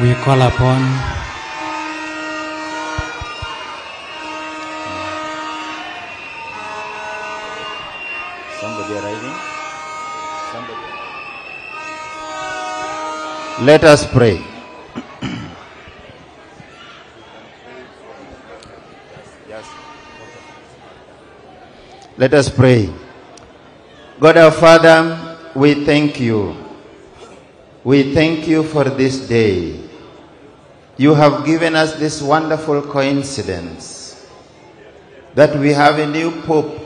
we call upon somebody arriving. Let us pray. Let us pray. God our Father, we thank you. We thank you for this day. You have given us this wonderful coincidence that we have a new Pope,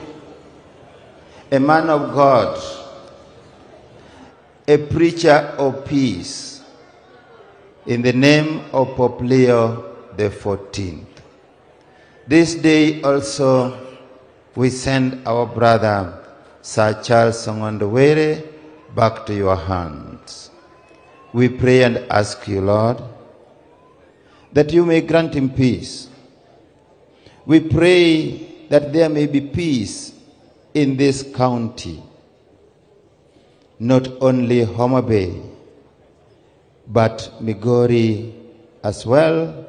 a man of God, a preacher of peace, in the name of Pope Leo XIV. This day also we send our brother Sir Charles Ongondowere back to your hands. We pray and ask you, Lord, that you may grant him peace. We pray that there may be peace in this county, not only Homa Bay, but Migori as well,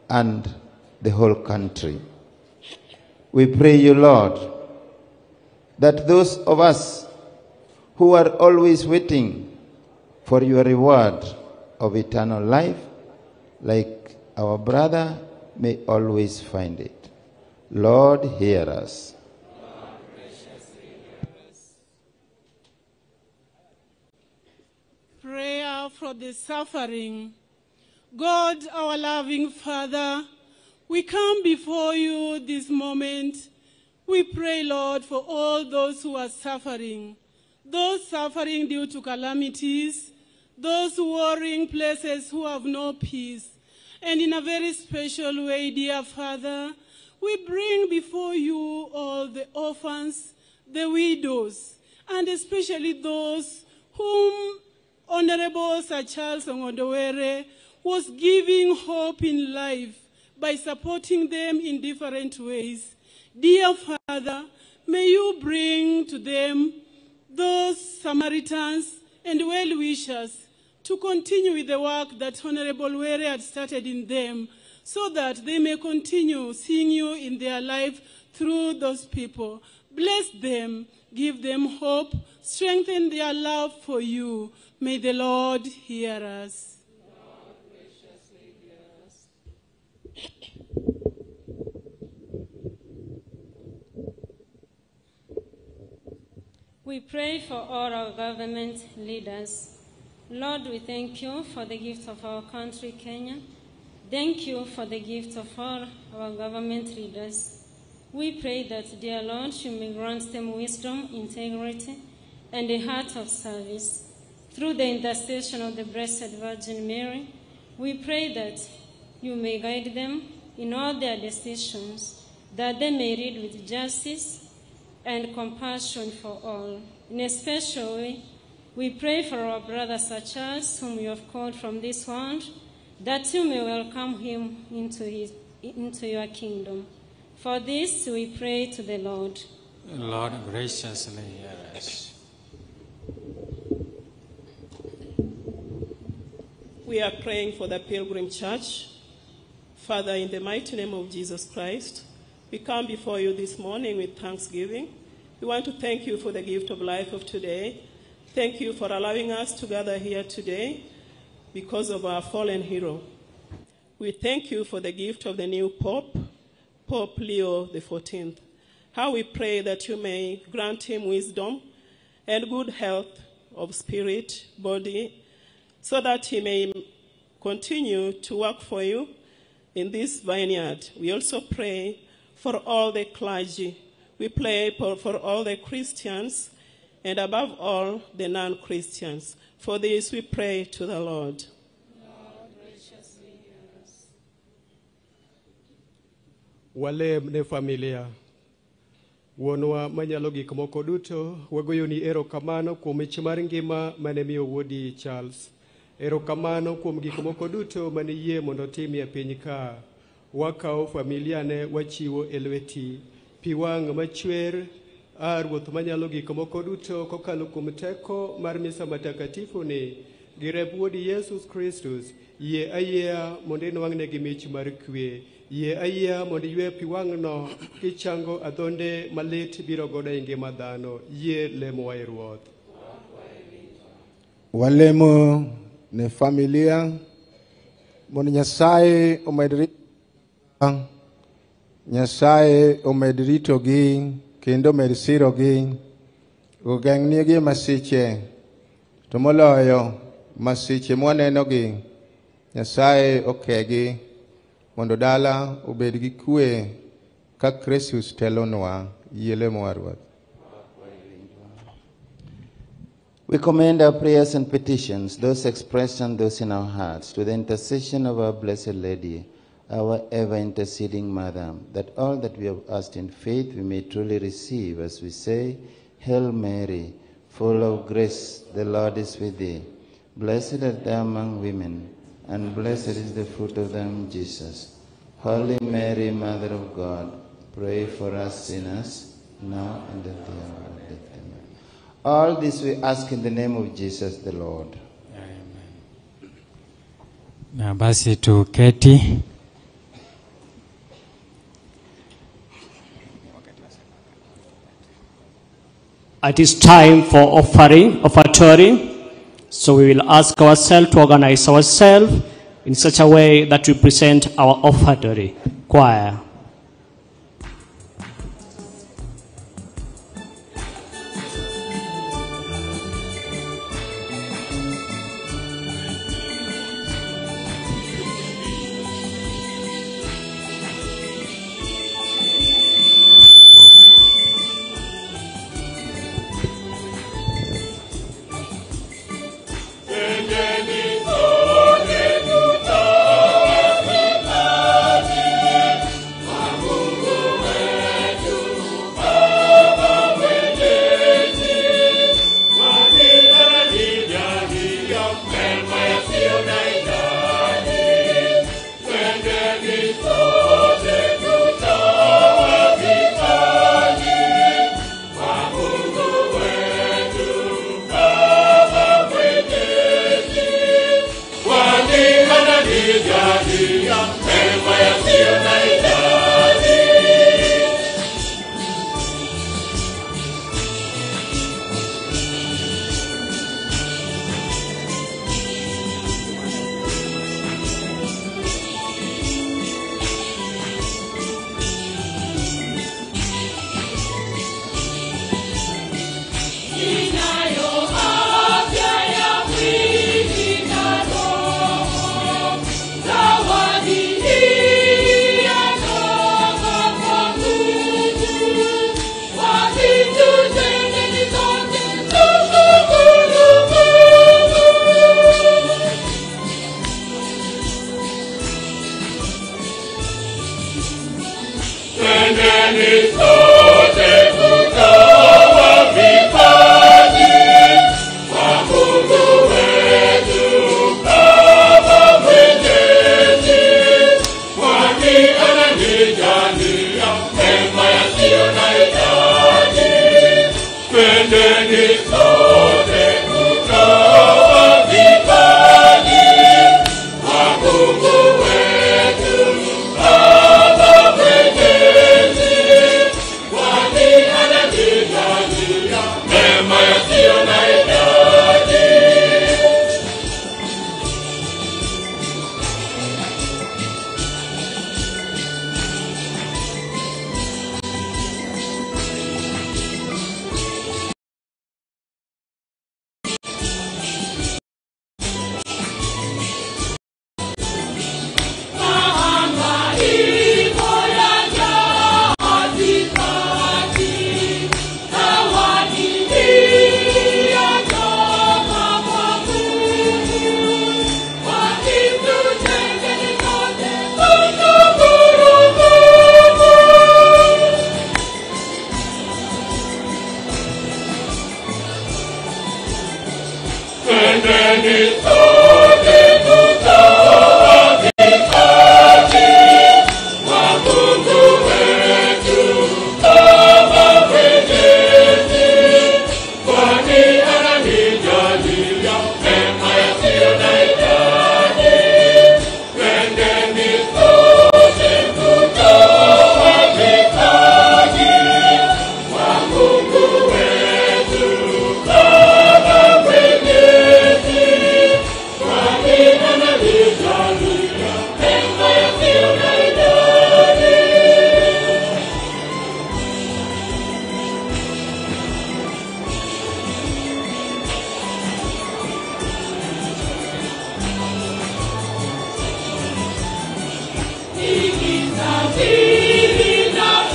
and the whole country. We pray you, Lord, that those of us who are always waiting for your reward of eternal life, like our brother, may always find it. Lord, hear us. Prayer for the suffering. God, our loving Father, we come before you this moment. We pray, Lord, for all those who are suffering, those suffering due to calamities, those warring places who have no peace. And in a very special way, dear Father, we bring before you all the orphans, the widows, and especially those whom Honorable Sir Charles Ongondowere was giving hope in life by supporting them in different ways. Dear Father, may you bring to them those Samaritans and well-wishers to continue with the work that Honorable Were had started in them, so that they may continue seeing you in their life through those people. Bless them, give them hope, strengthen their love for you. May the Lord hear us. Lord, graciously hear us. We pray for all our government leaders. Lord, we thank you for the gift of our country, Kenya. Thank you for the gift of all our government leaders. We pray that, dear Lord, you may grant them wisdom, integrity, and a heart of service. Through the intercession of the Blessed Virgin Mary, we pray that you may guide them in all their decisions, that they may lead with justice and compassion for all. In a special way, we pray for our brother Sir Charles, whom you have called from this world, that you may welcome him into your kingdom. For this we pray to the Lord. Lord, graciously hear us. We are praying for the Pilgrim Church. Father, in the mighty name of Jesus Christ, we come before you this morning with thanksgiving. We want to thank you for the gift of life of today. Thank you for allowing us to gather here today because of our fallen hero. We thank you for the gift of the new Pope, Pope Leo XIV. How we pray that you may grant him wisdom and good health of spirit, body, so that he may continue to work for you in this vineyard. We also pray for all the clergy. We pray for all the Christians, and above all, the non-Christians. For this we pray to the Lord. Lord, graciously hear us. Walem ne familia. Wuonwa manyalo gik moko duto, wagoyoni erokamano kuom mich mar ngima mane miyo wuodi Charles. Erokamano kuom gik moko duto mane yie mondo tim e piny ka. Wakawo familia ne wachiwo e lweti. Pi wang' machwer Ruoth manyalo gik moko duto kokalo kuom teko mar misa matakatifu ni gi remb wuodi Yesus Kristus, yie ayia mondo inwang'negi mich mar kwe, yie ayia mondo ywe pi wang'no kichango adhonde malit biro godo e ngima dhano, yie lemowa e Ruoth. Walemo ne familia mondo Nyasaye omed ritogi kendo omed sirogi, ogeng'negi masiche, to moloyo masiche mwanenogi, Nyasaye okegi mondo dala obed gi kwe ka Kristus telonwa, yie lemowa Ruoth. We commend our prayers and petitions, those expressed and those in our hearts, to the intercession of our Blessed Lady, our ever-interceding Mother, that all that we have asked in faith we may truly receive, as we say, Hail Mary, full of grace, the Lord is with thee. Blessed art thou among women, and blessed is the fruit of thy womb, Jesus. Holy Mary, Mother of God, pray for us sinners, now and at the hour of our death. Amen. All this we ask in the name of Jesus the Lord. Amen. Na basi tuketi. It is time for offertory. So we will ask ourselves to organize ourselves in such a way that we present our offertory. Choir.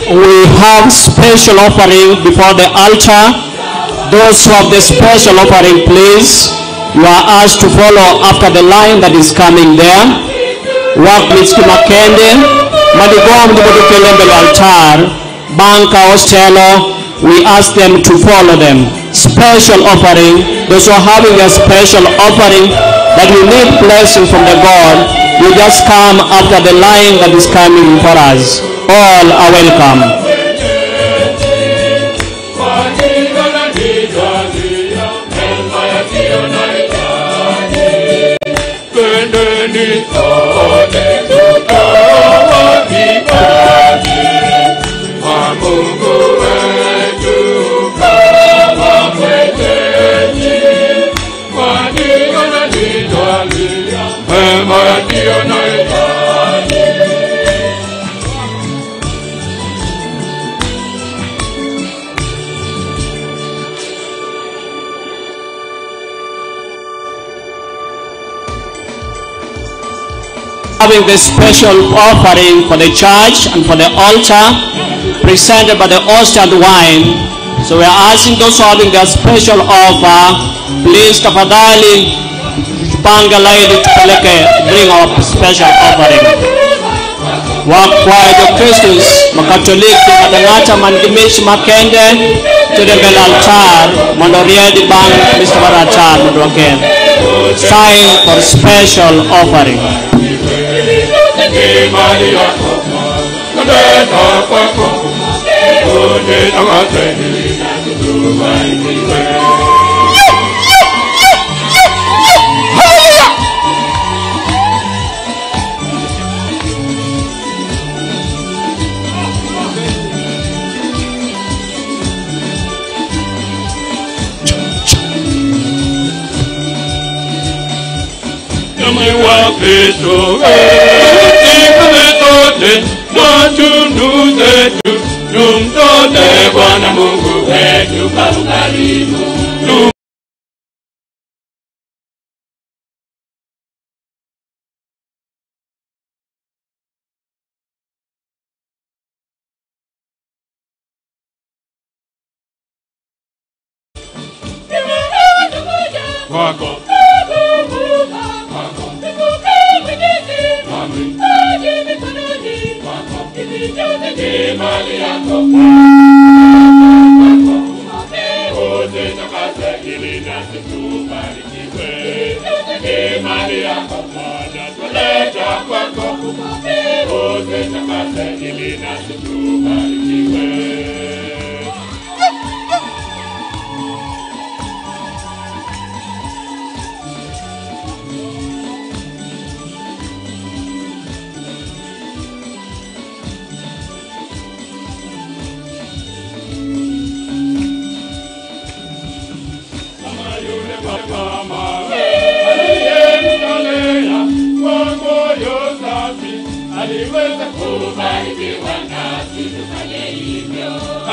we have special offering before the altar. Those who have the special offering, please, you are asked to follow after the line that is coming there. Work with Makende, Madigom the Bodukelembel altar, Banka Ostelo, we ask them to follow them. Special offering, those who are having a special offering that you need blessing from the God, you just come after the line that is coming for us. All are welcome. Having the special offering for the church and for the altar presented by the host and wine. So we are asking those who are having their special offer, please tafadhali panga laini tupeleke, bring our special offering. Wakwayo Christus Makatoliki Madangata Mandimish Makende to the bel altar Mondoriedi Bang Mr. Baratar Mondroken. Sign for special offering. Bwana Mungu wetu kwa ukarimu. Wako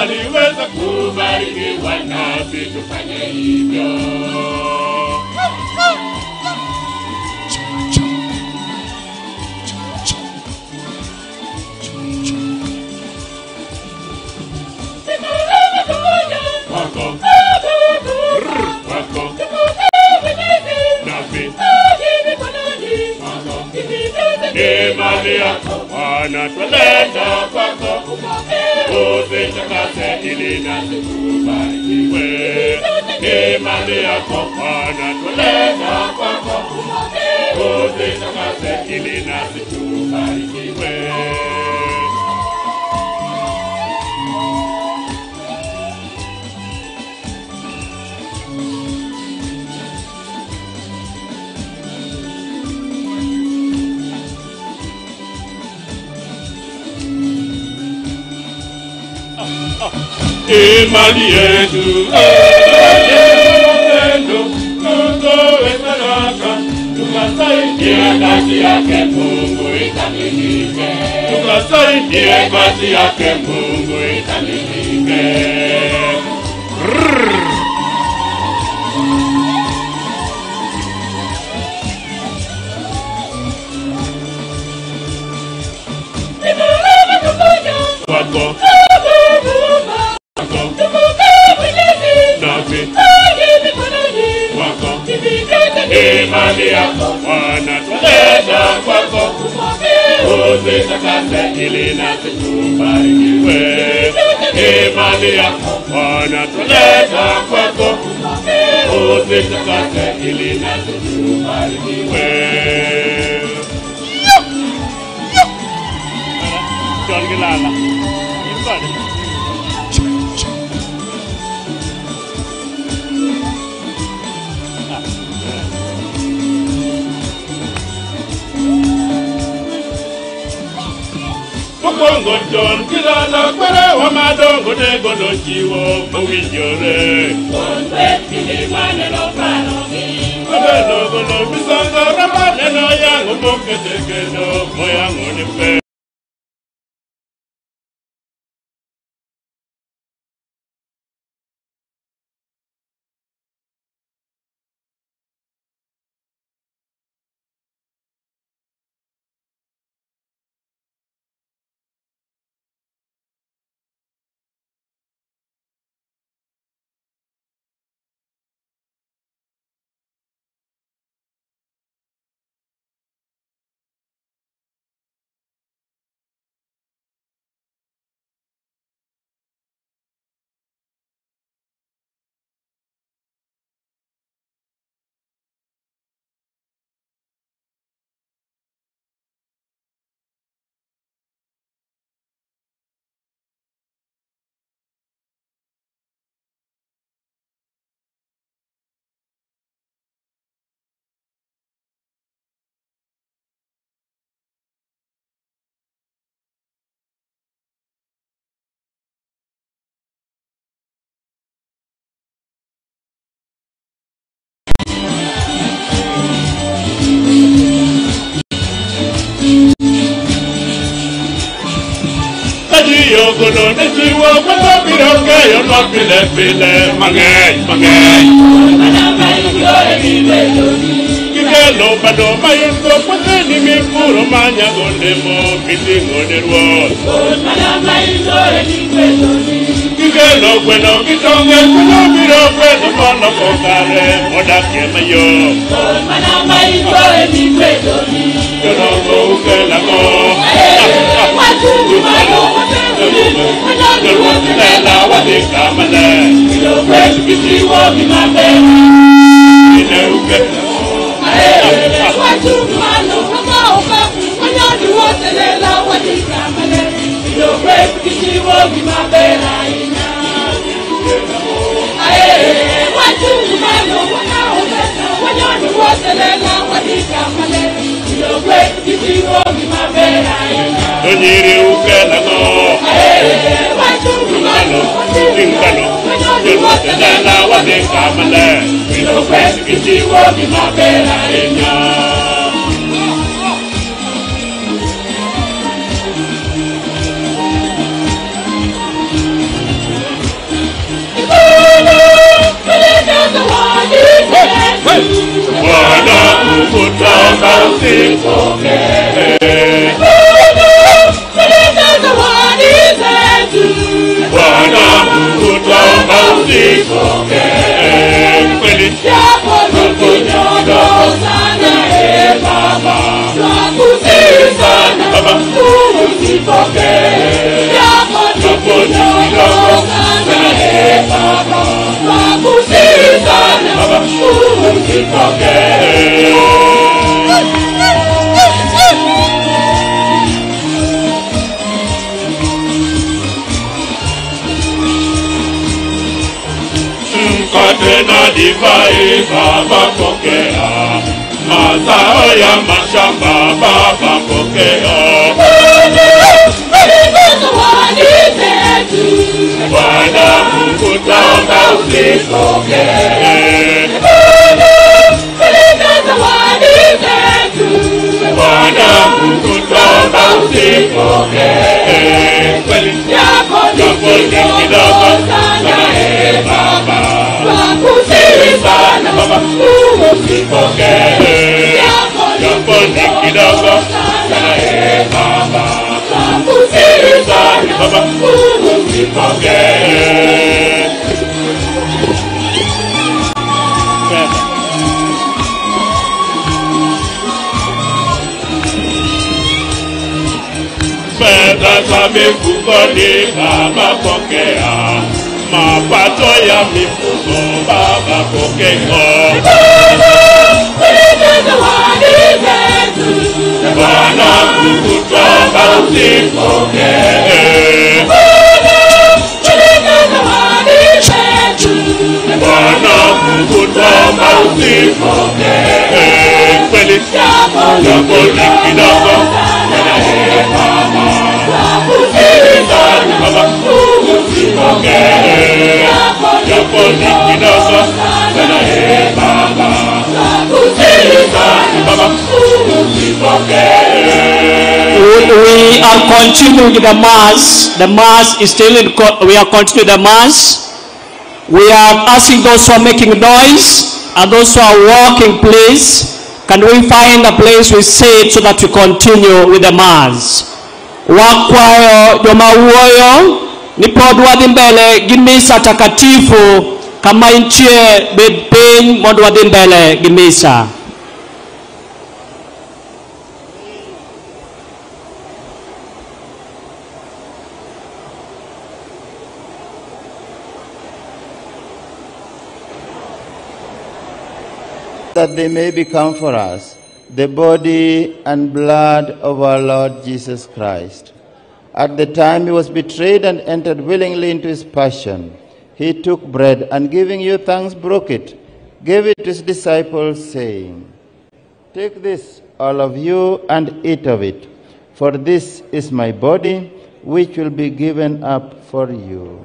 aliweza kubarikiwa nasi tufanye hivyo. Wako ni mali yako Bwana, twaleta kwako, uzitakase ili nasi tubarikiwe. Ni mali yako Bwana, twaleta kwako, uzitakase ili nasi tubarikiwe. Imani yetu tutoe sadaka, tukasaidia kazi yake Mungu ikamilike. Tukasaidia kazi yake Mungu ikamilike. Wako imani yako Bwana tuleta kwako, uzitakase ili nasi tubarikiwe. Imani yako Bwana tuleta kwako, uzitakase ili nasi tubarikiwe. John Gilala, Kongo John Gilala kwere wa madongo nego no chiwo mawinjore. Konwe kini maneno parogi. Kodeno gono bisanga ramaneno yango moketekeno moyango nipe. Yo gono nesiwo kwenda biroke yo no pile mangay. Kikelo bado mayundo kwenda ni mikuro manya gondemo pitingo derwo. Kikelo kwenda kitonge kwenda biroke no mono kokare modakie mayo. Yo no go ukela go. Nella wadika male, ilo kwetu kitiwa mimambe. Ineuke. Watu mano kama uka, wanyadu wote nella wadika male, ilo kwetu kitiwa mimambe raina. Watu mano kama uka, wanyadu wote nella wadika male, ilo kwetu kitiwa mimambe raina. Donyiri ukela no. Ingano, Nella wadika male, ilo kwetu kitiwa mimambe raina. Bwana ukutamba usipoke. Bwana ukutamba usipoke. Kweli japo nukunyongo sana Baba, twakusihi sana Baba, usipoke. Japo nukunyongo sana Baba, twakusihi sana Baba, usipoke. Tena divai Baba pokea, mazao ya mashamba Baba pokea. Bwana Mungu tamba usipokee. Bwana Mungu tamba usipokee. Kweli japo ni kidogo sana Baba, twakusihi sana Baba, usipokee. Japo ni kidogo sana Baba, twakusihi sana Baba, usipokee. fedha za mifukoni, Baba pokea. Mapato ya mifugo, Baba pokea. Bwana kukutoa usipokee. Bwana kukutoa usipokee. Kweli jambo ni kidogo, Baba usipokee. Jambo ni kidogo, Baba We are continuing the mass. The mass is still in. We are continuing the mass. We are asking those who are making noise and those who are walking, please, can we find a place we sit so that we continue with the mass? Wakwayo jomawuoyo nipod wadhi mbele gi misa takatifu kama inchie bed piny mondo wadhi mbele gi misa. That they may become for us the body and blood of our Lord Jesus Christ. At the time he was betrayed and entered willingly into his passion, he took bread and giving you thanks broke it, gave it to his disciples, saying, "Take this, all of you, and eat of it, for this is my body, which will be given up for you."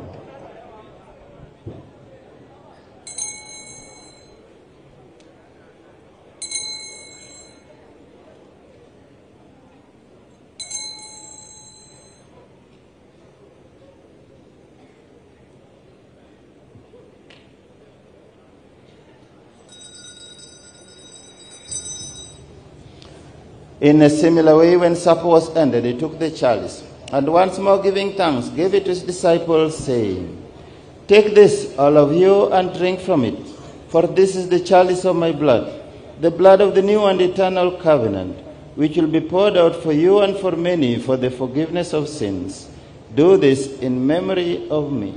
In a similar way, when supper was ended, he took the chalice, and once more giving thanks, gave it to his disciples, saying, "Take this, all of you, and drink from it, for this is the chalice of my blood, the blood of the new and eternal covenant, which will be poured out for you and for many for the forgiveness of sins. Do this in memory of me."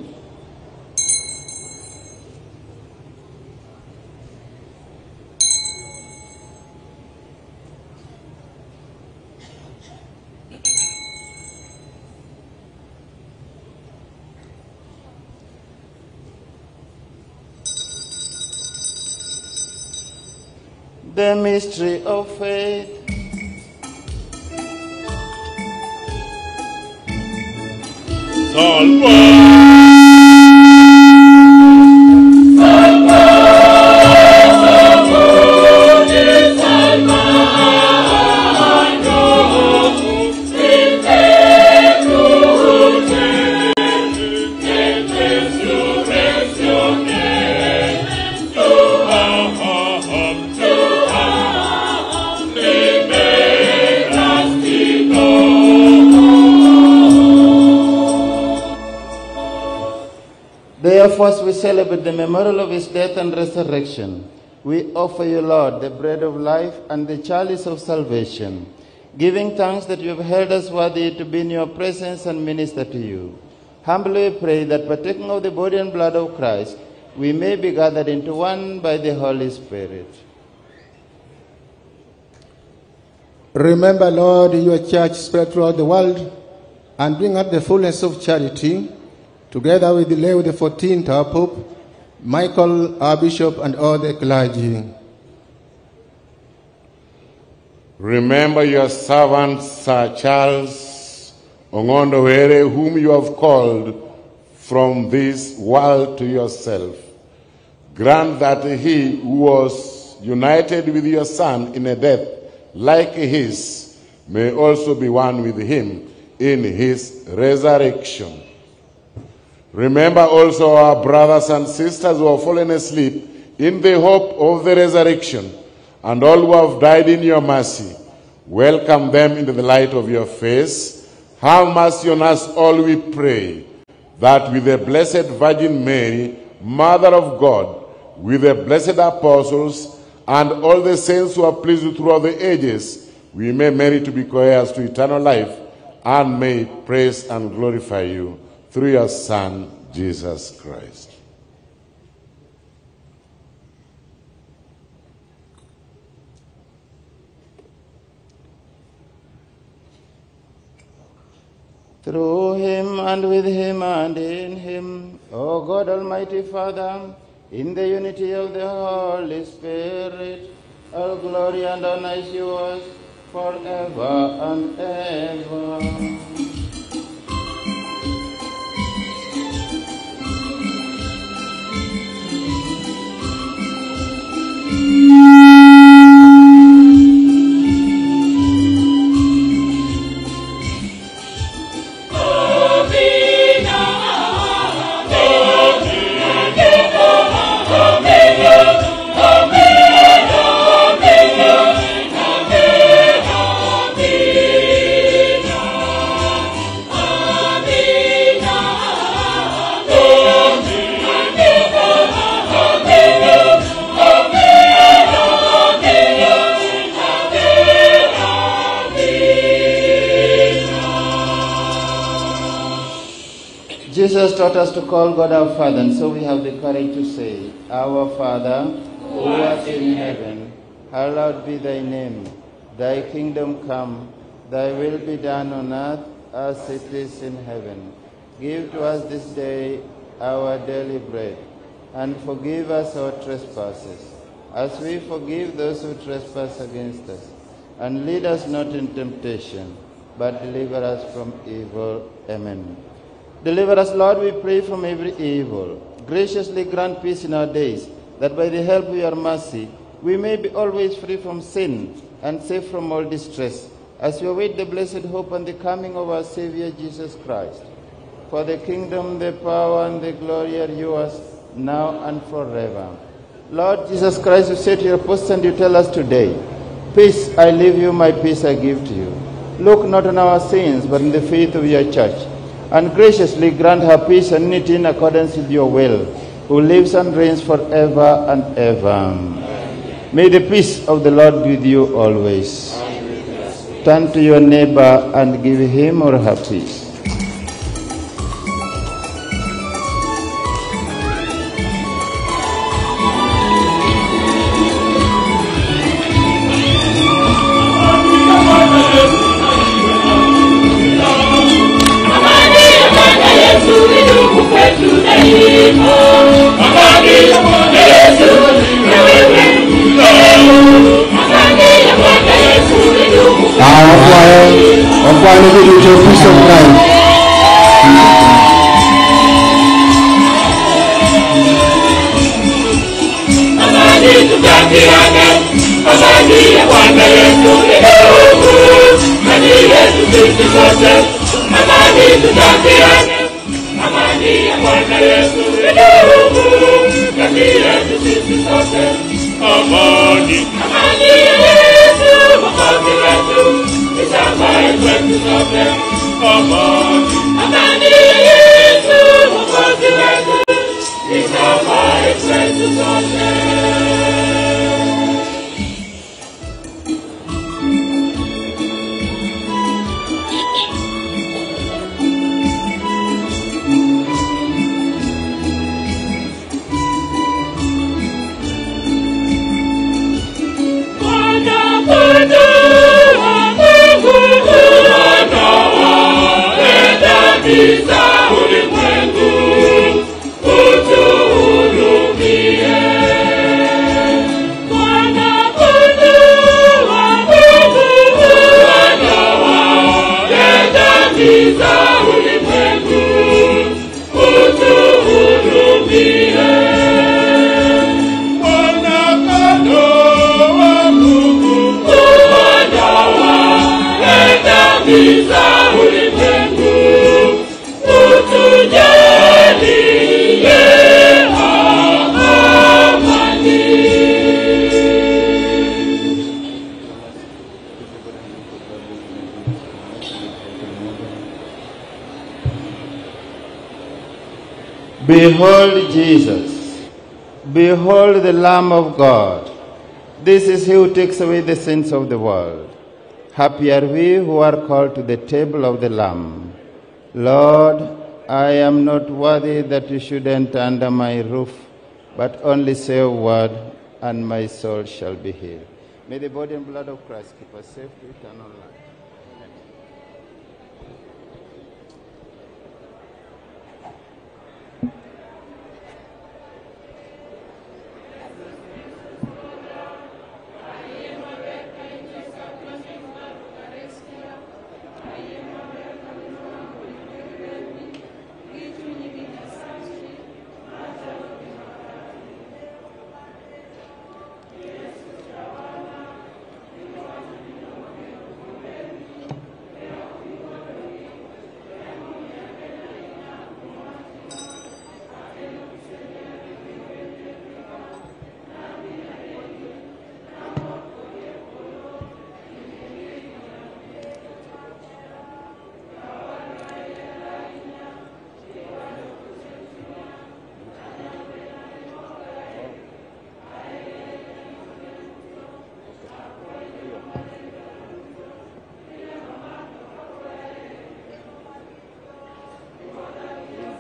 The mystery of faith. Therefore, as we celebrate the memorial of his death and resurrection, we offer you, Lord, the bread of life and the chalice of salvation, giving thanks that you have held us worthy to be in your presence and minister to you. Humbly we pray that partaking of the body and blood of Christ, we may be gathered into one by the Holy Spirit. Remember, Lord, your church spread throughout the world, and bring out the fullness of charity, together with Leo the 14th, our Pope, Michael, our Bishop, and all the clergy. Remember your servant, Sir Charles Ongondo Were, whom you have called from this world to yourself. Grant that he who was united with your Son in a death like his may also be one with him in his resurrection. Remember also our brothers and sisters who have fallen asleep in the hope of the resurrection, and all who have died in your mercy. Welcome them into the light of your face. Have mercy on us all, we pray, that with the Blessed Virgin Mary, Mother of God, with the blessed apostles, and all the saints who are pleased throughout the ages, we may merit to be co-heirs to eternal life and may praise and glorify you through your Son, Jesus Christ. Through him and with him and in him, O God Almighty Father, in the unity of the Holy Spirit, all glory and honor is yours forever and ever. Jesus taught us to call God our Father, and so we have the courage to say, Our Father, who art in heaven, hallowed be thy name. Thy kingdom come, thy will be done on earth as it is in heaven. Give to us this day our daily bread, and forgive us our trespasses, as we forgive those who trespass against us. And lead us not in temptation, but deliver us from evil. Amen. Deliver us, Lord, we pray, from every evil. Graciously grant peace in our days, that by the help of your mercy, we may be always free from sin and safe from all distress, as we await the blessed hope and the coming of our Savior Jesus Christ. For the kingdom, the power, and the glory are yours, now and forever. Lord Jesus Christ, you said to your apostles, and you tell us today, peace I leave you, my peace I give to you. Look not on our sins, but in the faith of your church, and graciously grant her peace and unity in accordance with your will, who lives and reigns forever and ever. Amen. May the peace of the Lord be with you always. Turn to your neighbor and give him or her peace. Peace of mind. Behold Jesus. Behold the Lamb of God. This is he who takes away the sins of the world. Happy are we who are called to the table of the Lamb. Lord, I am not worthy that you should enter under my roof, but only say a word, and my soul shall be healed. May the body and blood of Christ keep us safe to eternal life.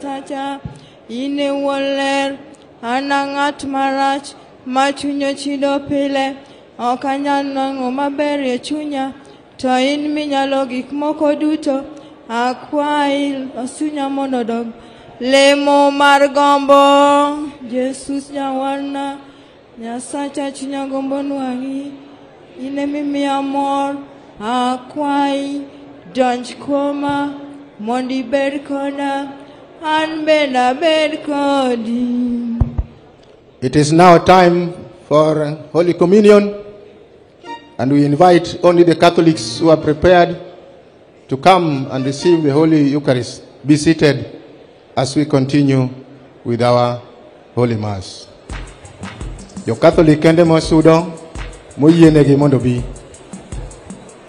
Taja ine woler anangat marach machunyo chido pile okanyan nango maber chunya to in minyalo gik moko duto akwail osunya monodog lemo mar gombo Jesus nyawarna nyasacha chunya gombo nwangi ine mimi amor akwai donj koma mondi berkona. It is now time for Holy Communion, and we invite only the Catholics who are prepared to come and receive the Holy Eucharist. Be seated as we continue with our Holy Mass. Your Catholic kende mosudo moyienegi mondo bi. Awa,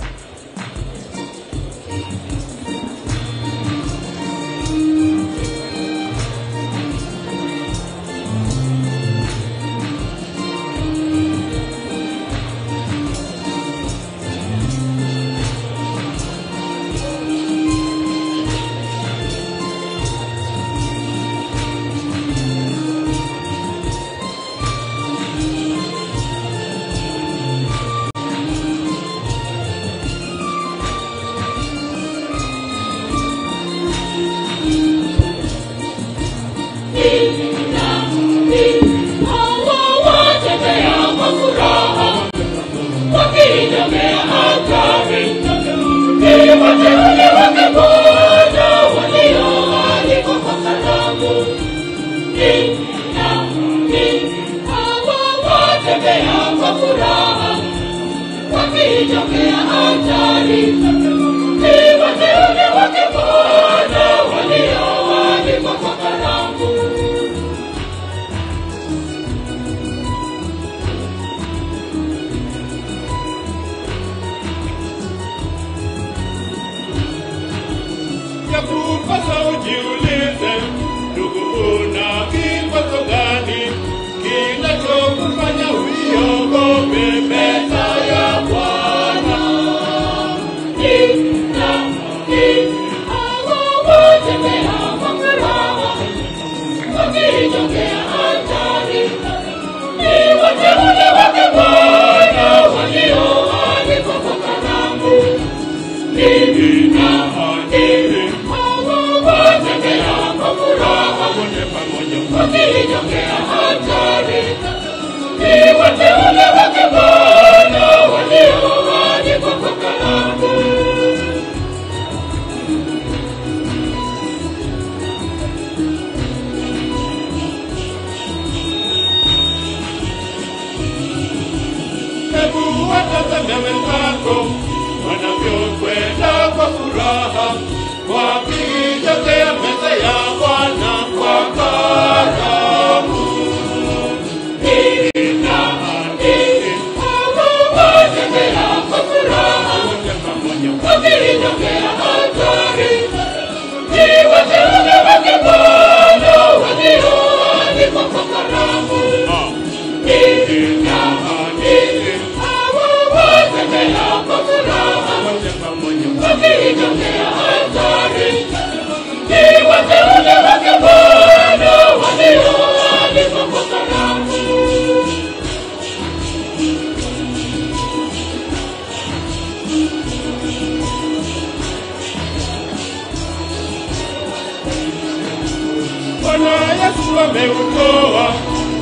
Mungu ameutoa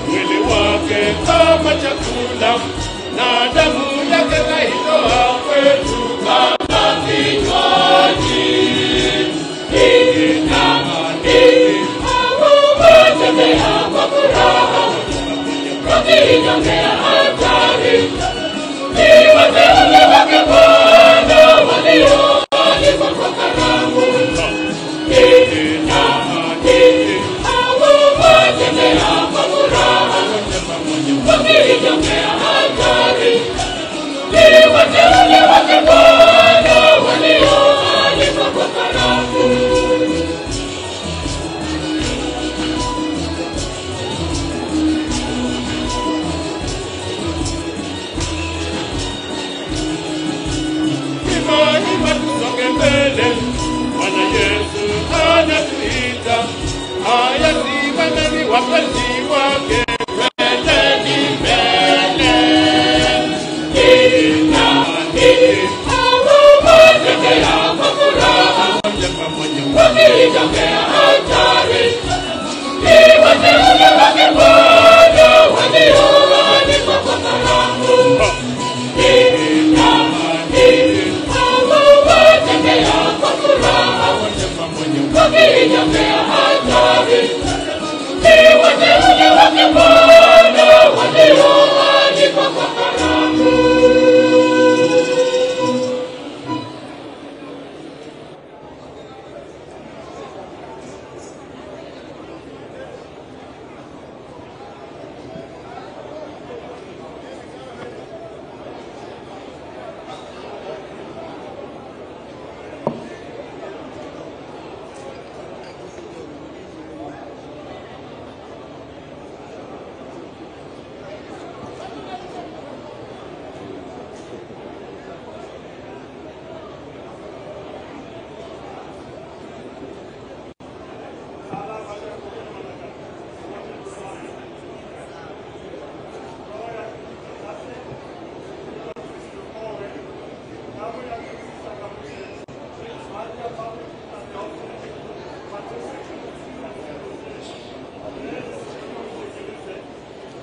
mwili wake kama chakula na damu yake kaitoa kwetu kama kinywaji. Watembea kwa furaha wakinyongea hatari, ni wateule wake Bwana walioalikwa kwa karamu. Watembea kwa furaha wakinyongea hatari, ni wateule wake Bwana walioalikwa kwa karamu. Bwana Yesu anatuita, haya si wanani wapenzi wake, twendeni mbele. Watembea kwa furaha wakinyongea hatari, ni wateule wake Bwana walioalikwa kwa karamu. Watembea kwa furaha wakinyongea hatari, ni wateule wake Bwana walioalikwa kwa karamu.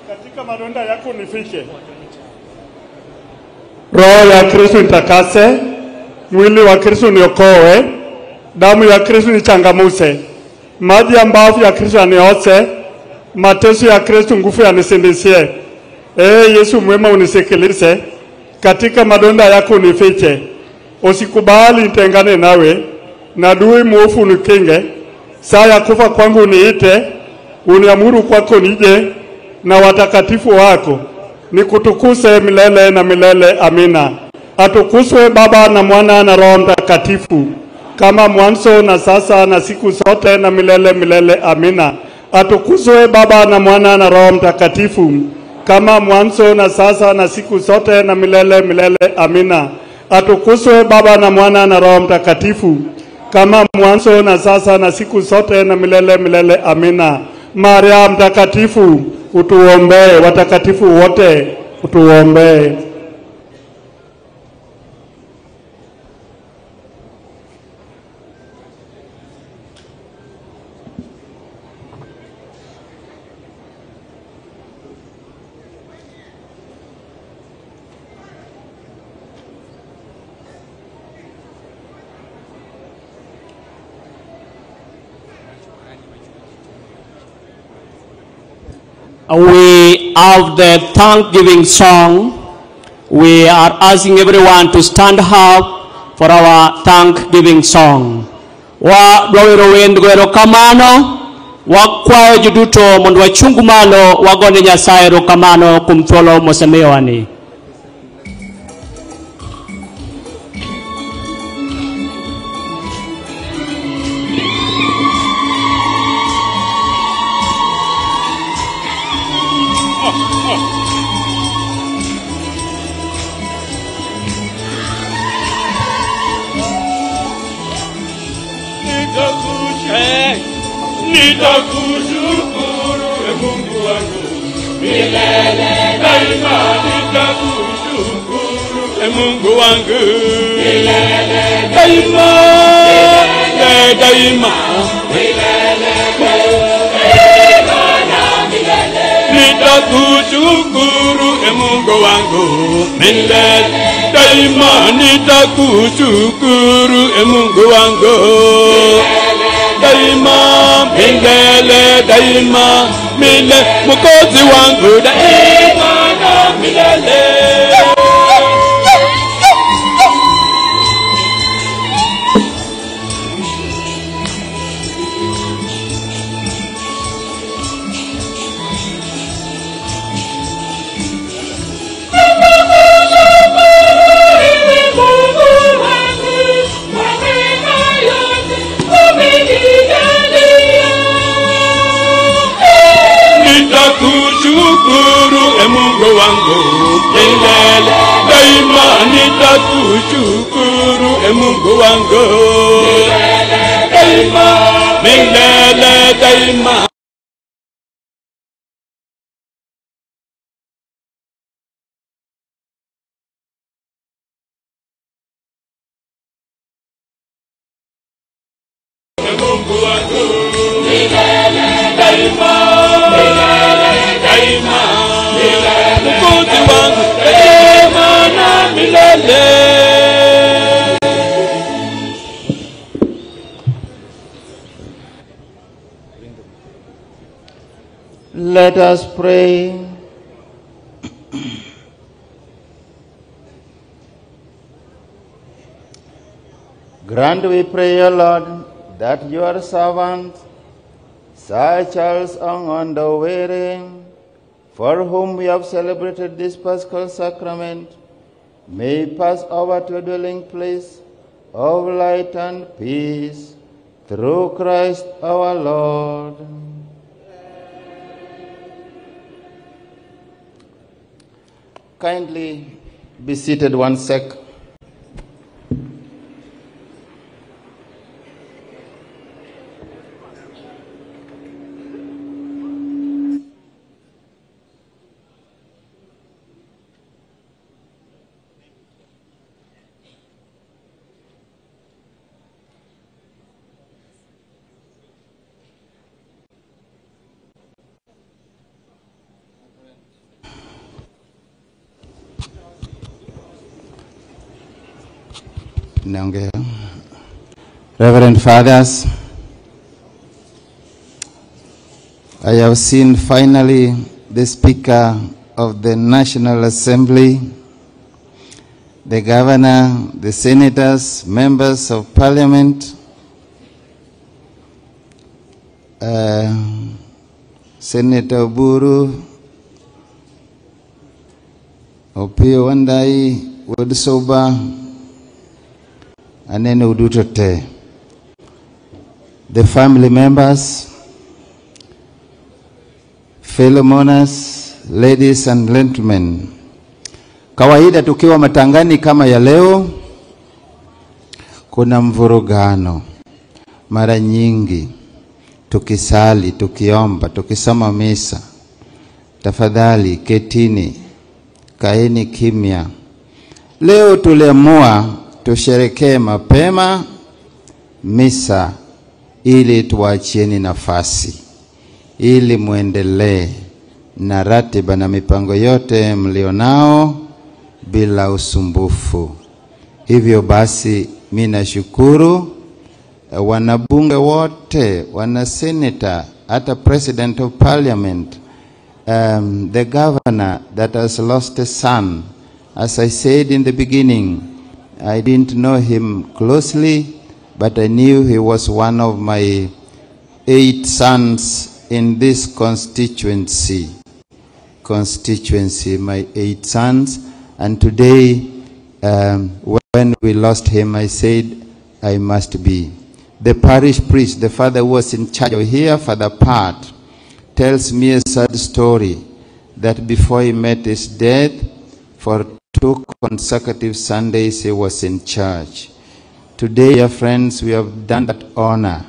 Katika madonda yako nifike. Roho ya Kristo nitakase, mwili wa Kristo niokoe, damu ya Kristo nichangamuse, maji ya mbavu ya Kristo yanioshe, mateso ya Kristo nguvu yanisindisie. Yesu mwema unisikilize, katika madonda yako nifiche. Usikubali nitengane nawe, na adui mwovu unikinge. Saa ya kufa kwangu niite, uniamuru kwako nije, na watakatifu wako nikutukuse milele na milele. Amina. Atukuzwe Baba na Mwana na Roho Mtakatifu, kama mwanzo na sasa na siku zote na milele milele. Amina. Atukuzwe Baba na Mwana na Roho Mtakatifu, kama mwanzo na sasa na siku zote na milele milele. Amina. Atukuzwe Baba na Mwana na Roho Mtakatifu, kama mwanzo na sasa na siku zote na milele milele. Amina. Maria Mtakatifu, utuombee. Watakatifu wote, utuombee. We have the Thanksgiving song. We are asking everyone to stand up for our Thanksgiving song. Wa dwawero wendo erokamano, wa kwayo juduto mondo wachungu malo wagone Nyasaye erokamano kuom thuolo mosemiyowani. Nitakushukuru Mungu wangu milele daima, nitakushukuru Mungu wangu milele daima, daima milele daima. nitakushukuru Mungu wangu milele daima, nitakushukuru Mungu wangu daima, milele daima, milele Mwokozi wangu daima na milele. Nitakushukuru Mungu wangu milele daima, nitakushukuru Mungu wangu daima, milele daima. Mungu wangu milele daima, milele daima, milele Mwokozi wangu daima na milele. Let us pray. Grant, we pray, O Lord, that your servant, Sir Charles Ongondo Were, for whom we have celebrated this Paschal Sacrament, may pass over to a dwelling place of light and peace, through Christ our Lord. Kindly be seated 1 sec. Reverend Fathers, I have seen finally the Speaker of the National Assembly, the Governor, the Senators, Members of Parliament, Senator Buru, Opio Wandai, Wodsoba, and then Udutote. The family members, fellow mourners, ladies and gentlemen. Kawaida tukiwa matangani kama ya leo, kuna mvurugano. Mara nyingi, tukisali, tukiomba, tukisoma misa. Tafadhali, ketini, kaeni kimya. Leo tuliamua tusherekee mapema misa ili tuachieni nafasi, ili muendelee na ratiba na mipango yote mlionao bila usumbufu. Hivyo basi mimi nashukuru wanabunge wote, wanaseneta, hata President of Parliament, the governor that has lost a son. As I said in the beginning, I didn't know him closely, but I knew he was one of my 8 sons in this constituency, my 8 sons. And today, when we lost him, I said, I must be. The parish priest, the father who was in charge here, Father Pat, tells me a sad story that before he met his death, for 2 consecutive Sundays he was in church. Today, dear friends, we have done that honor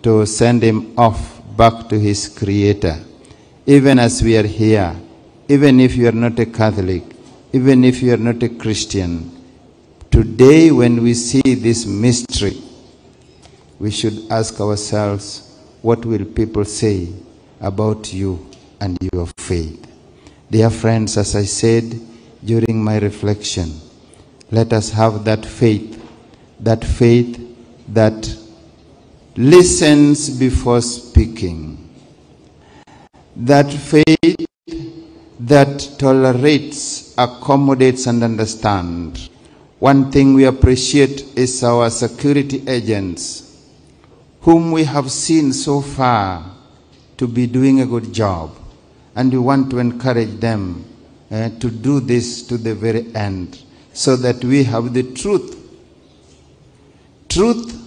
to send him off back to his Creator. Even as we are here, even if you are not a Catholic, even if you are not a Christian, today when we see this mystery, we should ask ourselves, what will people say about you and your faith. Dear friends, as I said during my reflection, let us have that faith that listens before speaking, that faith that tolerates, accommodates, and understands. One thing we appreciate is our security agents, whom we have seen so far to be doing a good job, and we want to encourage them to do this to the very end, so that we have the truth. Truth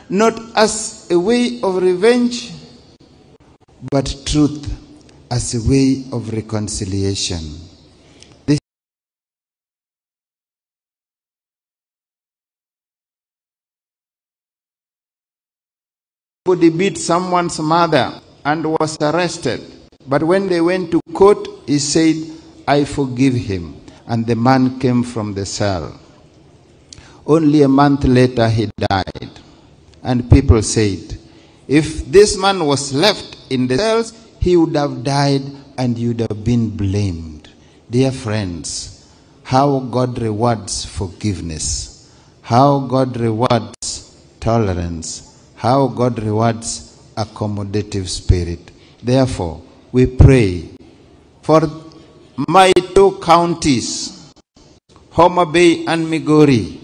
not as a way of revenge, but truth as a way of reconciliation. This somebody beat someone's mother and was arrested, but when they went to court, he said, "I forgive him," and the man came from the cell. Only a month later he died, and people said, if this man was left in the cells, he would have died and you would have been blamed. Dear friends, how God rewards forgiveness, how God rewards tolerance, how God rewards accommodative spirit. Therefore, we pray for my two counties, Homa Bay and Migori,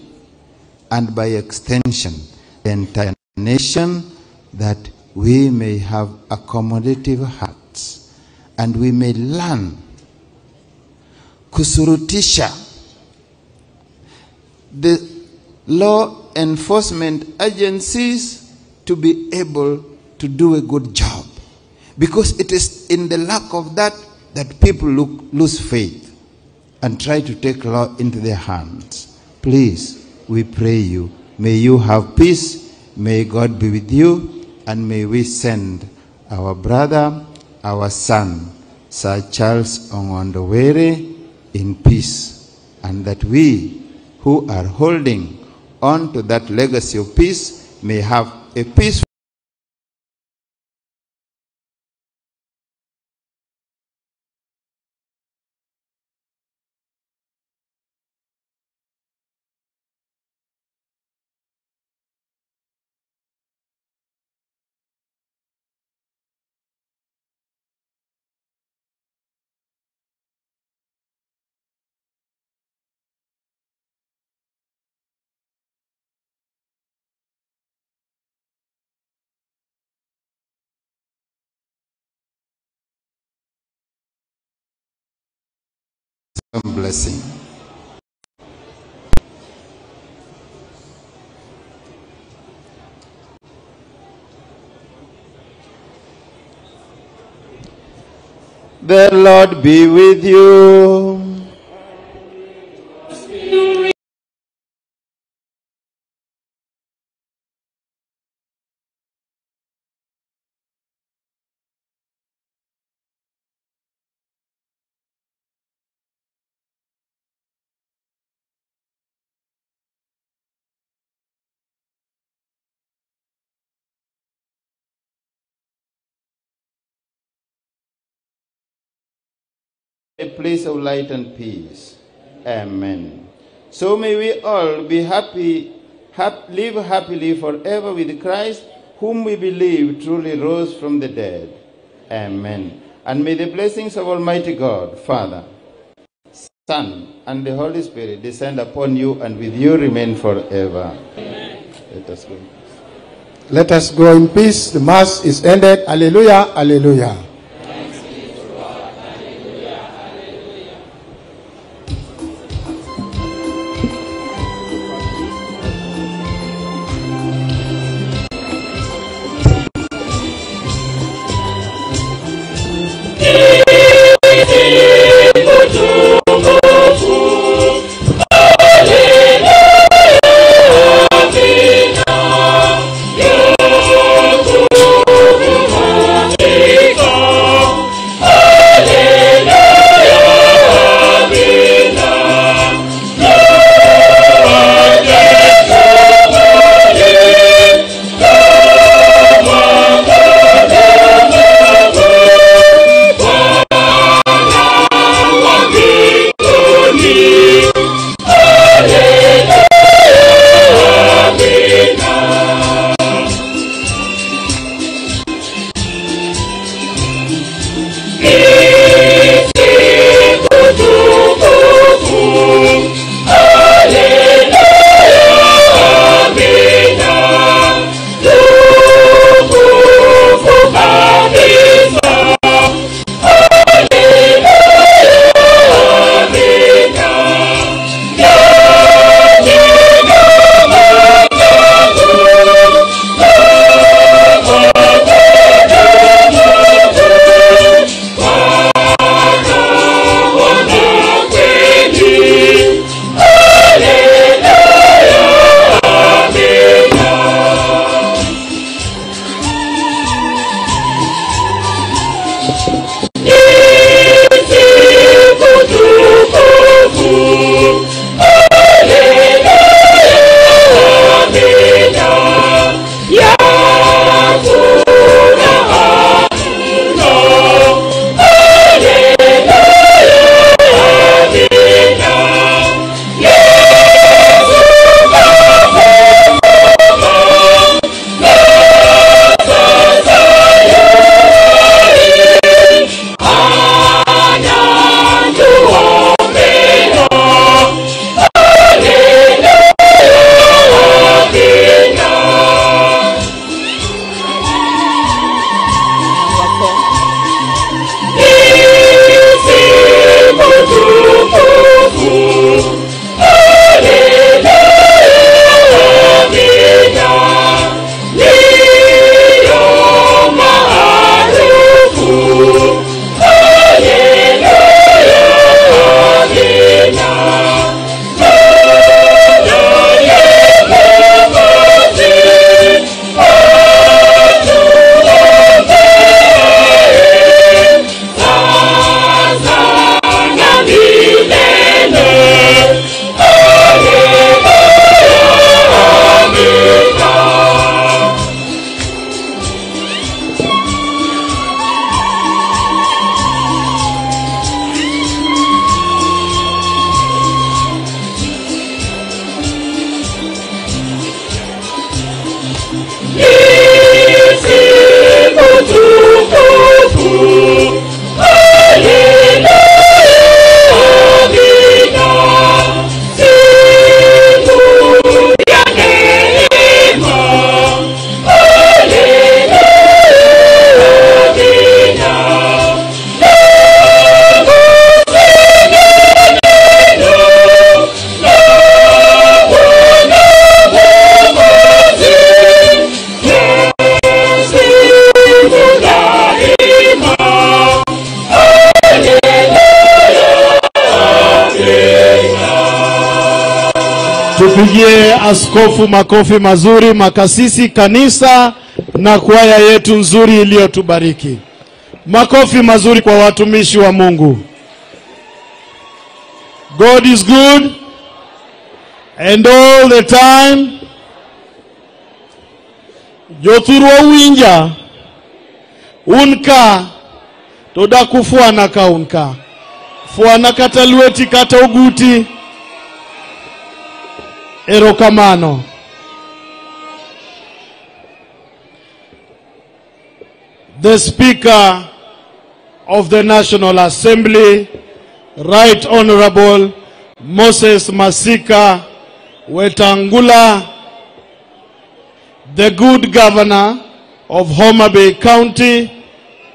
and by extension, the entire nation, that we may have accommodative hearts and we may learn kusurutisha the law enforcement agencies to be able to do a good job, because it is in the lack of that that people lose faith and try to take law into their hands. Please, we pray you, may you have peace, may God be with you, and may we send our brother, our son, Sir Charles Ongondowere, in peace, and that we who are holding on to that legacy of peace may have a peaceful blessing. The Lord be with you. A place of light and peace. Amen. So may we all be happy, live happily forever with Christ, whom we believe truly rose from the dead. Amen. And may the blessings of Almighty God, Father, Son, and the Holy Spirit descend upon you and with you remain forever. Amen. Let us go. Let us go in peace. The Mass is ended. Alleluia, alleluia. God. Tupigie askofu makofi mazuri, makasisi, kanisa na kwaya yetu nzuri iliyotubariki. Makofi mazuri kwa watumishi wa Mungu. God is good and all the time. Jothurwa winja unka toda kufuana ka unka. Fuana kata lweti kata uguti. Erokamano. The Speaker of the National Assembly, Right Honorable Moses Masika Wetangula, the good Governor of Homa Bay County,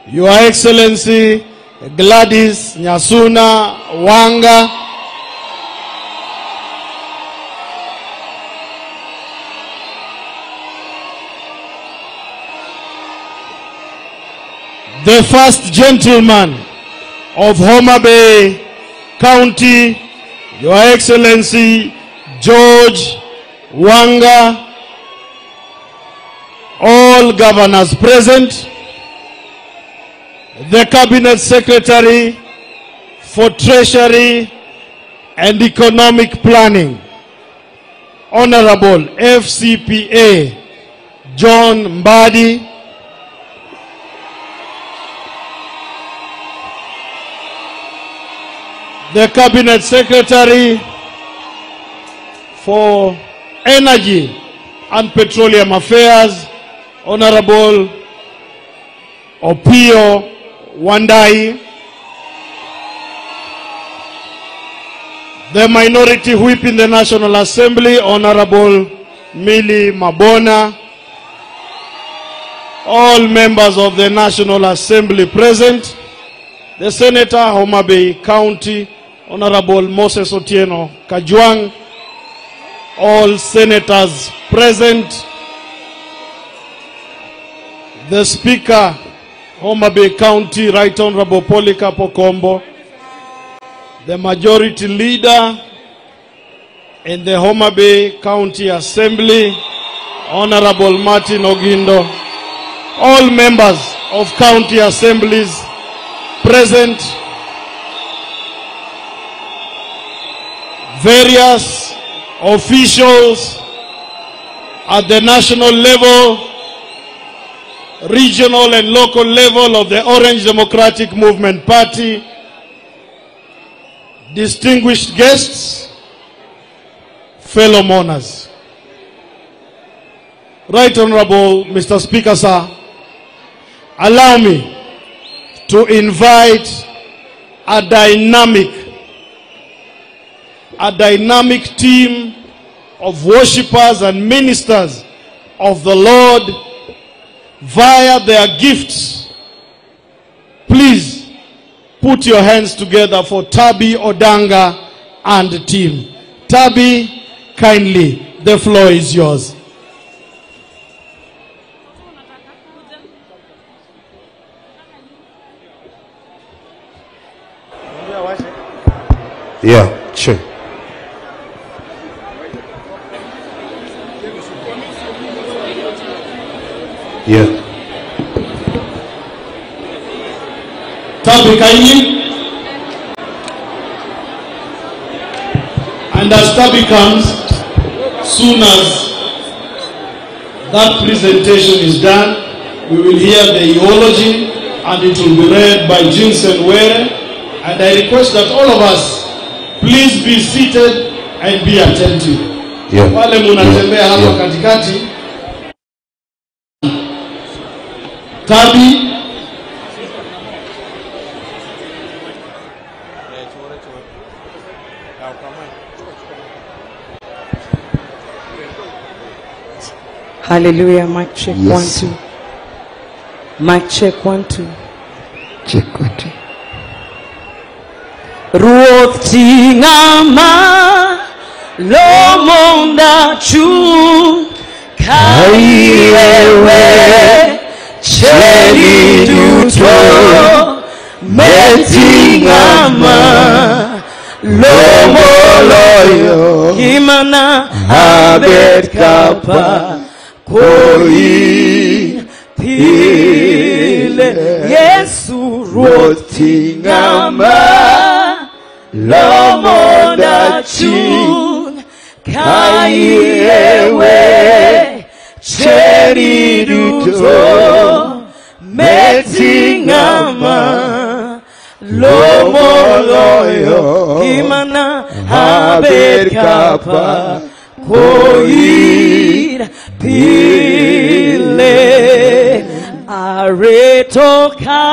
Your Excellency Gladys Nyasuna Wanga, the First Gentleman of Homa Bay County, Your Excellency George Wanga, all governors present, the Cabinet Secretary for Treasury and Economic Planning, Honorable FCPA John Mbadi, the Cabinet Secretary for Energy and Petroleum Affairs, Honorable Opio Wandai, the Minority Whip in the National Assembly, Honorable Millie Mabona, all members of the National Assembly present, the Senator, Homa Bay County, Honorable Moses Otieno Kajwang, all senators present, the Speaker, Homa Bay County, Right Honorable Polycarp Okombo, the Majority Leader in the Homa Bay County Assembly, Honorable Martin Ogindo, all members of county assemblies present, various officials at the national level, regional and local level of the Orange Democratic Movement Party, distinguished guests, fellow mourners. Right Honorable Mr. Speaker, sir, allow me to invite a dynamic team of worshippers and ministers of the Lord via their gifts. Please put your hands together for Tabi Odanga and team. Tabi, kindly, the floor is yours. Yeah, sure. Yeah. Tabi kindly. And as Tabi comes, soon as that presentation is done, we will hear the eulogy and it will be read by Jinsen Were. And I request that all of us please be seated and be attentive. Yeah. Wale munatembea hapa katikati. Tabi. Hallelujah. Mic check, yes. 1 2. Mic check 1 2. Check 1 2. Ruoth tingama lomonda chu kaiwewe cheri duto metingama lomoloyo gimana abet kapa koi pile Yesu roti ngama lomonda chun kaiewe cheri duto metingama lomoloyo gimana haber kapa koir pile aretoka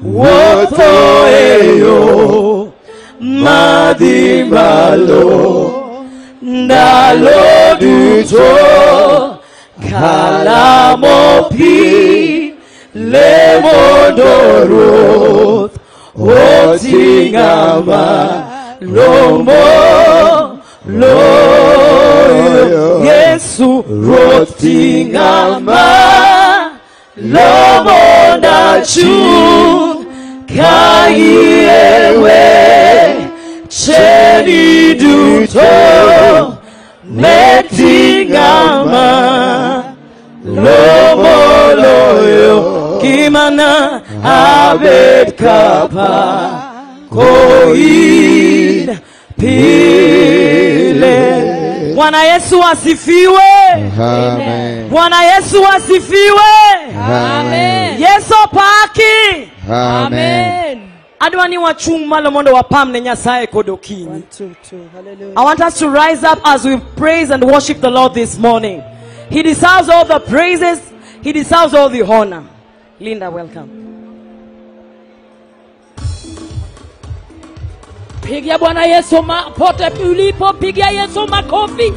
woto eyo madimalo ndalo duto kalamopi lemodoro otingama lomo loyo Yesu rotingama lomo dachu kaiewe cheri duto metingama lomo loyo gimana abet kapa koir pile. Bwana Yesu asifiwe. Amen. Bwana Yesu asifiwe. Amen. Yesu paki. Amen. Adwani wachuma lomondo wapamne nyasaye kodokini. 1, 2, 2. Hallelujah. I want us to rise up as we praise and worship the Lord this morning. He deserves all the praises. He deserves all the honor. Linda, welcome. Pigia Bwana Yesu pote ulipo, pigia Yesu makofi.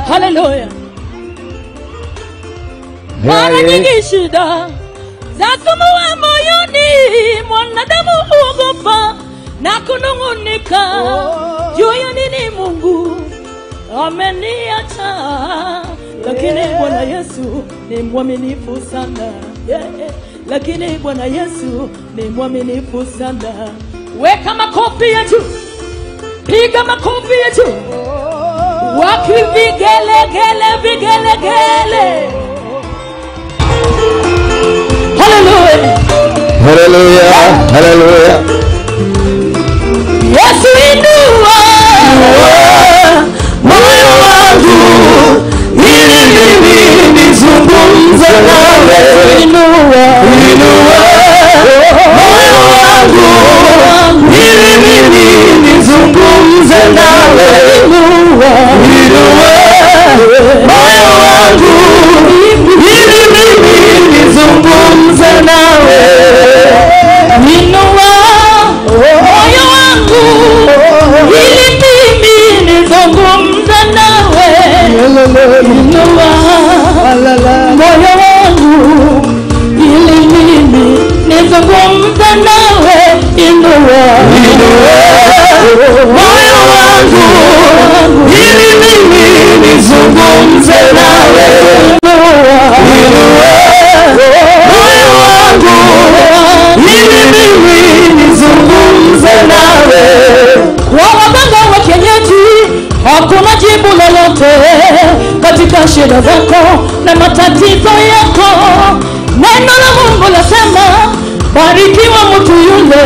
Hallelujah. Mara nyingi shida zasumbua moyoni, mwanadamu huogopa na kunung'unika. Juu ya nini Mungu ameniacha? Lakini Bwana Yesu ni mwaminifu sana. Lakini Bwana Yesu ni mwaminifu sana. Weka makofi yetu, piga makofi yetu, waki vigelegele, vigelegele. Hallelujah, Hallelujah, hallelujah. Yesu inua moyo wangu ili mimi nizungumze nawe. Inua moyo wangu ili mimi nizungumze nawe. Inua moyo wangu ili mimi nizungumze nawe. Inua moyo wangu ili mimi nizungumze nawe. Inua moyo wangu ili mimi nizungumze nawe. Inua moyo wangu ili mimi nizungumze nawe. Inua moyo wangu ili mimi nizungumze nawe. Kwa waganga wa kienyeji hakuna jibu lolote katika shida zako na matatizo yako. Neno la Mungu lasema, barikiwa mtu yule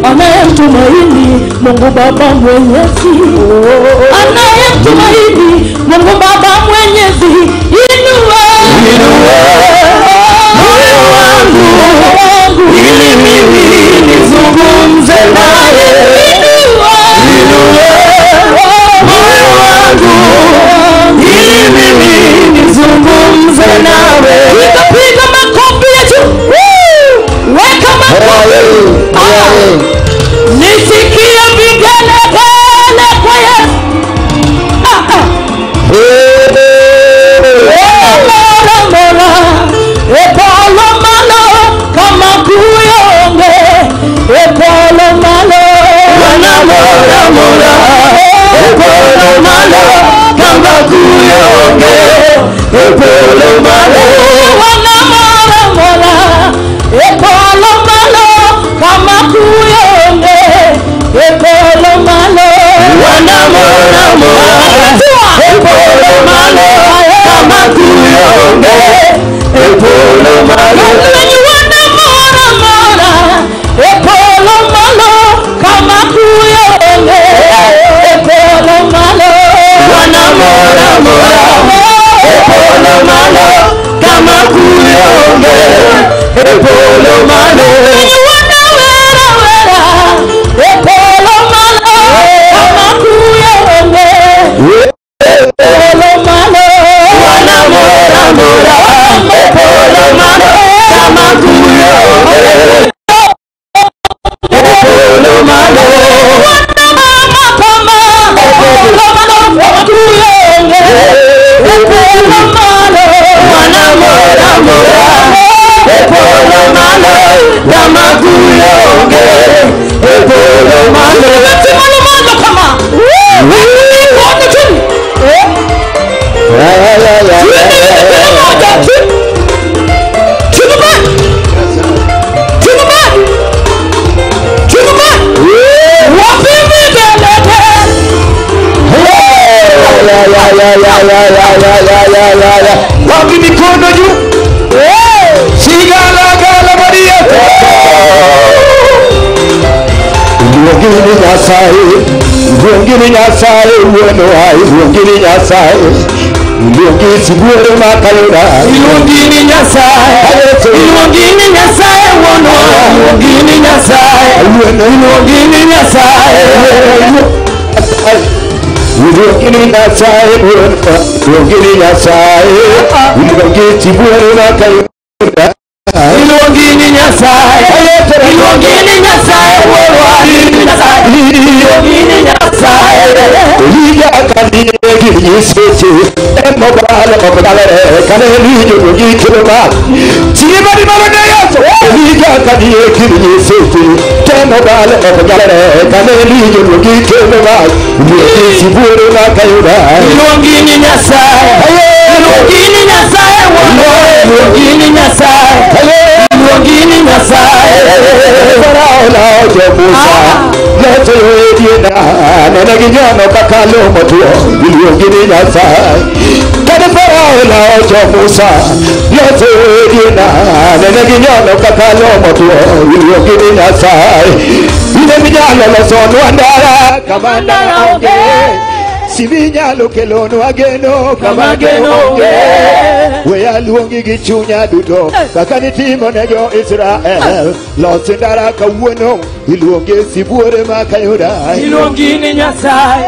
anayemtumaini Mungu Baba Mwenyezi. Anayemtumaini Mungu Baba Mwenyezi. Inua moyo wangu ili mimi nizungumze nawe. Inua moyo wangu ili mimi nizungumze nawe. Piga makofi yetu, weka makofi. Nisikie vigelegele kwa Yesu. Epolo malo kama kuyonge. Epolo malo wana mora mora. Epolo malo kama kuyonge. Epolo malo wana mora mora. Epolo malo kama kuyonge. Epolo malo kama kuyonge. Epolo malo wana mora. Epolo malo kama kuyonge. Epolo malo wana mora. Epolo malo kama kuyonge. Epolo malo wana wera. Epolo malo kama kuyonge. Epolo malo wana mora. Epolo malo kama kuyonge. Epolo malo wana mama kama. Epolo malo kama kuyonge. Epolo malo wana mora. Epolo malo kama kuyonge. Epolo malo kama. Wapi mikono juu. Sigala gala Maria. Luongini Nyasaye, luongini Nyasaye, uono hai, luongini Nyasaye, luongini sibuore makayora, luongini Nyasaye, luongini Nyasaye, uono hai, luongini Nyasaye, luongini Nyasaye, luongini Nyasaye, luongini Nyasaye, luongini sibuore makayora. Ilongini Nyasaye, ilongini Nyasaye, ilongini Nyasaye. Liga kaniye giyeseche, emobala mobala kanelijo gikiloma. Sibari marone yaso. Liga kaniye giyeseche, emobala mobala kanelijo gikiloma. Sibure makayura. Ilongini Nyasaye, ilongini Nyasaye, ilongini Nyasaye. Ilongini Nyasaye. Faraola Musa, leto yedina, nana ginyano kakalo motuo. Ilongini Nyasaye. Kade Faraola Musa, leto yedina, nana ginyano kakalo motuo. Ilongini Nyasaye. Ine minyalo losono andara, kamandara onge. Sivinyalo kelono ageno kama genonge. Wea luongi gichunya duto kaka nitimo nego Israel. Losendara kawuono iluonge sibuore makayuda. Iluongini Nyasaye,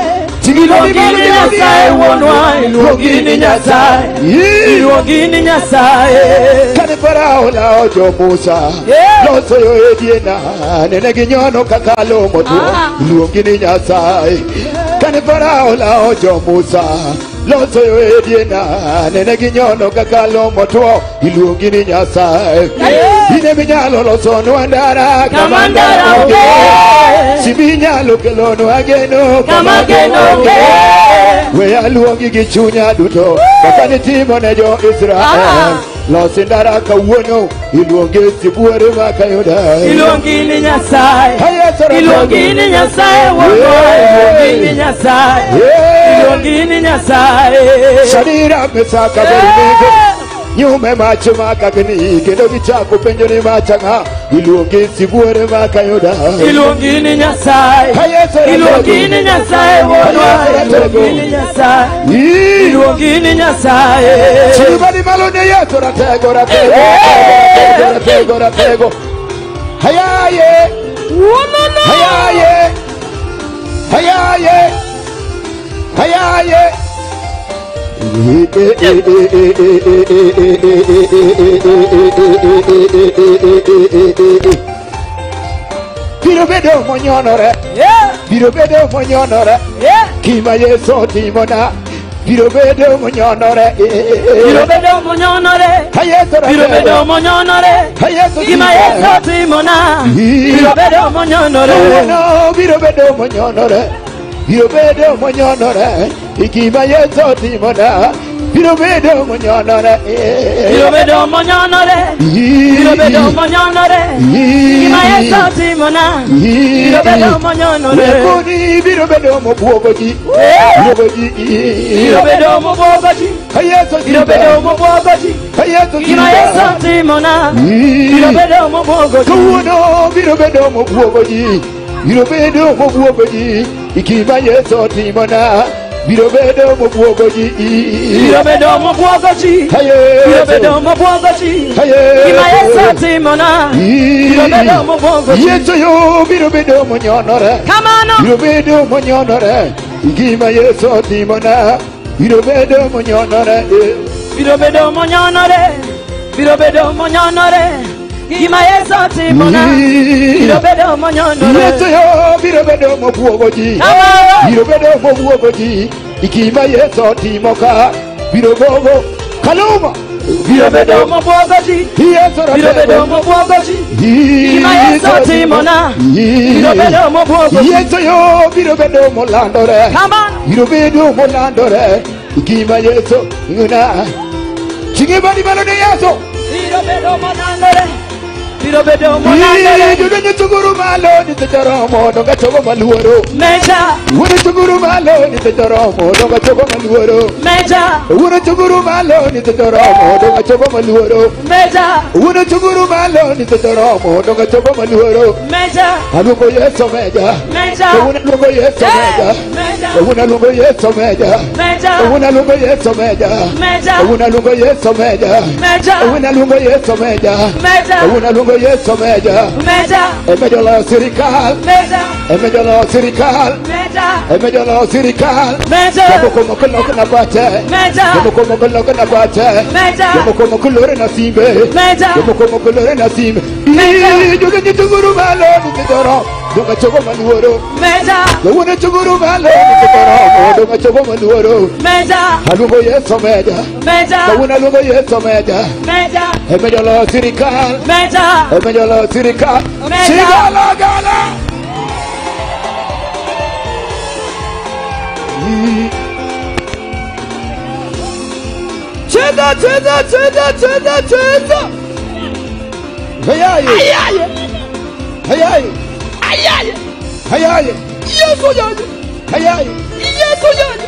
iluongini Nyasaye wonwa. Iluongini Nyasaye, iluongini Nyasaye. Kane Farao laojo Musa loso yo ediena nene ginyono kakalo motuo. Iluongini Nyasaye. Kane Farao laojo Musa loso yo ediena nene ginyono kakalo motuo. Iluongini Nyasaye. Ine minyalo loso nwandara kama ndara onge. Sibinyalo kelono ageno kama genonge. Wea luongi gichunya duto kaka nitimo ne jo Israel. Losendara kawuono iluonge sibuore makayuda. Iluongini Nyasaye, iluongini Nyasaye wonwa. Iluongini Nyasaye, iluongini Nyasaye. Sadira mesaka berinego nyume macho makagni kendo gichako penjo ni machanga. Iluonge sibuore makayuda. Iluongini Nyasaye, iluongini Nyasaye wonwa. Iluongini Nyasaye, iluongini Nyasaye. Sibani malone yeso ratego ratego ratego ratego. Hayaye, hayaye, hayaye, hayaye. Biro bedo monyonore, biro bedo monyonore. Kima Yeso timona biro bedo monyonore. Biro bedo monyonore. Biro bedo monyonore. Kima Yeso timona biro bedo monyonore. Biro bedo monyonore. Biro bedo monyonore. Kima Yeso timona biro bedo monyonore, biro bedo monyonore, biro bedo monyonore, gima Yesu timona, biro bedo monyonore, wekoni biro bedo mobuogo ji, biro bedo mobuogo ji, biro bedo mobuogo ji, gima Yesu timona, biro bedo mobuogo ji, kawuono biro bedo mobuogo ji, biro bedo mobuogo ji, gima Yesu timona, biro bedo mobuogo ji, biro bedo mobuogo ji, biro bedo mobuogo ji, gima Yesu timona, biro bedo mobuogo ji, Yesu yo biro bedo monyonore, biro bedo monyonore, gima Yesu timona, biro bedo monyonore, biro bedo monyonore, biro bedo monyonore, gima Yesu timona, biro bedo monyonore, Yesu yo biro bedo mobuogo ji, biro bedo mobuogo ji, gima Yesu timoka, biro bogo kaluma, biro bedo mobuogo ji, biro bedo mobuogo ji, gima Yesu timona, biro bedo mobuogo ji, Yesu yo biro bedo molandore, biro bedo molandore, gima Yesu nguna, chinge bani malo de Yesu, biro bedo molandore, biro bedo molandore, judo nyutuguru malo ni tejoromo, donga chogo maluoro, meja, wuna chuguru malo ni tejoromo, donga chogo maluoro, meja, wuna chuguru malo ni tejoromo, donga chogo maluoro, meja, wuna chuguru malo ni tejoromo, donga chogo maluoro, meja, alugo Yesu meja, meja, wuna lugo Yesu meja, wuna lugo Yesu meja, meja, wuna lugo Yesu meja, meja, wuna lugo Yesu meja, meja, wuna lugo Yesu meja, meja, wuna lugo Yesu meja, meja, emejolo sirikal, meja, emejolo sirikal, meja, emejolo sirikal, meja, jamuko mokolo na kwate, meja, jamuko mokolo na kwate, meja, jamuko mokolo na simbe, meja, jamuko mokolo na simbe, judo nyutuguru malo ni tejoro, donga chogo maluoro, meja, wuna chuguru malo ni tejoro, donga chogo maluoro, meja, alugo Yesu meja, meja, wuna lugo Yesu meja, meja, emejolo sirikal, meja, emejolo sirikal, meja, sigala gala. Cheza, cheza, cheza, cheza, cheza. Hayaye. Hayaye. Hayaye. Hayaye. Hayaye. Yesu yaye. Hayaye. Yesu yaye.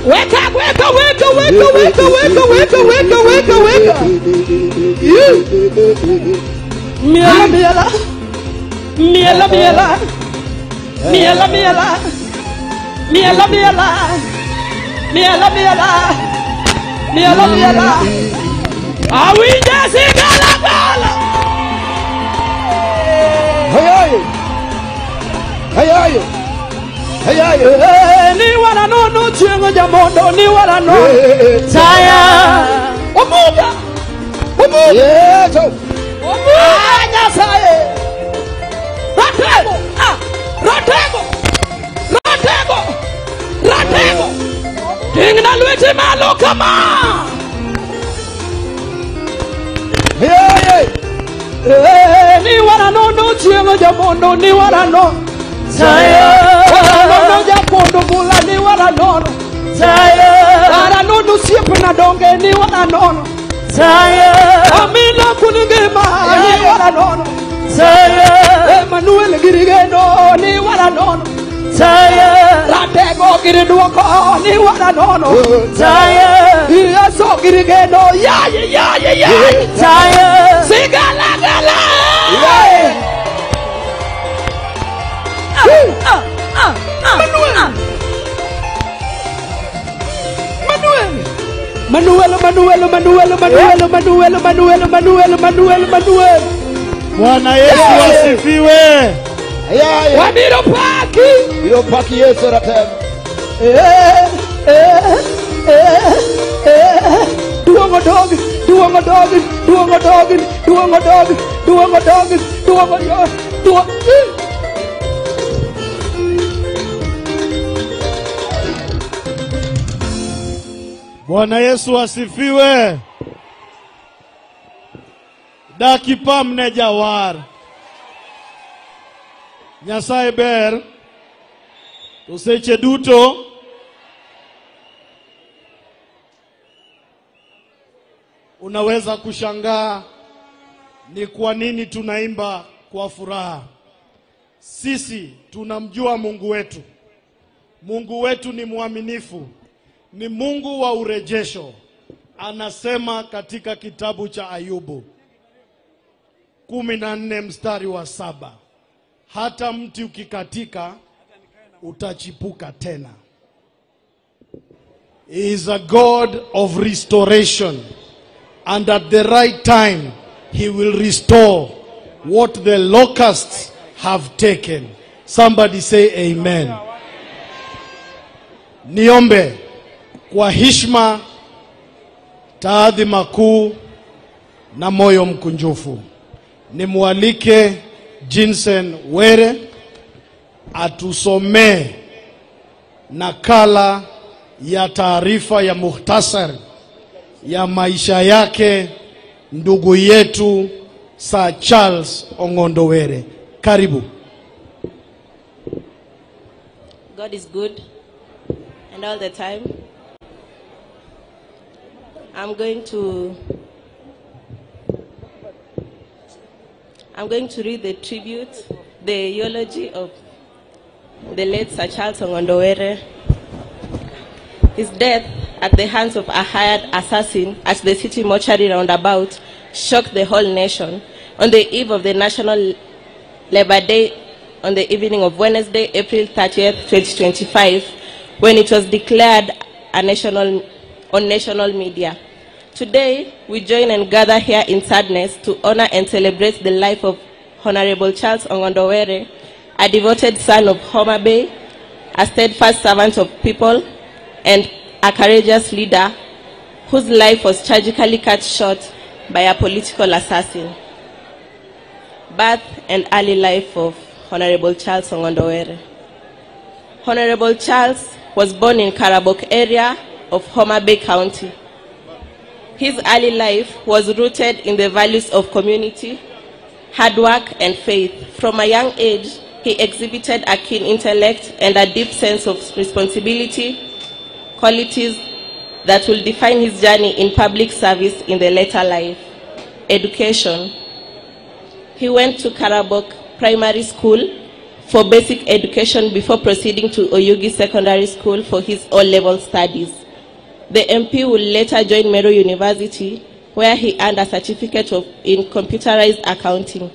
Weka, weka, weka, weka, weka, weka, weka, weka, weka, weka. Miela, miela. Miela, miela. Miela, miela. Miela, miela. Miela, miela. Miela, miela. Awinja sigala gala. Hayaye. Hayaye. Hayaye. Ni wana no chengo jamondo ni wana no. Saya. Omuga. Omuga. Yeso. Omuga nyasaye. Ratego. Ah. Ratego. Ratego. Ratego. Tingna lwete malo kama. Hayaye. Ni wana no chengo jamondo ni wana no. Saya. Wana jamondo bula ni wana no. Saya. Wana no siempre na donge ni wana no. Saya. Amina kuningema ni wana no. Saya. Emmanuel girigeno ni wana no. Saya. Ratego giriduoko ni wana no. Saya. Yeso girigeno ya. Saya. Sigala gala. Manuel. Bwana Yesu asifiwe. Wabiro paki. Biro paki Yesu ratego. Duongo dog. Bwana Yesu asifiwe. Daki pamne jawar. Nyasaye ber. To seche duto Unaweza kushangaa ni kwa nini tunaimba kwa furaha. Sisi tunamjua Mungu wetu. Mungu wetu ni mwaminifu, ni Mungu wa urejesho. Anasema katika kitabu cha Ayubu 14 mstari wa 7, hata mti ukikatika utachipuka tena. He is a God of restoration, and at the right time he will restore what the locusts have taken. Somebody say amen. Niombe kwa heshima, taadhima kuu na moyo mkunjufu, nimwalike Jinsen Were atusomee nakala ya taarifa ya muhtasari ya maisha yake ndugu yetu Sir Charles Ong'ondo Were. Karibu. God is good, and all the time. I'm going to read the tribute, the eulogy of the late Sir Charles Ong'ondo Were. His death at the hands of a hired assassin at the city mortuary roundabout shocked the whole nation on the eve of the National Labour Day on the evening of Wednesday, April 30th, 2025, when it was declared on national media. Today, we join and gather here in sadness to honor and celebrate the life of Honorable Charles Ong'ondo Were, a devoted son of Homa Bay, a steadfast servant of people, and a courageous leader whose life was tragically cut short by a political assassin. Birth and early life of Honorable Charles Ong'ondo Were. Honorable Charles was born in Karabok area of Homa Bay County. His early life was rooted in the values of community, hard work, and faith. From a young age, he exhibited a keen intellect and a deep sense of responsibility, qualities that will define his journey in public service in the later life. Education. He went to Karabok Primary School for basic education before proceeding to Oyugi Secondary School for his O-level studies. The MP would later join Meru University, where he earned a certificate in computerized accounting.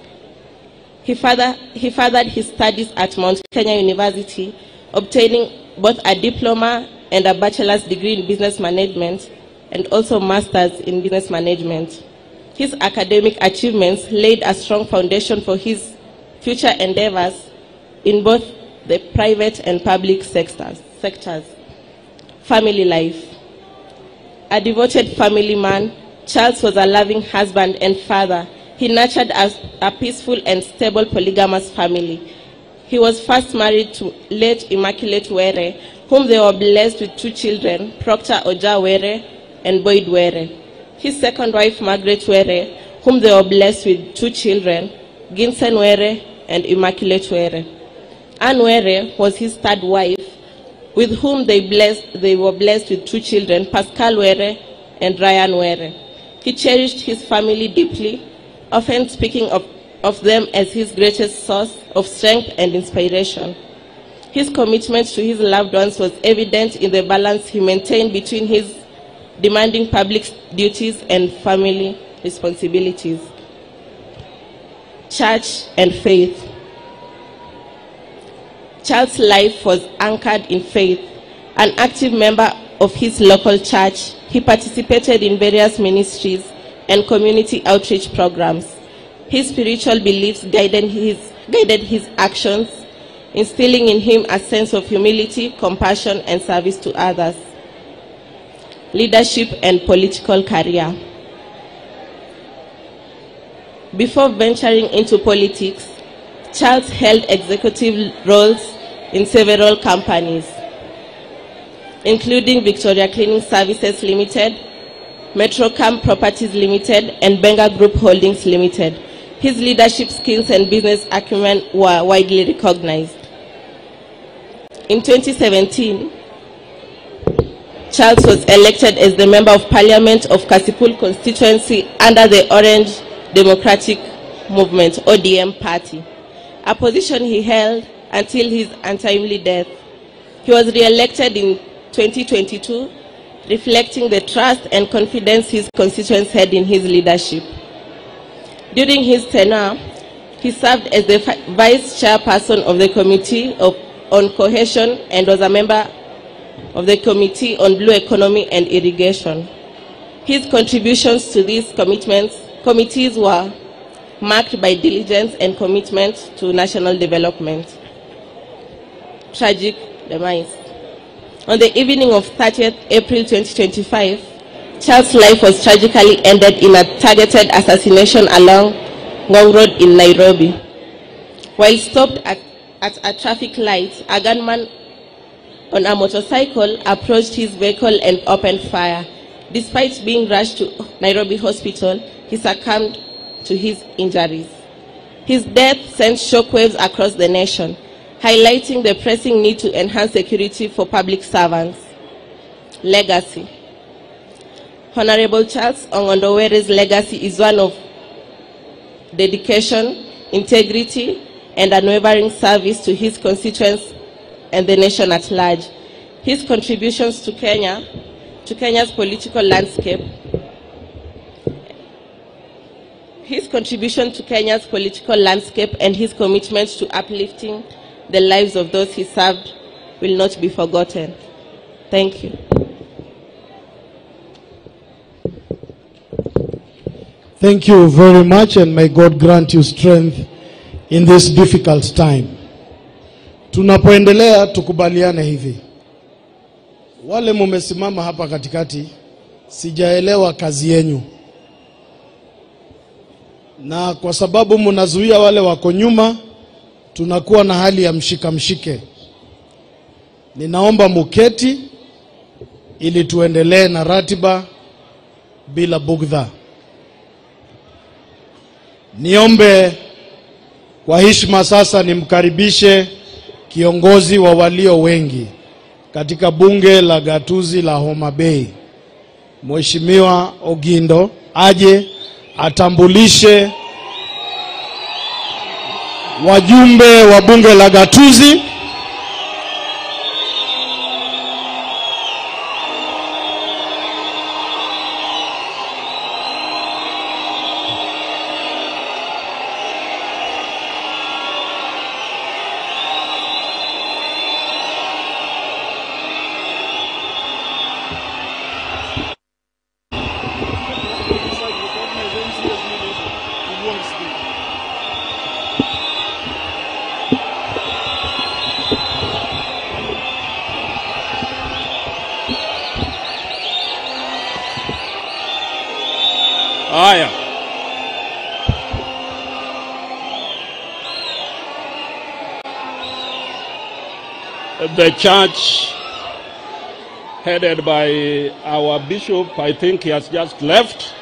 He furthered his studies at Mount Kenya University, obtaining both a diploma and a bachelor's degree in business management, and also master's in business management. His academic achievements laid a strong foundation for his future endeavors in both the private and public sectors. Family life. A devoted family man, Charles was a loving husband and father. He nurtured a peaceful and stable polygamous family. He was first married to late Immaculate Were, whom they were blessed with 2 children, Proctor Oja Were and Boyd Were. His second wife, Margaret Were, whom they were blessed with 2 children, Ginsen Were and Immaculate Were. Anne Were was his third wife, with whom they were blessed with 2 children, Pascal Were and Ryan Were. He cherished his family deeply, often speaking of them as his greatest source of strength and inspiration. His commitment to his loved ones was evident in the balance he maintained between his demanding public duties and family responsibilities. Church and faith. Charles' life was anchored in faith. An active member of his local church, he participated in various ministries and community outreach programs. His spiritual beliefs guided his actions, instilling in him a sense of humility, compassion, and service to others. Leadership and political career. Before venturing into politics, Charles held executive roles in several companies, including Victoria Cleaning Services Limited, Metrocam Properties Limited, and Benga Group Holdings Limited. His leadership skills and business acumen were widely recognized. In 2017, Charles was elected as the Member of Parliament of Kasipul constituency under the Orange Democratic Movement, ODM party, a position he held until his untimely death. He was re-elected in 2022, reflecting the trust and confidence his constituents had in his leadership. During his tenure, he served as the vice chairperson of the Committee on Cohesion and was a member of the Committee on Blue Economy and Irrigation. His contributions to these committees were marked by diligence and commitment to national development. Tragic demise. On the evening of 30th April 2025, Charles' life was tragically ended in a targeted assassination along Ngong Road in Nairobi. While stopped at a traffic light, a gunman on a motorcycle approached his vehicle and opened fire. Despite being rushed to Nairobi Hospital, he succumbed to his injuries. His death sent shockwaves across the nation, highlighting the pressing need to enhance security for public servants. Legacy. Honorable Charles Ong'ondo Were's legacy is one of dedication, integrity, and unwavering service to his constituents and the nation at large. His contributions to Kenya's political landscape, and his commitment to uplifting the lives of those he served will not be forgotten. Thank you. Thank you very much, and may God grant you strength in this difficult time. Tunapoendelea tukubaliane hivi. Wale mumesimama hapa katikati, sijaelewa kazi yenu. Na kwa sababu mnazuia wale wako nyuma, tunakuwa na hali ya mshike. Ninaomba muketi ili tuendelee na ratiba bila bugdha. Niombe kwa heshima sasa nimkaribishe kiongozi wa walio wengi katika bunge la gatuzi la Homa Bay, Mheshimiwa Ogindo, aje atambulishe wajumbe wa bunge la gatuzi. Haya. The church headed by our bishop, I think he has just left.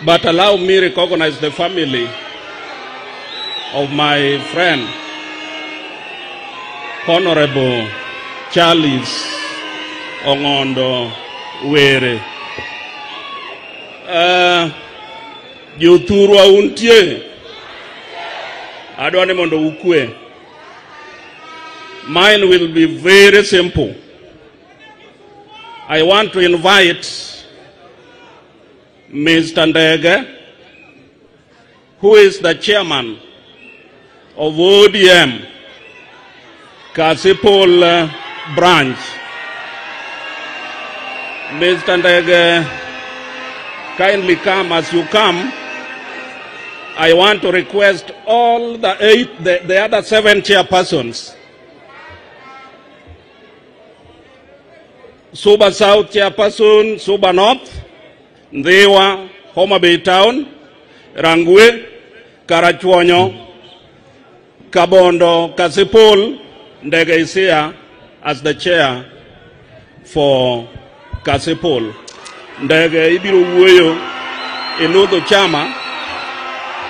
But allow me recognize the family of my friend, Honorable Charles Ong'ondo Were. Juthurwa untie. Adwane mondo ukwe. Mine will be very simple. I want to invite Mr. Ndege, who is the chairman of ODM Kasipul branch. Mr. Ndege, kindly come. As you come, I want to request all the other 7 chairpersons. Suba South chairperson, Suba North, Ndewa, Homa Bay Town, Rangwe, Karachuonyo, Kabondo, Kasipul, Ndege is here as the chair for Kasipul. Ndege ibiru wuoyo inudo chama,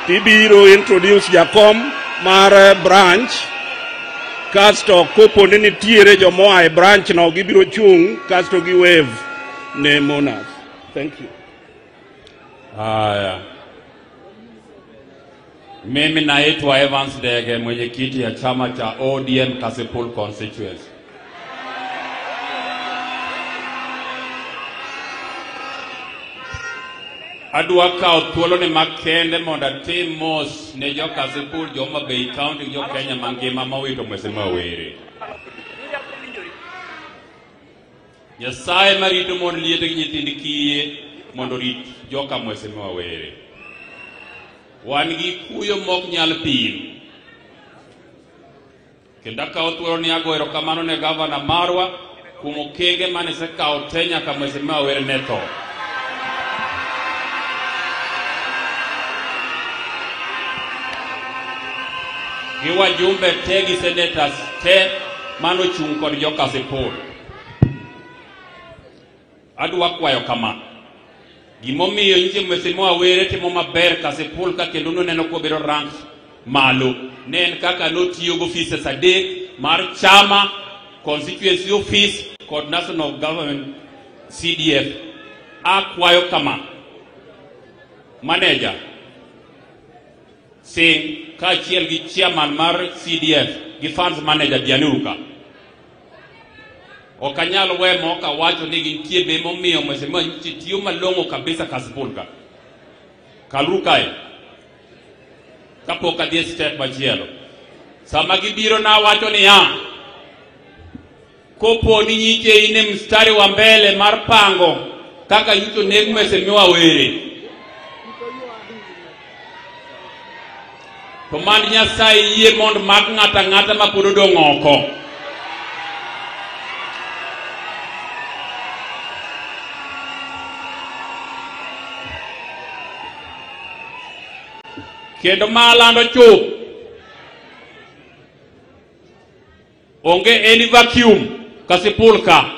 ibiru introduce Jakom mar branch, kasto kopo nini tiere jomoa e branch no gibiro chung, kasto gi wave ne Monas. Thank you. Haya. Mimi naitwa Evans Ndege, mwenyekiti ya chama cha ODM Kasipul constituency. Adwa kao thuolo ni makende monda tim mos ne jo Kasipul, jo Homa Bay County, jo Kenya mangima mawito Mheshimiwa Were. Nyasaye marito mondo liete gi nyithindi kiye mondo rit joka Mheshimiwa Were. Wan gi kuyo mok nyal pim. Kenda kao thuolo ni ago erokamano ne gavana marwa kuom okenge mane sekao te nyaka Mheshimiwa Were ne tho. Gi wajumbe te gi senators te mano chung kod jo Kasipul. Adwa kwayo kama. Gimomiyo nje Mheshimiwa Were timo maber Kasipul ka kendo neno ko biro rank malo. Ne en kaka notiyo go offices adek mar chama, constituency office kod national government CDF. Akwayo kama. Manager Sing ka chiel gi chairman mar CDF gi funds manager Bianuka. Okanyalo we moka wacho ni gintie be momiyo Mheshimiwa nchi tiyo malongo kabisa Kasipul ka. Kalukae. Kapoka die step machielo. Sama gibiro na wacho ni kopo ni nyike ine mstari wa mbele mar pango kaka yuto neg Mheshimiwa Were. Komand Nyasaye yie mond mag ng'ata ma pod odong' oko. Kendo malando chup. Onge any vacuum Kasipul ka.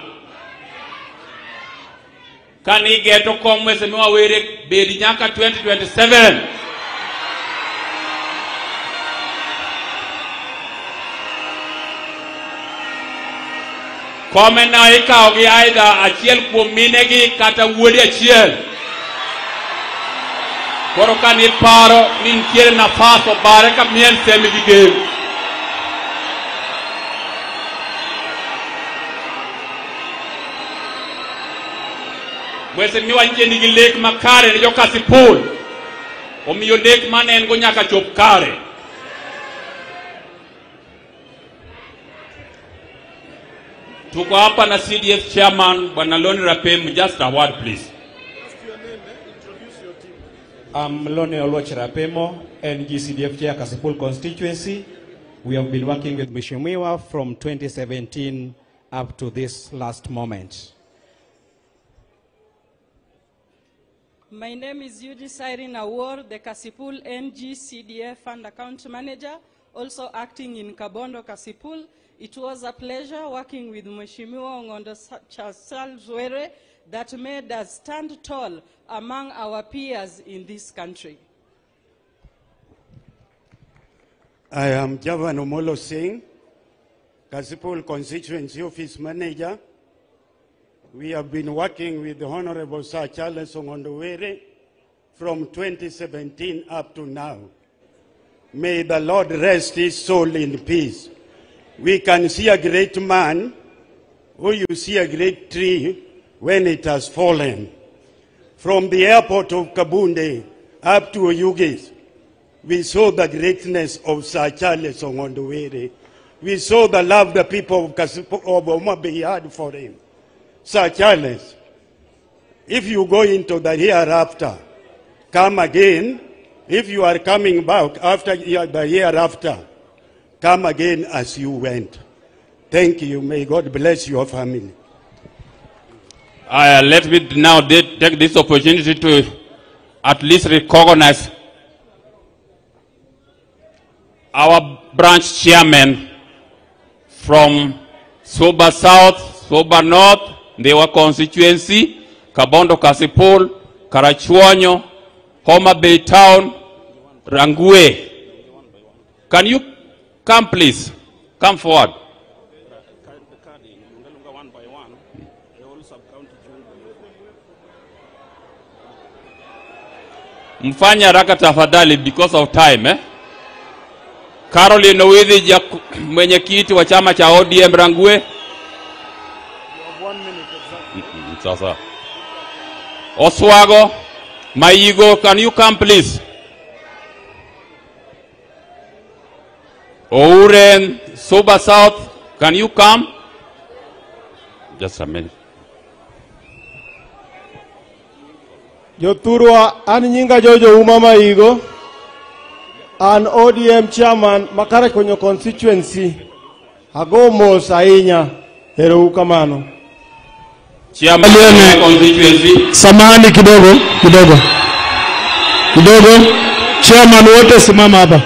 Kani geto kom Mheshimiwa Were bedi nyaka 2027. Komen na ikao gi aida achiel kuom minegi kata wuodi achiel. Koro kani paro ni nitiere nafas obare ka mien semi gi gem. Mheshimiwa nje nigi lek makare ni jo Kasipul. Omiyo lek mane en go nyaka chop kare. Tuko hapa na CDF chairman Bwana Loni Rapem, just a word please. I'm Loni Oluoch Rapemo, NGCDF Chair Kasipul constituency. We have been working with Mheshimiwa from 2017 up to this last moment. My name is Eunice Irene Awor, the Kasipul NGCDF Fund Account Manager, also acting in Kabondo, Kasipul. It was a pleasure working with Mheshimiwa Ngondo Charles Were that made us stand tall among our peers in this country. I am Javan Omolo Singh, Kasipul Constituency Office Manager. We have been working with the Honorable Sir Charles Ngondo Were from 2017 up to now. May the Lord rest his soul in peace. We can see a great man, or you see a great tree when it has fallen. From the airport of Kabunde up to Oyugis, we saw the greatness of Sir Charles Ngondo Were, We saw the love the people of Homa Bay had for him. Sir Charles, if you go into the hereafter, come again. If you are coming back after the hereafter, come again as you went. Thank you. May God bless your family. Let me now take this opportunity to at least recognize our branch chairman from Soba South, Soba North, Ndewa constituency, Kabondo Kasipul, Karachuonyo, Homa Bay Town, Rangwe. Can you come please? Come forward. Mfanya haraka tafadhali because of time. Caroline Owidhi, mwenyekiti wa chama cha ODM Rangwe. Sasa. Oswago, Maigo, can you come please? Ouren, Soba South, can you come? Just a minute. Joturwa an nyinga Jojo Uma Maigo, an ODM chairman Makara Konyo constituency. Ago mos ahinya, ero kamano. Chairman constituency. Samahani kidogo. Chairman wote simama hapa.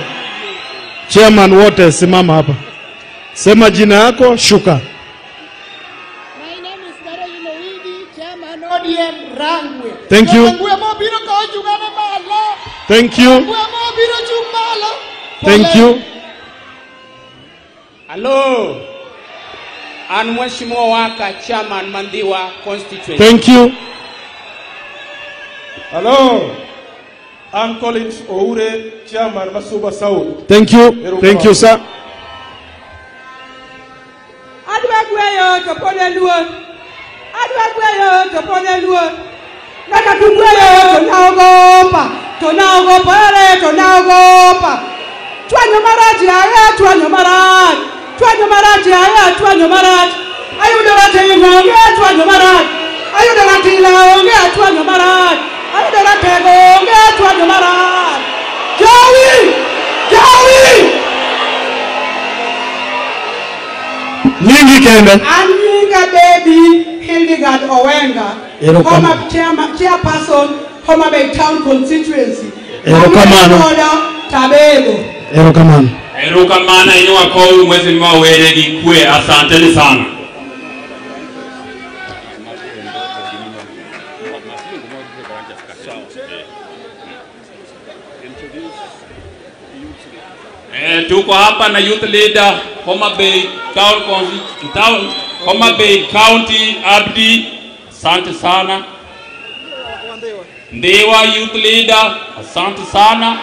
Chairman wote simama hapa. Sema jina yako, shuka. My name is Caroline Owidhi, Chairman ODM Rangwe. Thank you. Thank you. Thank you. Hello. And Mheshimiwa Waka, Chairman Mandiwa constituency. Thank you. Hello. I'm Collins Oure, Chairman Masuba South. Thank you. Thank you, sir. Adwagweyo topone luo. Naka kugweyo tonaogopa. Chwanyo maraji aya, chwanyo maraji. Ayudo ratila onge, chwanyo maraji. Ayudo ratego onge, chwanyo maraji. Jawi! Nyingi kende. Anyinga baby Hildegard Owenga, chairperson, Homa Bay Town constituency. Tabego. Erokamana inywa kwa mwezi mwawele kikwe, asanteni sana. Tuko hapa na youth leader Homa Bay Homa Bay County Abdi, asante sana. Ndewa youth leader, asante sana.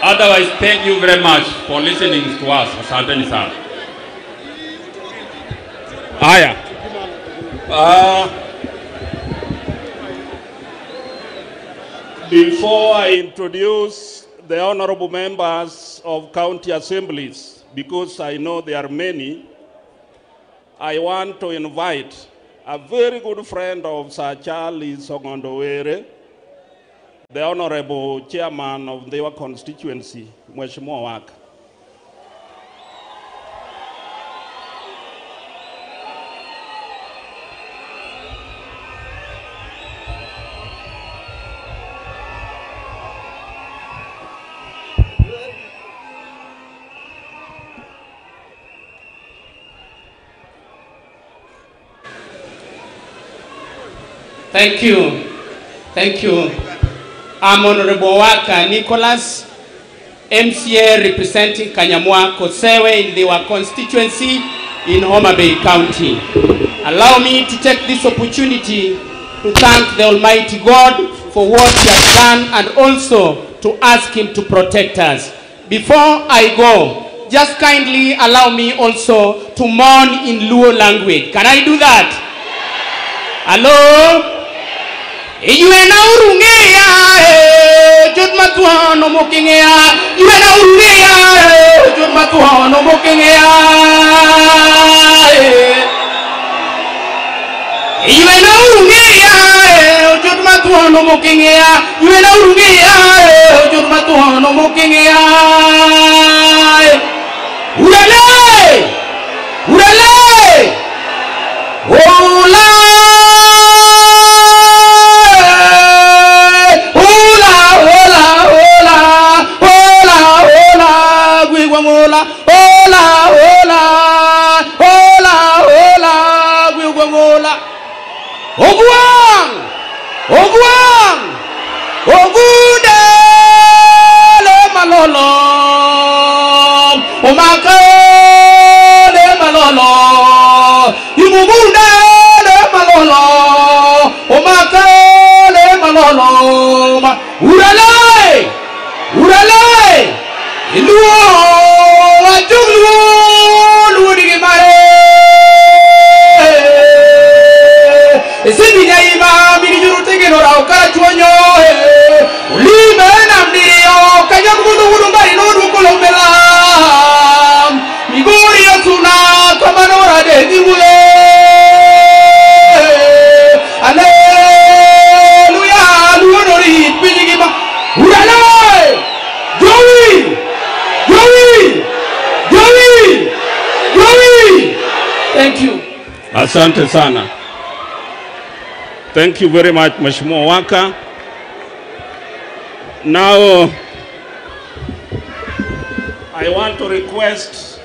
Otherwise, thank you very much for listening to us. Asante sana. Aya. Before I introduce the honorable members of county assemblies, because I know there are many, I want to invite a very good friend of Sir Charles Ongondowere, the honorable chairman of their constituency, Mheshimiwa Waka. Thank you. I'm Honorable Waka Nicholas, MCA representing Kanyamwa Kosewe in the constituency in Homa Bay County. Allow me to take this opportunity to thank the Almighty God for what He has done and also to ask Him to protect us. Before I go, just kindly allow me also to mourn in Luo language. Can I do that? Hello? Ijuena urungia jut matuano mokingea. Ijuena urungia jut matuano mokingea. Ijuena urungia jut matuano mokingea. Ijuena urungia jut matuano mokingea. Urale! Urale! Hola! Hola, hola, hola, hola, hola, guiguamola, hola, hola, hola, hola, guiguamola. Oguang! Oguang! Ogude le malolo. Omaka le malolo. Imugunda le malolo. Omaka le malolo. Urale! Urale! Iluo! Ajuglu! Ludige mare! Esimi nyaima mini juru tege no rao kachuanyo. Ulime namnio kanyamudu urungari no kolombela. Migori asuna kamanora de dimule. Alleluia, luonori pijigima. Urale! Joey! Joey! Joey! Joey! Thank you. Asante sana. Thank you very much, Mheshimiwa Waka. Now, I want to request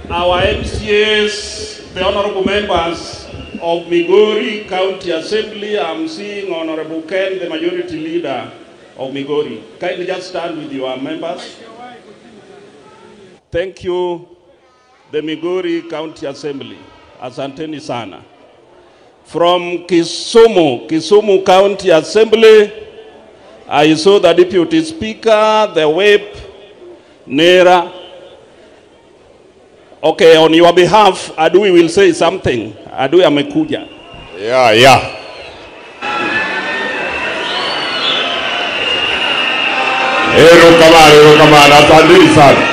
our MCAs, the honorable members of Migori County Assembly. I'm seeing Honorable Ken, the majority leader of Migori. Kindly just stand with your members. Thank you, the Migori County Assembly. Asanteni sana. From Kisumu County Assembly, I saw the Deputy Speaker, the Whip, Nera. Okay, on your behalf, Adui will say something. Adui amekuja. Yeah. Ero kamana, asanteni sana.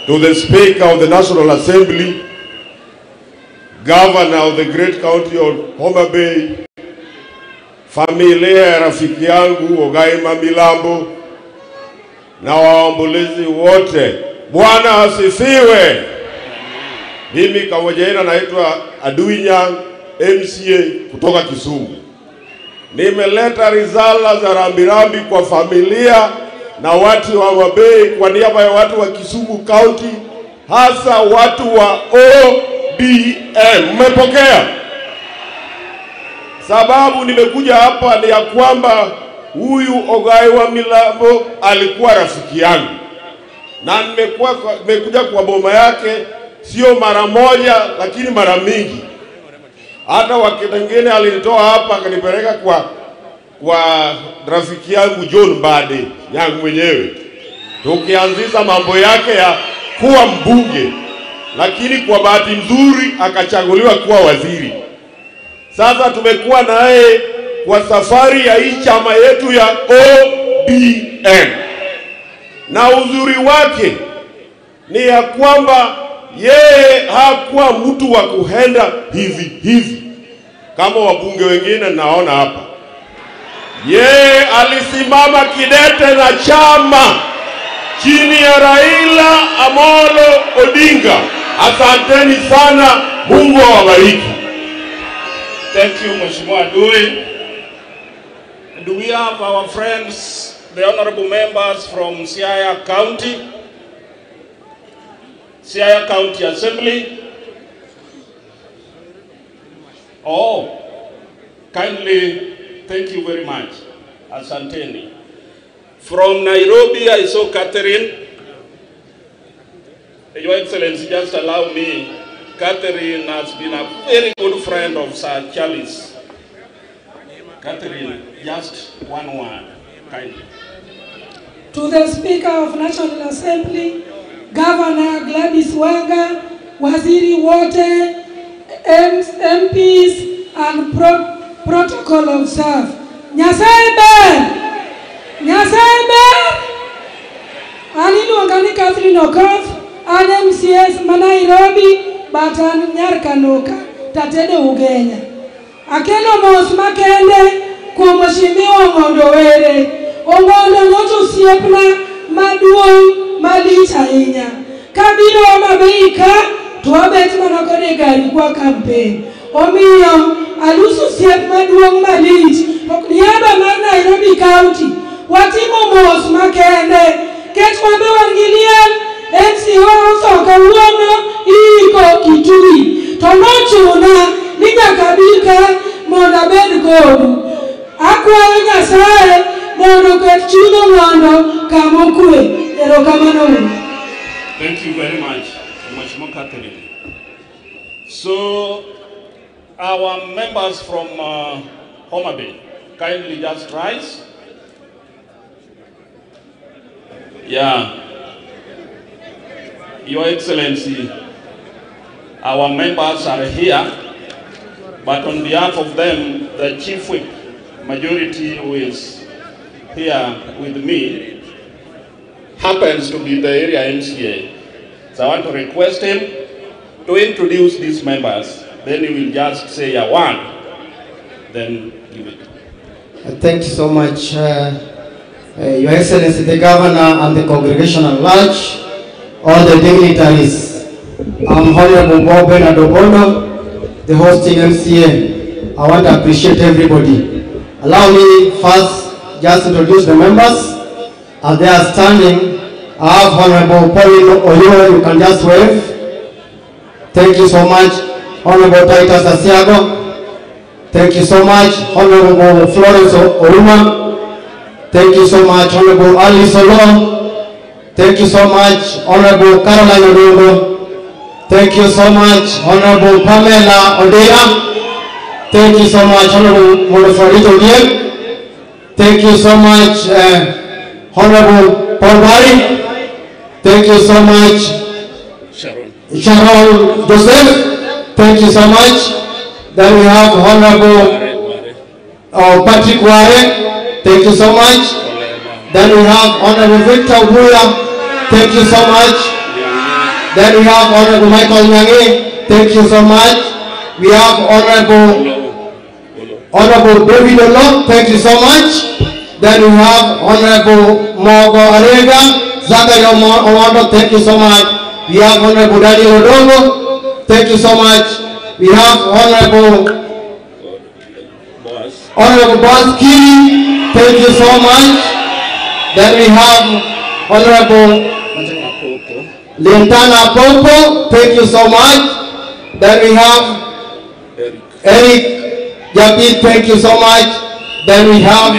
To the Speaker of the National Assembly, Governor of the great county of Homa Bay, familia ya rafiki yangu Ogaima Milambo, na waombolezi wote, Bwana asifiwe. Mimi kwa jina naitwa Adui Nyang, MCA kutoka Kisumu. Nimeleta risala za rambirambi kwa familia na watu wa Homa Bay kwa niaba ya watu wa Kisumu County, hasa watu wa ODM. Mmepokea? Sababu nimekuja hapa ni ya kwamba huyu Ogai wa Milambo alikuwa rafiki yangu. Na nimekuja kwa boma yake sio mara moja lakini mara mingi. Hata wakati mwingine alinitoa hapa akanipeleka kwa rafiki yangu John Bade yangu mwenyewe. Tukianzisha mambo yake ya kuwa mbunge. Lakini kwa bahati nzuri akachaguliwa kuwa waziri. Sasa tumekuwa naye kwa safari ya hii chama yetu ya ODM. Na uzuri wake ni ya kwamba yeye hakuwa mtu wa kuhenda hivi kama wabunge wengine naona hapa. Yeye alisimama kidete na chama chini ya Raila Amolo Odinga. Asanteni sana, Mungu awabariki. Thank you, Mheshimiwa Adui. Do we have our friends, the honorable members from Siaya County? Siaya County Assembly. Oh, kindly, thank you very much. Asanteni. From Nairobi, I saw Catherine. Your Excellency, just allow me. Catherine has been a very good friend of Sir Charles. Catherine, just one word, kindly. To the Speaker of National Assembly, Governor Gladys Wanga, Waziri wote, MPs and protocol of staff. Nyasaye ber! Nyasaye ber! Aniluonga ni Catherine Okoth, an MCS ma Nairobi, but an nyar Kanoka, tatedo Ugenya. Akelo mos makende kuom Mheshimiwa Ong'ondo Were. Ong'ondo notosiepna maduong' malich ahinya. Kabiro mabeika, to abet mana kode gari kwa campaign. Omiyo aluso siep maduong' malich. Niaba mar Nairobi County, watimo mos makende. Ket wambe wangilian, MCA osoka uono, iko Kitui. To nochuna, ni nyaka bika, monda bed godu. Akwayo Nyasaye, mondo ket chuno mondo kamokwe. Erokamano. Thank you very much, Mheshimiwa Catherine. So, our members from Homa Bay, kindly just rise. Yeah. Your Excellency, our members are here, but on behalf of them, the Chief Whip, Majority, who is here with me, happens to be the area MCA. So I want to request him to introduce these members. Then he will just say a word, then give it. Thank you so much, Your Excellency, the Governor and the congregation at large, all the dignitaries. I'm Honorable Bob Adobono, the hosting MCA. I want to appreciate everybody. Allow me first just to introduce the members. As they are standing, I have Honorable Pauline Oyo, you can just wave. Thank you so much. Honorable Titus Asiago. Thank you so much. Honorable Florence Oruma. Thank you so much. Honorable Ali Solo. Thank you so much. Honorable Caroline Odongo. Thank you so much. Honorable Pamela Odea. Thank you so much. Honorable Monofrolito Odiem. Thank you so much. Honorable Paul Barry. Thank you so much. Sharon Joseph. Thank you so much. Then we have Honorable Patrick Ware. Thank you so much. Then we have Honorable Victor Ubuya. Thank you so much. Then we have Honorable Michael Nyange. Thank you so much. We have Honorable David Olo. Thank you so much. Then we have Honorable Mogo Arega. Zachary Omondo. Thank you so much. We have Honorable Daniel Odongo. Thank you so much. We have Honorable Boaz Kiri. Thank you so much. Then we have Honorable Lintana Popo. Thank you so much. Then we have Eric Japid. Thank you so much. Then we have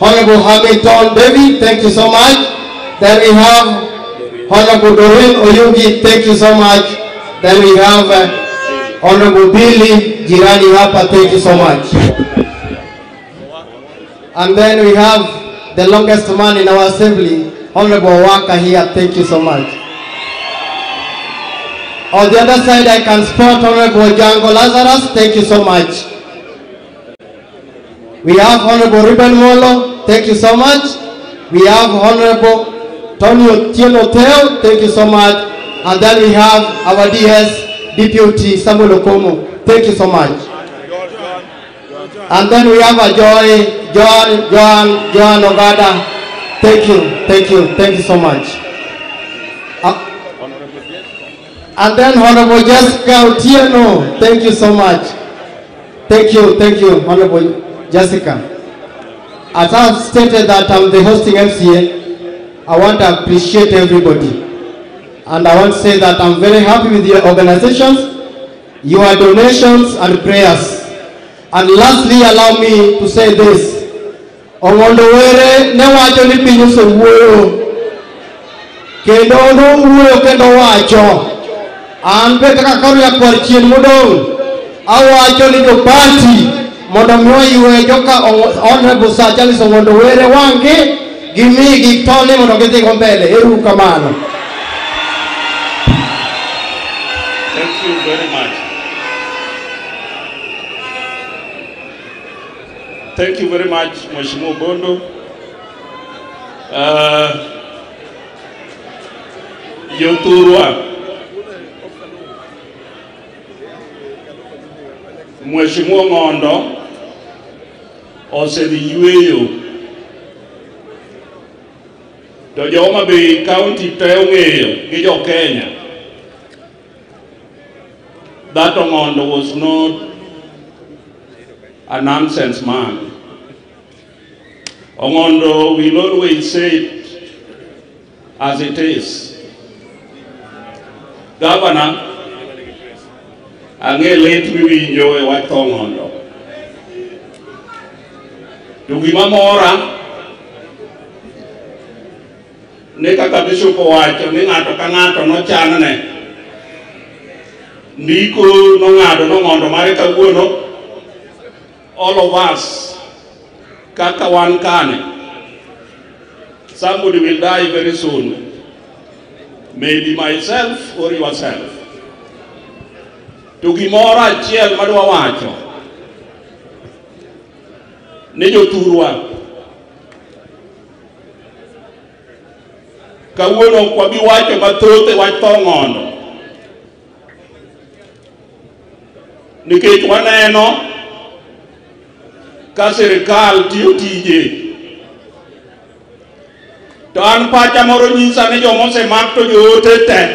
Honorable Hamilton David. Thank you so much. Then we have Honorable Doreen Oyugi. Thank you so much. Then we have Honorable Billy Jirani Hapa. Thank you so much. And then we have the longest man in our assembly, Honorable Waka here. Thank you so much. On the other side, I can spot Honorable Django Lazarus. Thank you so much. We have Honorable Ruben Molo. Thank you so much. We have Honorable Tony Otieno Teo. Thank you so much. And then we have our DS Deputy Samuel Okomo. Thank you so much. And then we have a Joan Ogada. Thank you so much. And then Honorable Jessica Otieno. Thank you so much. Thank you, Honorable Jessica. As I've stated that I'm the hosting MCA, I want to appreciate everybody. And I want to say that I'm very happy with your organizations, your donations and prayers. And lastly, allow me to say this. Ong'ondo Were ne wacho ni piny osewuoyo. Kendo nowuoyo kendo wacho. An be kaka koro yakwar chien modong'. Awacho ni jopati mondo mi oywe joka Honorable Sir Charles Ong'ondo Were wang'gi gimigi toni mondo gidhigo mbele. Eru kamano. Thank you very much. Thank you very much, Mheshimiwa Bondo. Yoturwa. Mheshimiwa Ngondo osedhi yweyo. To Homa Bay County te ong'eyo gi jo Kenya. That Ngondo was not a nonsense man. Ngondo will always say it as it is. Governor, ang'e lit miwinjo e wach tho Ngondo. To gima mora ne kaka Bishop owacho ni ng'ato ka ng'ato nochanne. Ndiko nong'ado Ngondo mare kawuono. All of us, kaka wan kane, somebody will die very soon. Maybe myself or yourself. To gimora achiel madwa wacho ne joturwa. Kawuono kwabi wacho mathoth e wach tho Ngondo. Nikech waneno ka sirikal tiyo tije. To an pacha moro nyisa ni joma osemak to joote te.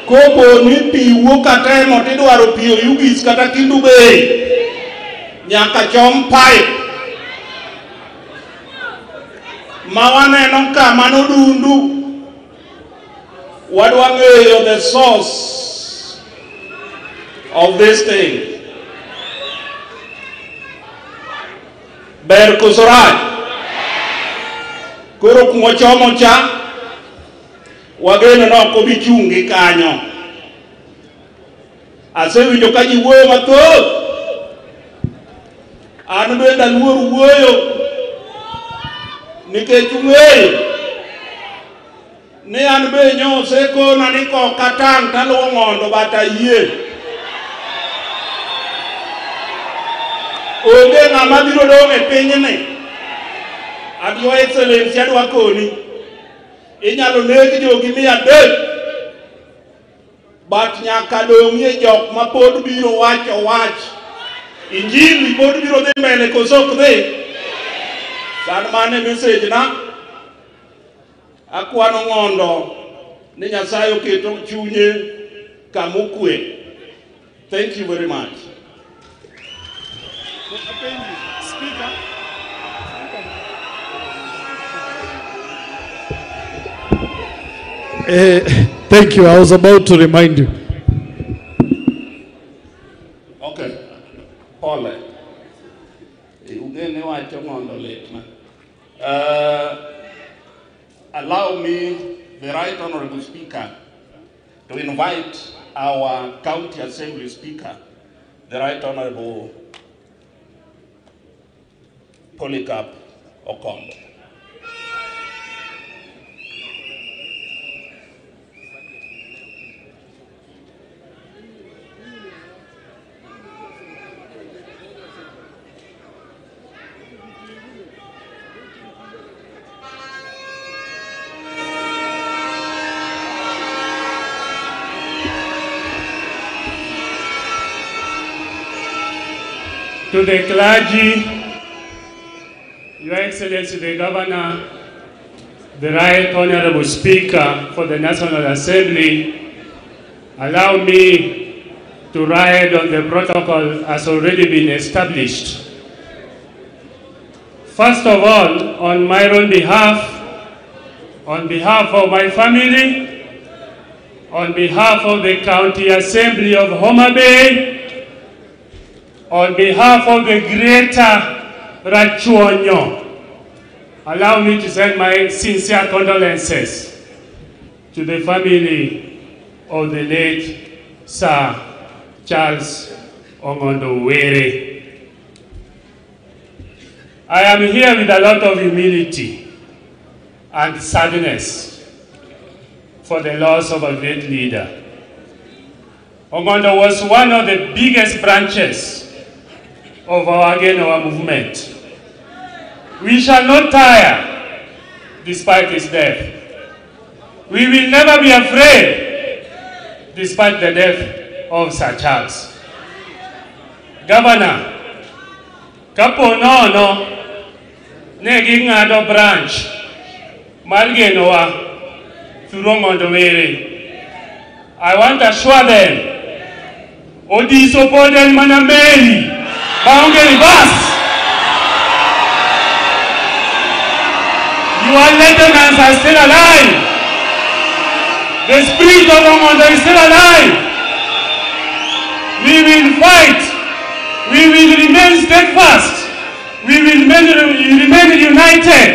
Kopo ni pi wuok atemo tidwaro pi Oyugis kata Kendu Bay nyaka chom pipe. Ma waneno ka mano dundu. Wadwa ng'eyo the source of this thing. Ber koso rach? Koro kuma chomo cha wageno nok obi chungi kanyo. Asewinjo ka ji wuoyo mathoth. An bende aluor wuoyo nikech ung'eyo ni an be osekona ni kok atang' taluwo Ngondo bata yie. Onge ng'ama biro dong' e pinyni. And Your Excellency adwa koni. Inyalo neg jogi 300. But nyaka dong'ie jok ma pod biro wacho wach. Injili pod biro dhi mbele koso ok dhi. San mane message na. Akwano Ngondo ni Nyasaye oketo chunye kamokwe. Thank you very much. Thank you. I was about to remind you. Okay. Paul. Allow me, the Right Honorable Speaker, to invite our County Assembly Speaker, the Right Honorable Polycarp Okombo. To the clergy, Your Excellency the Governor, the Right Honorable Speaker for the National Assembly, allow me to ride on the protocol as already been established. First of all, on my own behalf, on behalf of my family, on behalf of the County Assembly of Homa Bay, on behalf of the greater Rachuonyo, allow me to send my sincere condolences to the family of the late Sir Charles Ongondo Were. I am here with a lot of humility and sadness. for the loss of a great leader. Ongondo was one of the biggest branches of our Genoa movement. We shall not tire despite his death. We will never be afraid despite the death of Sir Charles. Governor, kapo nono negi ngado branch mar Genoa through Ongondo Were. I want to assure them Odiso Podel Manameli Boundary Bus. Your lieutenants are still alive. The spirit of Ongondo is still alive. We will fight. We will remain steadfast. We will remain united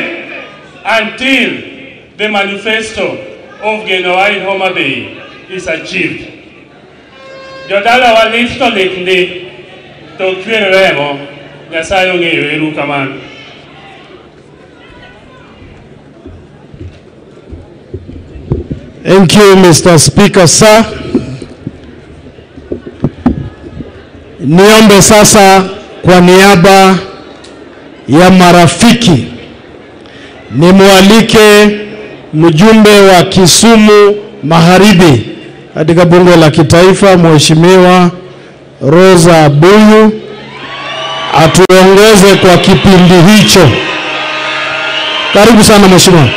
until the manifesto of Genoa in Homa Bay is achieved. Jodala wa listo lekndi to kwere remo Nyasaye ong'eyo eru kamano. Thank you, Mr. Speaker, sir. Niombe sasa kwa niaba ya marafiki nimwalike mjumbe wa Kisumu Magharibi katika bunge la kitaifa, Mheshimiwa Rosa Buyu atuongoze kwa kipindi hicho. Karibu sana Mheshimiwa.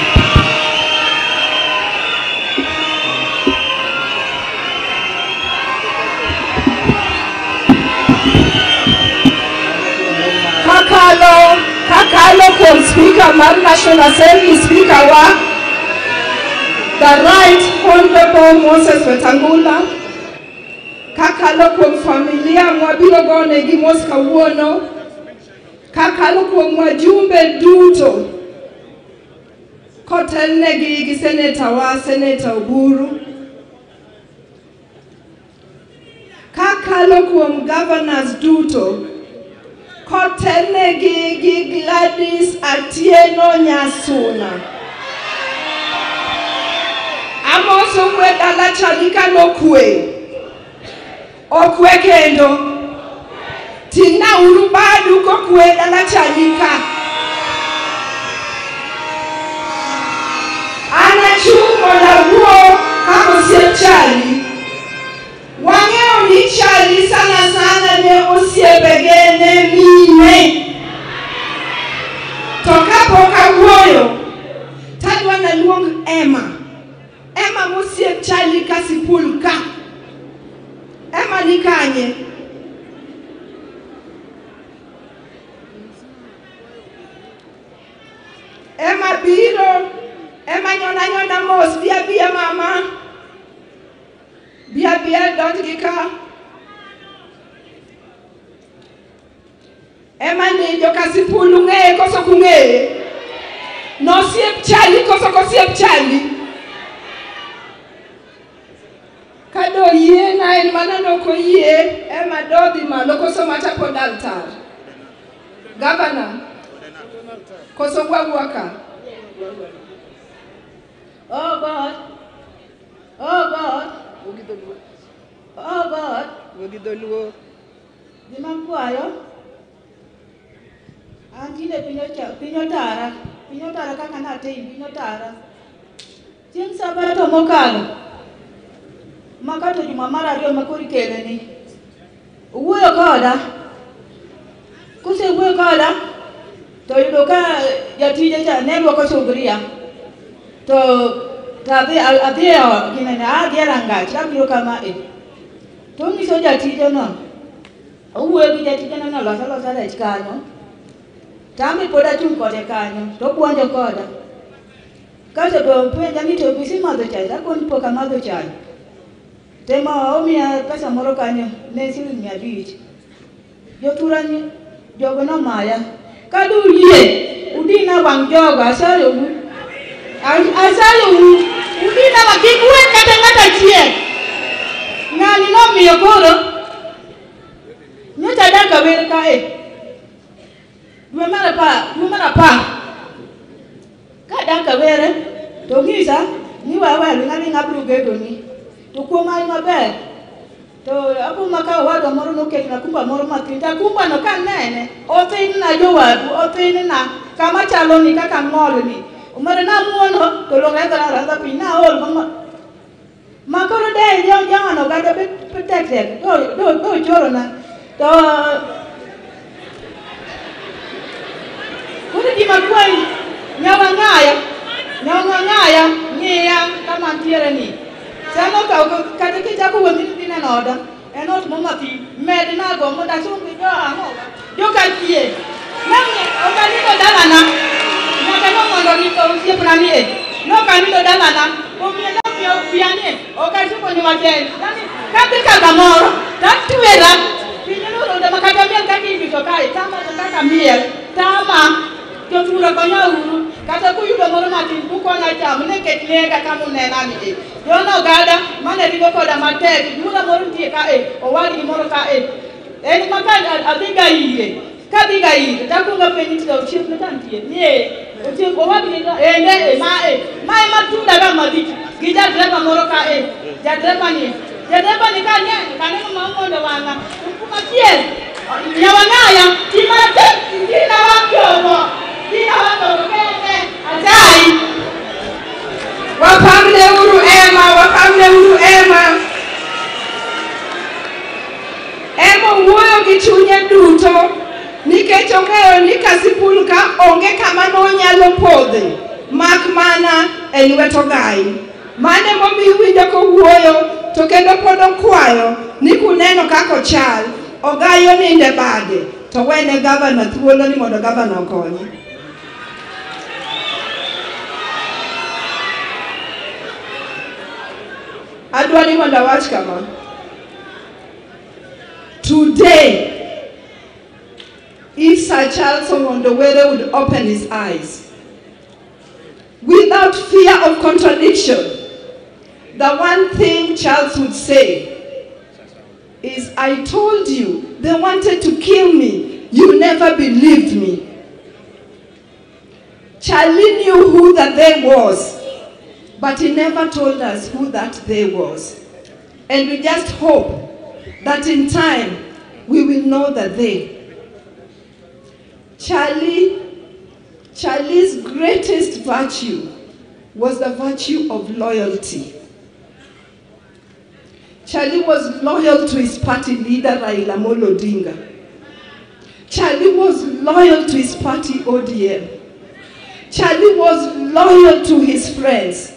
Kakalo kwa Speaker mar National Assembly, Speaker wa the Right Honorable Moses Wetangula. Kakalo kwa familia mwabilo gone gimos kawuono. Kakalo kwa mwajumbe duto kotelne gi Senator wa Senator Oburu. Kakalo kwa governors duto kotelne gi Gladys Atieno Nyasuna. Amoso kwe dala chalika no kwe. Okwe kendo. Tina urubadu ko kwe dala chalika. Ana chumo na huo kama siye chali. Wangeo ni chali sana ne usiye begene mine. Toka poka uoyo. Tadwa na luong Emma. Emma musiye chali kasipulka. Emma nikanye. Emma biro. Emma nyona mos. Bia mama. Bia don't gika. Emma ni jo kasipulu nge koso kunge. No siep chali koso siep chali. Kado yie na en manano ko yie Emma dodi malo koso mata pod altar. Governor koso waka. Oh God. Oh God. Oh God. Wogidoluo. Dimampuayo. Antine pinyotara kaka nate pinyotara. Tieng sabato mokalo. Makato juma mar ariyo makori kele ni. Uwuoyo koda. Kuse uwuoyo koda. To yudo ka jatije cha ne luoko sugria. To adhiyo ginene adhiyo rangach labiro kama to nyiso jatije no. Uwuoyo gi jatije no losa rech kanyo. Tami pod achung' kode kanyo to buonjo koda. Kaso to penja ni to bisi madho chai takoni pok amadho chai. Tema omiya pesa moro kanyo ne siling 500. Joturani jogo no maya. Kadu yie udina wang jogo asare u. Asare u udina wakikwe kata chie. Ngani no miyo koro. Nyocha daka wer kae. Dwe mara pa. Ka daka were to ngisa ni wewe ngani ngabru gedo ni to kuma maber to abu maka wado moro no ke na kumba moro matinda kumba no kan nene otin na jowadu otin na kama chalo ni kaka ngol ni umare na muono to lo ngara randa pina ol makoro de yo jano gado protected do choro na to kuri di makwai nyawa ngaya ngia kama tiere ni sama ka kata kita ko woni dina noda enot mo mati medina go mo da sungi go amo yo ka tie namne o ka ni do dalana na ka no mo ni ko sie prani e no ka ni do dalana o mi na piane o ka su ko ni waten nani ka te ka gamoro ta tuera pinyo no do makata mi ka ki to kai tama to ka miel tama to tura ko nyauru kata kuyudo moro matin buko na cham ne ketlega kama nena ni yo no gada mane rigo koda matek mura moro tie ka o wali moro ka en maka adiga yie ka diga yie ta ko ga penyi to chief ne tan tie ni o tie ko wali ne ma matunda ga madi gija dreba moro ka ja dreba ni ka ne ka ne ma ngondo wana kuma tie nyawangaya timate ndina wakyo ndina wako kete atai wapamle uru ema wuoyo gi chunye duto nikech ong'eyo ni Kasipul ka onge kama nonyalo podhe mak mana e lwet Ogai. Mane momiyo winjo kowuoyo to kendo pod okwayo ni kuneno kako chal Ogai oninde bade to wene gavana thuolo ni mondo gavana okonye. Adwani mondo awach kama. Today, if Sir Charles Ong'ondowere would open his eyes, without fear of contradiction, the one thing Charles would say is, I told you they wanted to kill me. You never believed me. Charlie knew who that they was, but he never told us who that they was. And we just hope that in time we will know that they. Charlie's greatest virtue was the virtue of loyalty. Charlie was loyal to his party leader Raila Amolo Odinga. Charlie was loyal to his party ODM. Charlie was loyal to his friends.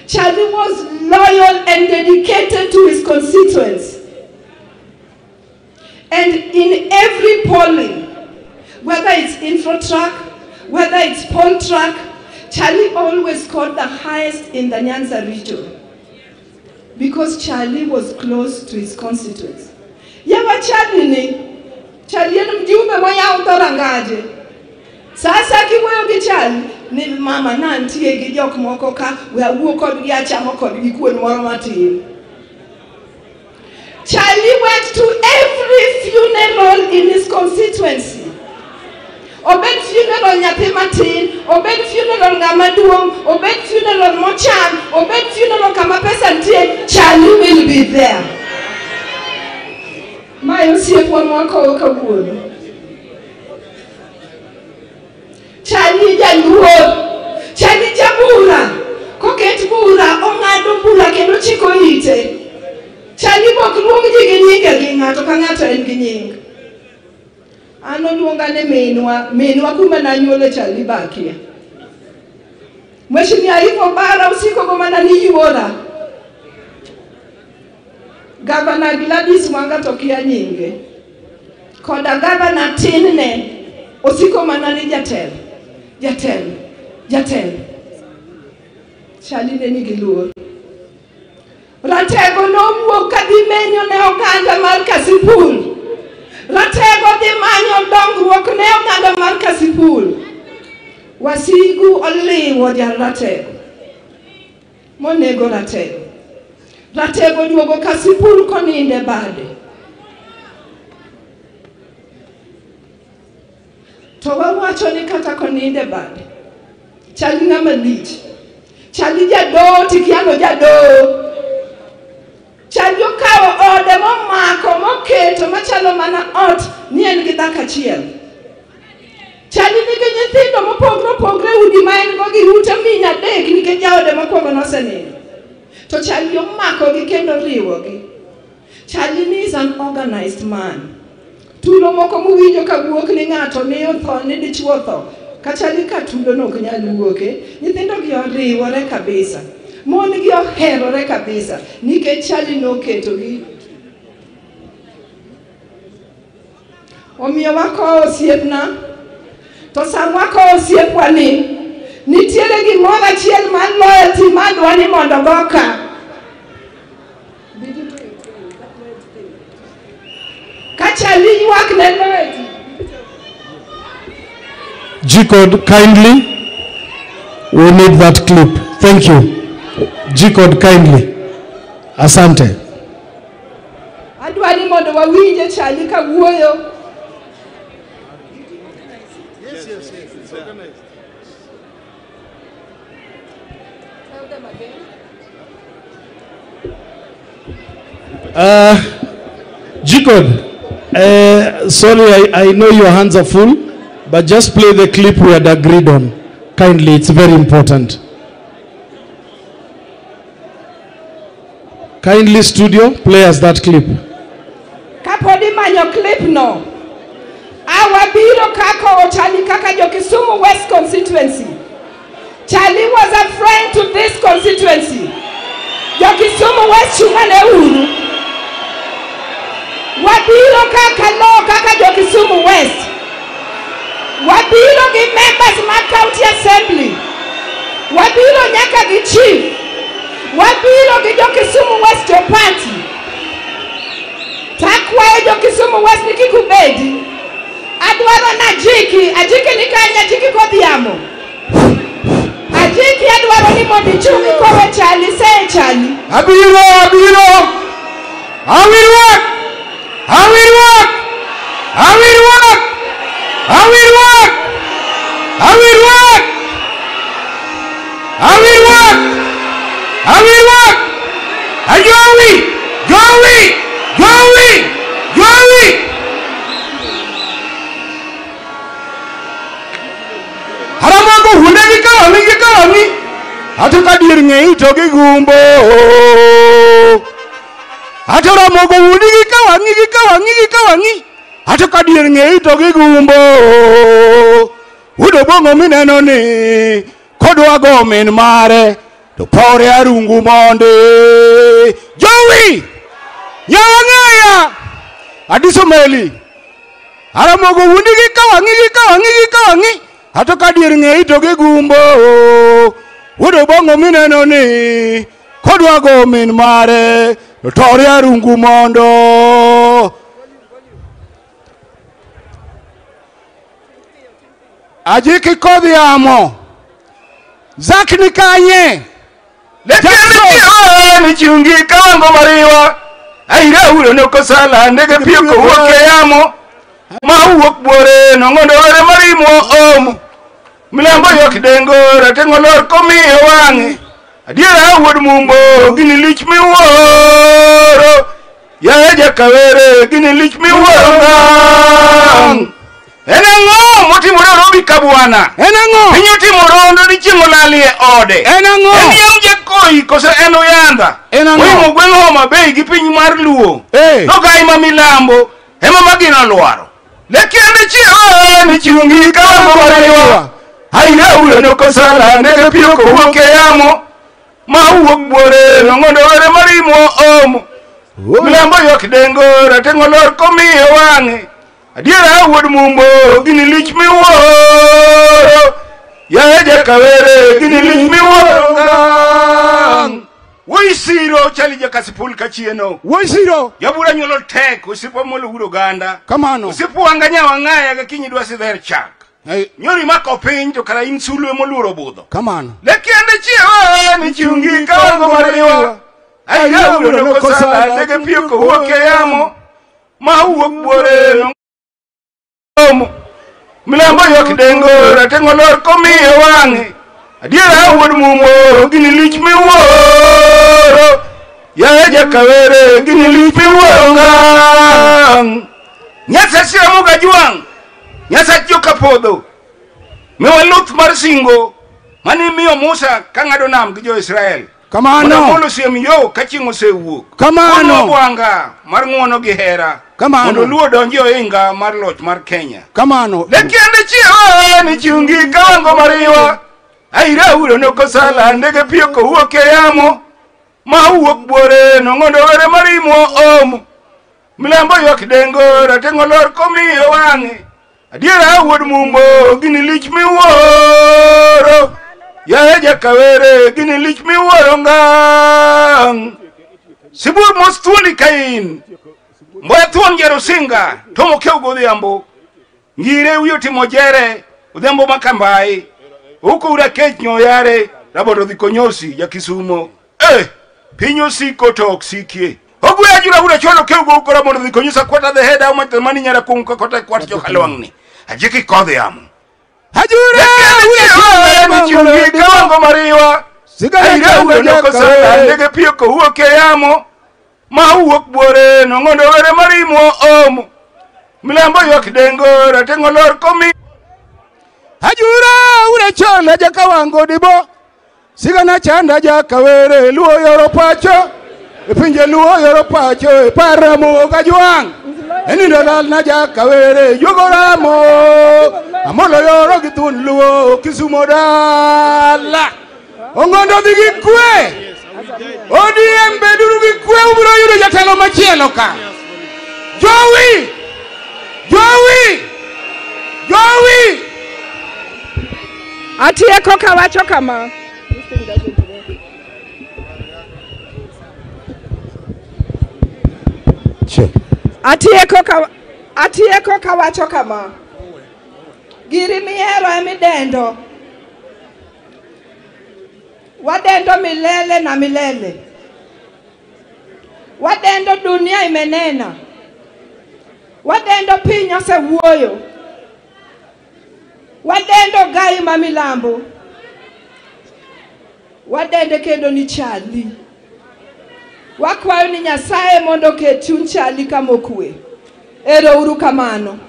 Charlie was loyal and dedicated to his constituents. And in every polling, whether it's Infotrak, whether it's Poltrak, Charlie always scored the highest in the Nyanza region because Charlie was close to his constituents. Yawa Charlie ni mjumbe moya utorangaje. Sasa kiweyo gi Charlie ni mama nantie gi jok moko ka we awuo kod gi achamo kod gi kuon moro matin. Charlie went to every funeral in his constituency. Obed funeral nyathi matin, obed funeral ng'ama duong', obed funeral mochan, obed funeral kama pesa nitie, Charlie will be there. Mae osiepwa mwakowo kawuono. Charlie jaluor, Charlie jabura, koket bura, ong'ado bura kendo chiko ite. Charlie bok luong ji gi nyinge gi ng'ato ka ng'ato en gi nying. Ano luonga ne minwa kuma nanyuole Charlie bakia. Mheshimiwa hivyo bara usiku kwa mana ni yuora. Gavana Gladys Wanga tokia nyinge. Koda gavana tinne usiku mana ni jatel. Charlie ne nigi luor. Ratego no wuok kadhi menyo ne oganda mar Kasipul. Ratego dhi manyo dongruok ne oganda mar Kasipul. Wasigu oliwo Ratego. Monego Ratego. Ratego duogo Kasipul koninde bade. To wawacho ni kata koninde bade. Charlie ng'ama lich. Chali jado tikiano jado. Chali okawo ode momako moketo machalo mana ot ni en gi dhako achiel. Chali nigi nyithindo mopogre udi ma en go gi ute min adek nikech jaode mokwongo nosenindo. To chali omako gi kendo riwogi. Chali ni is an organized man. Tulo moko muwinjo ka wuok ni ng'ato ni otho ni dichuo tho. Kachali ka tulo no ok nyal wuoke. Nyithindo gi oriwore kabisa. Mon gi oherore kabisa nikech chali no ketogi. Omiyo wako osiepna. To sama wako osiepwa ni nitiere gimoro achiel maloyo timadwa ni mondo goka. Kachali ywak ne loeti. G-Code, kindly. We need that clip. Thank you. G-Code, kindly. Asante. Adwa ni mondo wawinje chali ka wuoyo. G-Code, sorry, I know your hands are full, but just play the clip we had agreed on. Kindly, it's very important. Kindly, studio, play us that clip. Kapodi manyo clip no. Awabiro kako Chali kaka jo Kisumu West constituency. Chali was a friend to this constituency. Jo Kisumu West chungane uru. Wabiro kaka lo kaka jo Kisumu West. Wabiro gi members ma county assembly. Wabiro nyaka gi chief. Wabiro gi jo Kisumu West jo party. Takwayo jo Kisumu West nikikubedi. Adwaro na Ajiki ni kanya Ajiki kodhiamo. Ajiki adwaro ni mondi chungi kowe Chali, say Chali. Abiro. I will work. Haramango hundegi kawani. Atuka dirnge itogi gumbo. Atora mogo hundegi kawani. Atuka dirnge itogi gumbo. Udo bongo mineno ni kodwa go min mare to pore arungu monde. Jowi nyawangaya adiso meli. Haramogo hundegi kawani. Atoka dirnge itogi gumbo. Udo bongo mineno ni kodwa go min mare to pore arungu mondo. Ajiki kodhiamo. Zakni kanye. Lekeni chungi kawango mariwa. Aira uro noko sala ndege pio kuwoke yamo. Mauwok bore nongondo wale marimo omu. Milambo yok dengo ratengo lor komiyo wangi. Adiera awod mumbo gini lich miworo. Ya eja kawere gini lich miworo. Enango motimore robi kabwana. Enango pinyo timorondo di chingolali e ode. Enango eniyam jakoi kose eno yanda. Enango wimo gwengo homa bei gi piny mar luo. Nogai ma milambo ema magina lwaro. Lekende chiho ni chungi kawango mariwa. Haina ule noko sala ndege pio kuwoke yamo. Mauwok bore nongondo wale marimo omu. Milambo yok dengo ratengo lor komiyo wangi. Adiera awod mumbo gini lich miworo. Ya eja kawere gini lich miworo. Woisiro Chali ja Kasipul kachieno. Woisiro yabura nyolo tek usipo molo uro ganda. Kamano usipo wanganya wangaya gakinyi dwa sidher chak. Nyori mako piny to kara insulu moluro budho. Kamano lekende chiho ni chungi kawango mariwa. Aira uro noko sala ndege pio kuwoke yamo. Mauwok bore Milambo yok dengo ratengo lor komiyo wangi. Adiera wuod mumo gini lich miwuoro. Ya Jakawere gini lich miwuoro ngang. Nyasa sira muga juang. Nyasa joka podho. Mewa luth mar singo. Mani miyo Musa kangado nam gi jo Israel. Kamano. Mondo siem yo kachingo sewuok. Kamano. Mondo wanga mar ng'uono gi hera. Kamano. Mondo luo donji oinga mar loch mar Kenya. Kamano. Lekiende chiewa ni chungi kawango mariwa. Aira uro no kosala ndege pio ko wuoke yamo. Ma wuok buore no ngondo were marimo omo. Milambo yok dengo ratengo lor komiyo wange. Adiera wuod mumbo gini lich miwuoro. Ya Jakawere gini lich miwuoro ngang. Sibur mos thuondi kain. Mboya thuon Jerusinga tomo keu godhiambo. Ngire wiyo timo jere odhiambo makambai. Huko ura kech nyoyare rabodo dhi konyosi ja Kisumo. Pinyo siko to oksikie. Ogwe ajura ura chono keu go ukora mondo dhi konyosa kwata the head au mani nyara kumka kota kwata joka lwangni. Ajiki kodhiambo. Ajura ura chungi kawango mariwa. Aira ura no kosala ndege pio ko wuoke yamo. Ma wuok buore no ngondo were marimo omo. Milambo yok dengo ratengo lor komi. Ajura ura chona jakawango dibo. Sigana chanda Jakawere luo yoro pacho. Pinje luo yoro pacho paramo gajuang. Eni dalal na Jakawere yogoramo. Amolo yoro gitun luo Kisumo dala. Ongondo digi kwe. ODM beduru gi kwe ubro yudo jatelo machielo ka. Jowi. Atieko kawacho kama. Atieko kawacho kama. Giri mihero emidendo. Wadendo milele na milele. Wadendo dunia imenena. Wadendo piny osewuoyo. Wadendo gai ma milambo. Wadende kendo ni chali. Wakwayo ni Nyasaye mondo ket chuny chali kamokwe. Ero uru kamano.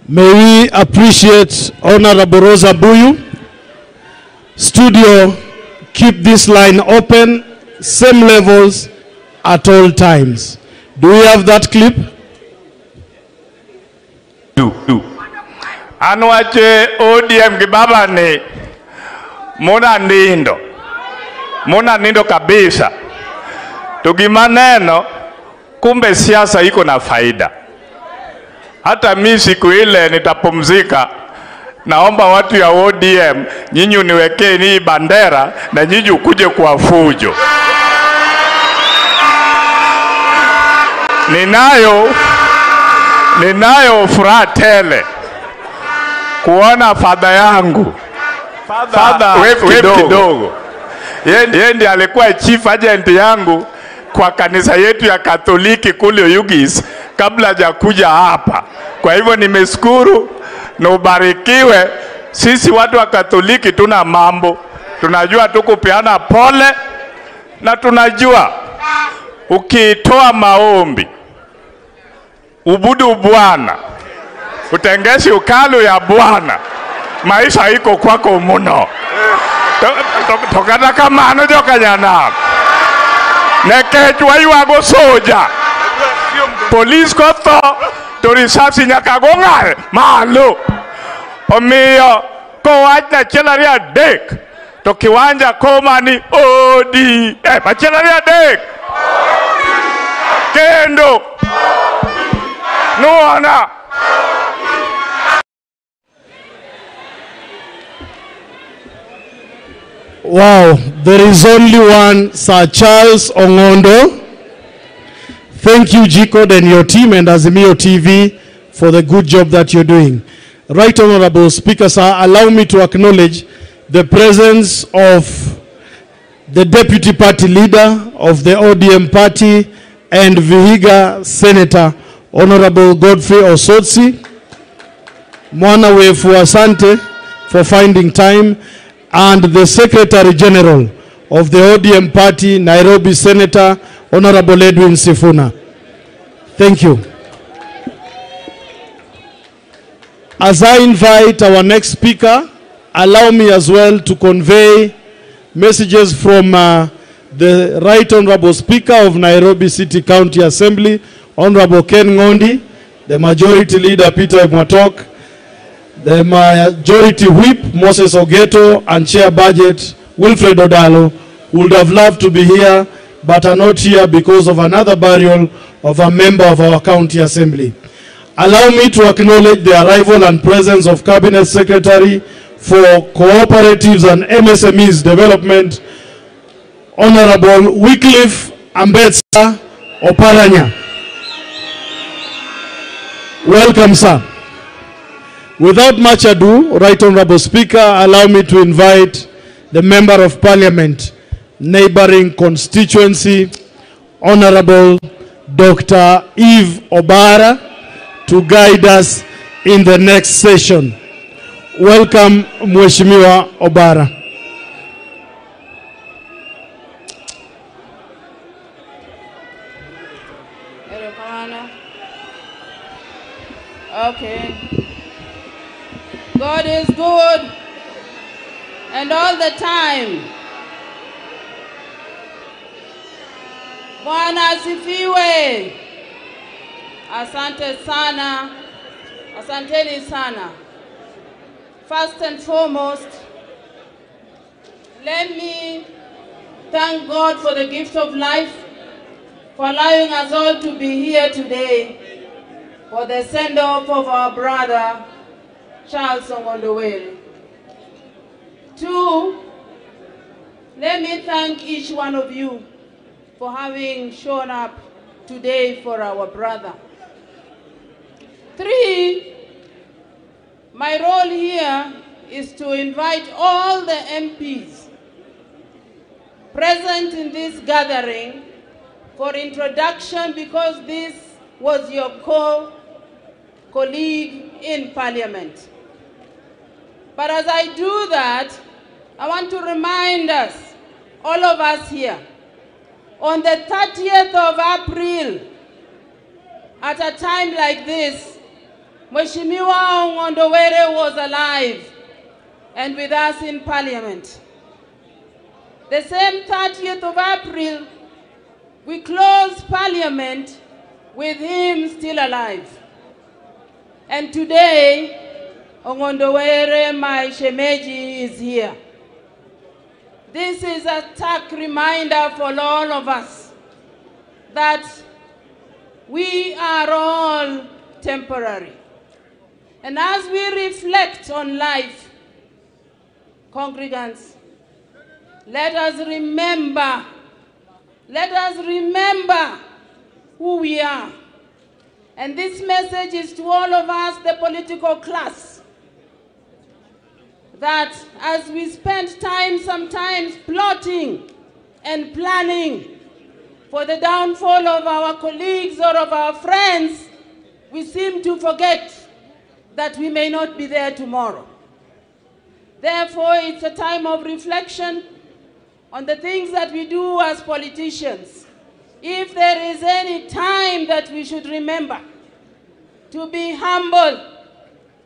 May we appreciate Honorable Rosa Buyu. Studio, keep this line open, same levels at all times. Do we have that clip? Anwache ODM gibaba ni muna nindo kabisa. Tugimaneno kumbe siasa iko na faida. Hata mimi siku ile nitapumzika. Naomba watu ya ODM nyinyi uniwekee ni bandera na nyinyi ukuje kwa fujo. Ninayo furaha tele kuona fadha yangu. Fadha kidogo. Yeye ndiye alikuwa chief agent yangu kwa kanisa yetu ya Katoliki kule Ugis kabla hajakuja hapa. Kwa hivyo nimeshukuru na ubarikiwe. Sisi watu wa Katoliki tuna mambo. Tunajua tu kupeana pole na tunajua ukitoa maombi, ubudu Bwana, utengeshi ukalu ya Bwana, maisha iko kwako muno. Tokata kamano joka nyana. Nekechwa yuago soja. Police kotho to risasi nyaka gongal malo. Omiyo kowach na chelari adek to kiwanja koma ni ODM. Chelari adek. Kendo. Nuana. Wow, there is only one, Sir Charles Ongondo. Thank you, G-Code and your team and Azimio TV for the good job that you're doing. Right Honorable Speaker, sir, allow me to acknowledge the presence of the Deputy Party Leader of the ODM Party and Vihiga Senator Honorable Godfrey Osotsi. Mwana wefu asante for finding time, and the Secretary General of the ODM Party, Nairobi Senator Honorable Edwin Sifuna. Thank you. As I invite our next speaker, allow me as well to convey messages from the Right Honorable Speaker of Nairobi City County Assembly, Honorable Ken Ngondi, the Majority Leader Peter Mwatok, the Majority Whip Moses Ogeto, and Chair Budget Wilfred Odalo, who would have loved to be here but are not here because of another burial of a member of our County Assembly. Allow me to acknowledge the arrival and presence of Cabinet Secretary for Cooperatives and MSMEs Development, Honorable Wycliffe Ambetsa Oparanya. Welcome, sir. Without much ado, Right Honorable Speaker, allow me to invite the Member of Parliament, neighboring constituency, Honorable Dr. Eve Obara, to guide us in the next session. Welcome, Mheshimiwa Obara. Okay. God is good, and all the time. Bwana asifiwe. Asante sana. Asanteni sana. First and foremost, let me thank God for the gift of life, for allowing us all to be here today for the send-off of our brother, Charles Ongondowere. Two, let me thank each one of you for having shown up today for our brother. Three, my role here is to invite all the MPs present in this gathering for introduction, because this was your colleague in Parliament. But as I do that, I want to remind us, all of us here, on the 30th of April, at a time like this, Mheshimiwa Ongondowere was alive and with us in Parliament. The same 30th of April, we closed Parliament with him still alive. And today, Ongondowere, my shemeji, is here. This is a stark reminder for all of us that we are all temporary. And as we reflect on life, congregants, let us remember who we are. And this message is to all of us, the political class, that as we spend time sometimes plotting and planning for the downfall of our colleagues or of our friends, we seem to forget that we may not be there tomorrow. Therefore, it's a time of reflection on the things that we do as politicians. If there is any time that we should remember to be humble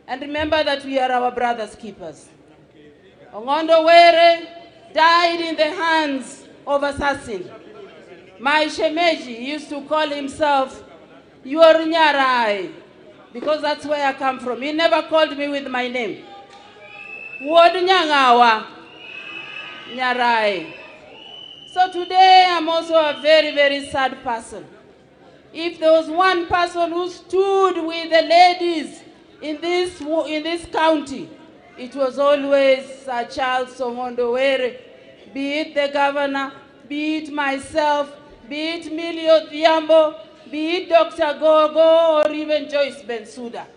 and remember that we are our brother's keepers. Ongondowere died in the hands of assassin. My shemeji used to call himself Yor Nyarai, because that's where I come from. He never called me with my name. Wod Nyangawa Nyarai. So today I'm also a very, very sad person. If there was one person who stood with the ladies in this county, it was always Charles Ongondowere, be it the governor, be it myself, be it Millie Odhiambo, be it Dr. Gogo, or even Joyce Bensouda.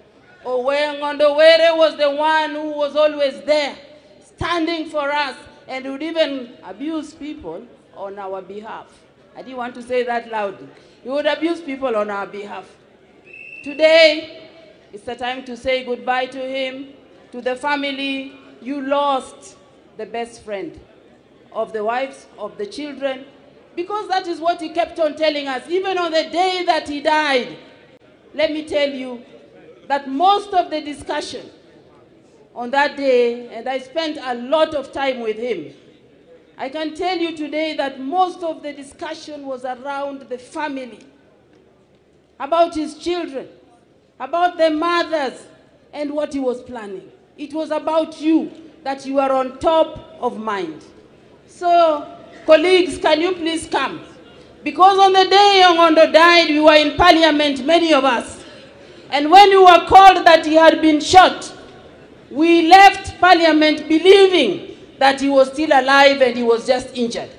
Ongondowere was the one who was always there, standing for us, and would even abuse people on our behalf. I didn't want to say that loudly. He would abuse people on our behalf. Today, it's the time to say goodbye to him, to the family. You lost the best friend of the wives, of the children, because that is what he kept on telling us, even on the day that he died. Let me tell you that most of the discussion on that day, and I spent a lot of time with him, I can tell you today that most of the discussion was around the family, about his children, about the mothers, and what he was planning. It was about you, that you are on top of mind. So, colleagues, can you please come? Because on the day Ongondo died, we were in parliament, many of us. And when we were called that he had been shot, we left parliament believing that he was still alive and he was just injured.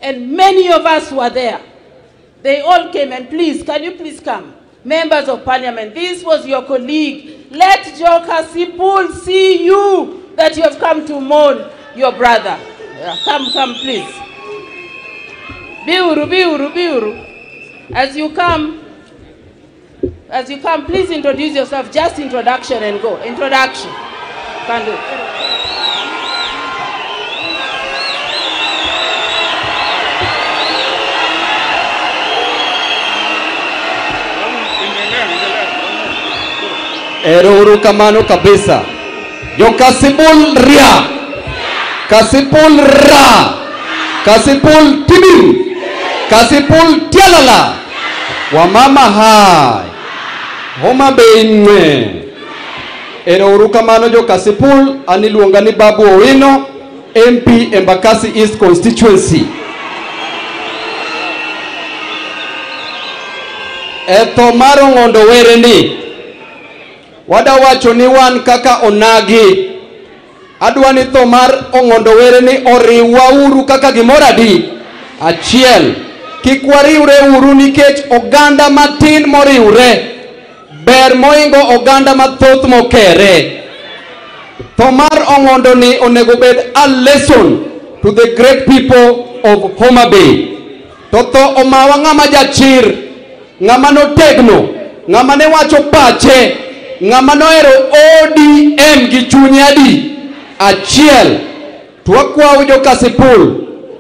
And many of us were there. They all came, and please, can you please come? Members of parliament, this was your colleague. Let Joe Kasipul see you, that you have come to mourn your brother. Yeah, come, please. Biuru, biuru, biuru. As you come, please introduce yourself. Just introduction and go. Introduction. Can do. Ero kamano kabisa. Yo Kasipul ria. Kasipul ra. Kasipul tibim. Kasipul tialala. Wamama hai. Homa Bay. Ero kamano jo Kasipul aniluonga ni Babu Owino, MP Embakasi East constituency. Eto maro Ngondo Were ni wadawacho ni wan kaka onagi. Adwani tho mar Ongondo Were ni oriwa uru kaka gimoradi achiel. Kik wariwre uru nikech oganda matin moriwre ber moingo oganda mathoth mokere. Tho mar Ongondo ni onego bed a lesson to the great people of Homa Bay. To tho omawa ng'ama jachir, ng'ama notegno, ng'ama ne wacho pache, ng'ama noero ODM gi chunye adi achiel. Twakwawo jo Kasipul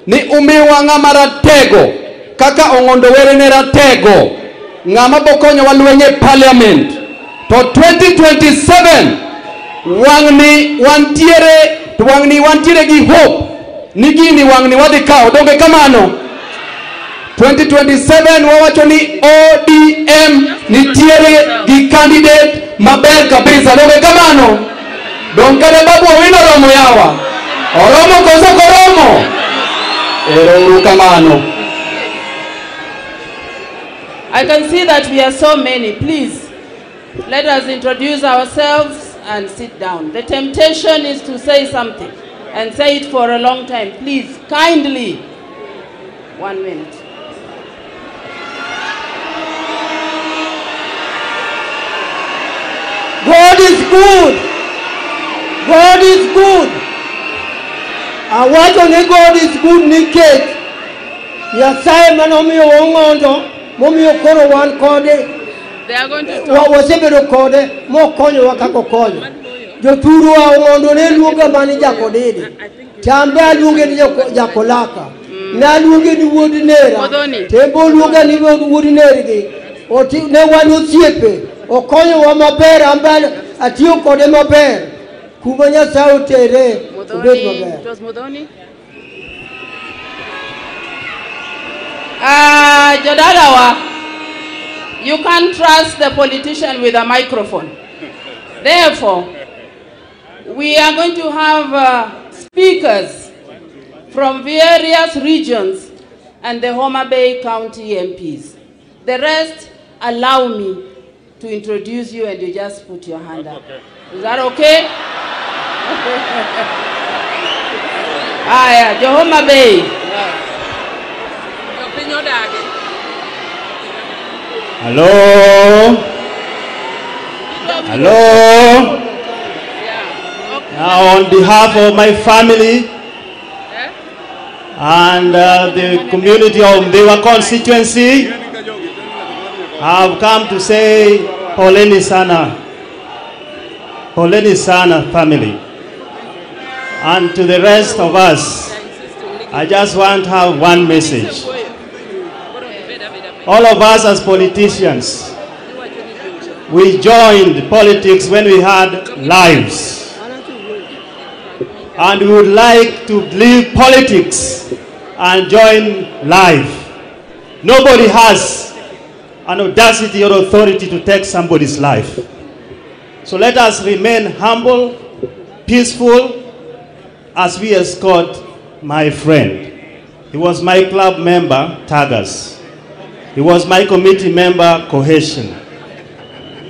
ni umiwa ng'ama ratego kaka Ongondo Were ne ratego, ng'ama bokonyo walwenye parliament. To 2027 wang'ni wantiere gi hope ni gini wang'ni wadhi kawo. Donge kamano? 2027 wawacho ni ODM nitiere gi candidate maber kabisa. Donge kamano? Dong kare Babu Owino romo yawa. Oromo koso koromo? Ero uru kamano. I can see that we are so many. Please, let us introduce ourselves and sit down. The temptation is to say something and say it for a long time. Please, kindly, 1 minute. God is good. God is good. Awacho ni God is good nikech Nyasaye manomiyo Ongondo, momiyo koro wan kode. They are going to talk. Wasebedo kode mokonyowa kaka okonyo. Joturu wa Ongondo ne luonga mani jakodede. Chambe aluonge ni jakolaka. Ne aluonge ni wuod nera. Tembo luonga ni wuod nergi. Ne wan osiepe. Okonyowa maber, ambe atiyo kode maber. Kuma Nyasaye otere obed maber. It was Modoni. Jodadawa, you can't trust the politician with a microphone. Therefore, we are going to have speakers from various regions and the Homa Bay County MPs. The rest, allow me to introduce you and you just put your hand up. Is that okay? Homa Bay. Hello? Hello? Now on behalf of my family, and the community of Mdewa constituency have come to say poleni sana. Poleni sana family. And to the rest of us, I just want to have one message. All of us as politicians, we joined politics when we had lives. And we would like to leave politics and join life. Nobody has an audacity or authority to take somebody's life. So let us remain humble, peaceful, as we escort my friend. He was my club member, Tagas. He was my committee member, Cohesion.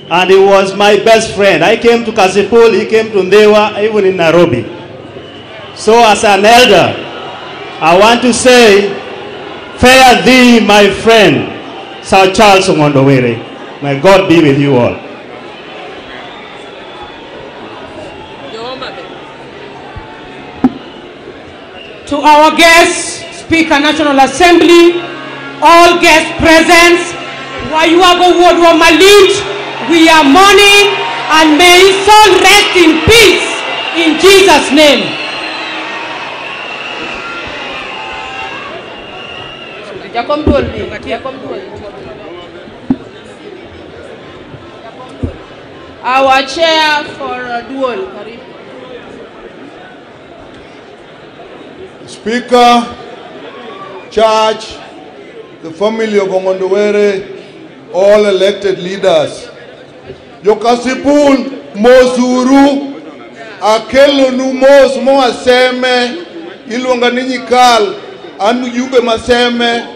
And he was my best friend. I came to Kasipul, he came to Ndewa, even in Nairobi. So as an elder, I want to say, fare thee, my friend, Sir Charles Ongondowere. May God be with you all. To our guests, Speaker National Assembly, all guest presents, Wayuago Ward Malit, we are mourning and may his soul rest in peace in Jesus' name. Our chair for dual. Speaker, Church, the family of Ongondowere, all elected leaders. Yokasipul Mosuru, Akelo Numos Moaseme, Ilwanga Ninyikal, An Yube Maseme,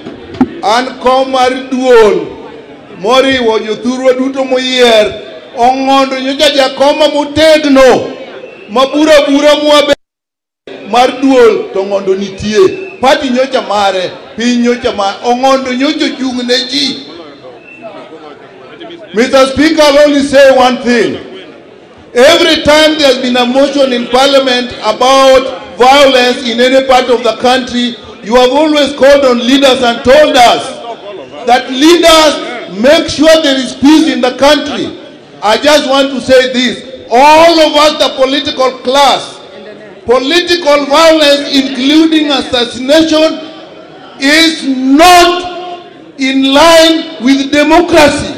An Komar Duol, Mori Wajoturu Duto Moyer, Ongondo Nyaja Koma Mutegno, Mabura Bura Muabe. Marduol tongondo nitie pati nyocha mare pi nyocha ma ongondo nyocho jungne ji. Mr. Speaker, I'll only say one thing. Every time there's been a motion in Parliament about violence in any part of the country, you have always called on leaders and told us that leaders make sure there is peace in the country. I just want to say this. All of us, the political class, political violence, including assassination, is not in line with democracy.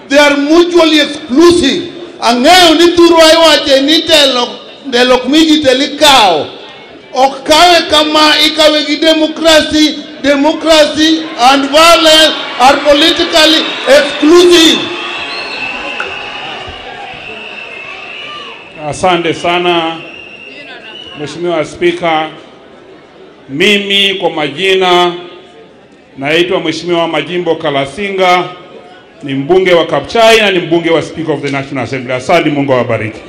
They are mutually exclusive. Angayo ni turuai wache ni telok miji telikao. Okawe kama ikawe ki democracy and violence are politically exclusive. Asante sana. Mheshimiwa Spika, mimi kwa majina naitwa Mheshimiwa Majimbo Kalasinga, ni mbunge wa Kapchai na ni mbunge wa Speaker of the National Assembly. Asante, Mungu awabariki.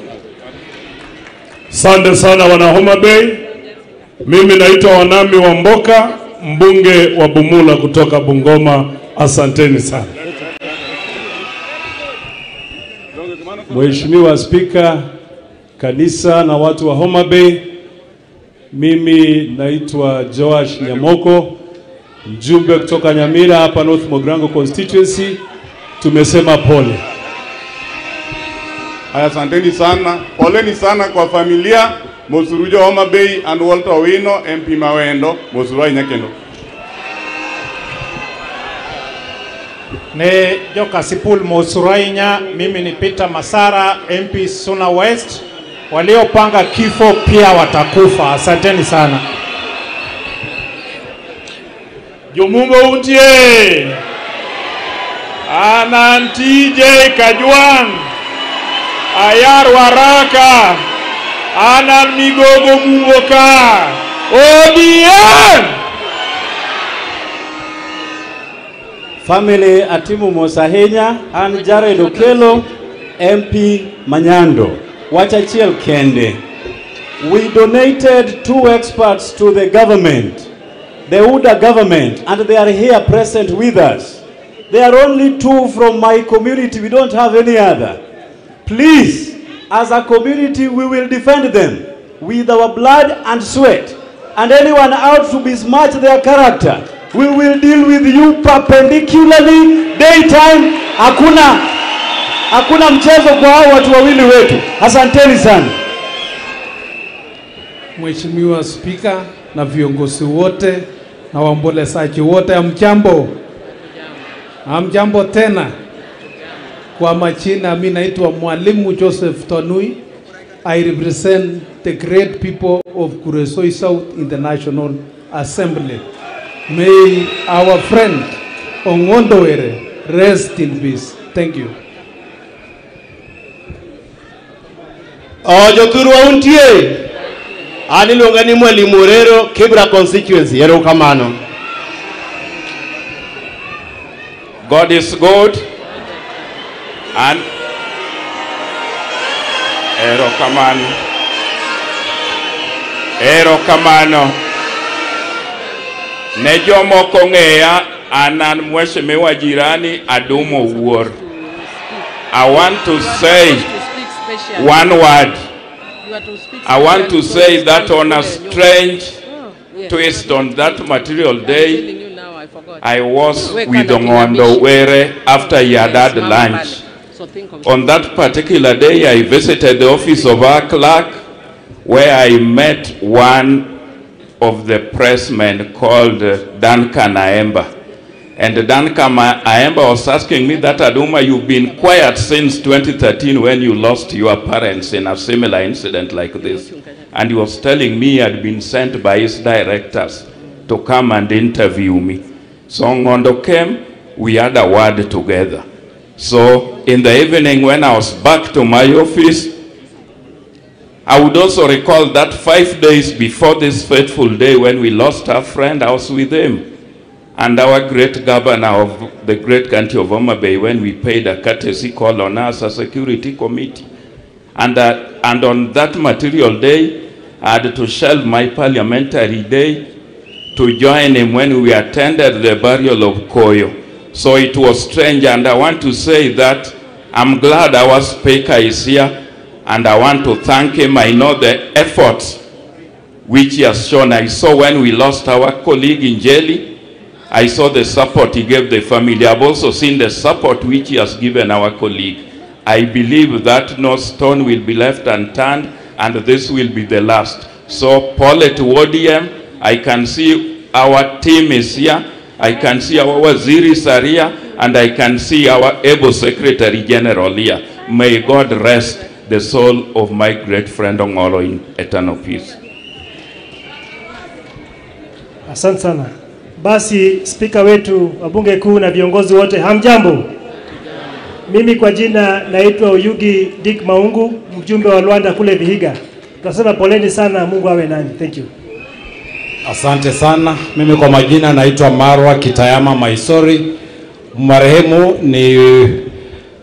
Asante sana wana Homa Bay. Mimi naitwa Wanami Wamboka, mbunge wa Bumula kutoka Bungoma. Asanteni sana. Mheshimiwa Spika, kanisa na watu wa Homa Bay, mimi naitwa Joash Nyamoko, mjumbe kutoka Nyamira hapa North Mogrango constituency. Tumesema pole. Asanteni sana. Poleni sana kwa familia Mosurujo Homa Bay and Walter Owino, MP Mawendo, Mosuruai Nyakendo. Ne joka Sipul Mosurainya, mimi ni Peter Masara, MP Suna West. Waliopanga kifo pia watakufa. Asanteni sana. Jumumbo utie. Anan TJ Kajwan. Ayar Waraka. Anan Migogo Muboka. ODM. Family Atimu Mosahenya and Jared Okelo, MP Manyando. Wachachiel Kende. We donated 2 experts to the government, the UDA government, and they are here present with us. There are only 2 from my community. We don't have any other. Please, as a community, we will defend them with our blood and sweat. and anyone out to besmirch their character, we will deal with you perpendicularly, daytime. Hakuna mchezo kwa hao watu wawili wetu. Asanteni sana. Mheshimiwa Spika na viongozi wote na waombolezaji wote, hamjambo tena. Kwa majina mimi naitwa Mwalimu Joseph Tonui. I represent the great people of Kuresoi South in the National Assembly. May our friend Ong'ondo Were rest in peace. Thank you. Jothurwa untie. Ani luonga ni Mwalimu Orero, Kibra constituency. Ero kamano. God is good. And ero kamano ne jomoko ng'eya anan mheshimiwa jirani Adumo Wuor. I want to say one word. I want to say that on a strange twist on that material day, I was with Ong'ondo Were after he had had lunch. On that particular day, I visited the office of our clerk, where I met one of the pressmen called Duncan Aemba. And Duncan Aemba was asking me that, Aduma, you've been quiet since 2013 when you lost your parents in a similar incident like this. And he was telling me he had been sent by his directors to come and interview me. So Ong'ondo came, we had a word together. So in the evening when I was back to my office, I would also recall that 5 days before this fateful day when we lost our friend, I was with him and our great governor of the great county of Homa Bay when we paid a courtesy call on us as a security committee. And on that material day, I had to shelve my parliamentary day to join him when we attended the burial of Koyo. So it was strange, and I want to say that I'm glad our speaker is here, and I want to thank him. I know the efforts which he has shown. I saw when we lost our colleague in Jelly, I saw the support he gave the family. I've also seen the support which he has given our colleague. I believe that no stone will be left unturned, and this will be the last. So Paulette Wodiem, I can see our team is here. I can see our Waziris are here, and I can see our able Secretary General here. May God rest the soul of my great friend Ong'olo in eternal peace. Asante sana. Basi spika wetu, wabunge kuu na viongozi wote, hamjambo. Mimi kwa jina naitwa Oyugi Dick Maungu, mjumbe wa Luanda kule Vihiga. Tunasema poleni sana, Mungu awe nani. Thank you. Asante sana. Mimi kwa majina naitwa Marwa Kitayama Maisori. Marehemu ni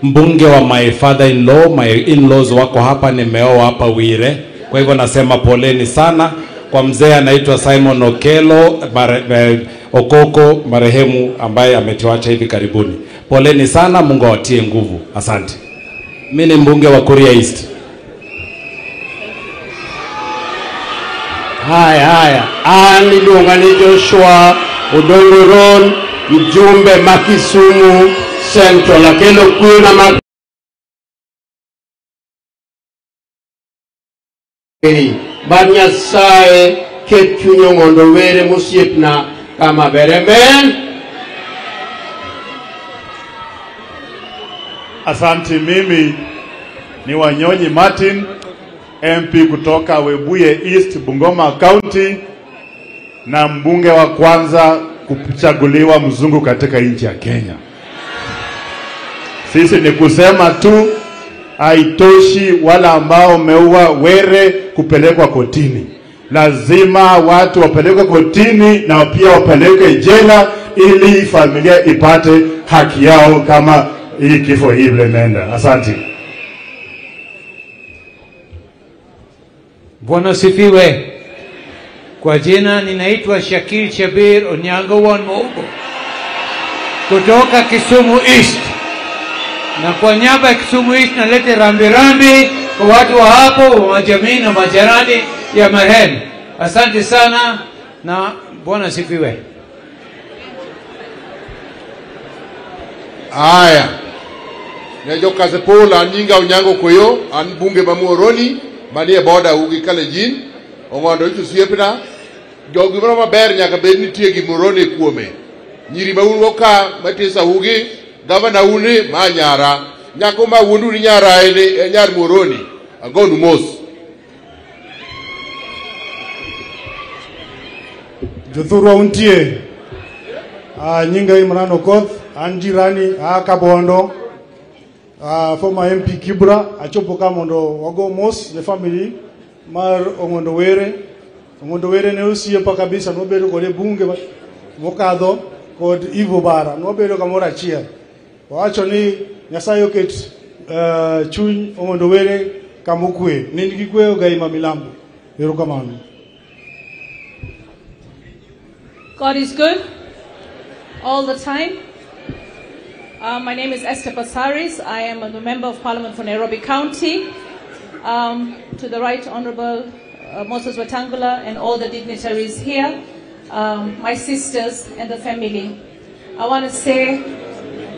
mbunge wa my father-in-law. My in-laws wako hapa, nimeoa hapa Wire. Kwa hivyo nasema poleni sana. Kwa mzee anaitwa Simon Okelo Okoko, marehemu ambaye ametuacha hivi karibuni. Poleni sana, Mungu awatie nguvu. Asante. Mimi ni mbunge wa Kuria East. Haya. Niluonga ni Joshua Odongo Ron, mjumbe Makisumu Central. Akelo kuna Banyasaye ket chuny Ong'ondo Were mosiepna kama beremen. Asante. Mimi ni Wanyonyi Martin, MP kutoka Webuye East, Bungoma County, na mbunge wa kwanza kuchaguliwa mzungu katika nchi ya Kenya. Sisi ni kusema tu haitoshi wala ambao meua Were kupelekwa kotini. Lazima watu wapelekwe kotini na pia wapelekwe jela ili familia ipate haki yao kama hii kifo hii imeenda. Asante. Bwana sifiwe. Kwa jina ninaitwa Shakir Shabir Onyango Wanmogo kutoka Kisumu East, na kwa niaba ya Kisumu East nalete rambirambi kwa watu wa hapo wa jamii na majirani ya marehemu. Asante sana na Bwana sifiwe. Aya. Nejo Kasipul anyinga Onyango Koyo an bunge mamuoroni manie boda ugi Kalenjin omondo itu siepna jogi moro maber nyaka bed nitie gimoroni kuome. Nyiri ma un ka matisa ugi gavana uni manyara nyako ma wuondu ni nyara ene nyar moroni agonu mos. Jothurwa untie nyinga Imran Okoth an jirani Kabondo former MP Kibra achopo ka mondo wago mos the family mar Ong'ondo Were. Ong'ondo Were ne osiepa kabisa nobedo kode bunge mokadho kod Ivo Bara nobedo kamoro achiel. Wacho ni Nyasaye oket chuny Ong'ondo Were kamokwe nind gi kwe ogai ma milambo. Erokamano. God is good all the time. My name is Esther Pasaris. I am a member of Parliament for Nairobi County. To the right, Honorable Moses Wetangula and all the dignitaries here, my sisters and the family. I want to say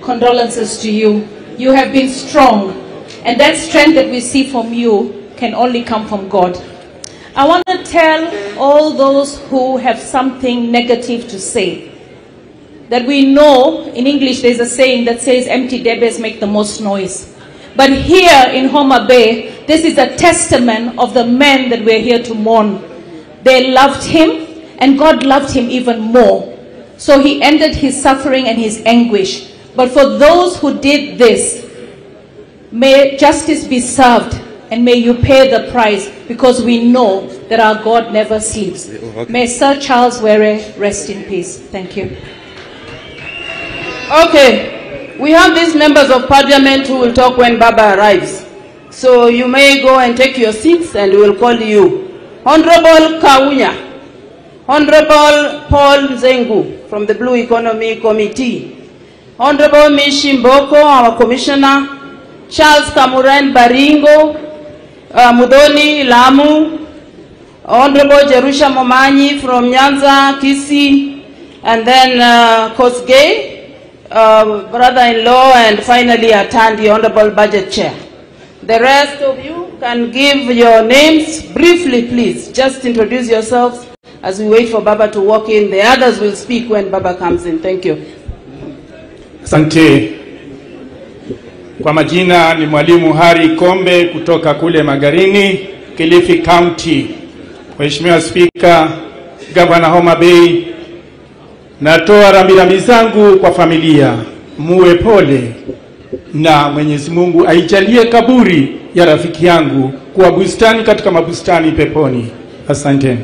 condolences to you. You have been strong, and that strength that we see from you can only come from God. I want to tell all those who have something negative to say that we know in English there's a saying that says empty debbers make the most noise. But here in Homa Bay, this is a testament of the men that we're here to mourn. They loved him, and God loved him even more. So he ended his suffering and his anguish. But for those who did this, may justice be served, and may you pay the price, because we know that our God never sleeps. May Sir Charles Were rest in peace. Thank you. Okay, we have these members of parliament who will talk when Baba arrives. So you may go and take your seats and we will call you. Honorable Kaunya, Honorable Paul Zengu from the Blue Economy Committee, Honorable Mishi Mboko, our Commissioner, Charles Kamuran Baringo, Mudoni Lamu, Honorable Jerusha Momanyi from Nyanza, Kisii, and then Kosgei, brother-in-law, and finally Atandi, Honorable Budget Chair. The rest of you can give your names briefly, please. Just introduce yourselves as we wait for Baba to walk in. The others will speak when Baba comes in. Thank you. Asante. Kwa majina ni Mwalimu Hari Kombe kutoka kule Magarini, Kilifi County. Mheshimiwa Speaker, Gavana Homa Bay, natoa rambirambi zangu kwa familia. Muwe pole na Mwenyezi Mungu aijalie kaburi ya rafiki yangu kuwa bustani katika mabustani peponi. Asante.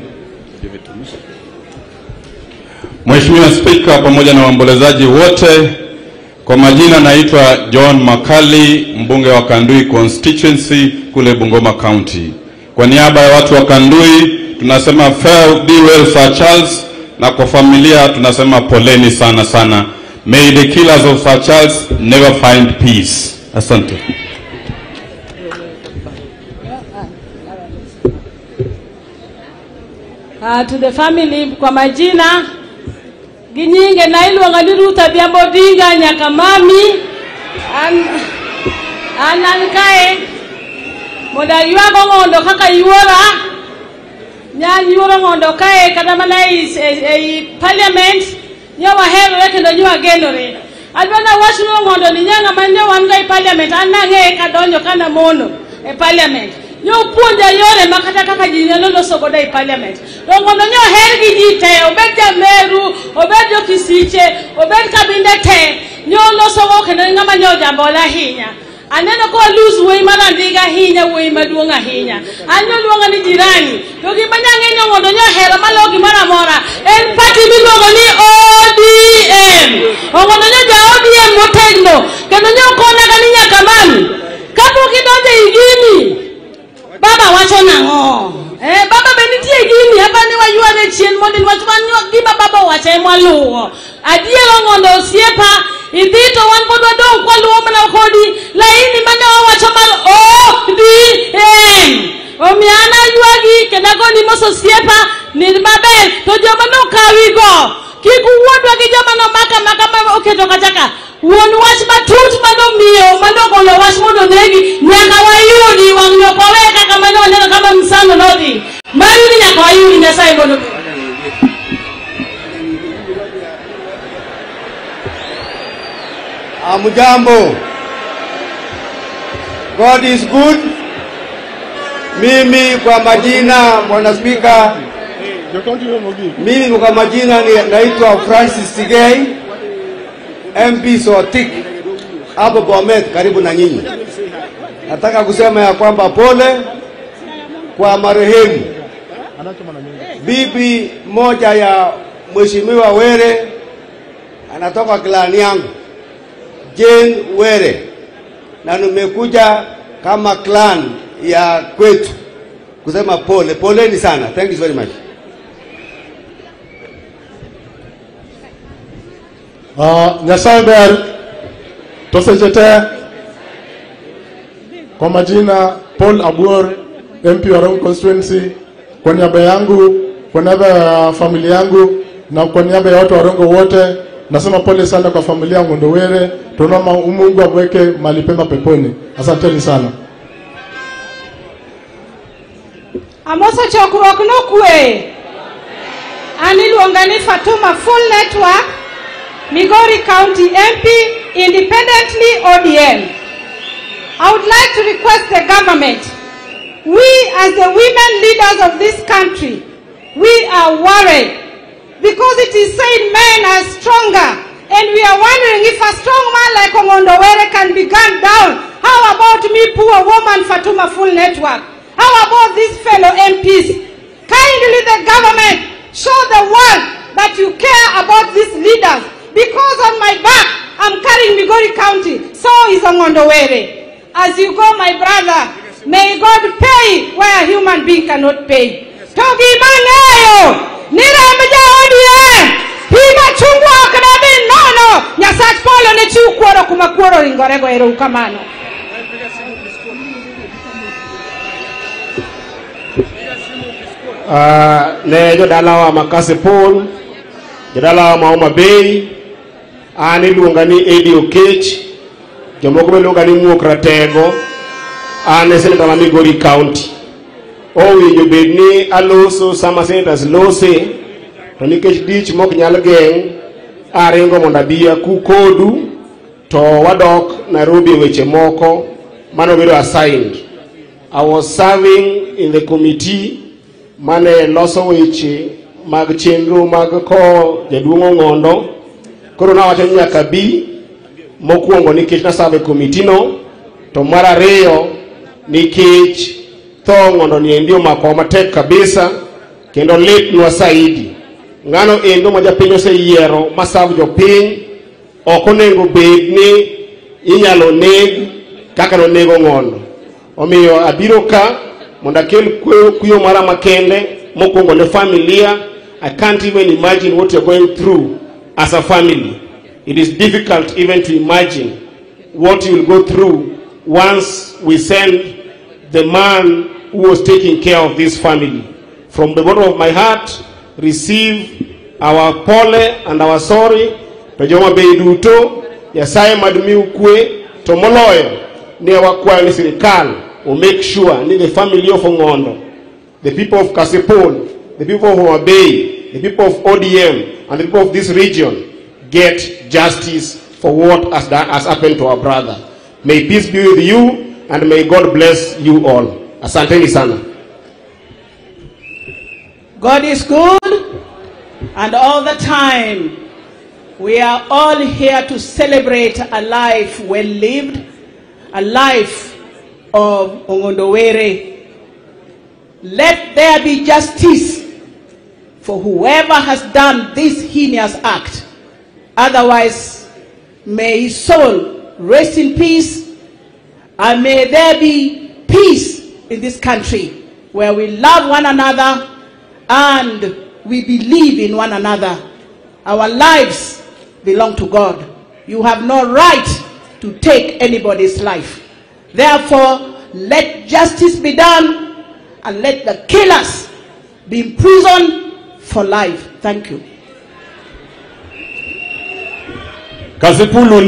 Mheshimiwa Speaker, pamoja na waombolezaji wote, kwa majina naitwa John Makali, mbunge wa Kandui constituency kule Bungoma County. Kwa niaba ya watu wa Kandui tunasema fare thee well Sir Charles, na kwa familia tunasema poleni sana sana. May the killers of Sir Charles never find peace. Asante. To the family, kwa majina ginyinge na iluonga ni Ruth Adhiambo Odinga nyaka mami an kae moda yuago Ng'ondo kaka yuora nyan yuora Ng'ondo kae kata mana ei parliament nyawa hero kendo nywa genore adwana wacho Ng'ondo ni nyanga mane wan ga parliament anange kadonjo kana mono e parliament nyo puonja yore makata kaka ji nyalo loso godo e parliament. Ng'ondo nyo her gi ji te, obed Meru, obed jo Kisiche, obed kabinde te, nyo loso go kendo ng'ama nyo jambola ahinya. Aneno ko lose way marandiga ahinya, way maduong' ahinya. Anyo luonga ni jirani, to gima nyang'e Ng'ondo nyo hero malo gimoro amora. En party miluongo ni ODM. Ng'ondo nyo ja ODM motegno, kendo nyo kona gani nyaka mami. Kapok idonjo igini, Baba wacho nang'o? Baba benitie gini hapa ni wayuane chien mondi wacho gima Baba wacho emwaluwo. Adiero Ng'ondo osiepa idhito wan pod wadong' kwaluwo mana kodi laini mane wawacho mal ODM. Omiana yuagi kenago ni moso siepa ni maber to joma no kawigo. Kiku wodwa gi joma no maka oketo kachaka. Won wach matut mano miyo mano golo wach mondo negi nyaka wayudi wang'yo kowe kaka mano waneno kama msano nodhi. Mayudi nyaka wayudi Nyasaye mondo. Amujambo. God is good. Mimi kwa majina Bwana Spika, mimi kwa majina naitwa Francis Tigei, MP Sotik, hapo Bomet karibu na nyinyi. Nataka kusema ya kwamba pole kwa marehemu bibi moja ya Mheshimiwa Were, anatoka klani yangu Jane Were, na nimekuja kama clan ya kwetu kusema pole. Poleni sana. Thank you very much. Nyasaye ber tosechete kwa majina Paul Abuor, MP wa Rongo Constituency, kwa niaba yangu, kwa niaba ya familia yangu na kwa niaba ya watu wa Rongo wote, nasema pole sana kwa familia ya Ngondo Were. Tunaomba Mungu aweke mahali pema peponi. Asanteni sana. Amoso chokruok no kwe. Aniluonga ni Fatuma Full Network, Migori County MP, independently ODM. I would like to request the government, we as the women leaders of this country, we are worried because it is said men are stronger, and we are wondering if a strong man like Ngondo Were can be gunned down. How about me, poor woman Fatuma Full Network? How about these fellow MPs? Kindly the government show the world that you care about these leaders, because on my back I'm carrying Migori County, so is Ngondo Were. As you go, my brother, may God pay where a human being cannot pay. Togi mangayo, niramja ODM, pima chungwa kanabi nono, nyasach polo ne chiu kuoro kumakuoro ringorego ero ukamano. Ne jodala wa Makase Paul, jodala wa Maoma Bay, ani luonga ni Eddie Okech, jomoko be luonga ni Muok Ratego, ane seneta ma Migori County. Owinjo bed ni aloso sama senators lose, to nikech dich mok nyal geng', aringo mondo abia kukodu, to wadok Nairobi weche moko, mano bedo assigned. I was serving in the committee mane loso weche mag chenro mag ko jaduong' Ong'ondo. Koro nawacho ni nyaka bi mokwongo nikech nasave committee no, to mar ariyo nikech tho Ong'ondo ni endi omako matek kabisa kendo litnwa saidi. Ng'ano endo ma japiny oseyiero masav jopiny ok onego bed ni inyalo neg kaka nonego Ong'ondo. Omiyo abiro ka mondo akel kuyo mara makende mokwongo ne familia. I can't even imagine what you're going through as a family. It is difficult even to imagine what you will go through once we send the man who was taking care of this family. From the bottom of my heart, receive our pole and our sorry. To joma bei duto, Nyasaye madmi ukwe, to moloyo ni wakwayo ni sirikal will make sure ni the family of Ong'ondo, the people of Kasipul, the people of Homa Bay, the people of ODM, and the people of this region get justice for what has happened to our brother. May peace be with you, and may God bless you all. Asanteni sana. God is good, and all the time we are all here to celebrate a life well lived, a life of Ngondo Were. Let there be justice for whoever has done this heinous act. Otherwise, may his soul rest in peace, and may there be peace in this country where we love one another and we believe in one another. Our lives belong to God. You have no right to take anybody's life. Therefore, let justice be done, and let the killers be imprisoned for life. Thank you. Kasipulu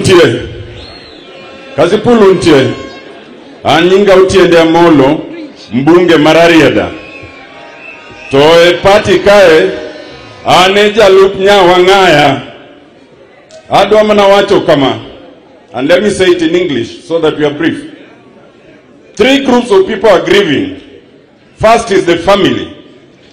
ntie. Anyinga utiende molo mbunge mararieda. Toe party kae aneja lupnya wangaya. Adwa mana wacho kama. And let me say it in English so that we are brief. 3 groups of people are grieving. First is the family.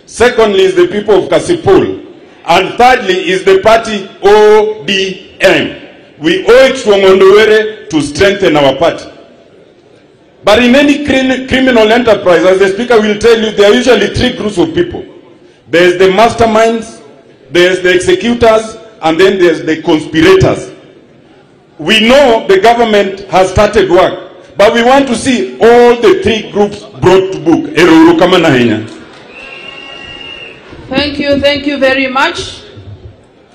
Secondly is the people of Kasipul. And thirdly is the party ODM. We owe it to Ongondowere to strengthen our party. But in any criminal enterprise, as the speaker will tell you, there are usually 3 groups of people. There's the masterminds, there's the executors, and then there's the conspirators. We know the government has started work, but we want to see all the 3 groups brought to book. Thank you very much.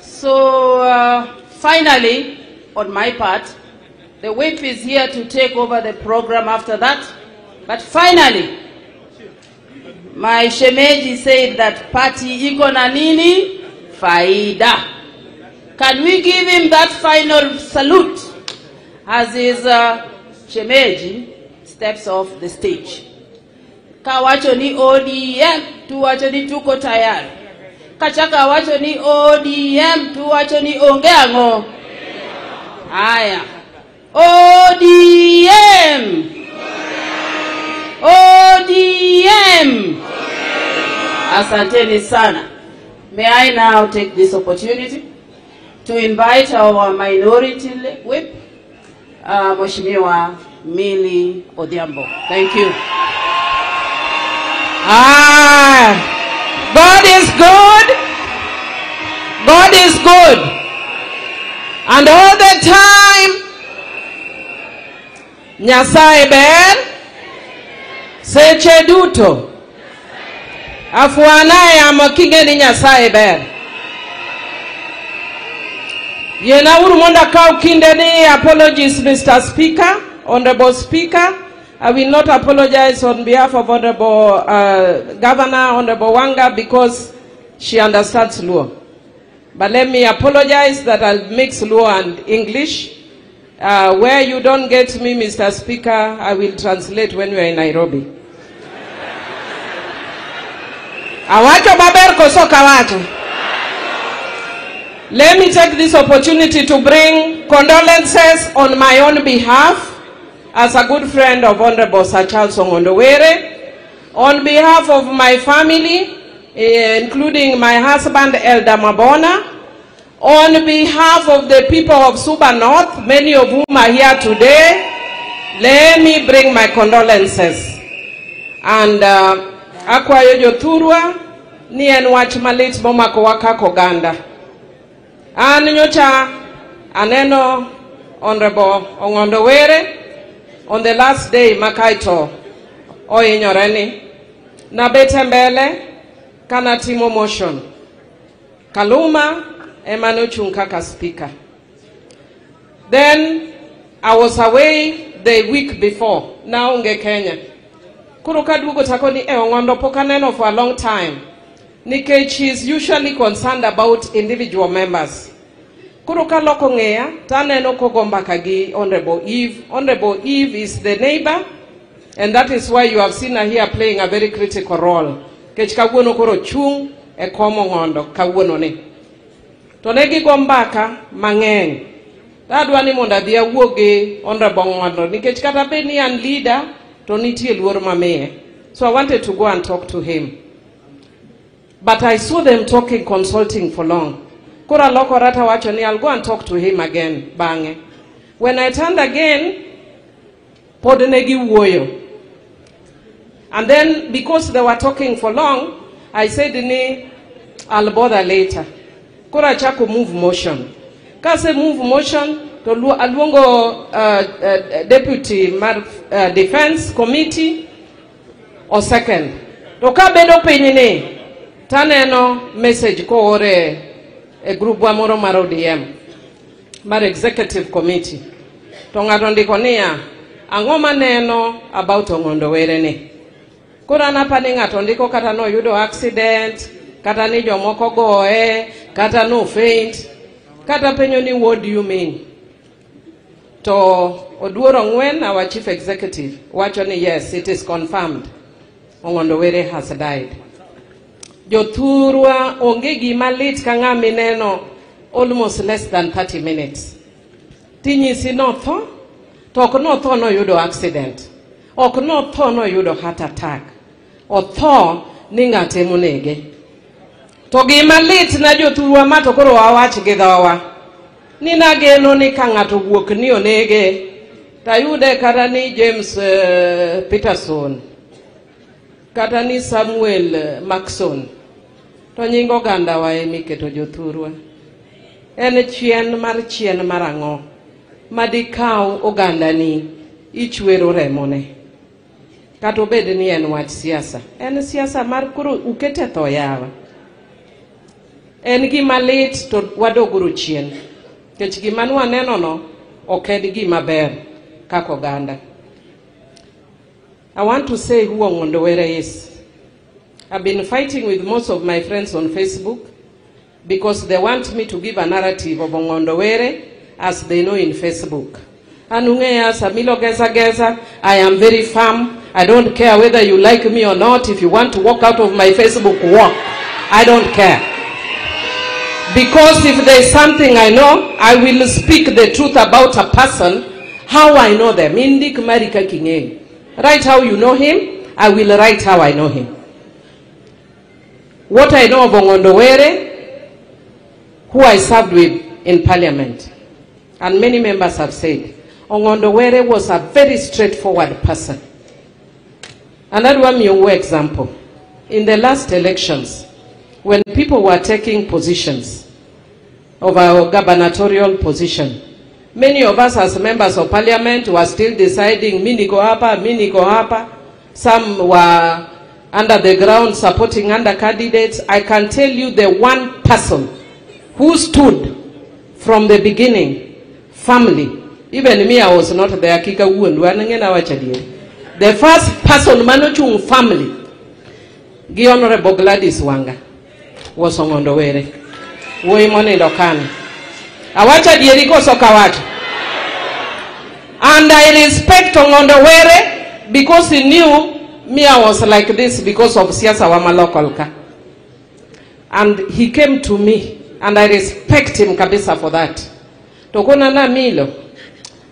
So finally, on my part, the whip is here to take over the program after that. But finally, my shemeji said that party iko na nini? Faida. Can we give him that final salute as his shemeji steps off the stage? Kawacho ni ODM, tuwacho ni tuko tayari. Kachaka wacho ni ODM, tuwacho ni ongeango. Aya. ODM! ODM! Asanteni sana. May I now take this opportunity to invite our minority whip, Mheshimiwa Millie Odhiambo. Thank you. God is good. God is good. And all the time, Nyasaye ber, seche duto. Afuanaye amakinge ni Nyasaye ber. Yena uru monda kau kinde ni apologies, Mr. Speaker, Honorable Speaker. I will not apologize on behalf of Honorable Governor, Honorable Wanga, because she understands Luo. But let me apologize that I'll mix Luo and English. Where you don't get me, Mr. Speaker, I will translate when we are in Nairobi. Awacho baber koso kawacho. Let me take this opportunity to bring condolences on my own behalf as a good friend of Honorable Sir Charles Ongondowere, on behalf of my family, including my husband Elder Mabona, on behalf of the people of Suba North, many of whom are here today, let me bring my condolences. And akwayo jothurwa ni en wach malit momako wakako ganda. An nyocha aneno Honorable Ongondowere on the last day makaito oinyoreni na bete mbele kana timo motion. Kaluma Emmanuel Chunkaka speaker. Then I was away the week before. Now unge Kenya. Kuruka dugo takoni Ongondo pokaneno for a long time. Nikech is usually concerned about individual members. Kuruka loko ngea taneno kogomba kagi Honorable Eve. Honorable Eve is the neighbor, and that is why you have seen her here playing a very critical role. Kech kawuono koro chung e komo ngondo kawuono ni. To negi gombaka mang'eny. Adwa ni mondo adhi awuoge Honorable Ngondo nikech kata bed ni an leader to nitie luor mamiye. So I wanted to go and talk to him. But I saw them talking, consulting for long. Kora loko rata wacho ni I'll go and talk to him again bange. When I turned again, pod negi wuoyo. And then because they were talking for long, I said ni I'll bother later. Kora chako move motion. Kase move motion to aluongo deputy defense committee or second. To ka bedo piny ni taneno message ko ore e group wa moro mar ODM mar executive committee. To ng'ato ndiko niya ang'o maneno about Ongondowere ni. Koro anapani ng'ato ndiko kata no yudo accident, kata ni jomoko goe, kata no faint, kata penyo ni what do you mean? To Oduoro Ngwen, our chief executive, wacho ni yes, it is confirmed. Ong'ondo Were has died. Jothurwa onge gima lit ka ng'ama ineno almost less than 30 minutes. Tinyisi no tho, to ok no tho no yudo accident. Ok no tho no yudo heart attack. O tho ni ng'ate monege. To gima lit na jothurwa ma to koro wawach gi dhowa. Ni nageno ni ka ng'ato wuok ni onege, tayude kata ni James Peterson, kata ni Samuel Maxson, to nyingo ganda wa emiketo jothurwa. En chien mar ang'o madikaw oganda ni ichwero remone. Kata obed ni en wach siasa. En siasa mar koro ukete tho yawa. En gima lit to wadoguru chien. Kech gima nwaneno no oked gima ber kako oganda. I want to say who Ong'ondo Were is. I've been fighting with most of my friends on Facebook because they want me to give a narrative of Ong'ondo Were as they know in Facebook. Anungeya Samilo Geza, I am very firm. I don't care whether you like me or not. If you want to walk out of my Facebook, walk. I don't care. Because if there is something I know, I will speak the truth about a person, how I know them. Indik Marika Kingeng. Write how you know him, I will write how I know him. What I know of Ong'ondo Were, who I served with in parliament, and many members have said, Ong'ondo Were was a very straightforward person. Another one example. In the last elections, when people were taking positions of our gubernatorial position, many of us as members of parliament were still deciding, mini go hapa. Some were under the ground supporting under candidates. I can tell you the one person who stood from the beginning, family. Even me, I was not there. The first person managing family, the Honorable Gladys Wanga, was Ong'ondo Were. Woimone Dokani. Awacha dieriko sokawacha. And I respect Ong'ondo Were because he knew me I was like this because of siasa wa malokolka. And he came to me and I respect him kabisa for that. Tokona na milo.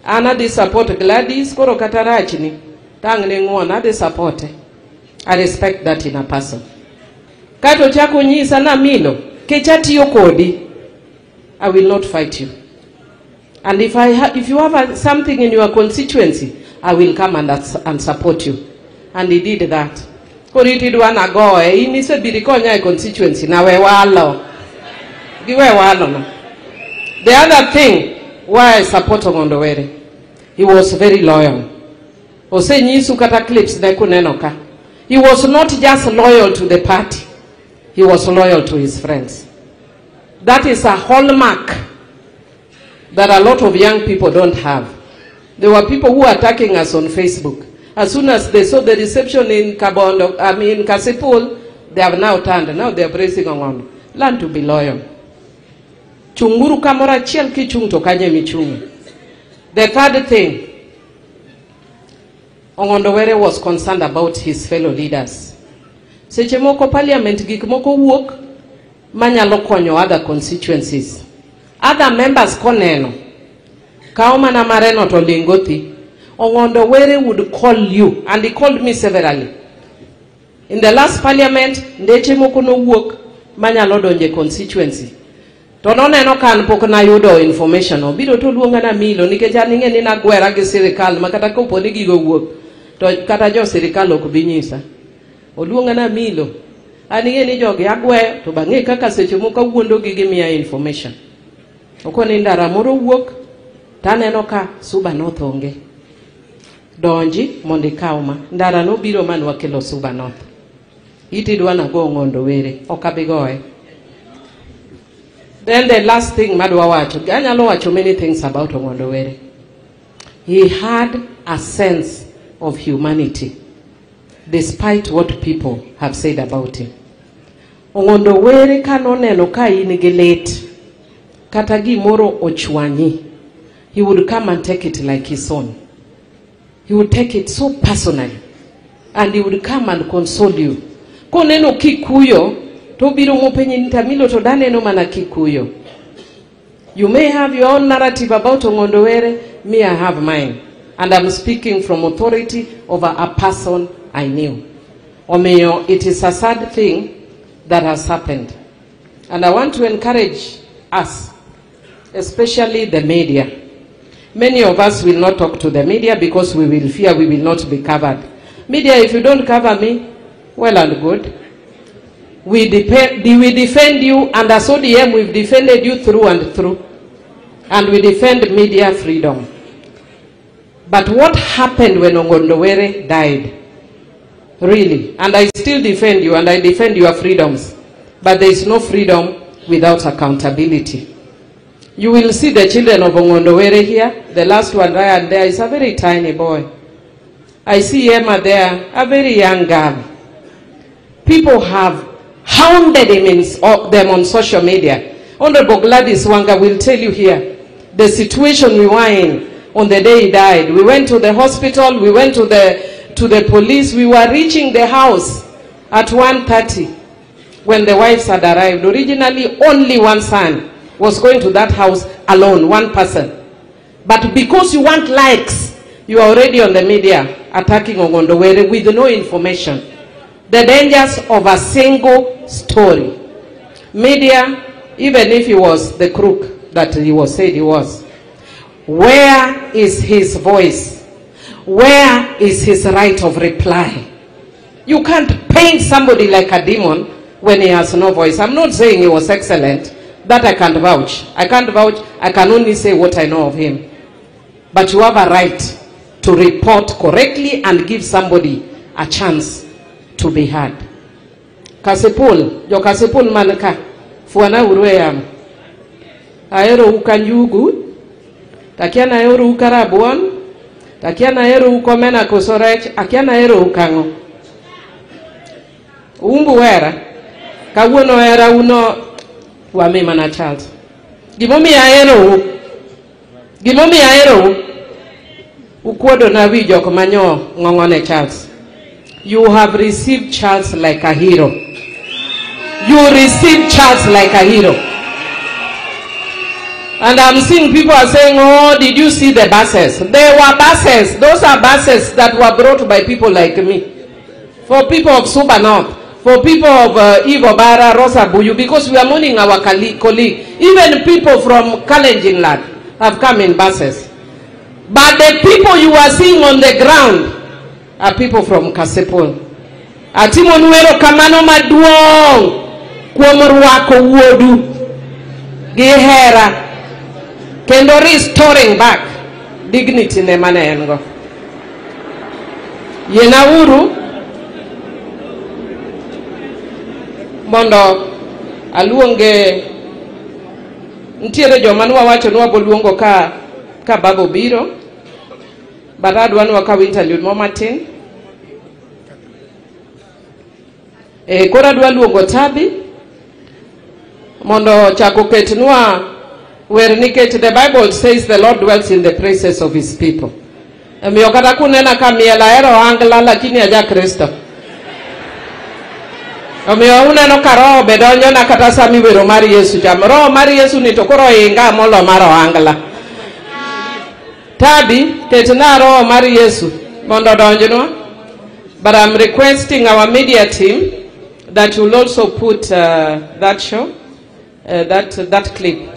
Ana di support Gladys koro katarachini. Tangne ngona di support. I respect that in a person. Kato chako nyisa na milo. Kechati yokodi. I will not fight you. And if you have something in your constituency, I will come and support you. And he did that. Koriti duana goe, ini se birikonya constituency na we walo. Giwe walo na. The other thing why I support Ong'ondo Were, he was very loyal. Ose nyisu kata clips na kunenoka. He was not just loyal to the party. He was loyal to his friends. That is a hallmark that a lot of young people don't have. There were people who were attacking us on Facebook. As soon as they saw the reception in Kasipul, they have now turned. Now they are praising Ong'ondo. Learn to be loyal. Chunguru kamora chiel ki chung to kanye michungu. The third thing, Ong'ondo Were was concerned about his fellow leaders. Seche moko parliament gik moko wuok manyalo konyo other constituencies. Other members koneno. Kaoma mareno to lingoti. Ong'ondo Were would call you, and he called me severally. In the last parliament, ndeche moko no wuok manyalo donje constituency. To noneno kan pok na yudo information. Biro to luonga na milo nikech an ing'e ni nagwera gi sirikal makata kopo ni gigo wuok to kata jo sirikal ok bi nyisa. Oluonga na milo. An ing'e ni jogi agweyo to bang'e kaka seche moko wuondo gi gimiya information. Okoni ndara moro wuok taneno ka Suba North onge. Donji mondo ikaw ma. Ndara no biro man wakelo Suba North. Iti dwana go Ong'ondo Were. Okabigoe. Then the last thing madwa wacho. Anyalo wacho many things about Ong'ondo Were. He had a sense of humanity. despite what people have said about him. Ong'ondo Were kanoneno ka in gi lit kata gimoro ochwanyi, he would come and take it like his own. He would take it so personally, and he would come and console you. Koneno kikuyo, to biro mopenyi nitamilo to daneno mana kikuyo. You may have your own narrative about Ong'ondo Were, me I have mine. And I'm speaking from authority over a person I knew. Omeyo, it is a sad thing that has happened. And I want to encourage us, especially the media. Many of us will not talk to the media because we will fear we will not be covered. Media, if you don't cover me, well and good. We defend you, and as ODM we've defended you through and through. And we defend media freedom. But what happened when Ong'ondo Were died? Really, and I still defend you, and I defend your freedoms. But there is no freedom without accountability. You will see the children of Ong'ondo Were here. The last one, Ryan, there is a very tiny boy. I see Emma there, a very young girl. People have hounded them on social media. Honorable Gladys Wanga will tell you here the situation we were in on the day he died. We went to the hospital, we went to the police, we were reaching the house at 1:30 when the wives had arrived. Originally, only one son was going to that house alone, one person. But because you want likes, you are already on the media attacking Ong'ondo Were with no information. The dangers of a single story. Media, even if he was the crook that he was said he was, where is his voice? Where is his right of reply? You can't paint somebody like a demon when he has no voice. I'm not saying he was excellent. That I can't vouch. I can't vouch. I can only say what I know of him. But you have a right to report correctly and give somebody a chance to be heard. Kasipul, jo Kasipul manaka, fuana urueyam. Aero ukanyugu, takiana aero ukarabuan, takiana aero ukomena kosorech, akiana aero ukango. Umbu wera, kawuno era uno wame mana child. Gimomi aero ukwodo na wijo komanyo ngongone Charles. You have received Charles like a hero. You received Charles like a hero. And I'm seeing people are saying, oh, did you see the buses? There were buses. Those are buses that were brought by people like me. For people of Suba North. For people of Ivo Bara, Rosa Buyu. Because we are mourning our colleague. Even people from Kalenjin Lad have come in buses. But the people you are seeing on the ground are people from Kasipul. Atimonwero kamano maduong kuom rwako wuodu gi hera kendo restoring back dignity ne mane en go. Yenauru mondo aluonge, ntiere joma nwawacho nwa boluongo ka babo biro, but adwani wakaw interlude mo matin. Kora dwa luongo Tabi mondo chako ketnwa wer nikech the Bible says the Lord dwells in the praises of his people. Emiyo kata kunena ka miela ero angla lakini aja Kristo. Emiyo uneno ka roho bedonjo na kata sami wero mar Yesu cham. Roho mar Yesu ni to koro inga molo mar angla. Tabi ketna roho mar Yesu mondo donjnwa. But I'm requesting our media team that you'll also put that show, that clip.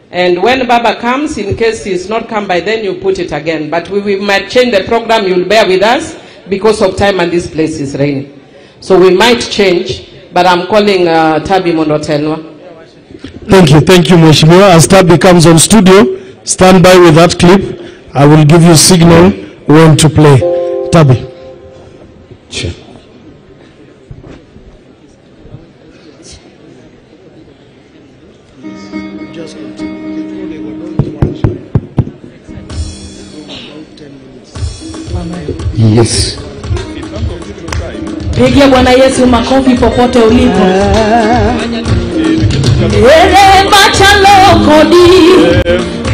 And when Baba comes, in case he's not come by then, you put it again. But we might change the program, you'll bear with us because of time and this place is raining. So we might change, but I'm calling Tabi Mondotelwa. Thank you, Mheshimiwa. As Tabi comes on studio, stand by with that clip. I will give you signal when to play. Tabi. Sure. Yes. Pigia Bwana Yesu makofi popote ulipo. Ere machalo kodi,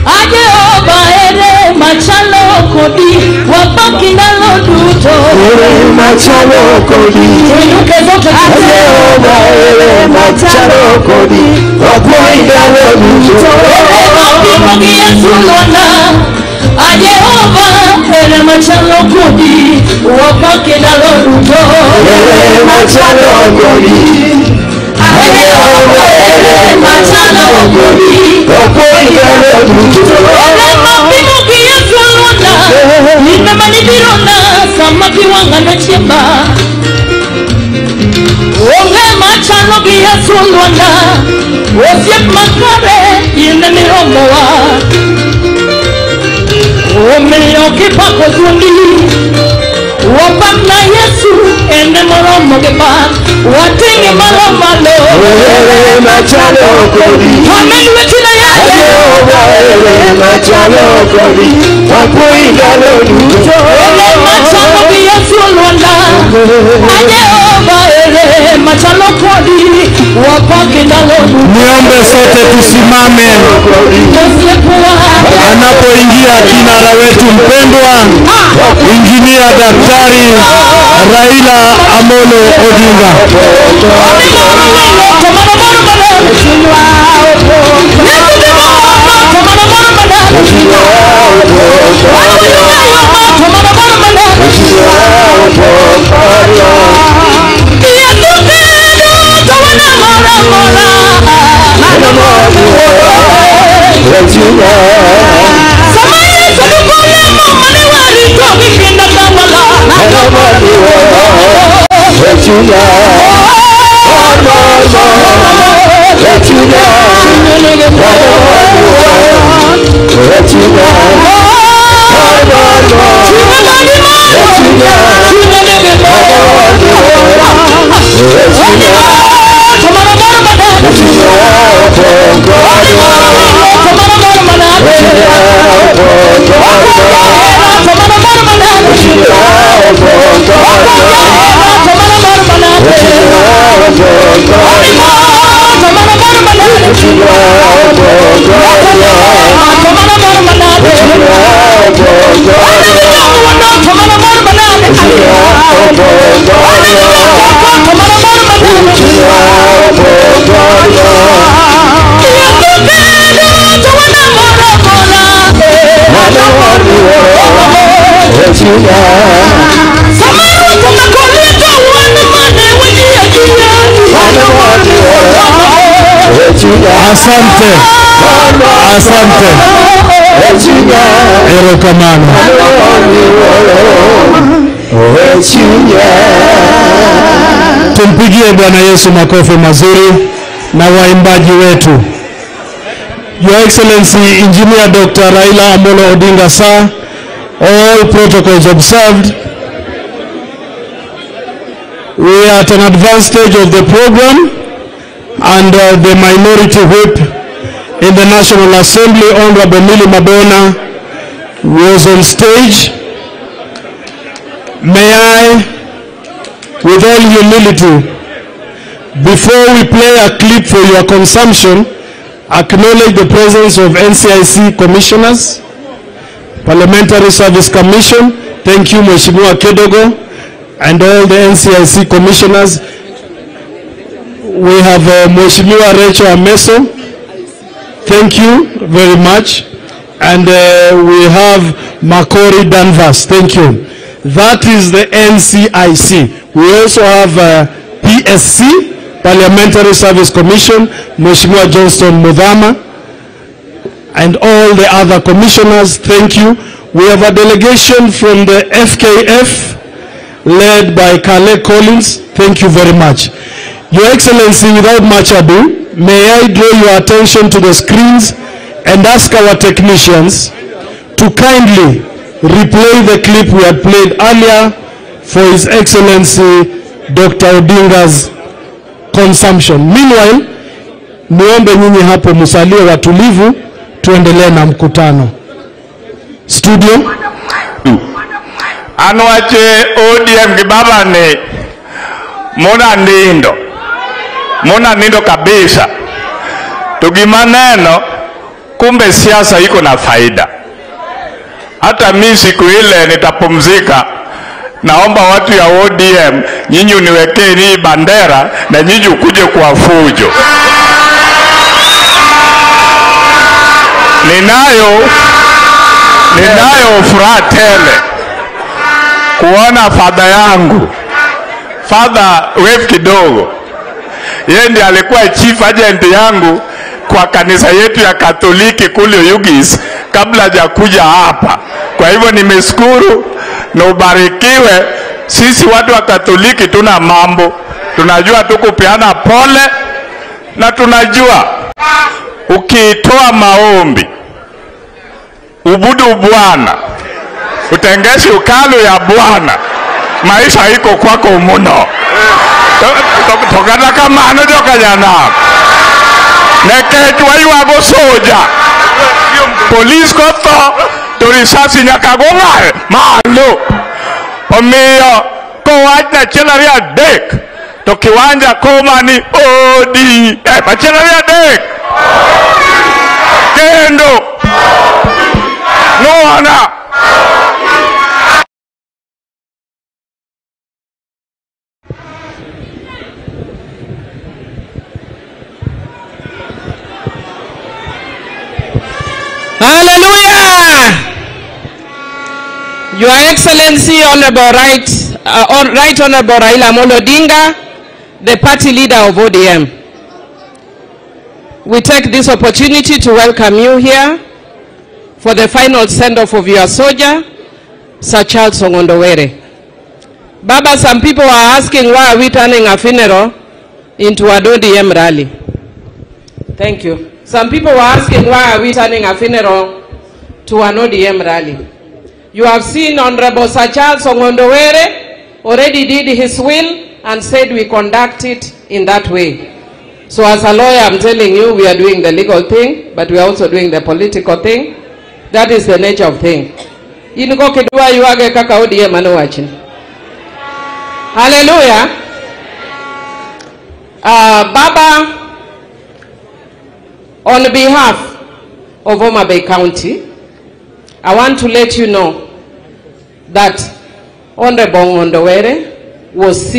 aje oba ere machalo kodi, wabaki nalo duto. Ere machalo kodi, tuinuke zote aje oba ere machalo kodi, wabaki nalo duto. Ere mapimo Yesu lona, aje oba ere machalo kodi, wabaki nalo duto. Ere machalo kodi, aje oba ere machalo kodi, wabaki nalo duto. Ere mapimo Yesu lona, nimemani birona sama kiwanga na chemba. Onge machalo Yesu lona, osiep makare ine miromoa. Omeo kipako zundi, wapak na Yesu ene moromo kipak, watingi maromalo. Ere machalo kodi, amen wetina yake. Ere machalo kodi, wapuinga lo duto. Ere machalo Yesu lwanda, aje oba ere machalo kodi, wapake na lo duto. Niombe sote tusimame anapoingia kinara wetu mpendwa Injinia Daktari Raila Amolo Odinga. Asante, asante, erokamano. Tumpigie Bwana Yesu makofi mazuri na waimbaji wetu. Your Excellency Engineer Dr. Raila Amolo Odinga sir, all protocols observed. We are at an advanced stage of the program, and the minority whip in the National Assembly, Honorable Millie Mabona, was on stage. May I, with all humility, before we play a clip for your consumption, acknowledge the presence of NCIC commissioners, Parliamentary Service Commission. Thank you, Mheshimiwa Kedogo, and all the NCIC commissioners. We have Mheshimiwa Rachel Ameso. Thank you very much. And we have Makori Danvas. Thank you. That is the NCIC. We also have PSC, Parliamentary Service Commission, Mheshimiwa Johnston Mudhama, and all the other commissioners. Thank you. We have a delegation from the FKF, led by Kale Collins. Thank you very much. Your Excellency, without much ado, may I draw your attention to the screens and ask our technicians to kindly replay the clip we had played earlier for His Excellency Dr. Odinga's consumption. Meanwhile, niombe nyinyi hapo musalie watulivu, tuendelee na mkutano. Studio. Anwache ODM gibaba ne Mona nindo kabisa. Tugimaneno kumbe siasa iko na faida. Hata mimi siku ile nitapumzika, naomba watu ya ODM nyinyi uniwekee hii bandera na nyinyi ukuje kwa fujo. Ninayo furaha tele kuona fadha yangu, Father Wave kidogo. Yeye ndiye alikuwa chief agent yangu kwa kanisa yetu ya Katoliki kule Ugis kabla hajakuja hapa. Kwa hivyo nimeshukuru na ubarikiwe. Sisi watu wa Katoliki tuna mambo, tunajua tukupeana pole, na tunajua ukitoa maombi, ubudu Bwana, utengesi ukalu ya Bwana, maisha iko kwako muno. Tokana kama joka jana nekechwa yuago soja police koto torisasi nyakagonga malo omiyo kowachna chelaria dek to kiwanja koma ni odi chelaria dek kendo nuana Hallelujah! Your Excellency, Right Honorable Raila Amolo Odinga, the party leader of ODM. We take this opportunity to welcome you here for the final send-off of your soldier, Sir Charles Ong'ondo Were. Baba, some people are asking why are we turning a funeral into an ODM rally. Thank you. Some people were asking why are we turning a funeral to an ODM rally. You have seen Honorable Sir Charles Ong'ondo Were already did his will and said we conduct it in that way. So as a lawyer, I'm telling you, we are doing the legal thing, but we are also doing the political thing. That is the nature of thing. Inuko kidua yuage kaka ODM anowachin. Hallelujah. Baba, on behalf of Homa Bay County, I want to let you know that Honorable Ong'ondo Were was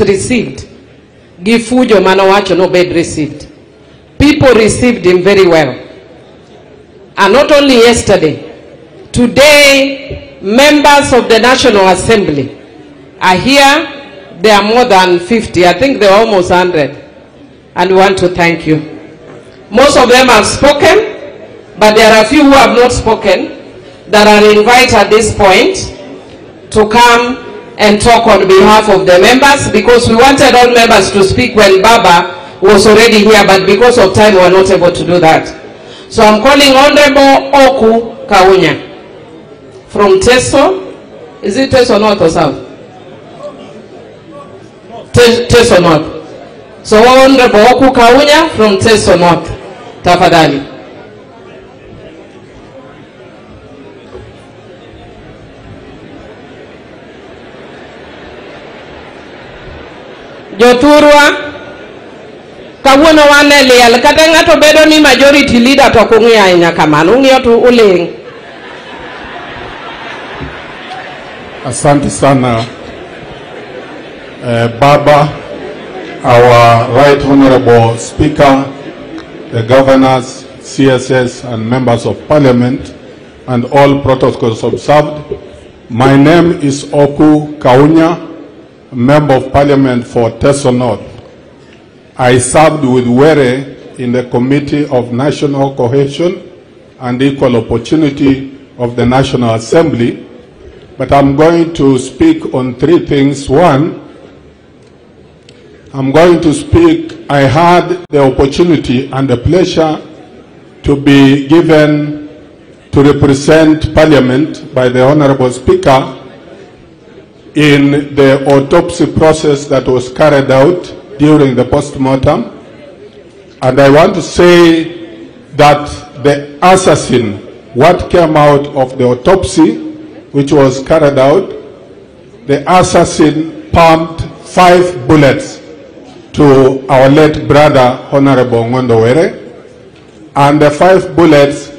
received. Gifujo manowacho no bed received. People received him very well. And not only yesterday, today members of the National Assembly are here. There are more than 50. I think there are almost 100. And we want to thank you. Most of them have spoken, but there are a few who have not spoken that are invited at this point to come and talk on behalf of the members, because we wanted all members to speak when Baba was already here, but because of time we were not able to do that. So I'm calling Honorable Oku Kaunya from Teso. Is it Teso North or South? Teso North. So Honorable Oku Kaunya from Teso North. Tafadhali. Joturwa kawuono wane liel kata ng'ato bedo ni majority leader to kung'iyo ahinya kamano, ung'iyo tu uling. Asante sana Baba, our Right Honorable Speaker, the governors, CSS and members of parliament, and all protocols observed. My name is Oku Kaunya, Member of Parliament for Teso North. I served with Were in the Committee of National Cohesion and Equal Opportunity of the National Assembly, but I'm going to speak on three things. One, I'm going to speak, I had the opportunity and the pleasure to be given to represent Parliament by the Honorable Speaker in the autopsy process that was carried out during the post-mortem. And I want to say that the assassin, what came out of the autopsy, which was carried out, the assassin pumped 5 bullets to our late brother, Honorable Ongondo Were. And the 5 bullets,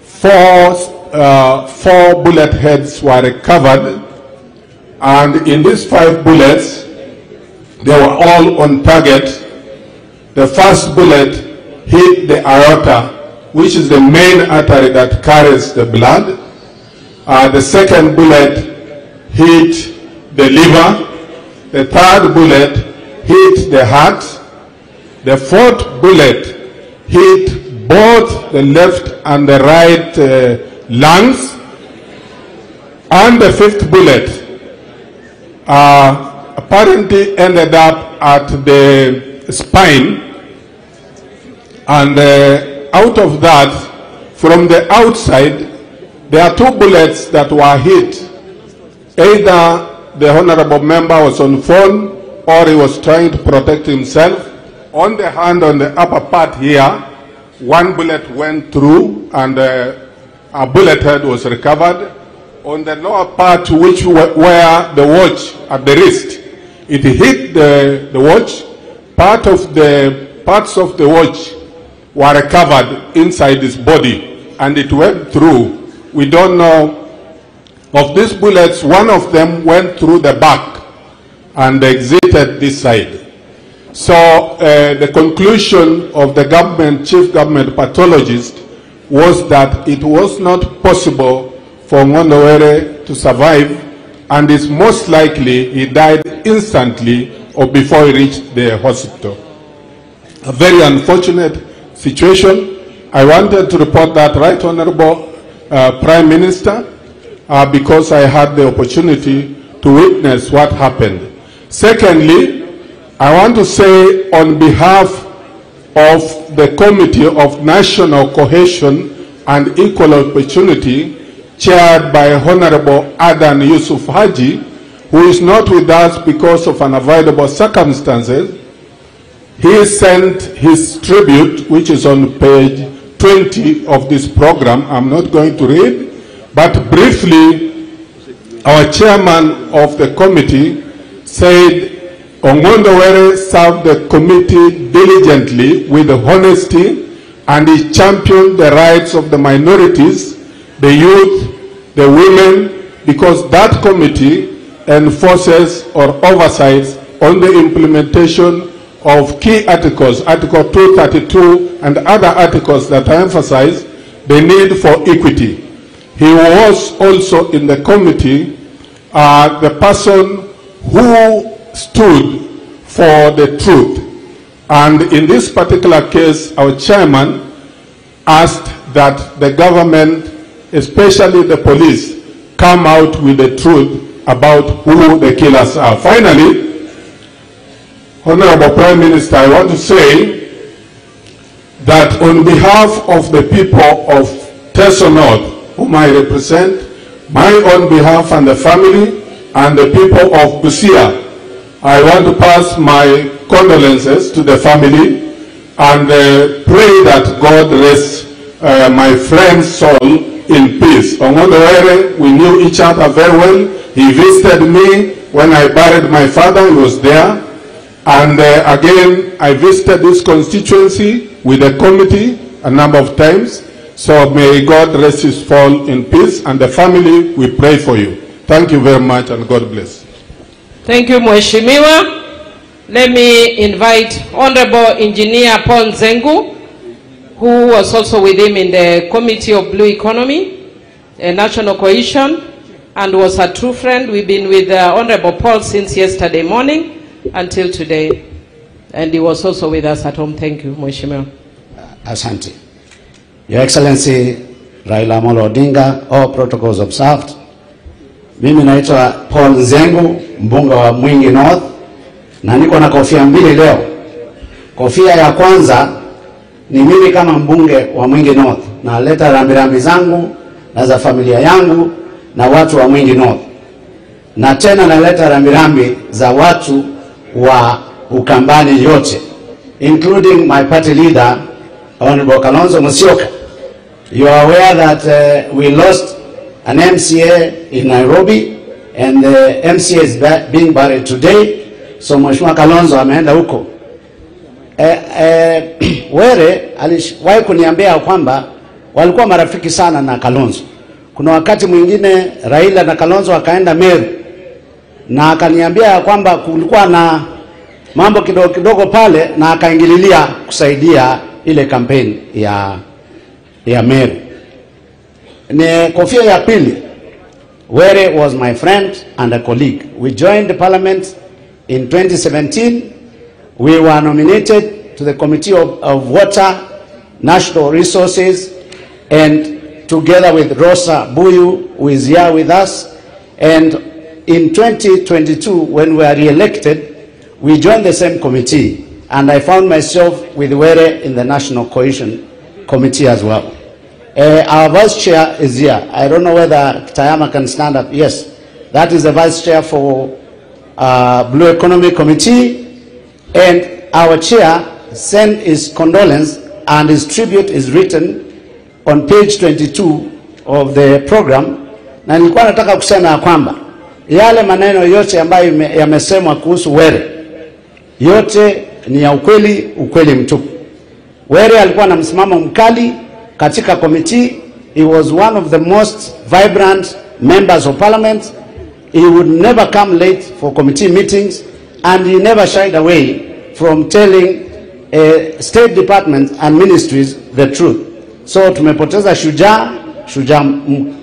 4 bullet heads were recovered. And in these 5 bullets, they were all on target. The first bullet hit the aorta, which is the main artery that carries the blood. The second bullet hit the liver. The third bullet hit the heart. The fourth bullet hit both the left and the right lungs. And the fifth bullet apparently ended up at the spine. And out of that, from the outside, there are 2 bullets that were hit. Either the honorable member was on phone or he was trying to protect himself. On the hand, on the upper part here, 1 bullet went through and a bullet head was recovered. On the lower part, which where the watch at the wrist, it hit the watch. Parts of the watch were recovered inside his body and it went through. We don't know. Of these bullets, 1 of them went through the back and exited this side. So the conclusion of the chief government pathologist was that it was not possible for Ongondo Were to survive, and it's most likely he died instantly or before he reached the hospital. A very unfortunate situation. I wanted to report that, Right Honorable Prime Minister, because I had the opportunity to witness what happened. Secondly, I want to say on behalf of the Committee of National Cohesion and Equal Opportunity, chaired by Honorable Adan Yusuf Haji, who is not with us because of unavoidable circumstances. He sent his tribute, which is on page 20 of this program. I'm not going to read, but briefly, our chairman of the committee said Ongondo Were served the committee diligently with honesty, and he championed the rights of the minorities, the youth, the women, because that committee enforces or oversights on the implementation of key articles, Article 232 and other articles that emphasize the need for equity. He was also in the committee the person who stood for the truth. And in this particular case, our chairman asked that the government, especially the police, come out with the truth about who the killers are. Finally, Honorable Prime Minister, I want to say that on behalf of the people of Teso North, whom I represent, my own behalf and the family, and the people of Busia, I want to pass my condolences to the family and pray that God rest my friend's soul in peace. Ongondo Were, we knew each other very well. He visited me when I buried my father. He was there. And again, I visited this constituency with the committee a number of times. So may God rest his soul in peace, and the family, we pray for you. Thank you very much, and God bless. Thank you, Mheshimiwa. Let me invite Honorable Engineer Paul Zengu, who was also with him in the Committee of Blue Economy, National Cohesion, and was a true friend. We've been with Honorable Paul since yesterday morning until today, and he was also with us at home. Thank you, Mheshimiwa. Asante. Your Excellency Raila Amolo Odinga, all protocols observed. Mimi naitwa Paul Nzengu, mbunge wa Mwingi North, na niko na kofia mbili leo. Kofia ya kwanza ni mimi kama mbunge wa Mwingi North, na leta rambirambi zangu na za familia yangu na watu wa Mwingi North. Na tena naleta rambirambi za watu wa Ukambani yote, including my party leader, Honorable Kalonzo Musyoka. You are aware that we lost an MCA in Nairobi, and the MCA is being buried today. So Mheshimiwa Kalonzo ameenda huko. Were aliwahi kuniambia kwamba walikuwa marafiki sana na Kalonzo. Kuna wakati mwingine Raila na Kalonzo wakaenda Meru, na akaniambia kwamba kulikuwa na mambo kidogo kidogo pale, na akaingililia kusaidia ile kampeni ya Meru. Ni kofia ya pili, Were was my friend and a colleague. We joined the parliament in 2017. We were nominated to the Committee of Water, National Resources, and together with Rosa Buyu, who is here with us. And in 2022, when we were re-elected, we joined the same committee, and I found myself with Were in the National Cohesion Committee as well. Our vice chair is here. I don't know whether Tayama can stand up. Yes, that is the vice chair for Blue Economic Committee, and our chair sent his condolence, and his tribute is written on page 22 of the program. Na nilikuwa nataka kusema ya kwamba yale maneno yote ambayo yamesemwa kuhusu Were yote ni ya ukweli, ukweli mtupu. Were alikuwa na msimamo mkali katika committee. He was one of the most vibrant members of parliament. He would never come late for committee meetings, and he never shied away from telling state departments and ministries the truth. So tumepoteza shujaa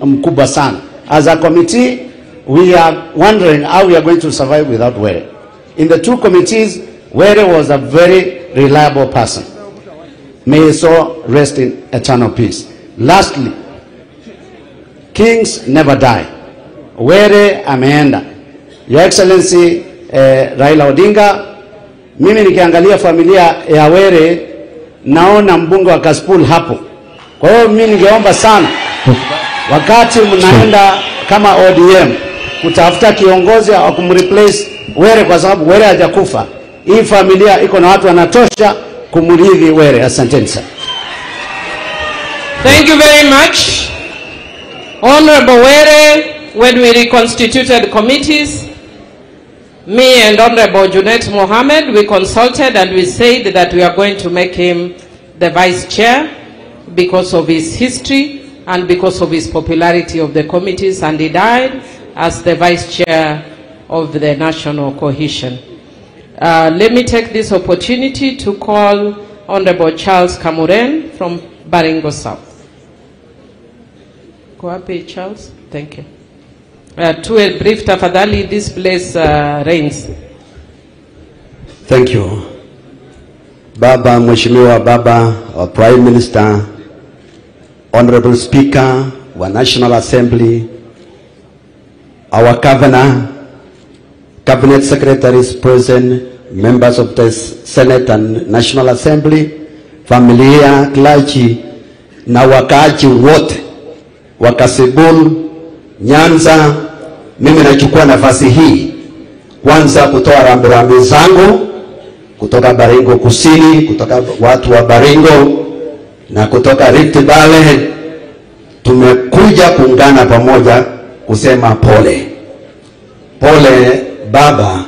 mkubwa sana. As a committee, we are wondering how we are going to survive without Were. In the two committees, Were was a very reliable person. May his soul rest in eternal peace. Lastly, kings never die. Were ameenda. Your Excellency Raila Odinga, mimi nikiangalia familia ya Were naona mbunge wa Kasipul hapo. Kwa hiyo mimi ningeomba sana wakati mnaenda kama ODM kutafuta kiongozi wa kumreplace Were, kwa sababu Were hajakufa. Hii familia iko na watu wanatosha kumrithi Were. Asanteni sana. Thank you very much. Honorable Were, when we reconstituted committees, me and Honorable Junet Mohammed, we consulted and we said that we are going to make him the vice chair because of his history and because of his popularity of the committees, and he died as the vice chair of the National Cohesion. Let me take this opportunity to call Honorable Charles Kamuren from Baringo South. Go up, Charles. Thank you. To a brief tafadhali, this place reigns. Thank you. Baba, Mheshimiwa Baba, our Prime Minister, Honorable Speaker, our National Assembly, our Governor, Cabinet Secretaries present, members of the Senate and National Assembly, familia, clergy, na wakaaji wote wa Kasipul, Nyanza. Mimi nachukua nafasi hii kwanza kutoa rambirambi zangu kutoka Baringo Kusini, kutoka watu wa Baringo na kutoka Rift Valley. Tumekuja kuungana pamoja kusema pole. Pole baba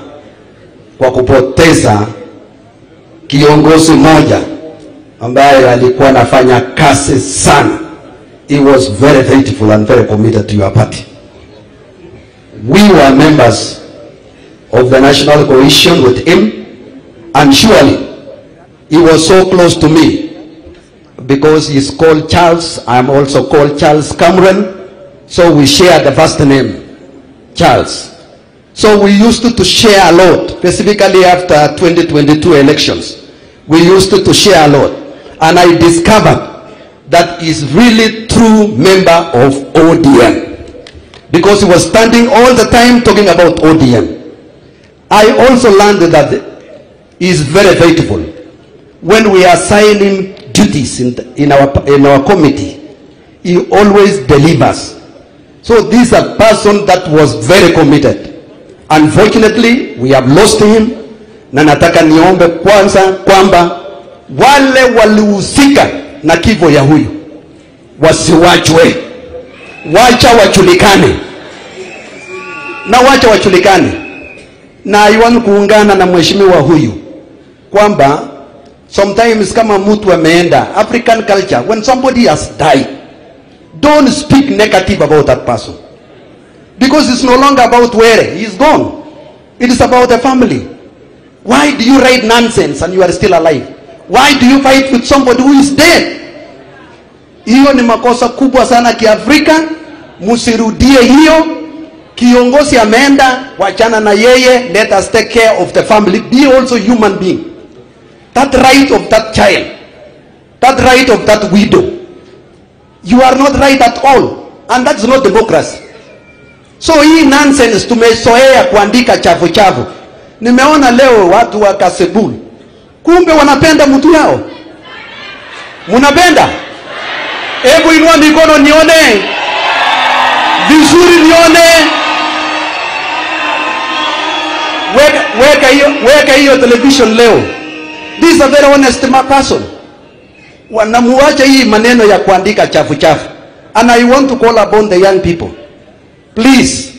kwa kupoteza kiongozi mmoja ambaye alikuwa anafanya kazi sana. He was very faithful and very committed to your party. We were members of the National Coalition with him, and surely he was so close to me because he's called Charles. I'm also called Charles Cameron, so we share the first name, Charles. So we used to share a lot, specifically after 2022 elections. We used to share a lot, and I discovered that he's really true member of ODM, because he was standing all the time talking about ODM. I also learned that he is very faithful. When we assign him duties in our committee, he always delivers. So this is a person that was very committed. Unfortunately, we have lost him. Na nataka niombe kwanza kwamba wale walihusika na kifo ya huyu wasiwachwe, wacha wajulikane, na wacha wajulikane. na iwan kuungana na mheshimiwa huyu kwamba sometimes kama mtu ameenda African culture, when somebody has died, don't speak negative about that person, because it's no longer about where he's gone. It is about the family. Why do you write nonsense and you are still alive? Why do you fight with somebody who is dead? Hiyo ni makosa kubwa sana kiafrika, musirudie hiyo. Kiongozi ameenda, wachana na yeye, let us take care of the family. Be also human being. That right of that child, that right of that widow, you are not right at all, and that's not democracy. So hii nonsense tumezoea kuandika chafu chafu. Nimeona leo watu wa Kasebul, kumbe wanapenda mtu yao. Munapenda? Hebu inua mikono nione vizuri, nione. Weka hiyo television leo. This is a very honest person. Wanamuacha hii maneno ya kuandika chafu chafu. And I want to call upon the young people. Please,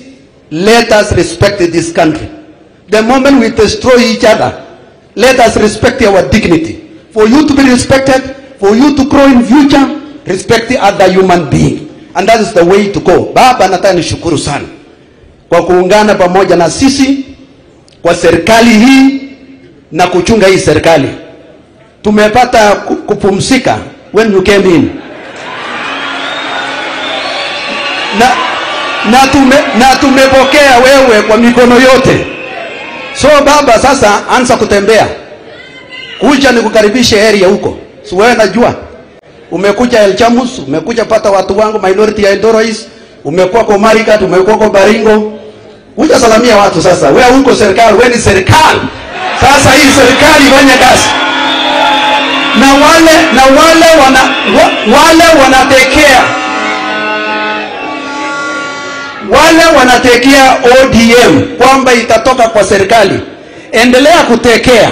let us respect this country. The moment we destroy each other, let us respect our dignity. For you to be respected, for you to grow in future, respect the other human being. And that is the way to go. Baba, nataka nishukuru sana kwa kuungana pamoja na sisi kwa serikali hii na kuchunga hii serikali. Tumepata kupumzika when you came in. Na tumepokea wewe kwa mikono yote. So baba, sasa anza kutembea. Kuja nikukaribishe area huko. Si wewe najua. Umekuja El Chamus, umekuja pata watu wangu minority ya Eldoret, umekuwa kwa Marigat, umekuwa kwa Baringo. Kuja salamia watu sasa. Wewe huko serikali, wewe ni serikali. Sasa hii serikali ifanye kazi. Na wale wanatekea ODM kwamba itatoka kwa serikali. Endelea kutekea.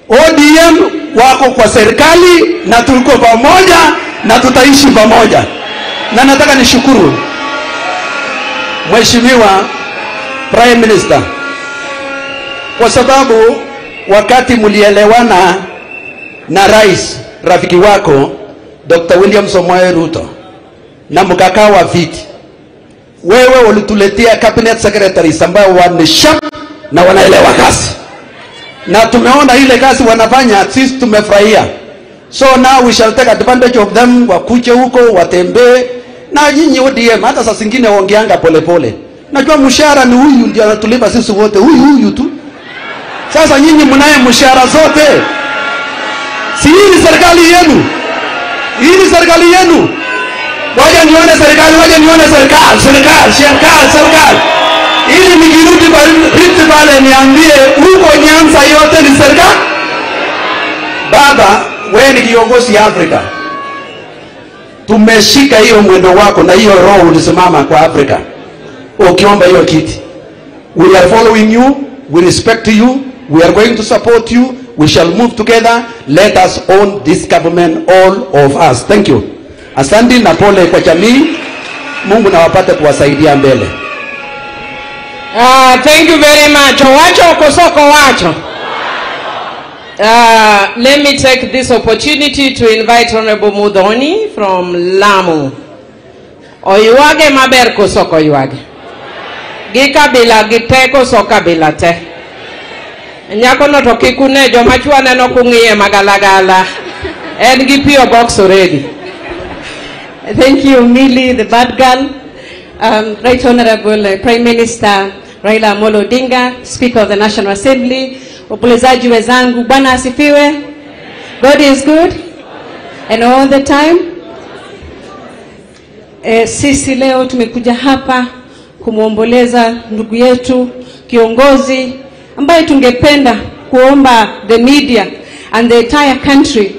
ODM wako kwa serikali na tuko pamoja na tutaishi pamoja. Na nataka nishukuru Mheshimiwa Prime Minister kwa sababu wakati mlielewana na rais rafiki wako Dr. William Samoei Ruto na mkakaa wa viti, wewe ulituletea cabinet secretaries ambao wanashap na wanaelewa kazi, na tumeona ile kazi wanafanya, sisi tumefurahia. So now we shall take advantage of them. Wakuje huko watembee na nyinyi ODM, hata saa zingine ongeanga polepole. Najua mshahara ni huyu ndio anatulipa sisi wote, huyu tu. Sasa nyinyi mnaye mshahara zote. Si hii ni serikali yenu. Hii ni serikali yenu. Waje nione serikali, waje nione serikali. Ili nikirudi pale niambie huko Nyanza yote ni serikali. Baba, wewe ni kiongozi Afrika. Tumeshika hiyo mwendo wako na hiyo roho ulisimama kwa Afrika. Ukiomba hiyo kiti. We are following you, we respect you, we are going to support you, we shall move together. Let us own this government, all of us. Thank you. Asante na pole kwa jamii. Mungu na wapate kuwasaidia mbele. Thank you very much. Wacho kosoko wacho. Let me take this opportunity to invite Honorable Mudhoni from Lamu. Oyuage maber kosoko oyuage. Gikabila giteko sokabila te. Nyako no to kikune joma chwane no kungiye magalagala. En gi PO box already. Thank you, Millie, the bad girl. Right Honorable Prime Minister Raila Amolo Odinga, Speaker of the National Assembly, wapulezaji wezangu, Bwana asifiwe. God is good and all the time. Sisi leo tumekuja hapa kumuomboleza ndugu yetu kiongozi ambaye tungependa kuomba the media and the entire country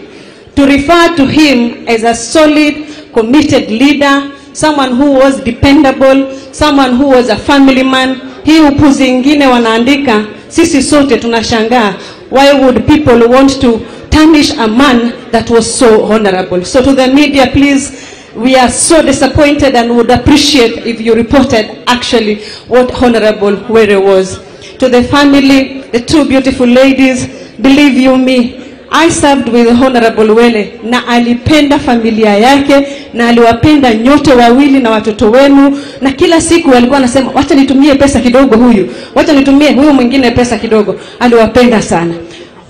to refer to him as a solid, committed leader, someone who was dependable, someone who was a family man. Hii upuzi ingine wanaandika, sisi sote tunashangaa. Why would people want to tarnish a man that was so honorable? So to the media, please, we are so disappointed and would appreciate if you reported actually what Honorable Were was. to the family, the two beautiful ladies, believe you me, I served with Honorable Were na alipenda familia yake na aliwapenda nyote wawili na watoto wenu, na kila siku walikuwa anasema wacha nitumie pesa kidogo huyu, wacha nitumie huyu mwingine pesa kidogo. Aliwapenda sana.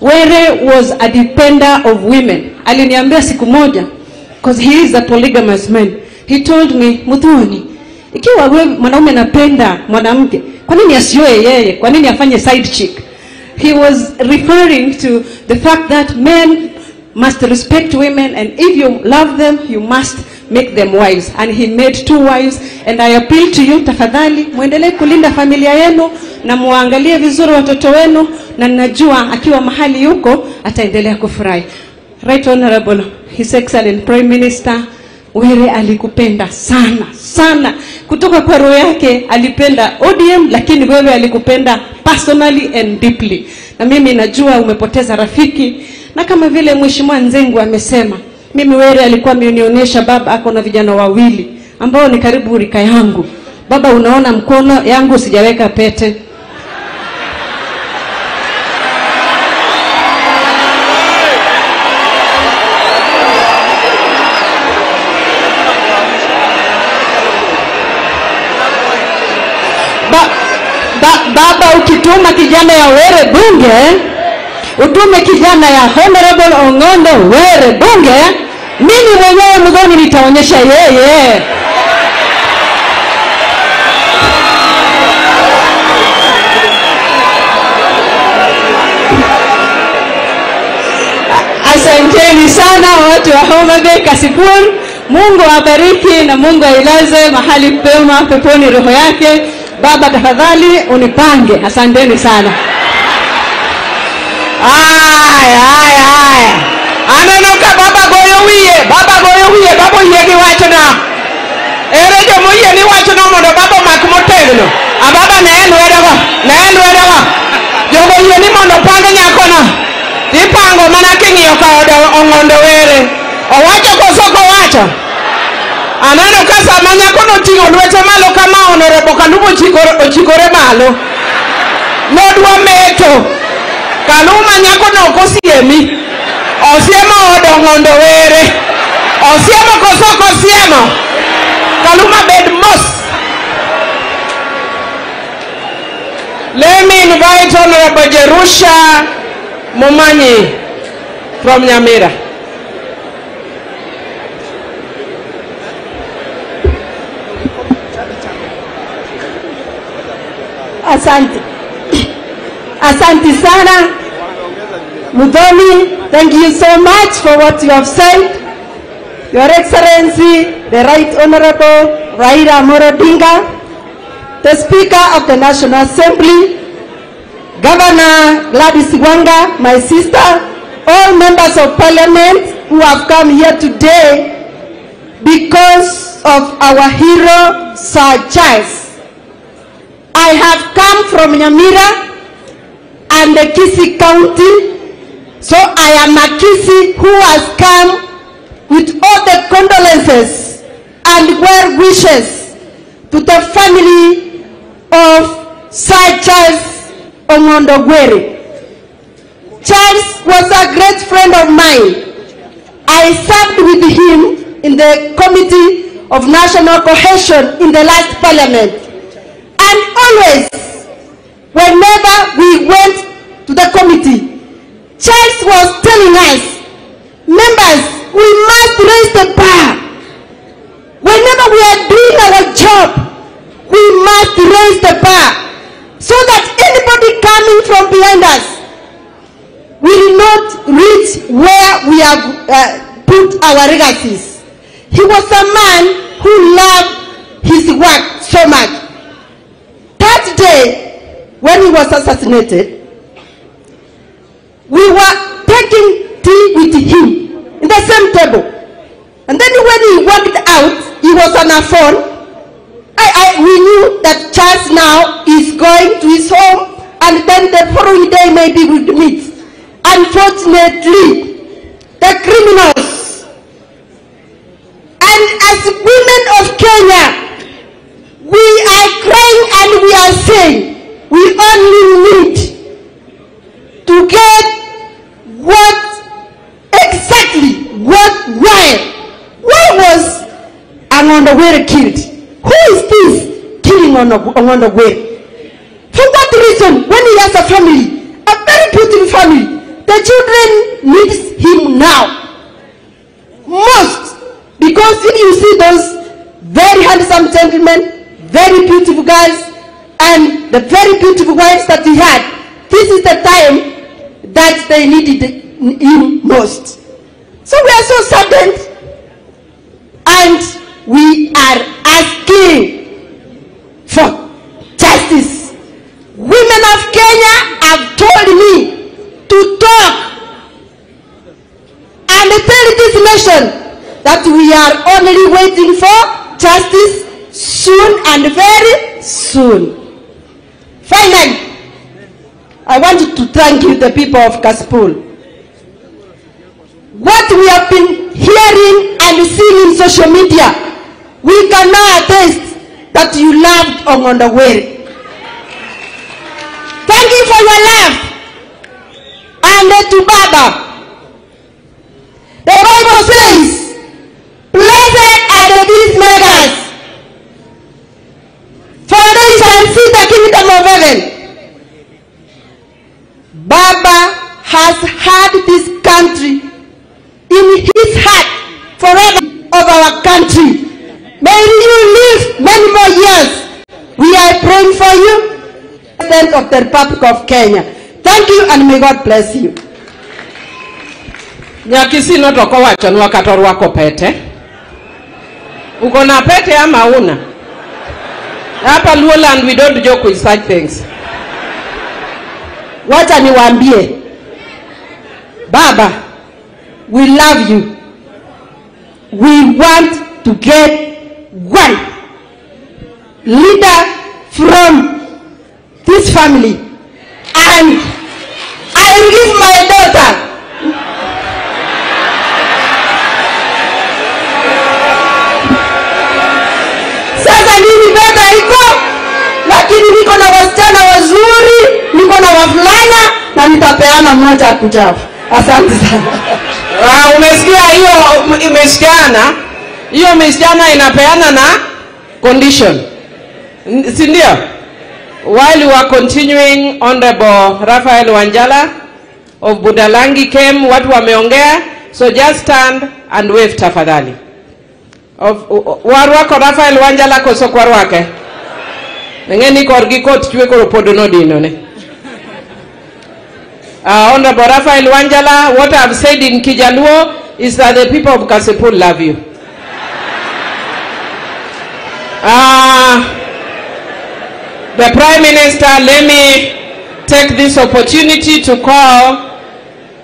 Were was a defender of women. Aliniambia siku moja, because he is a polygamous man, he told me, Muthoni, ikiwa wewe mwanaume anapenda mwanamke, kwa nini asioe yeye? Kwa nini afanye side chick? He was referring to the fact that men must respect women, and if you love them, you must make them wives. And he made 2 wives, and I appeal to you, tafadhali muendelee kulinda familia yenu na muangalie vizuri watoto wenu, na najua akiwa mahali yuko ataendelea kufurahi. Right Honorable His Excellent Prime Minister, Were alikupenda sana sana, kutoka kwa roho yake alipenda ODM, lakini wewe alikupenda personally and deeply. Na mimi najua umepoteza rafiki, na kama vile Mheshimiwa Nzengu amesema, mimi Were alikuwa amenionyesha baba ako na vijana wawili ambao ni karibu rika yangu. Baba, unaona mkono yangu sijaweka pete. Baba, ukituma kijana ya Were bunge, utume kijana ya Honorable Ong'ondo Were bunge, mimi mwenyewe Muthoni nitaonyesha yeye. Asanteni sana watu wa Homa Bay, Kasipul. Mungu awabariki na Mungu ailaze mahali pema peponi roho yake. Baba, tafadhali unipange. Asanteni sana. Aya. Anenoka baba goyo wiye, baba wiye gi wacho na. Ere jomo yie ni wacho no mondo baba mak motegno. Baba ne en wedago. Jomo yie ni mondo pang nyako na. Ipango mana king'iyo ka Ong'ondo Were. Owacho koso kowacho. Aneno ka sama nyako no ting'o lwete malo kama Honorable Kaluma ochikore malo. Nodwa meto. Kaluma nyako no kosiemi. Osiemo od Ong'ondo Were. Osiemo koso kosiemo. Kaluma bed mos. Let me invite Honorable Jerusha Momanyi from Nyamira. Asante sana Muthoni, thank you so much for what you have said. Your Excellency, the Right Honorable Raila Amolo Odinga, the Speaker of the National Assembly, Governor Gladys Wanga, my sister, all members of Parliament who have come here today because of our hero, Sir Charles. I have come from Nyamira and the Kisii County, so I am a Kisii who has come with all the condolences and well wishes to the family of Sir Charles Ong'ondo Were. Charles was a great friend of mine. I served with him in the Committee of National Cohesion in the last Parliament. And always, whenever we went to the committee, Charles was telling us, members, we must raise the bar. Whenever we are doing our job, we must raise the bar so that anybody coming from behind us will not reach where we have put our legacies. He was a man who loved his work so much. That day, when he was assassinated, we were taking tea with him in the same table. And then when he walked out, he was on a phone. We knew that Charles now is going to his home, and then the following day maybe we would meet. Unfortunately, the criminals, and as women of Kenya, we are crying and we are saying, we only loving Ongondo Were. For that reason, when he has a family, a very beautiful family, the children need him now most, because if you see those very handsome gentlemen, very beautiful guys, and the very beautiful wives that he had, this is the time that they needed him most. So we are so saddened, and we are asking for justice. Women of Kenya have told me to talk and tell this nation that we are only waiting for justice soon and very soon. Finally, I want to thank you, the people of Kasipul. What we have been hearing and seeing in social media, we can now attest that you loved Ongondo Were. Thank you for your love. And to Baba, the Bible says, blessed are the peacemakers, for they shall see the kingdom of heaven. Baba has had this country in his heart forever of our country. May you live many more years. We are praying for you, President of the Republic of Kenya. Thank you, and may God bless you. Nyakisi no toko wacho nwa katorwako pete. Uko na pete ama una? Hapa Luoland we don't joke with such things. Wacha niwaambie, Baba, we love you. We want to get one leader from this family, and I will give my daughter. Sasa nini beta iko, lakini niko na wasichana wazuri, niko na wavulana, na nitapeana mmoja kujavu. Asante sana. Umesikia hiyo imesikiana? Hiyo msichana inapeana na condition. Si ndio? While we are continuing, Honorable Raphael Wanjala of Budalangi came, watu wameongea, so just stand and wave tafadhali. Warwako Raphael Wanjala koso kwarwake. Ngeni korgi kot chwe koro podono dino ne. Honorable Raphael Wanjala, what I have said in Kijaluo is that the people of Kasipul love you. The Prime Minister, let me take this opportunity to call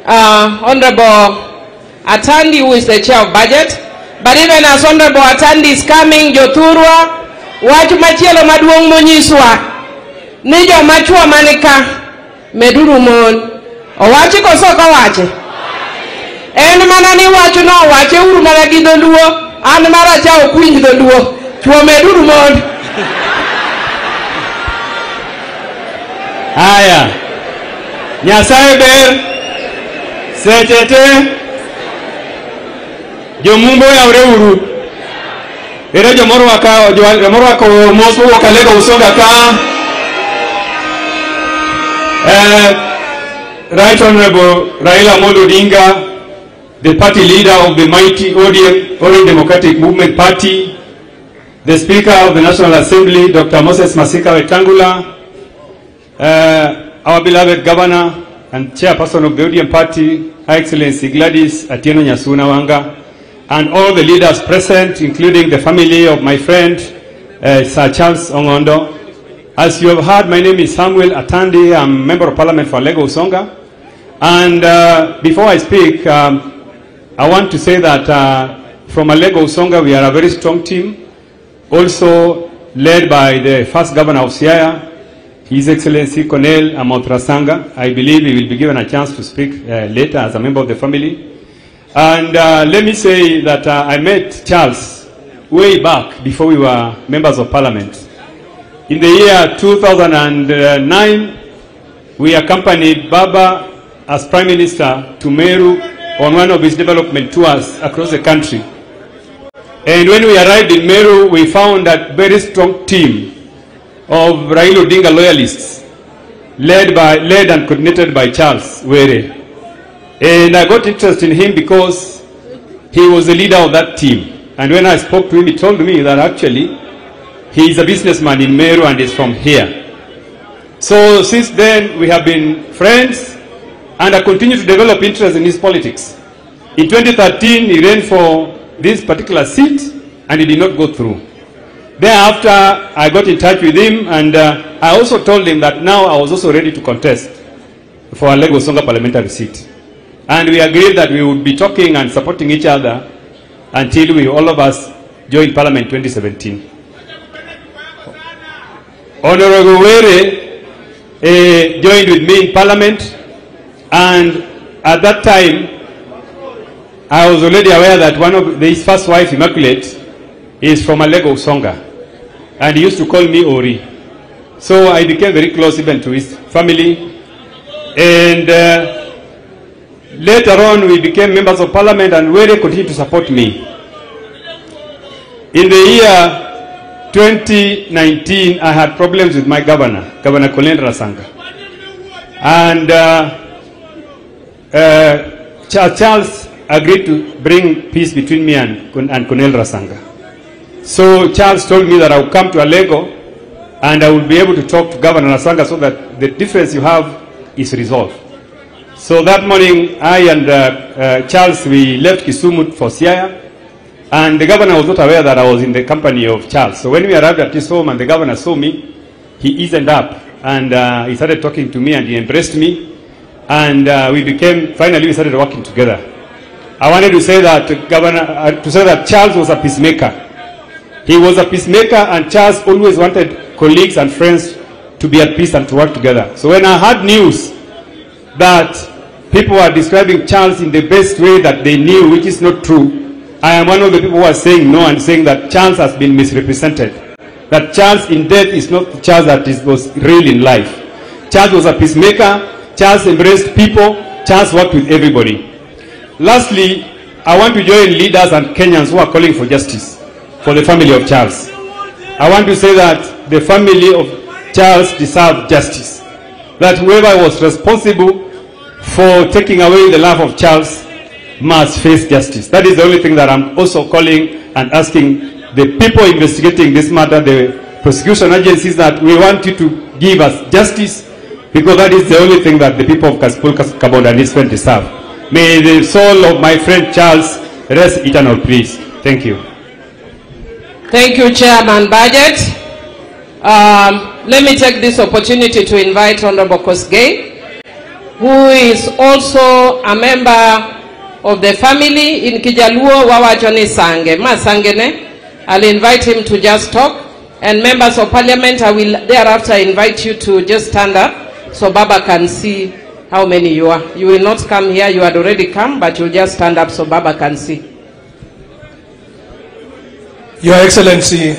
Honorable Atandi, who is the Chair of Budget. But even as Honorable Atandi is coming, Joturwa, watu machielo maduong monyiswa, nijo machua manika, meduru mon, owachi kosoka wache. En manani wachu no, wache uru maragi dholuo, an mara chao kuinj dholuo, chua meduru mon. Haya, Nyasaye ber, sechete, jomumbo yaure uru. Ere jomoro wako mosu wakalego usoga ka. Right Honorable Raila Amolo Odinga, the party leader of the mighty ODM, Orange Democratic Movement Party, the Speaker of the National Assembly, Dr. Moses Masika Wetangula, our beloved Governor and Chairperson of the ODM Party, Her Excellency Gladys Atieno Nyasuna Wanga, and all the leaders present, including the family of my friend, Sir Charles Ongondo. As you have heard, my name is Samuel Atandi. I'm a Member of Parliament for Lego Usonga. And before I speak, I want to say that from Lego Usonga, we are a very strong team, also led by the first governor of Siaya, His Excellency Cornel Amotrasanga. I believe he will be given a chance to speak later as a member of the family. And let me say that I met Charles way back before we were members of Parliament. In the year 2009, we accompanied Baba as Prime Minister to Meru on one of his development tours across the country. And when we arrived in Meru, we found a very strong team of Raila Odinga loyalists, led and coordinated by Charles Were. And I got interested in him because he was the leader of that team. And when I spoke to him, he told me that actually he is a businessman in Meru and is from here. So since then, we have been friends, and I continue to develop interest in his politics. In 2013, he ran for this particular seat, and he did not go through. Thereafter, I got in touch with him, and I also told him that now I was also ready to contest for a Lagos Songa parliamentary seat. And we agreed that we would be talking and supporting each other until we, all of us, joined Parliament 2017. Honorable Were joined with me in Parliament, and at that time, I was already aware that one of his first wife, Immaculate, is from Alego Songa, and he used to call me Ori. So I became very close even to his family, and later on we became members of Parliament, and Were continued to support me. In the year 2019, I had problems with my governor, Governor Colin Rasanga. And Charles agreed to bring peace between me and Colonel Rasanga. So Charles told me that I would come to Alego and I would be able to talk to Governor Rasanga so that the difference you have is resolved. So that morning, I and Charles, we left Kisumu for Siaya. And the governor was not aware that I was in the company of Charles. So when we arrived at his home and the governor saw me, he eased up and he started talking to me and he embraced me. And finally we started working together. I wanted to say that Charles was a peacemaker. He was a peacemaker, and Charles always wanted colleagues and friends to be at peace and to work together. So when I heard news that people were describing Charles in the best way that they knew, which is not true, I am one of the people who are saying no and saying that Charles has been misrepresented. That Charles in death is not the Charles that was real in life. Charles was a peacemaker. Charles embraced people. Charles worked with everybody. Lastly, I want to join leaders and Kenyans who are calling for justice for the family of Charles. I want to say that the family of Charles deserves justice. That whoever was responsible for taking away the life of Charles must face justice. That is the only thing that I'm also calling and asking the people investigating this matter, the prosecution agencies, that we want you to give us justice, because that is the only thing that the people of Kasipul Kabonda and his friend deserve. May the soul of my friend Charles rest eternal peace. Thank you. Thank you, Chairman Budget. Let me take this opportunity to invite Honorable Kosgei, who is also a member of the family in Kijaluo Wawachoni Sange. Ma Sangene. I'll invite him to just talk. And members of Parliament, I will thereafter invite you to just stand up so Baba can see how many you are. You will not come here, you had already come, but you'll just stand up so Baba can see. Your Excellency,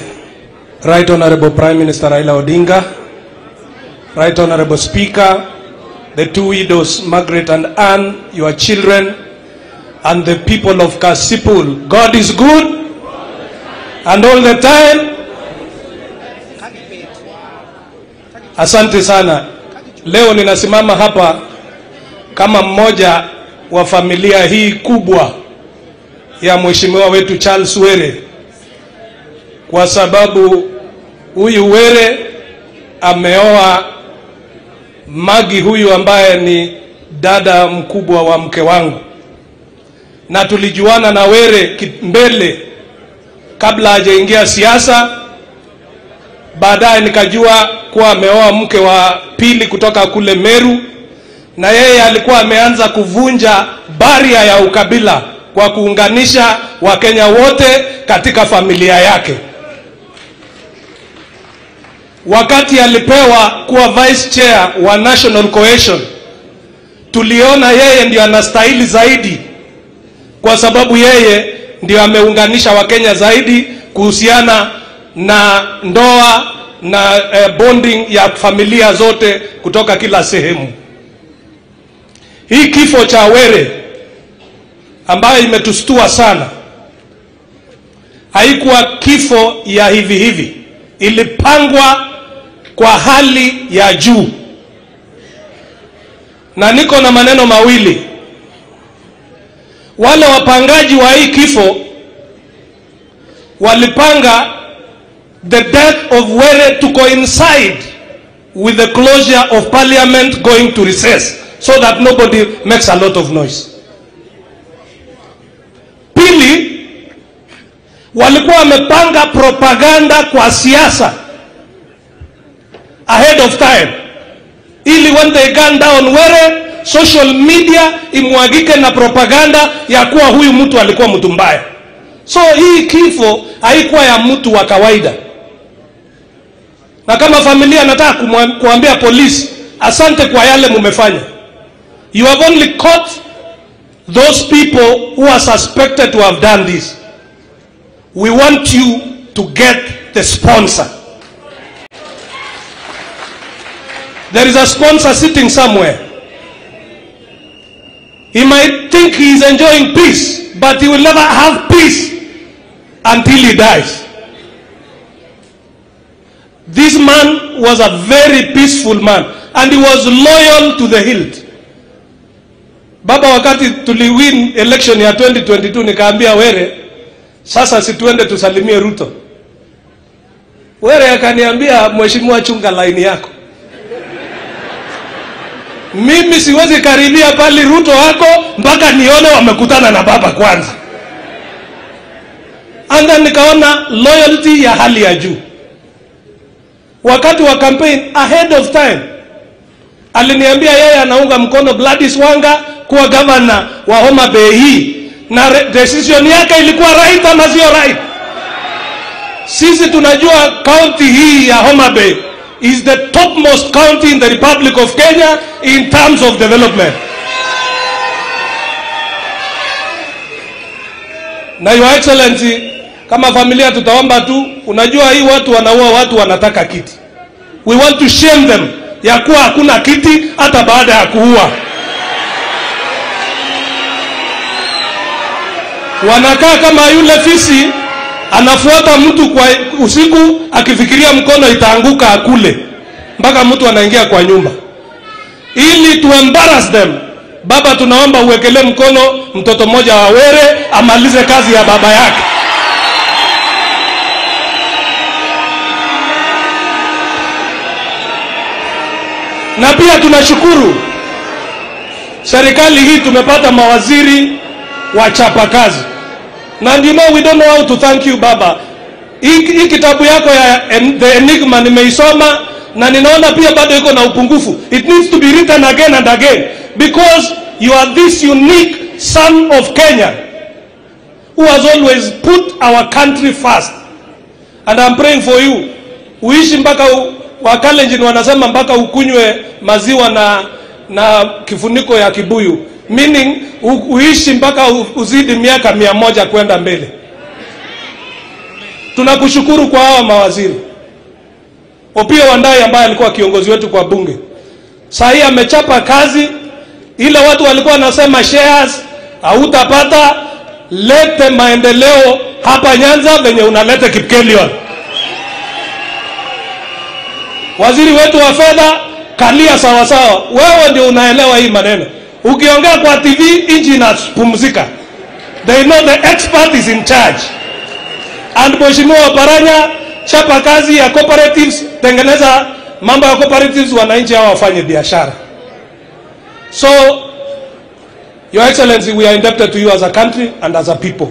Right Honorable Prime Minister Raila Odinga, Right Honorable Speaker, the two widows, Margaret and Anne, your children, and the people of Kasipul. God is good, and all the time. Asante sana. Leo ninasimama hapa kama mmoja wa familia hii kubwa ya mheshimiwa wetu Charles Were, kwa sababu huyu Were ameoa Magi huyu ambaye ni dada mkubwa wa mke wangu, na tulijuana na Were mbele kabla hajaingia siasa. Baadaye nikajua kuwa ameoa mke wa pili kutoka kule Meru, na yeye alikuwa ameanza kuvunja baria ya ukabila kwa kuunganisha Wakenya wote katika familia yake. Wakati alipewa kuwa vice chair wa National Cohesion, tuliona yeye ndio anastahili zaidi, kwa sababu yeye ndio ameunganisha Wakenya zaidi kuhusiana na ndoa na bonding ya familia zote kutoka kila sehemu. Hii kifo cha Were ambayo imetustua sana, haikuwa kifo ya hivi hivi. Ilipangwa kwa hali ya juu, na niko na maneno mawili. Wale wapangaji wa hii kifo walipanga the death of Were to coincide with the closure of parliament going to recess, so that nobody makes a lot of noise. Pili, walikuwa wamepanga propaganda kwa siasa ahead of time, ili when they gun down Were, social media imwagike na propaganda ya kuwa huyu mtu alikuwa mtu mbaya. So hii kifo haikuwa ya mtu wa kawaida. Na kama familia nataka kuambia polisi, asante kwa yale mumefanya. You have only caught those people who are suspected to have done this. We want you to get the sponsor. There is a sponsor sitting somewhere. He might think he is enjoying peace, but he will never have peace until he dies. This man was a very peaceful man, and he was loyal to the hilt. Baba, wakati tuliwin election ya 2022 nikaambia Were, sasa situende tusalimie Ruto. Were akaniambia, mheshimiwa, chunga line yako. Mimi siwezi karibia pali Ruto wako mpaka nione wamekutana na baba kwanza. Anga nikaona loyalty ya hali ya juu. Wakati wa campaign ahead of time aliniambia yeye anaunga mkono Gladys Wanga kuwa governor wa Homa Bay hii, na decision yake ilikuwa right ama sio right? Sisi tunajua county hii ya Homa Bay is the topmost county in the Republic of Kenya in terms of development. Na Your Excellency, kama familia tutaomba tu, unajua hii watu wanaua watu wanataka kiti. We want to shame them ya kuwa hakuna kiti hata baada ya kuua. Wanakaa kama yule fisi anafuata mtu kwa usiku akifikiria mkono itaanguka akule, mpaka mtu anaingia kwa nyumba. Ili to embarrass them, baba, tunaomba uwekele mkono mtoto mmoja wa Were amalize kazi ya baba yake. Na pia tunashukuru serikali hii tumepata mawaziri wachapa kazi. Na you know, we don't know how to thank you baba. Hii kitabu yako ya The Enigma nimeisoma na ninaona pia bado iko na upungufu. It needs to be written again and again, because you are this unique son of Kenya who has always put our country first. And I'm praying for you. Uishi mpaka Wakalenjin wanasema mpaka ukunywe maziwa na kifuniko ya kibuyu, meaning uishi mpaka uzidi miaka 100 kwenda mbele. Tunakushukuru kwa hawa mawaziri. Opiyo Wandayi ambaye alikuwa kiongozi wetu kwa bunge, sasa amechapa kazi. Ile watu walikuwa nasema shares hautapata, lete maendeleo hapa Nyanza venye unaleta Kipkelion. Waziri wetu wa fedha, kalia sawa sawa, wewe ndio unaelewa hii maneno. Ukiongea kwa TV inji inapumzika. They know the expert is in charge. And Mheshimiwa Oparanya, chapa kazi ya cooperatives, tengeneza mambo ya cooperatives, wananchi hawa wafanye biashara. So Your Excellency, we are indebted to you as a country and as a people.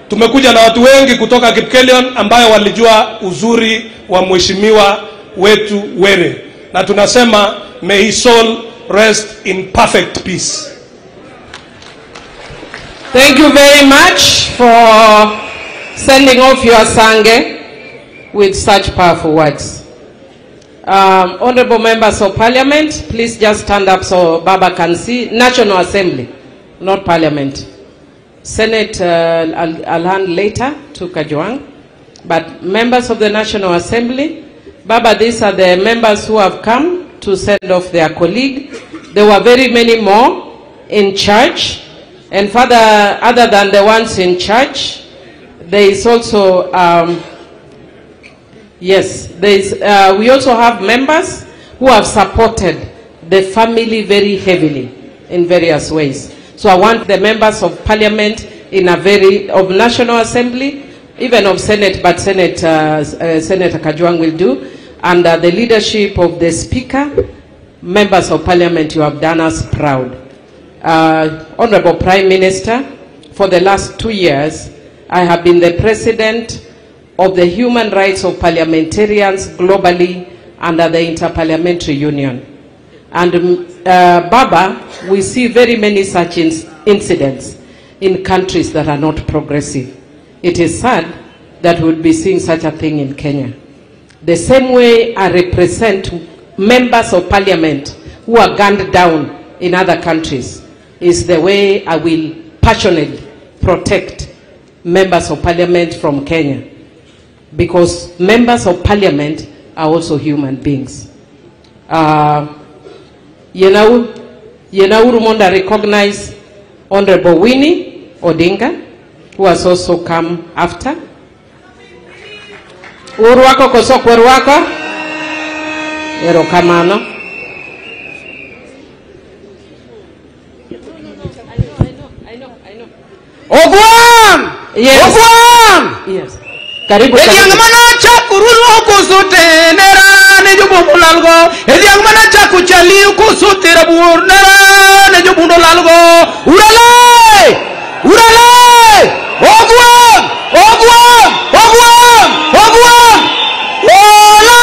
Tumekuja na watu wengi kutoka Kipkelion ambayo walijua uzuri wa mheshimiwa wetu Were, na tunasema may his soul rest in perfect peace. Thank you very much for sending off your sange with such powerful words. Honorable members of parliament, please just stand up so Baba can see. National Assembly, not parliament. Senate, I'll hand later to Kajwang. But members of the National Assembly, Baba, these are the members who have come to send off their colleague. There were very many more in church. And further, other than the ones in church, there is also Yes, we also have members who have supported the family very heavily in various ways. So I want the members of parliament of National Assembly, even of Senate, but Senator Kajwang will do, under the leadership of the Speaker, members of parliament, you have done us proud. Honorable Prime Minister, for the last 2 years, I have been the president of the human rights of parliamentarians globally under the Interparliamentary Union. And Baba, we see very many such incidents in countries that are not progressive. It is sad that we'll be seeing such a thing in Kenya. The same way I represent members of parliament who are gunned down in other countries is the way I will passionately protect members of parliament from Kenya, because members of parliament are also human beings. Yenauru Monda recognize Honorable Winnie Odinga, who has also come after. Uruwako kosok uruwako. Ero kamano. Ogwam! Yes. Ogwam! Yes. Karibu. Ediang mana chakurulu kusute nera nejubu lalgo. Ediang mana chakuchali kusute rabur nera nejubu lalgo. Urale! Urale! Ogwam! Ogwam! Ogwam! Ogwam! Ola!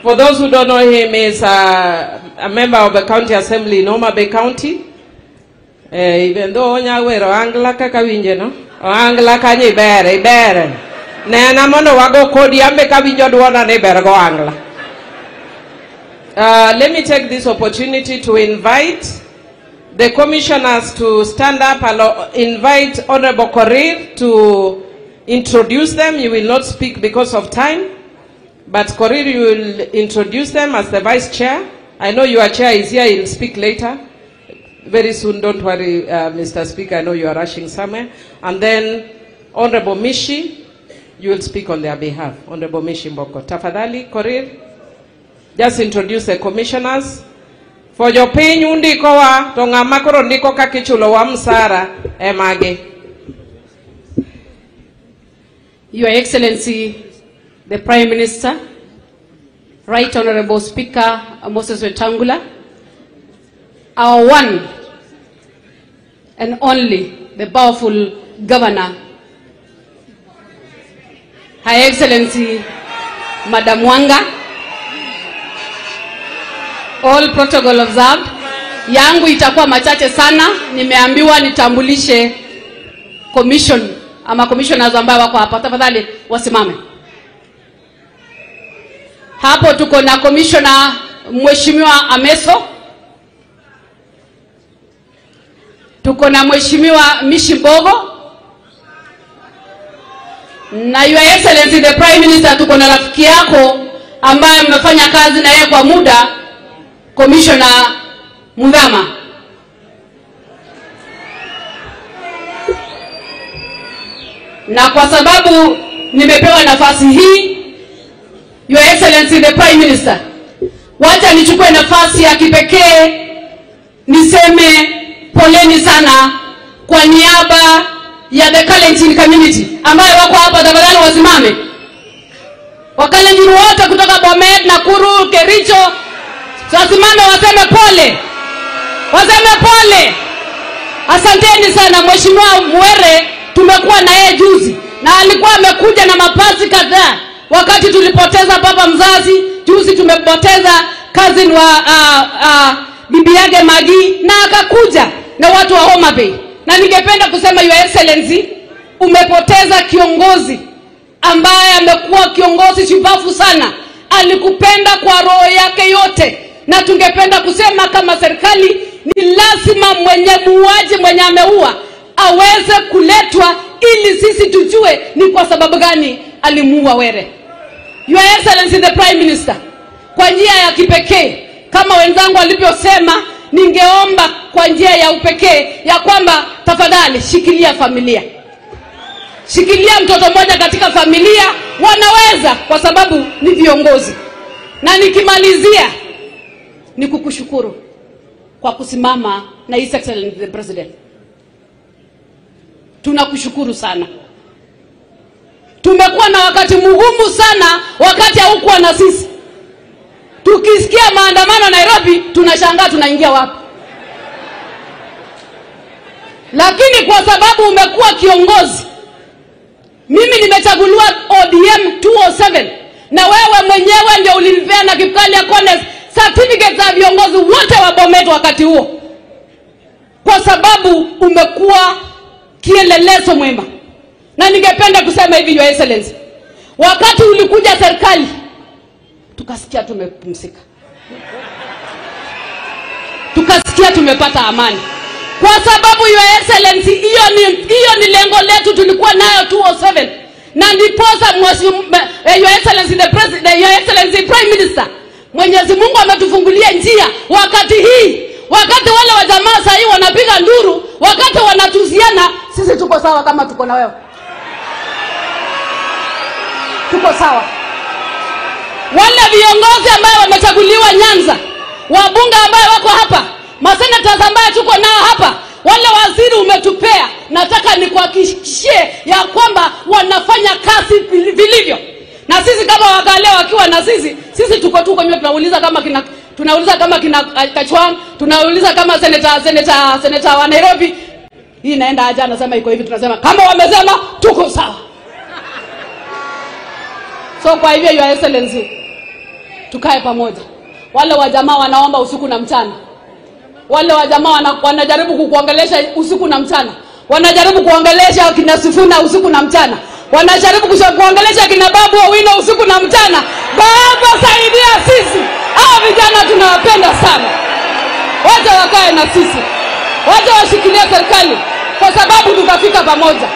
For those who don't know him, is a member of the county assembly in Homa Bay County. Even though Onyawero Angla Kakawinje, no? Angla Kanye Bere. Nana Mono Wago Kodi Ambe Kawinjo Dwana Nebere go Angla. Let me take this opportunity to invite the commissioners to stand up and invite Honorable Korir to introduce them. You will not speak because of time. But Korir, you will introduce them as the vice chair. I know your chair is here, he'll speak later. Very soon, don't worry, Mr. Speaker, I know you are rushing somewhere. And then Honorable Mishi, you will speak on their behalf. Honorable Mishi Mboko. Tafadhali, Korir, just introduce the commissioners. For your pain, undikowa, tonga makoro ndiko kakichulo wa msara, emage. Your Excellency, the Prime Minister, Right Honorable Speaker Moses Wetangula, our one and only, the powerful Governor, Her Excellency Madam Wanga, all protocol observed. Yangu itakuwa machache sana, nimeambiwa nitambulishe commissioners ambao wako hapa. Tafadhali wasimame. Hapo tuko na Commissioner Mheshimiwa Ameso. Tuko na Mheshimiwa Mishi Mbogo. Na Your Excellency the Prime Minister, tuko na rafiki yako ambaye mmefanya kazi na yeye kwa muda, Commissioner Mudhama. Na kwa sababu nimepewa nafasi hii, Your Excellency the Prime Minister, wacha nichukue nafasi ya kipekee niseme poleni sana kwa niaba ya the Kalenjin community ambayo wako hapa. Tafadhali wasimame. Wakalenjin wote kutoka Bomet, Nakuru, Kericho, wasimame waseme pole. Waseme pole. Asanteni sana. Mheshimiwa Mwere tumekuwa na yeye juzi na alikuwa amekuja na mapasi kadhaa wakati tulipoteza baba mzazi. Juzi tumepoteza cousin wa bibi yake Magi na akakuja na watu wa Homa Bay. Na ningependa kusema Your Excellency, umepoteza kiongozi ambaye amekuwa kiongozi shupavu sana. Alikupenda kwa roho yake yote, na tungependa kusema kama serikali ni lazima mwenye muuaji mwenye ameua aweze kuletwa ili sisi tujue ni kwa sababu gani alimuua Were. Your Excellency the Prime Minister, kwa njia ya kipekee kama wenzangu walivyosema, ningeomba kwa njia ya upekee ya kwamba tafadhali shikilia familia. Shikilia mtoto mmoja katika familia, wanaweza kwa sababu ni viongozi. Na nikimalizia ni kukushukuru kwa kusimama na His Excellency the President. Tunakushukuru sana. Tumekuwa na wakati mgumu sana wakati haukuwa na sisi. Tukisikia maandamano Nairobi tunashangaa tunaingia wapi. Lakini kwa sababu umekuwa kiongozi, mimi nimechaguliwa ODM 207 na wewe mwenyewe ndio ulinipea na Kipkali ya Kones certificate za viongozi wote wa Bomet wakati huo. Kwa sababu umekuwa kielelezo mwema. Na ningependa kusema hivi Your Excellency, wakati ulikuja serikali tukasikia tumepumzika, tukasikia tumepata amani, kwa sababu Your Excellency hiyo ni lengo letu tulikuwa nayo 207. Na ndiposa Your Excellency the President, Your Excellency Prime Minister, Mwenyezi Mungu ametufungulia njia wakati hii. Wakati wale wa jamaa sasa hivi wanapiga nduru, wakati wanatuziana, sisi tuko sawa kama tuko na wewe. Tuko sawa. Wale viongozi ambao wamechaguliwa Nyanza, wabunge ambao wako hapa, masenators ambao tuko nao hapa, wale waziri umetupea, nataka nikuhakikishie ya kwamba wanafanya kazi vilivyo. Na sisi kama wakale wakiwa na sisi tuko tunauliza kama kina Kachwang, tunauliza kama senator wa Nairobi, hii inaenda aje, anasema iko hivi, tunasema kama wamesema tuko sawa. So kwa hivyo Your Excellency, tukae pamoja. Wale wa jamaa wanaomba usiku na mchana. Wale wa jamaa wanajaribu kukuongelesha usiku na mchana. Wanajaribu kuongelesha kina Sifuna usiku na mchana. Wanajaribu kuongelesha kina Babu Owino usiku na mchana. Baba saidia sisi. Hao vijana tunawapenda sana. Wacha wakae na sisi. Wacha washikilie serikali kwa sababu tutafika pamoja.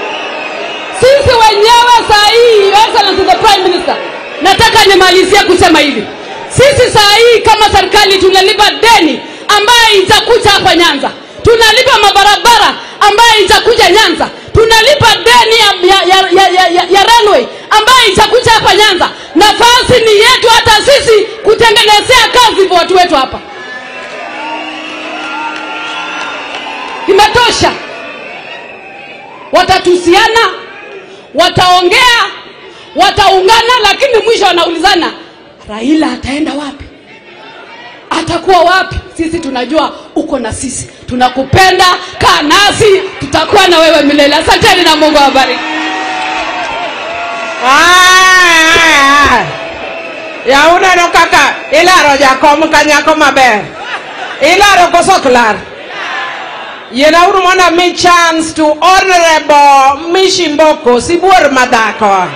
Sisi wenyewe saa hii, Your Excellency the Prime Minister, nataka nimalizie kusema hivi. Sisi saa hii kama serikali tunalipa deni ambaye itakuja hapa Nyanza. Tunalipa mabarabara ambaye itakuja Nyanza. Tunalipa deni ya railway ambaye itakuja hapa Nyanza. Nafasi ni yetu hata sisi kutengenezea kazi kwa watu wetu hapa. Imetosha. Watatusiana, wataongea, wataungana, lakini mwisho wanaulizana Raila ataenda wapi? Atakuwa wapi? Sisi tunajua uko na sisi. Tunakupenda, kaa nasi, tutakuwa na wewe milele. Asanteni na Mungu awabariki. Ya uneno kaka ilaro jakom kanyako maber. Ilaro kosoklar. Yena uru mona mi chance to Honorable Mishi Mboko Sibuor Madako.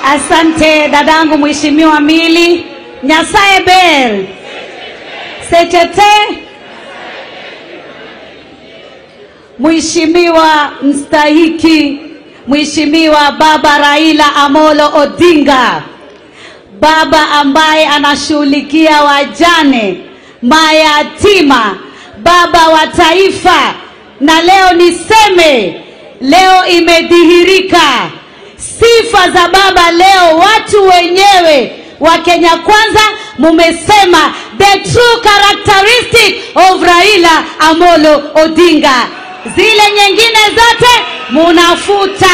Asante dadangu Mheshimiwa Mili. Nyasaye ber. Sechete. Mheshimiwa mstahiki, Mheshimiwa Baba Raila Amolo Odinga. Baba ambaye anashughulikia wajane, mayatima, baba wa taifa. Na leo niseme, leo imedhihirika sifa za baba leo, watu wenyewe wa Kenya Kwanza mumesema the true characteristic of Raila Amolo Odinga. Zile nyingine zote munafuta.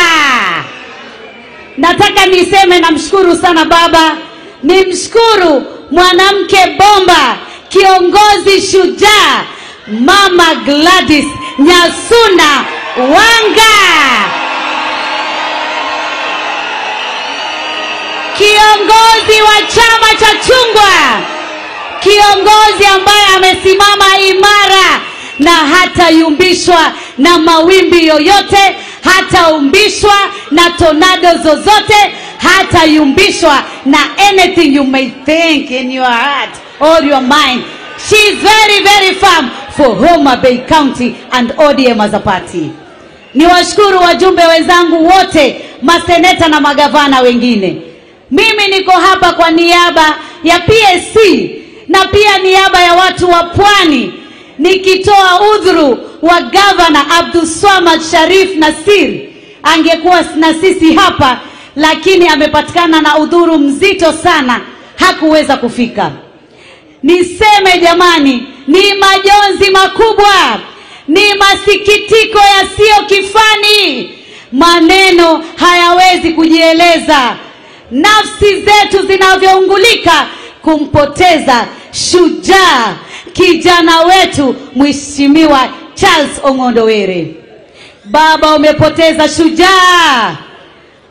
Nataka niseme namshukuru sana baba, nimshukuru mwanamke bomba, kiongozi shujaa, Mama Gladys Nyasuna Wanga, kiongozi wa chama cha chungwa, kiongozi ambaye amesimama imara na hatayumbishwa na mawimbi yoyote, hataumbishwa na tornado zozote, hatayumbishwa na anything you may think in your heart or your mind. She's very, very firm for Homa Bay County and ODM as a party. Niwashukuru wajumbe wenzangu wote, maseneta na magavana wengine. Mimi niko hapa kwa niaba ya PSC na pia niaba ya watu wa Pwani, nikitoa udhuru wa Governor Abdulswamad Sharif Nassir. Angekuwa na sisi hapa, lakini amepatikana na udhuru mzito sana, hakuweza kufika. Niseme jamani, ni majonzi makubwa, ni masikitiko yasiyo kifani. Maneno hayawezi kujieleza. Nafsi zetu zinavyoungulika kumpoteza shujaa, kijana wetu Mheshimiwa Charles Ong'ondo Were. Baba, umepoteza shujaa,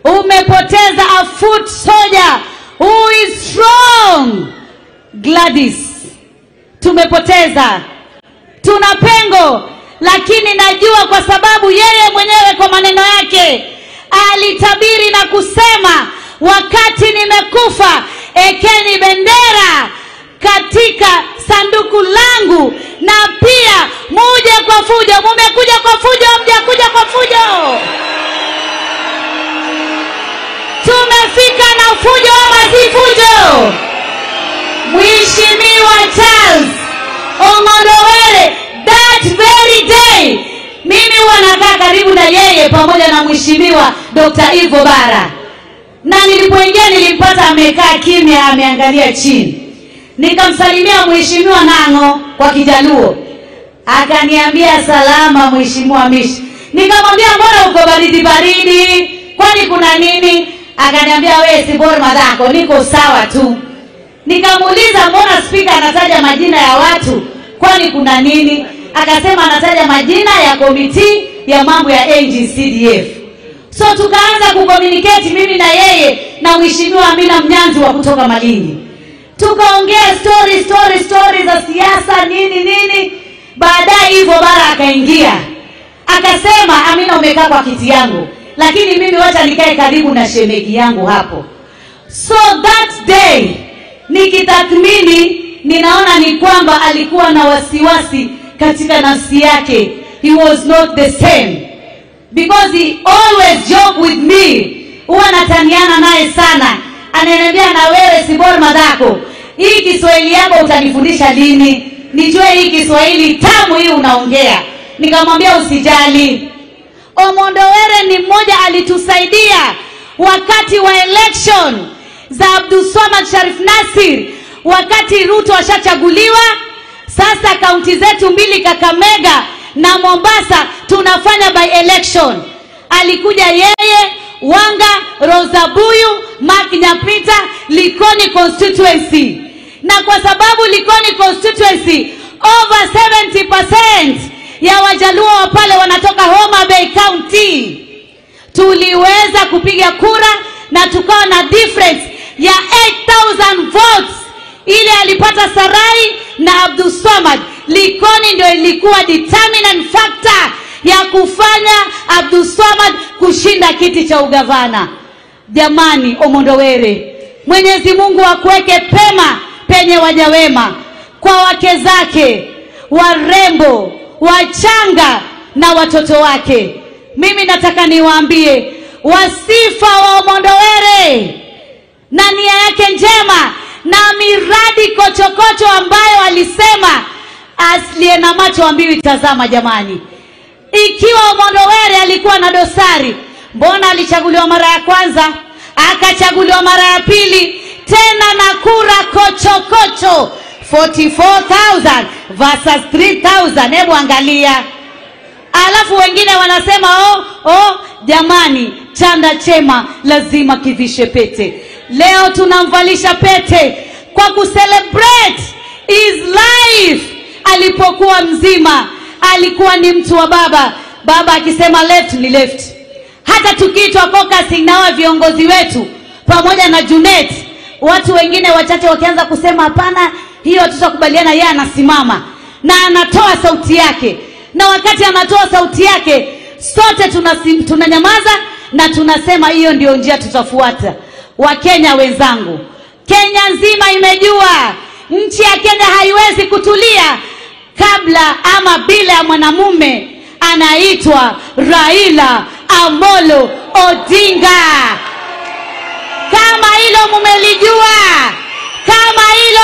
umepoteza a foot soldier who is strong. Gladys, tumepoteza, tuna pengo, lakini najua kwa sababu yeye mwenyewe kwa maneno yake alitabiri na kusema, wakati nimekufa ekeni bendera katika sanduku langu, na pia muje kwa fujo. Mumekuja kwa fujo, mjakuja kwa fujo. Tumefika na fujo ama si fujo? Mheshimiwa Charles Ong'ondo Were, that very day mimi wanakaa karibu na yeye pamoja na Mheshimiwa Dr. Ivo Bara, na nilipoingia nilimpata amekaa kimya, ameangalia chini. Nikamsalimia Mheshimiwa Ng'ang'o kwa Kijaluo, akaniambia salama Mheshimiwa Mishi. Nikamwambia mbona uko baridi baridi, kwani kuna nini? Akaniambia wewe si bora madhako, niko sawa tu. Nikamuuliza mbona speaker anataja majina ya watu, kwani kuna nini? Akasema anataja majina ya komiti ya mambo ya NGCDF. So tukaanza kucommunicate mimi na yeye na Mheshimiwa Amina Mnyanzi wa kutoka Malindi. Tukaongea story za siasa nini. Baadaye hivyo Bara akaingia, akasema Amina umekaa kwa kiti yangu, lakini mimi wacha nikae karibu na shemegi yangu hapo. So that day nikitathmini, ninaona ni kwamba alikuwa na wasiwasi katika nafsi yake. He was not the same, because he always joke with me. Huwa nataniana naye sana, ananiambia na wewe si bora madhako, hii Kiswahili yako utanifundisha lini nijue hii Kiswahili tamu hii unaongea? Nikamwambia usijali. Ong'ondo Were ni mmoja alitusaidia wakati wa election za Abdulswamad Sharif Nassir, wakati Ruto ashachaguliwa. Sasa kaunti zetu mbili, Kakamega na Mombasa, tunafanya by election. Alikuja yeye, Wanga, Rosabuyu, Mark Nyapita, Likoni constituency. Na kwa sababu Likoni constituency over 70% ya Wajaluo wa pale wanatoka Homa Bay County, tuliweza kupiga kura na tukawa na difference ya 8,000 votes. Ile alipata Sarai na Abdulswamad. Likoni ndio ilikuwa determinant factor ya kufanya Abdulswamad kushinda kiti cha ugavana. Jamani, Ong'ondo Were, Mwenyezi Mungu akuweke pema penye waja wema, kwa wake zake, warembo, wachanga na watoto wake. Mimi nataka niwaambie wasifa wa Ong'ondo Were na nia yake njema na miradi kochokocho ambayo alisema asiye na macho ambiwi tazama. Jamani, ikiwa Ong'ondo Were alikuwa na dosari, Mbona alichaguliwa mara ya kwanza, akachaguliwa mara ya pili, tena na kura kocho 44,000 versus 3,000. Hebu angalia. Alafu wengine wanasema jamani, chanda chema lazima kivishe pete. Leo tunamvalisha pete kwa kucelebrate his life. Alipokuwa mzima alikuwa ni mtu wa baba. Baba akisema left ni left. Hata tukiitwa focusing na wa viongozi wetu pamoja na Junet, watu wengine wachache wakianza kusema hapana, hiyo tutakubaliana, yeye anasimama na anatoa sauti yake. Na wakati anatoa sauti yake, sote tunanyamaza na tunasema hiyo ndio njia tutafuata. Wakenya wenzangu, Kenya nzima imejua nchi ya Kenya haiwezi kutulia kabla ama bila ya mwanamume anaitwa Raila Amolo Odinga. Kama hilo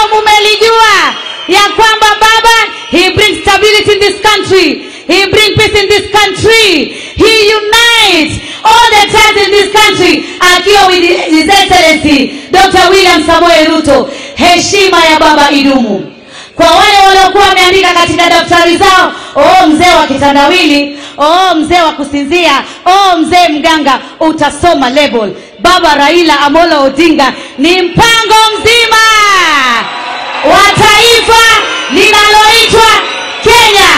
mumelijua ya kwamba baba, he brings stability in this country, he brings peace in this country, he unites all the tribes in this country, akiwa with his excellency Dr. William Samoei Ruto. Heshima ya baba idumu. Kwa wale waliokuwa wameandika katika daftari zao, mzee wa kitandawili, mzee wa kusinzia, mzee mganga, utasoma label. Baba Raila Amolo Odinga ni mpango mzima wa taifa linaloitwa Kenya.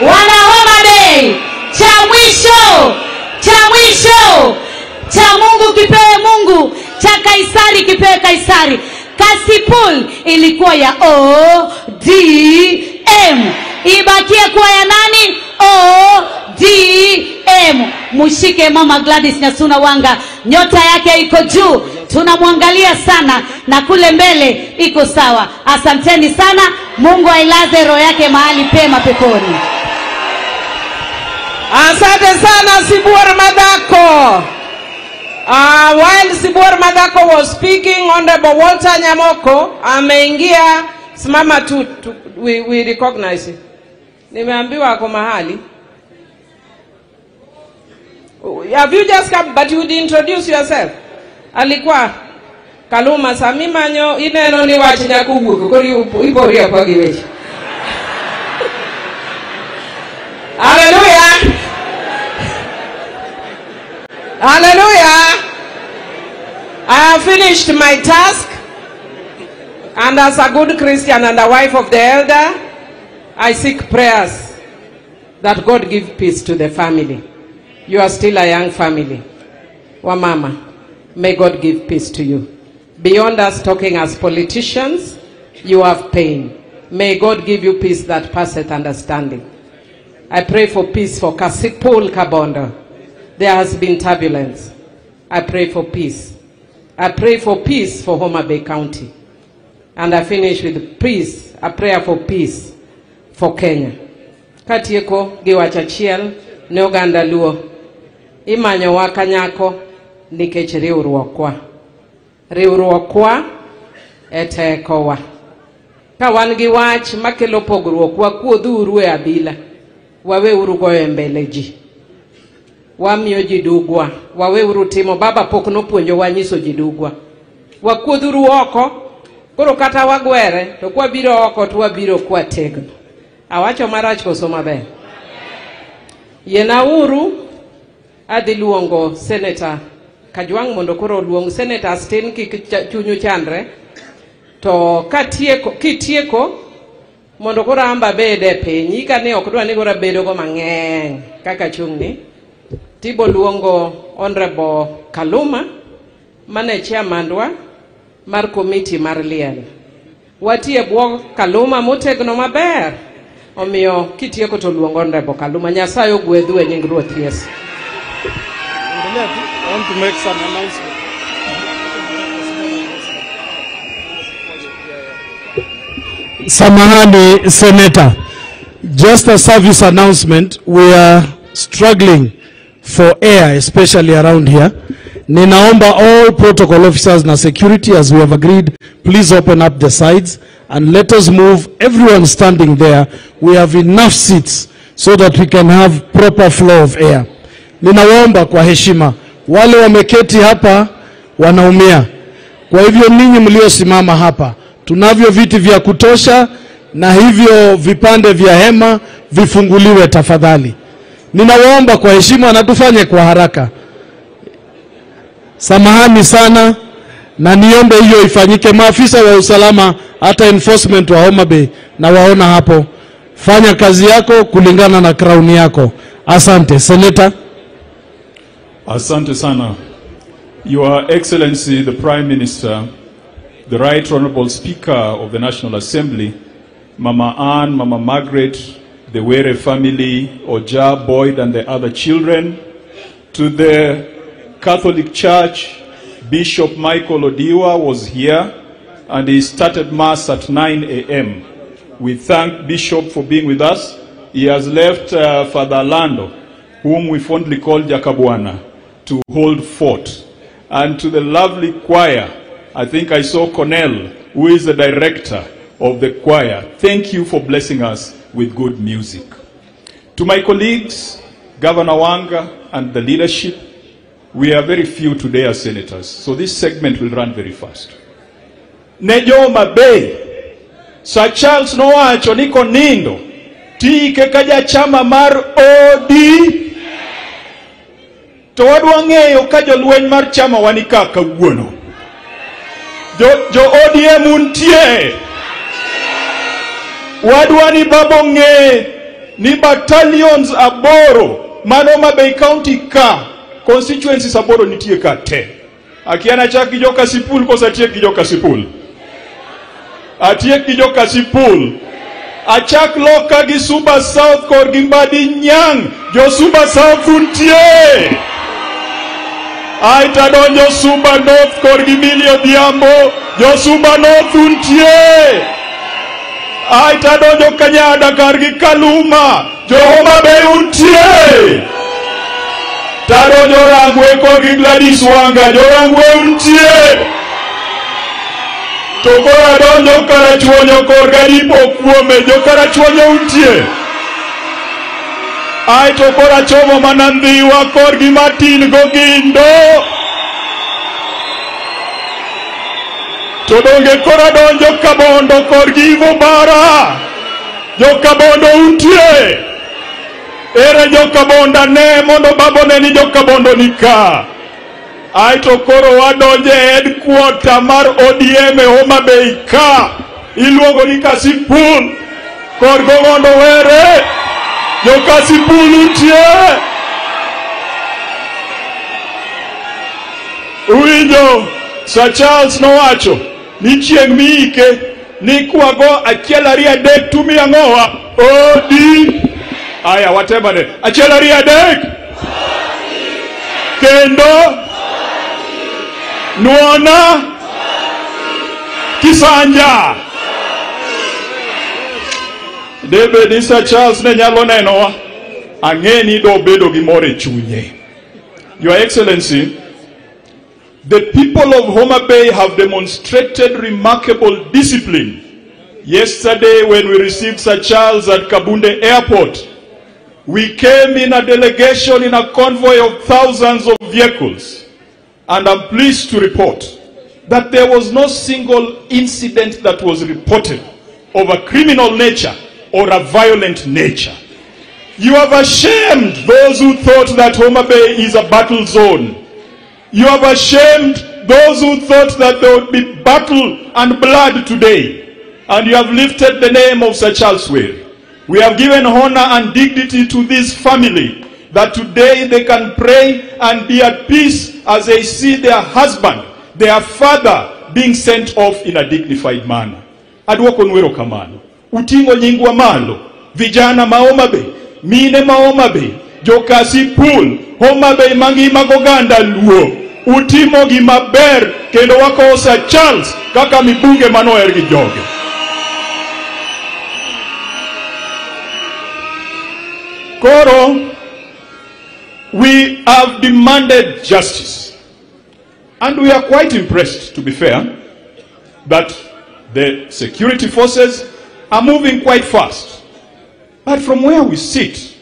Wana Homa Bay, cha mwisho cha Mungu kipewe Mungu, cha Kaisari kipewe Kaisari. Kasipul ilikuwa ya ODM, ibakie kuwa ya nani? ODM. Mushike mama Gladys Nyasuna Wanga, nyota yake iko juu, tunamwangalia sana, na kule mbele iko sawa. Asanteni sana, Mungu ailaze roho yake mahali pema peponi. Asante sana Sibuor Madako. While Sibuor Madako was speaking, Honorable Walter Nyamoko ameingia. Simama tu, we recognize it. Nimeambiwa ako mahali. Have you just come, but you would introduce yourself? Alikuwa Kaluma Samimanyo ineno ni wachinya kubuku kuri ibori apa giwechi. Hallelujah. Hallelujah. I have finished my task, and as a good Christian and a wife of the elder, I seek prayers that God give peace to the family. You are still a young family. Wamama, may God give peace to you. Beyond us talking as politicians, you have pain. May God give you peace that passeth understanding. I pray for peace for Kasipul Kabondo. There has been turbulence. I pray for peace. I pray for peace for Homa Bay County. And I finish with peace, a prayer for peace for Kenya. Katieko giwachachiel ne oganda luo. Imanyo wa kanyako nikech riwruokwa. Riwruokwa etekowa. Ka wan gi wach makelo pogruok, wakuodhuru e abila. Waweuru goyo mbele ji. Wamiyo ji dugwa. Waweuru timo baba pok nopuonjo wanyiso ji dugwa. Wakuodhuru oko, koro kata wagwere, to kwa biro oko to wabiro kwa tegno. Awacho marach koso maber. Yenauru adhi luongo Senator Kajwang' mondo koro luong Senator Stin kik chunyu chandre. To kitieko mondo koro amba bede piny, ikane ok dwa ni koro bedo go mang'eny kaka chung'ni. Tibo luongo Honorable Kaluma mane chairmanwa mar committee mar liel. Watie bwo Kaluma motegno maber. Omiyo kitieko to luongo Honorable Kaluma. Nyasaye ogwedhu e nying Ruoth Yesu. I want to make some announcement. Samahani, Senator. Just a service announcement. We are struggling for air, especially around here. Ninaomba all protocol officers na security, as we have agreed, please open up the sides and let us move. Everyone standing there. We have enough seats so that we can have proper flow of air. ninawaomba kwa heshima, wale wameketi hapa wanaumia. Kwa hivyo ninyi mliosimama hapa, tunavyo viti vya kutosha, na hivyo vipande vya hema vifunguliwe tafadhali. Ninawaomba kwa heshima na tufanye kwa haraka. Samahani sana, na niombe hiyo ifanyike. Maafisa wa usalama, hata enforcement wa Homa Bay, na waona hapo, fanya kazi yako kulingana na crown yako. Asante. Senator. Asante sana. Your Excellency, the Prime Minister, the Right Honorable Speaker of the National Assembly, Mama Ann, Mama Margaret, the Were family, Oja, Boyd, and the other children, to the Catholic Church, Bishop Michael Odiwa was here, and he started Mass at 9 a.m. We thank Bishop for being with us. He has left Father Lando, whom we fondly call Jakabwana, to hold fort. And to the lovely choir, I think I saw Cornell, who is the director of the choir. Thank you for blessing us with good music. To my colleagues, Governor Wanga and the leadership, we are very few today as senators, so this segment will run very fast. Nejoma Bay, Sir Charles nowacho ni konindo, tike kaja chama mar OD, to wadwa ng'eyo ka jolweny mar chama wanika kawuono. Jo ODM untie. Wadwa ni babo ng'e ni battalions aboro man Homa Bay County ka constituencies aboro nitie ka te. Akiana chak gi joka Sipul kosa tiek gi joka Sipul. Atiek gi joka Sipul. Achak loka gi Suba South kor gi Mbadi Nyang. Jo Suba South untie. Aita donjo Suba North kor gi Mili Odhiambo. Jo Suba North untie. Aita donjo Kanyada kar gi Kaluma. Jo Homa Bay untie. Taronjo Rangwe kor gi Gladys Wanga. Jo Rangwe untie. Tokora donjo Karachuonyo kor Garipo Kuome. Jo Karachuonyo untie. Aito kora chomo Manandhiwa kor gi Martin Gogindo. To donge kora donjo Kabondo kor gi Ivo Bara. Jo Kabondo untie. Ere jo Kabonda ne mondo babone ni jo Kabondo nika. Aito koro wadonje headquarter mar ODM e Homa Bay ka. Iluongo ni Kasipul. Kor Gogondo Were. Jo Kasipul untie. Uwinjo Sir Charles nowacho ni chieng' miike ni kwago achiel ariyo adek tumi ang'owa odi. Aya whatever de achiel ariyo adek kendo nuona Kisanja. Debe ni Sir Charles ne nyalo nenowa ang'e ni do bedo gi mor e chunye. Your Excellency, the people of Homa Bay have demonstrated remarkable discipline. Yesterday when we received Sir Charles at Kabunde Airport, we came in a delegation in a convoy of thousands of vehicles. And I'm pleased to report that there was no single incident that was reported of a criminal nature or a violent nature. You have ashamed those who thought that Homa Bay is a battle zone. You have ashamed those who thought that there would be battle and blood today. And you have lifted the name of Sir Charles Were. We have given honor and dignity to this family, that today they can pray and be at peace as they see their husband, their father, being sent off in a dignified manner. Adwoko nwero kamano. Utingo nyingwa malo. Vijana ma Homa Bay. Mine ma Homa Bay. Joka Sipul. Homa Bay mangima goganda luo. Utimo gi maber kendo wako Sir Charles kaka mibunge manoer gi joge. Koro, we have demanded justice. And we are quite impressed, to be fair, that the security forces are moving quite fast. But from where we sit,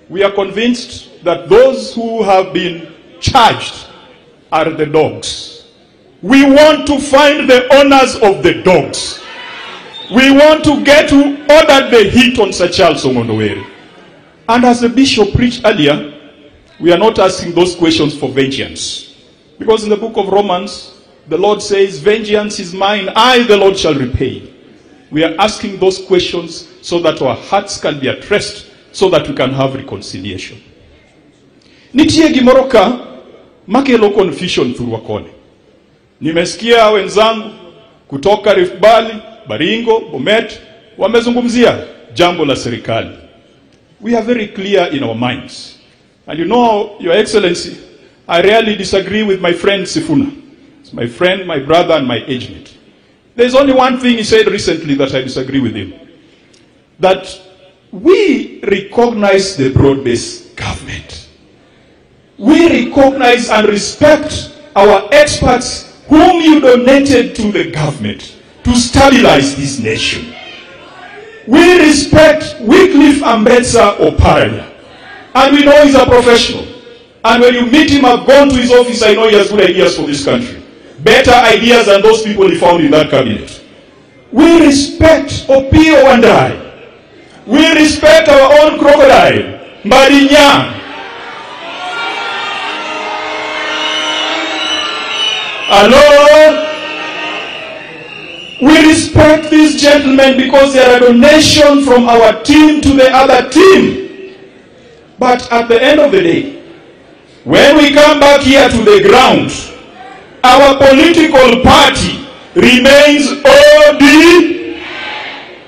we are convinced that those who have been charged are the dogs. We want to find the owners of the dogs. We want to get who ordered the hit on Sir Charles Ong'ondo. And as the bishop preached earlier, we are not asking those questions for vengeance. Because in the book of Romans, the Lord says, vengeance is mine, I the Lord shall repay. We are asking those questions so that our hearts can be at rest, so that we can have reconciliation. Nitie gimoroka makelo confusion through wakone. Nimesikia wenzangu kutoka Rift Valley, Baringo, Bomet, wamezungumzia jambo la serikali. We are very clear in our minds. And you know, Your Excellency, I rarely disagree with my friend Sifuna. It's my friend, my brother, and my age mate. There's only one thing he said recently that I disagree with him. That we recognize the broad-based government. We recognize and respect our experts whom you donated to the government to stabilize this nation. We respect Wycliffe Ambetsa Oparanya. And we know he's a professional. And when you meet him, I've gone to his office, I know he has good ideas for this country. Better ideas than those people he found in that cabinet. We respect Opio Wandai. We respect our own crocodile, Mbadinya. Hello? We respect these gentlemen because they are a donation from our team to the other team. But at the end of the day, when we come back here to the ground, our political party remains OD.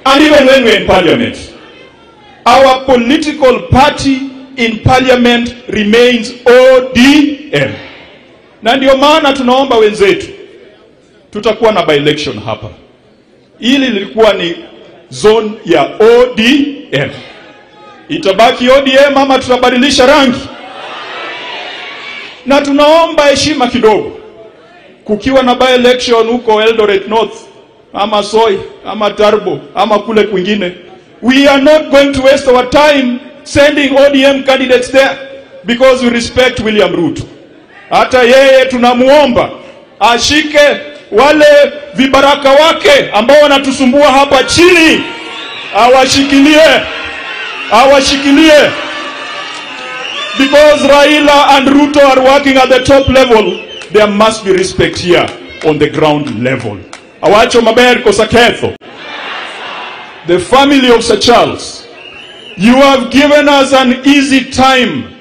And even when we're in parliament, our political party in parliament remains ODM. Na ndio maana tunaomba wenzetu, tutakuwa na by-election hapa. Hili lilikuwa ni zone ya ODM. Itabaki ODM ama tutabadilisha rangi? Na tunaomba heshima kidogo. Kukiwa na by-election huko Eldoret North, ama Soi, ama Tarbo, ama kule kwingine, we are not going to waste our time sending ODM candidates there because we respect William Ruto. Hata yeye tunamuomba ashike wale vibaraka wake ambao wanatusumbua hapa chini, awashikilie. Because Raila and Ruto are working at the top level, there must be respect here on the ground level. Awacho maber kosaketho. The family of Sir Charles, you have given us an easy time.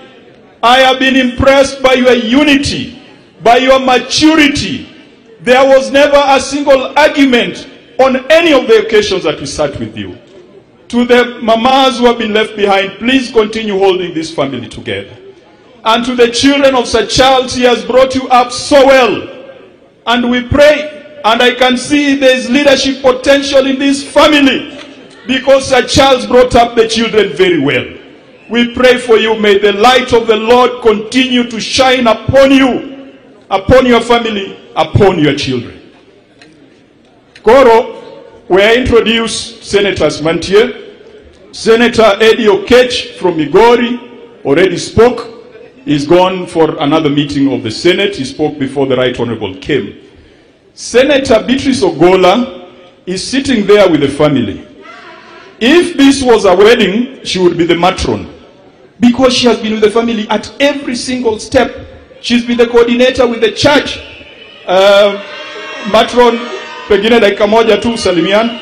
I have been impressed by your unity, by your maturity. There was never a single argument on any of the occasions that we sat with you. To the mamas who have been left behind, please continue holding this family together. And to the children of Sir Charles, he has brought you up so well. And we pray, and I can see there is leadership potential in this family, because Sir Charles brought up the children very well. We pray for you. May the light of the Lord continue to shine upon you, upon your family, upon your children. Koro, we introduce Senators Mantie. Senator Eddie Okech from Migori already spoke. He's gone for another meeting of the Senate. He spoke before the Right Honorable came. Senator Beatrice Ogola is sitting there with the family. If this was a wedding, she would be the matron, because she has been with the family at every single step. She's been the coordinator with the church. Matron, pengine dakika moja tu salimian.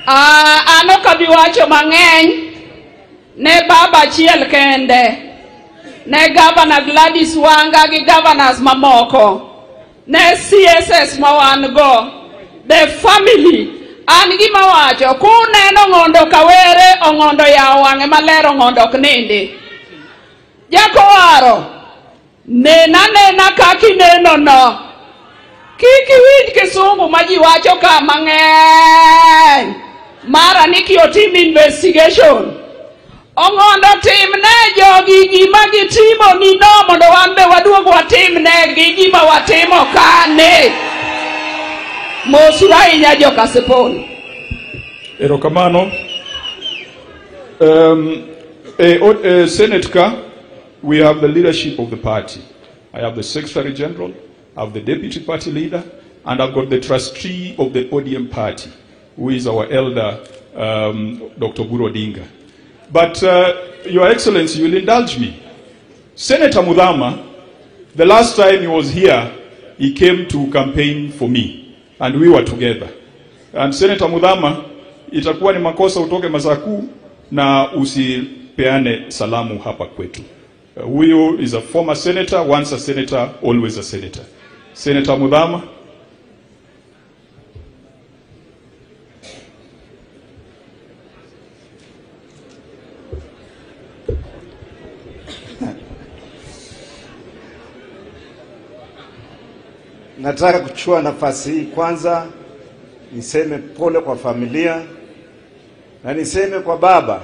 Ano kabiwacho mang'eny ne baba chiel kende, ne Governor Gladys Wanga gi governors mamoko, ne CSS mawan go, the family. An gima wacho, kuneno ng'ondo kawere, ong'ondo yaw wang'e maler, ong'ondo ok nindi. Jakowaro, nena kaki neno no. Kiki winj kisungu maji wacho ka mang'eny. Mara niki otim investigation. Ong'ondo timne jogi gima gitimo ni no, mondo wan be waduog watimne gi gima watimo kane. Mosura inya joka sepon. Erokamano. Senate Car, we have the leadership of the party. I have the Secretary General, I have the Deputy Party Leader, and I've got the trustee of the ODM party, who is our elder, Dr. Oburu Odinga. But Your Excellency, you will indulge me. Senator Mudhama, the last time he was here, he came to campaign for me, and we were together. And Senator Mudhama, itakuwa ni makosa utoke Masaku na usipeane salamu hapa kwetu. Huyo is a former senator, once a senator, always a senator. Senator Mudhama. Nataka kuchukua nafasi hii kwanza niseme pole kwa familia na niseme kwa baba.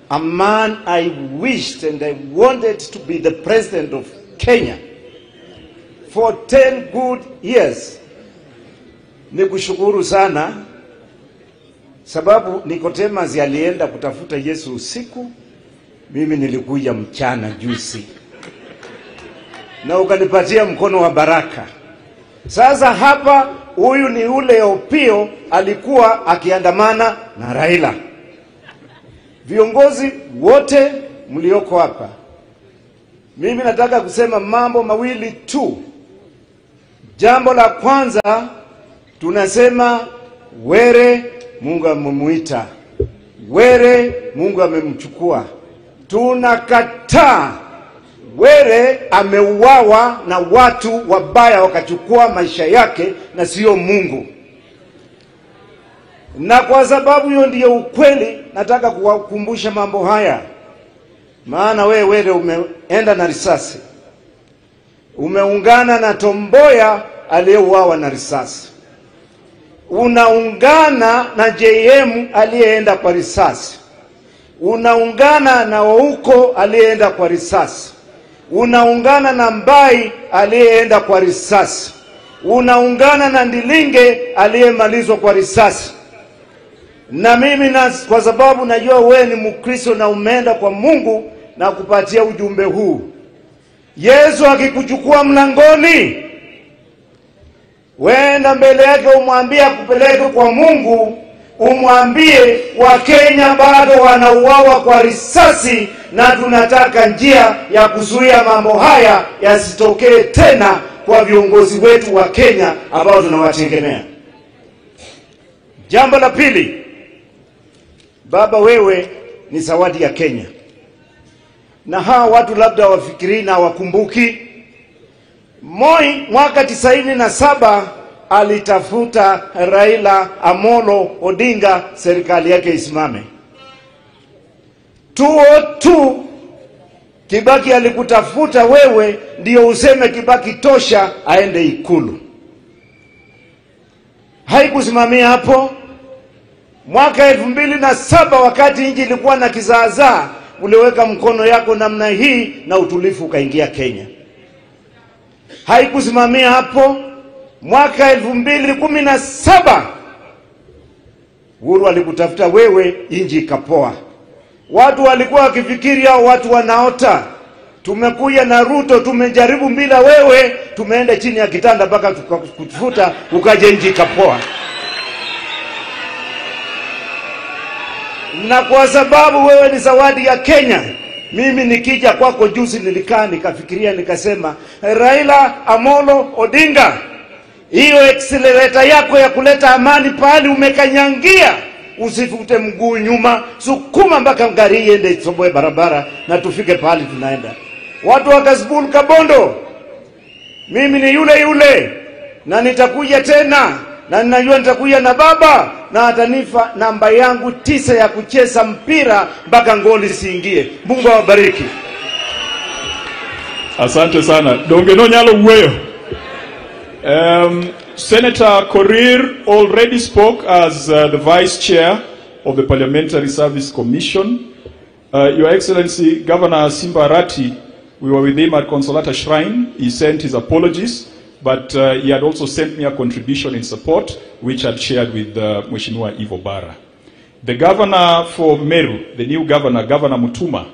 A man I wished and I wanted to be the president of Kenya for 10 good years. Nikushukuru sana sababu Nicodemus alienda kutafuta Yesu usiku, mimi nilikuja mchana juzi. Na ukanipatia mkono wa baraka. Sasa hapa huyu ni ule Opio alikuwa akiandamana na Raila. Viongozi wote mlioko hapa, mimi nataka kusema mambo mawili tu. Jambo la kwanza, tunasema Were Mungu amemuita, Were Mungu amemchukua. Tunakataa Were ameuawa na watu wabaya wakachukua maisha yake na sio Mungu. Na kwa sababu hiyo ndiyo ukweli, nataka kuwakumbusha mambo haya. Maana Were umeenda na risasi, umeungana na Tomboya aliyeuawa na risasi, unaungana na JM aliyeenda kwa risasi, unaungana na Ouko aliyeenda kwa risasi, unaungana na Mbai aliyeenda kwa risasi, unaungana na Ndilinge aliyemalizwa kwa risasi. Na mimi kwa sababu najua wewe ni Mkristo na umeenda kwa Mungu na kupatia ujumbe huu. Yesu akikuchukua mlangoni, wenda mbele yake umwambie akupeleke kwa Mungu, umwambie Wakenya bado wanauawa kwa risasi na tunataka njia ya kuzuia mambo haya yasitokee tena kwa viongozi wetu wa Kenya ambao tunawategemea. Jambo la pili, baba, wewe ni zawadi ya Kenya. Na hawa watu labda wafikiri na wakumbuki, Moi mwaka 97 alitafuta Raila Amolo Odinga serikali yake isimame. 202 Kibaki alikutafuta wewe ndio useme Kibaki tosha aende Ikulu. Haikusimamia hapo. Mwaka 2007 wakati nchi ilikuwa na kizaazaa, uliweka mkono yako namna hii na utulifu ukaingia Kenya. Haikusimamia hapo. Mwaka 2017 Uhuru alikutafuta wewe, nchi ikapoa. Watu walikuwa wakifikiri hao watu wanaota. Tumekuja na Ruto, tumejaribu bila wewe, tumeenda chini ya kitanda mpaka tukakufuta ukaje nchi ikapoa. Na kwa sababu wewe ni zawadi ya Kenya, mimi nikija kwako juzi nilikaa nikafikiria nikasema, Raila Amolo Odinga, hiyo accelerator yako ya kuleta amani pahali umekanyangia, usifute mguu nyuma, sukuma mpaka gari iende isoboe barabara na tufike pahali tunaenda. Watu wa Kasbul Kabondo, mimi ni yule yule na nitakuja tena, na ninajua nitakuja na baba na atanifa namba yangu 9 ya kucheza mpira mpaka ngoli siingie. Mungu awabariki. Asante sana. Donge no nyalo wueyo. Senator Korir already spoke as the Vice Chair of the Parliamentary Service Commission. Your Excellency, Governor Simba Arati, we were with him at Consolata Shrine. He sent his apologies, but he had also sent me a contribution in support, which I'd shared with Mheshimiwa Ivo Bara. The governor for Meru, the new governor, Governor Mutuma,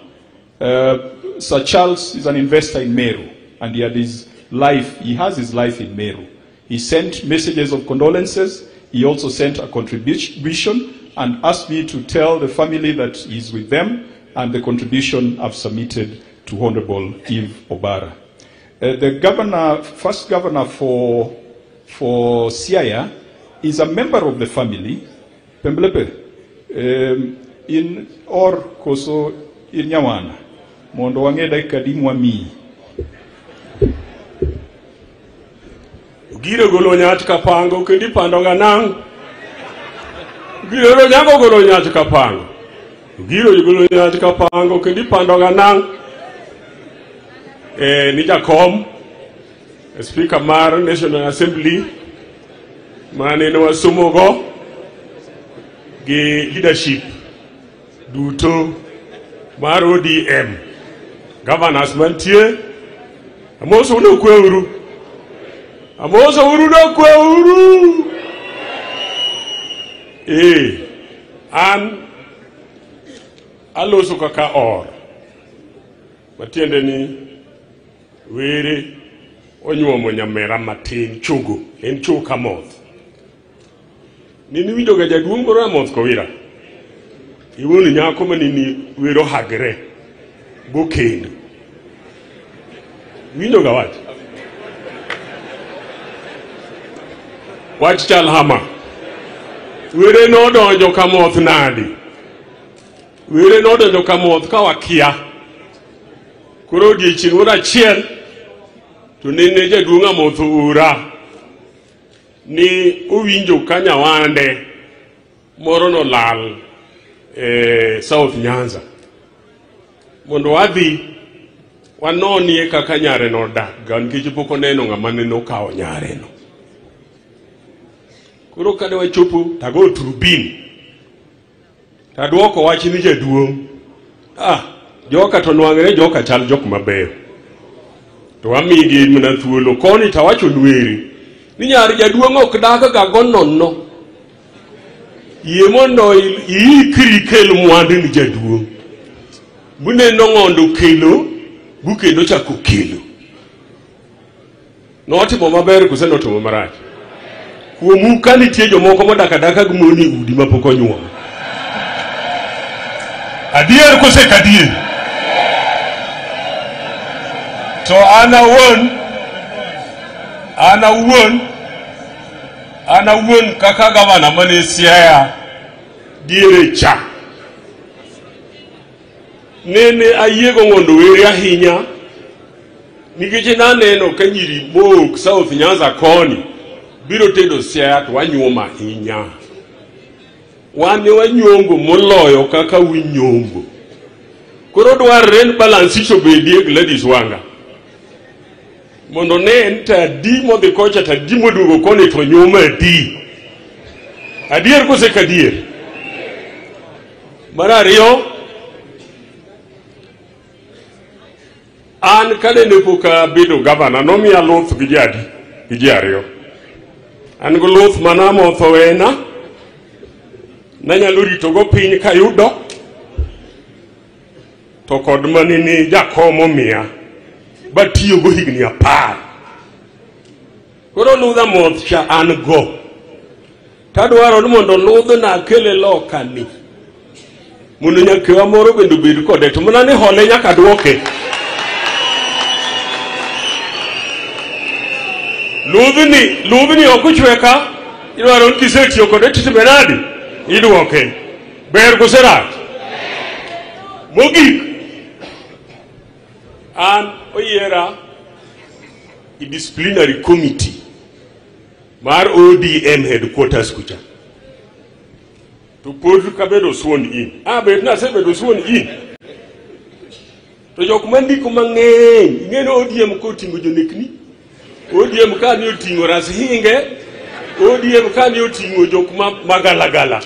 Sir Charles is an investor in Meru, and he has his life in Meru. He sent messages of condolences. He also sent a contribution and asked me to tell the family that he's with them, and the contribution I've submitted to Honorable Eve Obara. The first governor for Siaya is a member of the family, Pembelepe, in or koso in Nyawana. Mondo wangeda ikadimwa mi. Giro golo nyati kapango kendi pandonga nang. Giro nyango golo nyati kapango. Giro golo nyati kapango kendi pandonga nang. Nija kom Speaker Mar National Assembly maneno wa sumogo gi leadership duto mar ODM governors mantie amoso no kweuru no kweuru an aloso kaka or matiende ni were onyuomo nyamera matin chugo en chuka moth nini winjo ga jaduong' moro amoth kowira iwoni nyako manini wero hagre gokendo winjo ga wach chal hama were nodonjo kamoth nadi were nodonjo kamoth kawakia koro odiechieng' moro achiel to nene jaduong' amoth ura ni owinjo ka nyawande moro nolal South Nyanza mondo wadhi wanonie kaka nyare nodak ga nikech pok oneno ng'ama ne nokawo nyare no. Koro kane wachopo tago turbin taduoko wach ni jaduong' joka to nwang're joka chal jok mabeyo to wamigi mana thuolo koni tawacho nweri ni nyar jaduong' ok dak ga go nono yie mondo iikri kel mwandu ni jaduong' buneno ng'ondo kelo bukendo chako kelo notimo maber kose notimo marach kuomu ka nitie jomoko modak adaka gi moni udi mapok onyuol adier kose kadier to ana wuon kaka gavana mane Siaya diere cha nene ayiego mondo were ahinya nikech naneno ka nyiri mok South Nyanza koni biro tedo Siaya to wanyuoma ahinya wane wanyombo moloyo kaka winyombo koro dwarre ni balance icho bedie Gladys Wanga mondo ne enta di modhi kocha ta di modugo koni to nyoma di adier kose kadier marariyo an kade ne poka bedo gavana nomiya luth gi ji ariyo an go luth manamo thowena nanyalo rito go piny kayudo to kod manini jakomo miya batiyo go higni 10 koro ludha moth cha an go tadwaro ni mondo ludh na kele lokani mondo nyakewa moro bendo bed kode to mana ni hole nyaka duoke ludhni ok ochweka idwaro ni kisetiyo kode titimenadi iduoke ber koserach mogik an oyiera i disciplinary committee mar ODM headquarters kucha to pod kabedo sworn in bet nasebedo sworn in to jok mandiko mang'eny ing'eno ODM koting'o jonekni ODM ka ni oting'o rashinge ODM ka ni oting'o jok magalagala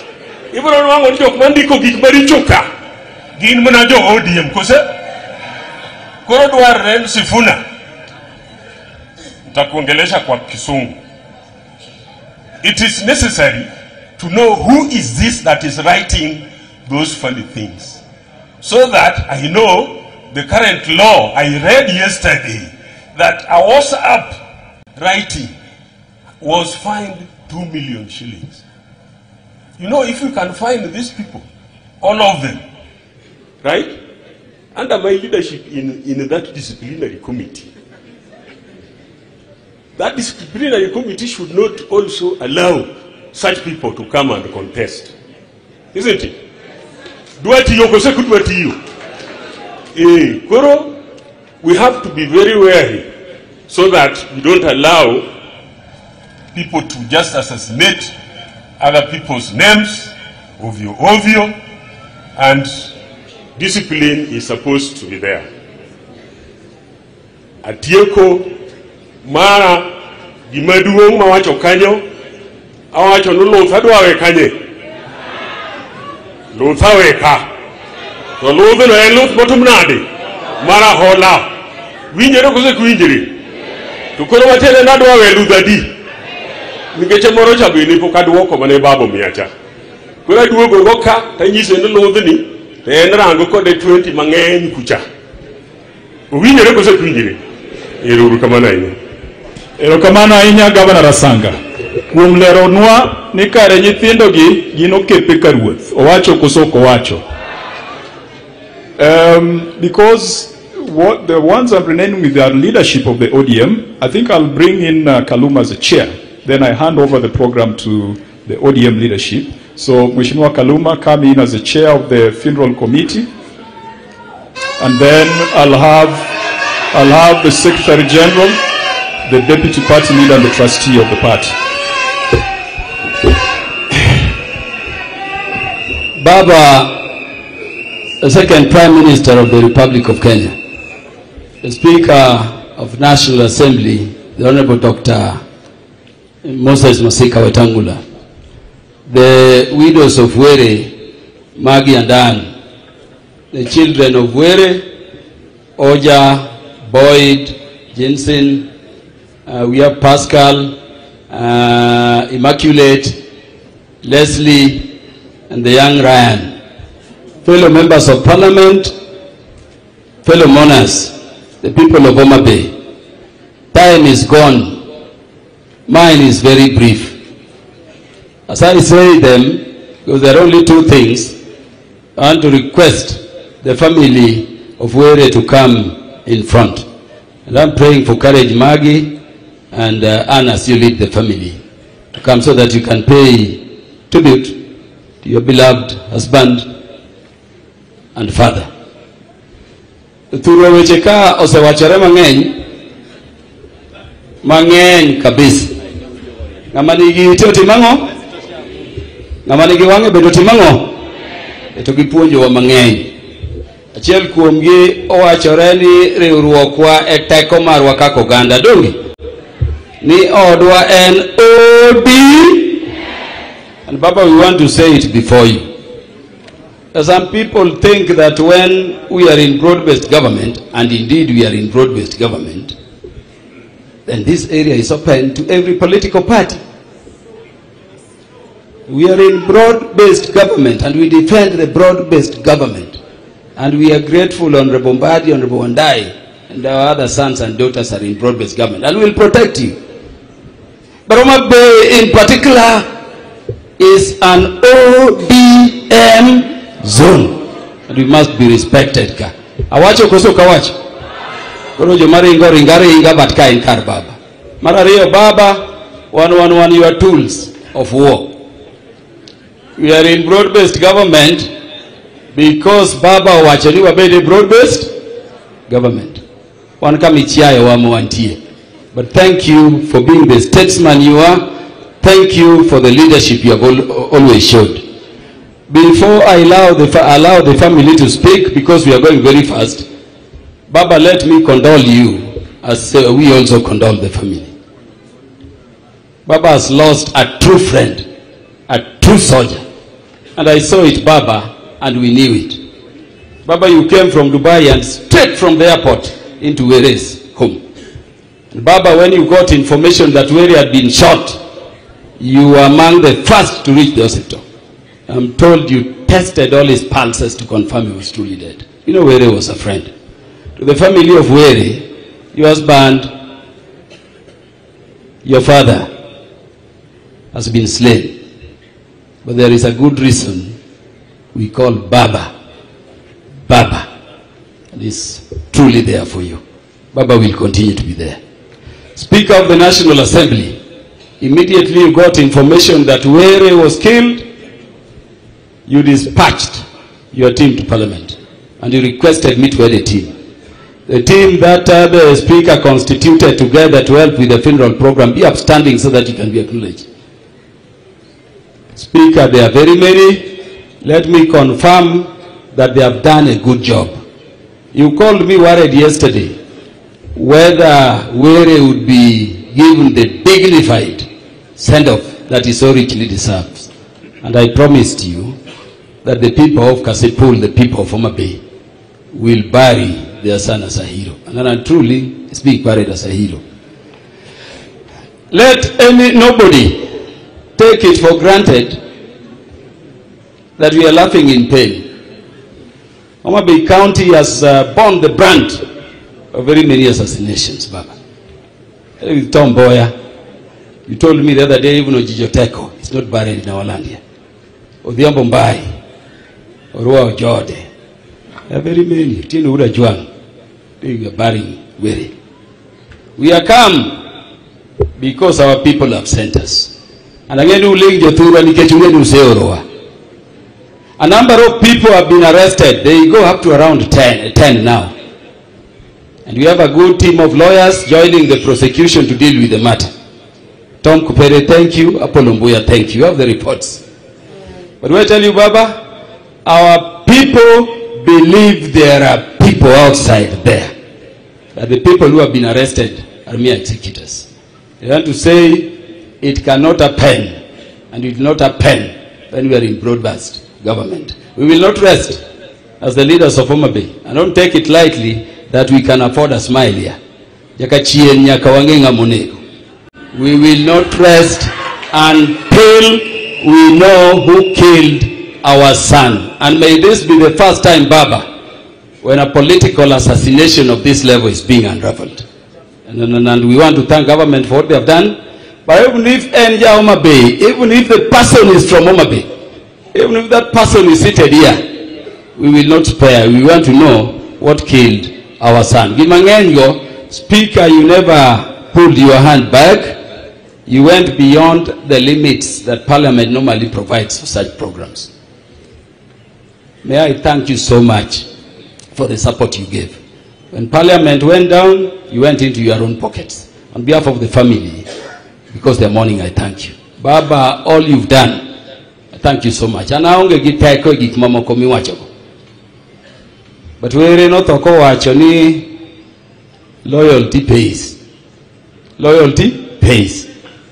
ibiro nwang'o ni jok mandiko gik maricho ka gin mana jo ODM kose koro dwarre ni Sifuna nitakuongelesha kwa Kisungu. It is necessary to know who is this that is writing those funny things. So that I know the current law. I read yesterday that a WhatsApp writing was fined 2 million shillings. You know, if you can find these people, all of them, right? Under my leadership in that disciplinary committee. That disciplinary committee should not also allow such people to come and contest. Isn't it? We have to be very wary so that we don't allow people to just assassinate other people's names, ovyo, and discipline is supposed to be there. Atieko mara gimaduong mawacho kanyo awacho nulo thadwawe kanye lo thawe ka to lo no en lo botumnade mara hola winjere kose kuinjere to koro watele nadwawe ludadi ngeche moro chabini pokadwoko mane babo miacha koro duogo goka tanyise no ni en rango kode 20 mang'eny kucha winjere kose kuinjere eruru kamana ino. Erokamano ahinya Gavana Rasanga kuom leronwa ni kare nyithindogi gin okepe ka ruoth. Owacho koso ok owacho? Because the ones I'm renaming with the leadership of the ODM, I think I'll bring in Kaluma as a chair. Then I hand over the program to the ODM leadership. So Mheshimiwa Kaluma come in as the chair of the funeral committee, and then I'll have the Secretary General, the deputy party leader, and the trustee of the party. Baba, the second Prime Minister of the Republic of Kenya, the Speaker of National Assembly, the Honorable Dr. Moses Masika Wetangula, the widows of Were, Maggie and Ann, the children of Were, Oja, Boyd, Jensen, we have Pascal, Immaculate, Leslie, and the young Ryan. Fellow members of Parliament, fellow mourners, the people of Homa Bay. Time is gone. Mine is very brief. As I say them, because there are only two things, I want to request the family of Were to come in front. And I'm praying for courage, Maggie, and Anna, as you lead the family, to come so that you can pay tribute to your beloved husband and father. Thuro weche ka osewachore mang'eny kabisa. Ng'ama nigi ite otimang'o? Ng'ama nigi wang'e bedo otimang'o? Eto gipuonjowa mang'eny. Achiel kuomgi owachore ni riwruokwa e teko marwa kaka oganda donge ni odwa en OD. And Baba, we want to say it before you. Some people think that when we are in broad-based government, and indeed we are in broad-based government, then this area is open to every political party. We are in broad-based government, and we defend the broad-based government. And we are grateful, Honorable Mbadi, Honorable Wandai, and our other sons and daughters are in broad-based government, and we will protect you. But Homa Bay in particular is an ODM zone, and we must be respected. Awacho koso kawacho. Koro jomari inga but ka in kar Baba. Marario Baba, 111 your tools of war. We are in broad-based government because Baba wachani wabede broad-based government. One come ichiaye wamo wantie. But thank you for being the statesman you are. Thank you for the leadership you have always showed. Before I allow the family to speak, because we are going very fast, Baba, let me condole you as we also condole the family. Baba has lost a true friend, a true soldier. And I saw it, Baba, and we knew it. Baba, you came from Dubai and straight from the airport into Were's home. And Baba, when you got information that Were had been shot, You were among the first to reach the hospital. I'm told you tested all his pulses to confirm he was truly dead. You know, Were was a friend. To the family of Were, your husband, your father, has been slain. But there is a good reason we call Baba. Baba. And he's truly there for you. Baba will continue to be there. Speaker of the National Assembly, immediately you got information that Were was killed, you dispatched your team to Parliament and you requested me to head a team. The team that the Speaker constituted together to help with the funeral program, be upstanding so that you can be acknowledged. Speaker, there are very many. Let me confirm that they have done a good job. You called me worried yesterday whether Were would be given the dignified send-off that he so richly deserves. And I promised you that the people of Kasipul, the people of Homa Bay, will bury their son as a hero. And I truly speak buried as a hero. Let nobody take it for granted that we are laughing in pain. Homa Bay County has borne the brunt of very many assassinations, Baba. Tom Boya, you told me the other day, even Ojijoteko is not buried in our land here. Odhiambo Mbai, Orua Ojode. There are very many. Tino Ura Juang, they are burying Were. We are come because our people have sent us. And again, a number of people have been arrested. They go up to around 10 now. And we have a good team of lawyers joining the prosecution to deal with the matter. Tom Kupere, thank you. Apollo Mbuya, thank you. You have the reports. But I tell you, Baba, our people believe there are people outside there. That the people who have been arrested are mere executors. They want to say it cannot happen, and it will not happen when we are in broad-based government. We will not rest as the leaders of Homa Bay. I don't take it lightly that we can afford a smile here. We will not rest until we know who killed our son. And may this be the first time, Baba, when a political assassination of this level is being unraveled. And we want to thank government for what they have done. But even if Homa Bay, even if the person is from Homa Bay, even if that person is seated here, we will not spare. We want to know what killed our son. Gimangengo, Speaker, you never pulled your hand back. You went beyond the limits that Parliament normally provides for such programs. May I thank you so much for the support you gave. When Parliament went down, you went into your own pockets. On behalf of the family, because they're mourning, I thank you. Baba, all you've done, I thank you so much. And I only get taiko gikmamo komi wacho. But we're not toko wacho ni loyalty pays. Loyalty pays.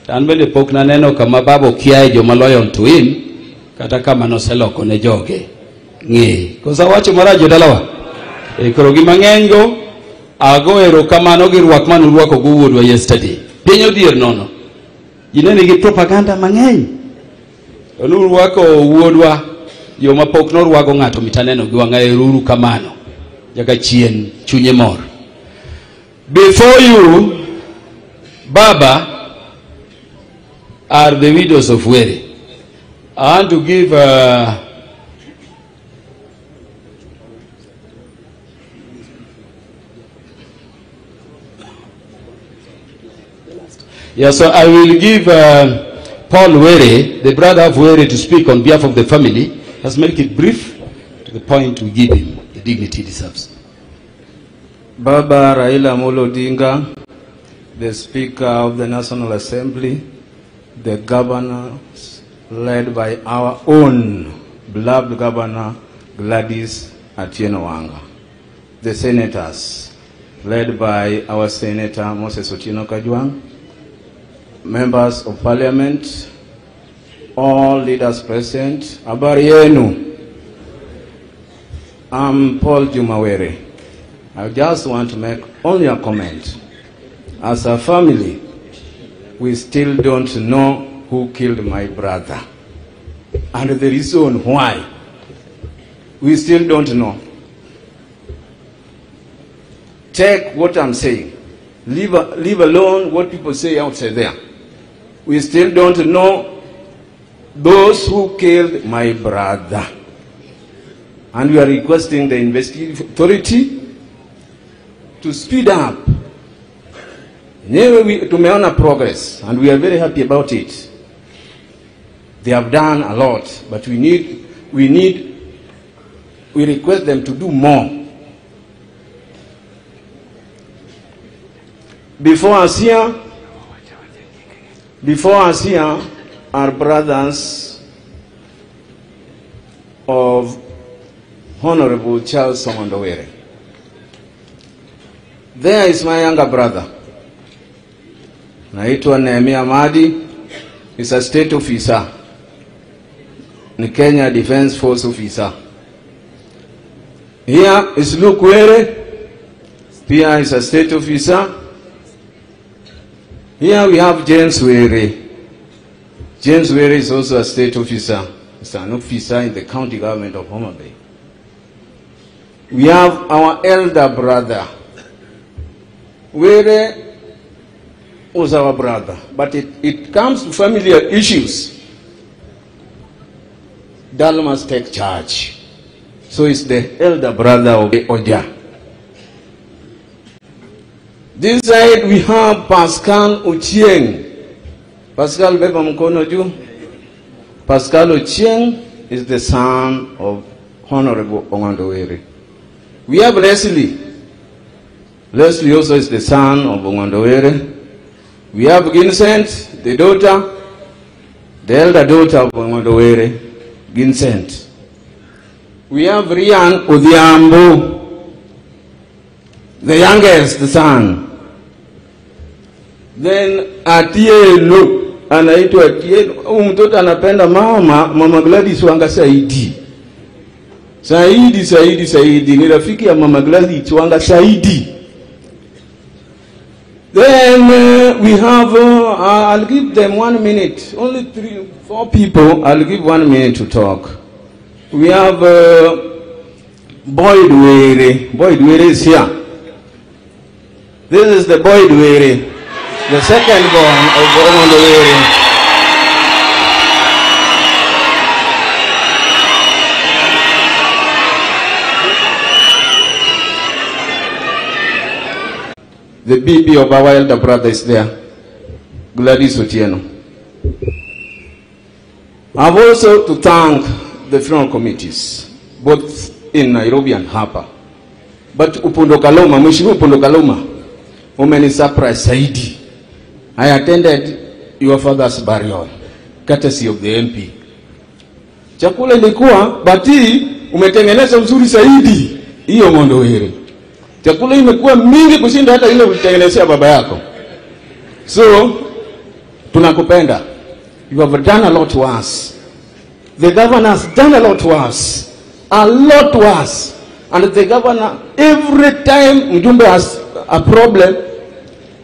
And when the pokna neno kama babo kiai jo loyal to him, kata kama no seloko ne joge. Nge. Kosa wacho marajo dalawa. Korogi mangengo, ago ero kama no girwak manu rwako guwudwa yesterday. Pinyo dier nono. Inene gi propaganda mangeny. Onu rwako wuodwa yo mapok no rwago ngato mitaneno gi wanga eruru kamano. Jaga chien chunye mor. Before you, Baba, are the widows of Were. I want to give so I will give Paul Were, the brother of Were, to speak on behalf of the family. Let's make it brief, to the point we give him the dignity he deserves. Baba Raila Amolo Odinga, the Speaker of the National Assembly, the governors led by our own beloved Governor Gladys Atieno Wanga, the senators led by our Senator Moses Otieno Kajwang, members of Parliament, all leaders present, habari yenu. I'm Paul Juma Were. I just want to make only a comment. As a family, we still don't know who killed my brother. And the reason why, we still don't know. Take what I'm saying. Leave alone what people say outside there. We still don't know those who killed my brother. And we are requesting the investigative authority to speed up. Tumeona progress, and we are very happy about it. They have done a lot, but we request them to do more. Before us here are brothers of Honorable Charles Somandowere. There is my younger brother. Naitwa Nehemia Madi. He's a state officer. Ni Kenya Defense Force officer. Here is Luke Were. Pia is a state officer. Here we have James Were. James Were is also a state officer. He's an officer in the county government of Homa Bay. We have our elder brother. Were was our brother, but it comes to familiar issues. Dal must take charge. So it's the elder brother of Oja. This side we have Pascal Ochieng. Pascal beba mkono juu. Pascal Ochieng is the son of Honorable Ongandowere. We have Leslie. Leslie also is the son of Ongandowere. We have Vincent, the elder daughter of Ongandowere, Vincent. We have Rian Odhiambo, the youngest son. Then Atieno, anaitwa Atieno, mtoto anapenda mama Gladys Wanga Saidi. Saidi, ni rafiki ya mama Gladys Wanga Saidi. Then we have, I'll give them 1 minute, only 3-4 people, I'll give 1 minute to talk. We have Boyd Were. Boyd Were is here. This is the Boyd Were, the second born of Ongandowere. The BB of our elder brother is there, Gladys Otieno. I have also to thank the funeral committees, both in Nairobi and Hapa. But Upondo Kaloma, Mheshimiwa Upondo Kaloma, umeni surprise Saidi. I attended your father's burial, courtesy of the MP. Chakula ilikuwa, bati umetengeneza mzuri Saidi, hiyo Ongandowere. Chakula imekuwa mingi kushinda hata ile ulitengenezea baba yako. So, tunakupenda. You have done a lot to us. The governor has done a lot to us. A lot to us. And the governor, every time mjumbe has a problem,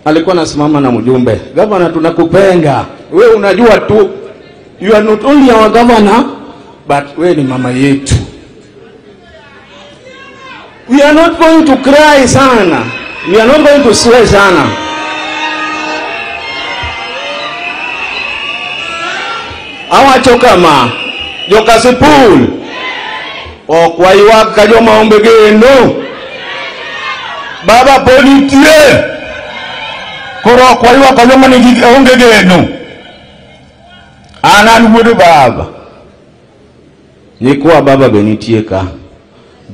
alikuwa nasimama na mjumbe. Governor, tunakupenda. Wewe unajua tu, you are not only our governor, but wewe ni mama yetu. We are not going to cry sana. We are not going to swear sana. Awachokama Jokasipul okwaiwaka joma ombegeno baba politie koro kwaiwaka joma nigi ombegeno anan wudu baba nikwa baba benitieka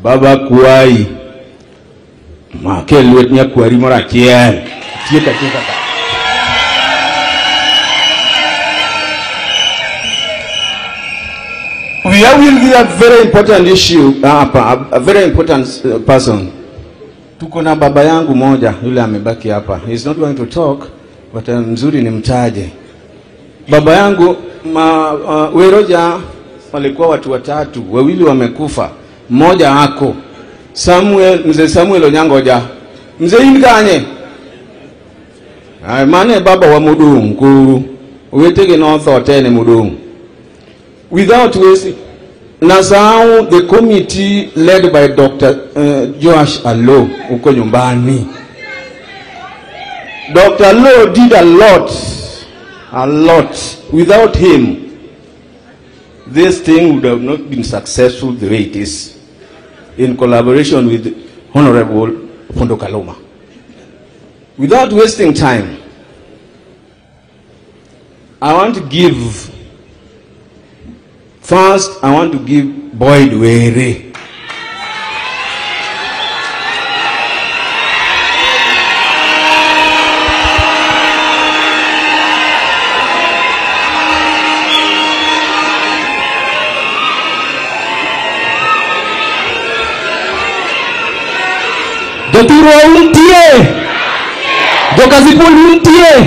baba kuai makelwet nyakwari mora kiel tieka we will be a very important issue a very important person. Tuko na baba yangu moja yule amebaki hapa. He is not going to talk, but mzuri nimtaje. Baba yangu Weroja walikuwa watu watatu, wawili wamekufa, mmoja hako. Mzee Samuel Onyangoja. Mzee Inkanye. Mane baba wa Mudungu. wetege no thought ene mudung. Without wasting, now the committee led by Dr. Joash Allo uko nyumbani. Dr. Allo did a lot. Without him, this thing would have not been successful the way it is, in collaboration with Honorable Fondo Kaloma. Without wasting time, I want to give Boyd Were. Joturo untie, Jokasipul untie.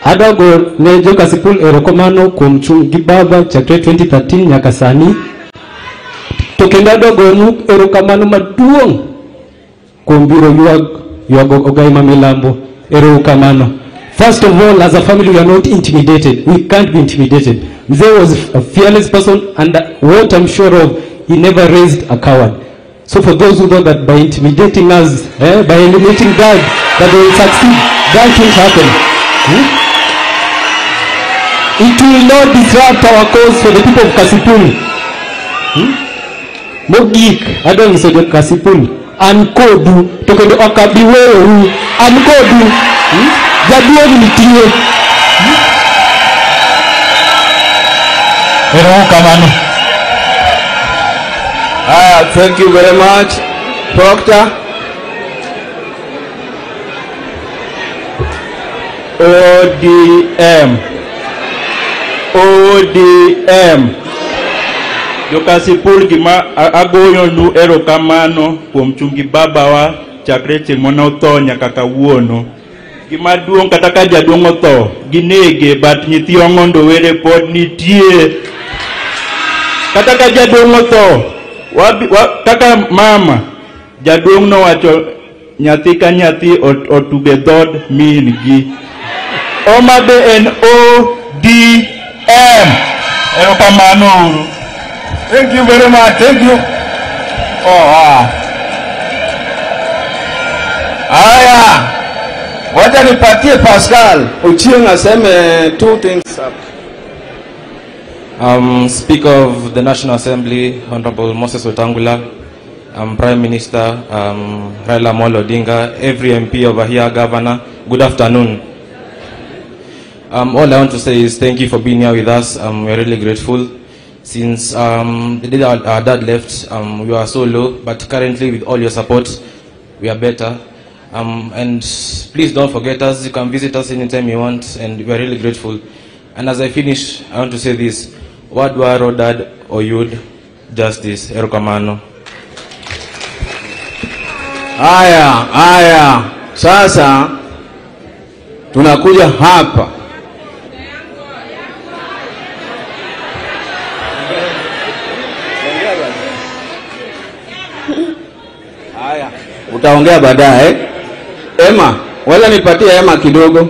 Adogo ne Jokasipul erokomano kuom chung gi baba chakre 2013 nyaka sani. To kendo adogo nu erokamano maduong' kuom biro yuago ogai ma milambo. Erokamano. First of all, as a family, we are not intimidated. We can't be intimidated. Mzee was a fearless person, and what I'm sure of, he never raised a coward. So for those who thought that by intimidating us, by eliminating God, that they will succeed, that won't happen. It will not disrupt our cause for the people of Kasipul. Mogik, adong iso jo Kasipul. Ankodu, tokendo okabiweru. Ankodu, jaduong nitie. Erokamano. Thank you very much, Proctor. ODM. Jokasipul gima agoyo nu erokamano kuom chungi baba wa chakre chieng' mane otho nyaka kawuono. Gima duong' kata ka jaduong' otho, ginege but nyithi Ong'ondo Were pod nitie. Kata ka jaduong' otho, kaka mama jaduong' nowacho nyathi ka nyathi otuge dhod min gi. Homa Bay en ODM. Erokamano uru. Thank you very much. Thank you. Aya, wacha nipatie Pascal Ochieng aseme two things. Speaker of the National Assembly, Honorable Moses Wetangula, Prime Minister Raila Amolo Odinga, every MP over here, Governor, good afternoon. All I want to say is thank you for being here with us. We're really grateful. Since the day our dad left, we were so low, but currently with all your support, we are better. And please don't forget us. You can visit us anytime you want, and we are really grateful. And as I finish, I want to say this. Wadwaro dad oyud justice. Erokamano. Aya, sasa tunakuja hapa. Aya, utaongea baadaye. Emma, wala nipatie Emma kidogo.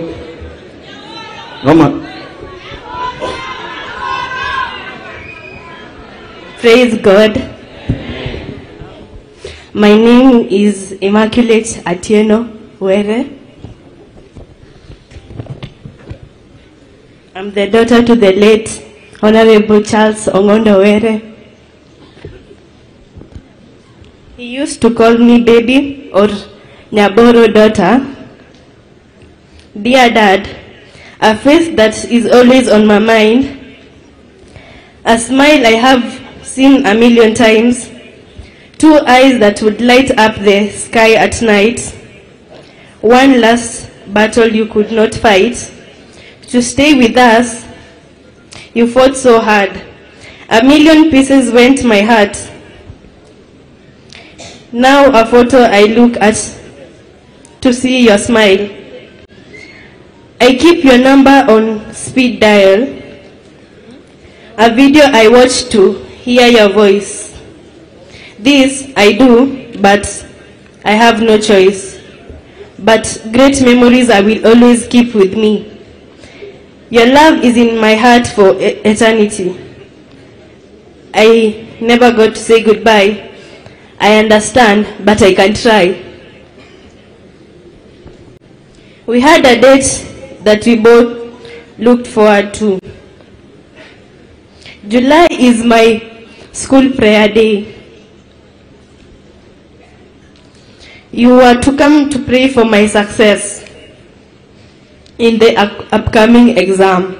Roma. Praise God. My name is Immaculate Atieno Were. I'm the daughter to the late Honorable Charles Ong'ondo Were. He used to call me baby or Nyaboro daughter. Dear Dad, a face that is always on my mind, a smile I have seen a million times, two eyes that would light up the sky at night, one last battle you could not fight. To stay with us, you fought so hard. A million pieces went my heart. Now a photo I look at to see your smile. I keep your number on speed dial. A video I watch to hear your voice. This I do, but I have no choice. But great memories I will always keep with me. Your love is in my heart for eternity. I never got to say goodbye. I understand, but I can try. We had a date that we both looked forward to. July is my school prayer day. You were to come to pray for my success in the upcoming exam.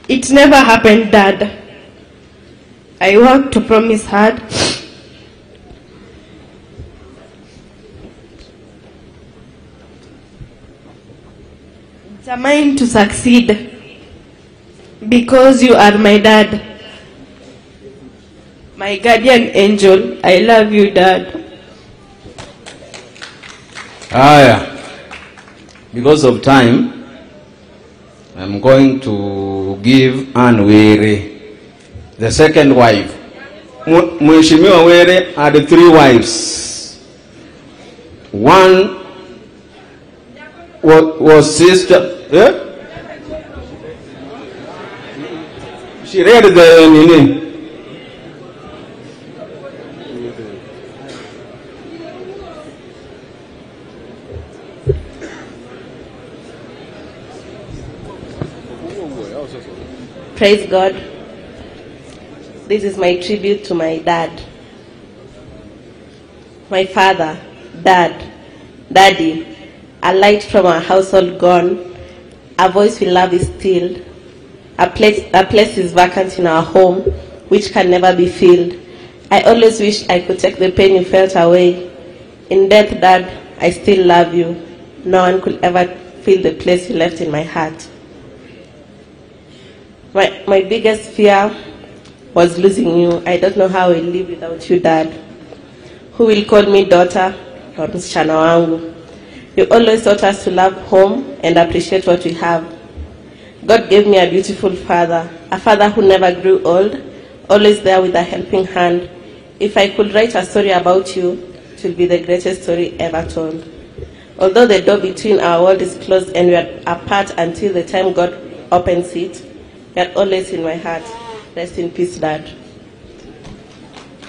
It never happened, Dad. I worked to promise hard. Determined to succeed because you are my dad. My guardian angel, I love you, Dad. Because of time, I'm going to give Anne Were, the second wife. Mheshimiwa Were had 3 wives. One was sister. She read the meaning. Praise God. This is my tribute to my dad. My father, Dad, Daddy, a light from our household gone, a voice we love is stilled, a place is vacant in our home, which can never be filled. I always wish I could take the pain you felt away. In death, Dad, I still love you. No one could ever fill the place you left in my heart. My biggest fear was losing you. I don't know how I will live without you, Dad. Who will call me daughter or msichana wangu? You always taught us to love home and appreciate what we have. God gave me a beautiful father, a father who never grew old, always there with a helping hand. If I could write a story about you, it will be the greatest story ever told. Although the door between our world is closed and we are apart until the time God opens it, you are always in my heart. Rest in peace, Dad.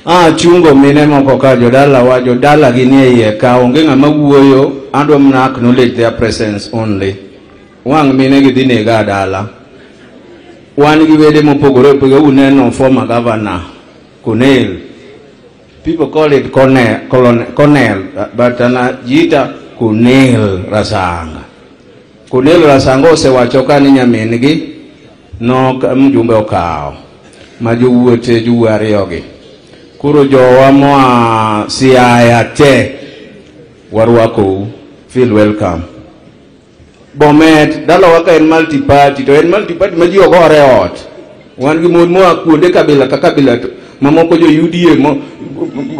Chungo mine moko ka jodala ginie iye ka onge ng'ama wuoyo, adwa mana acknowledge their presence only. Wang mine gidhi ga dala. Wan gi wede mopogore opogore, uneno former governor Cornell. People call it Cornell, but jita Cornell Rasanga. Cornell Rasanga osewacho ka ni nyamingi no mjumbe okao ma jowuote jowu ariyogi. Kuro jowa moa Siaya te warwakou, feel welcome. Bomet dalawa ka en multi-party, to en multi-party ma ji ogore ot. Wan gi mon moa kuonde kabila ka kabila, mamoko jo UDA,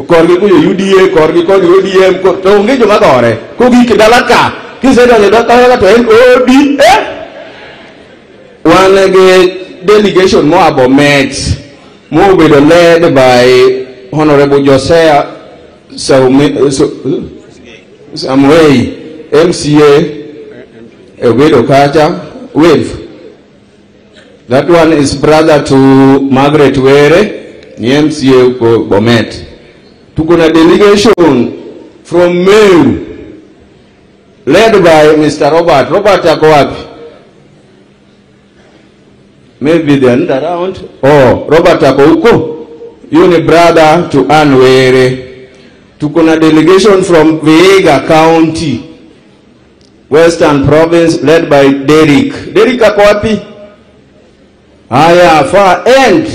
korgi ko jo UDA, korgi kod ODM, to onge joma gore. Kogik dala ka, kisedonjo dala to en ODM. One delegation more about Bomet, more with led by Honorable Josiah Samuel, MCA, Ewedo Kaja, Wave. That one is brother to Margaret Were, the MCA Bomet. Took on a delegation from Meru, led by Mr. Robert Akoapi. Maybe the end around. Oh, Robert Akouko, you brother to Anne Were. Took on a delegation from Vihiga County, Western Province, led by Derek Akwapi. Far end.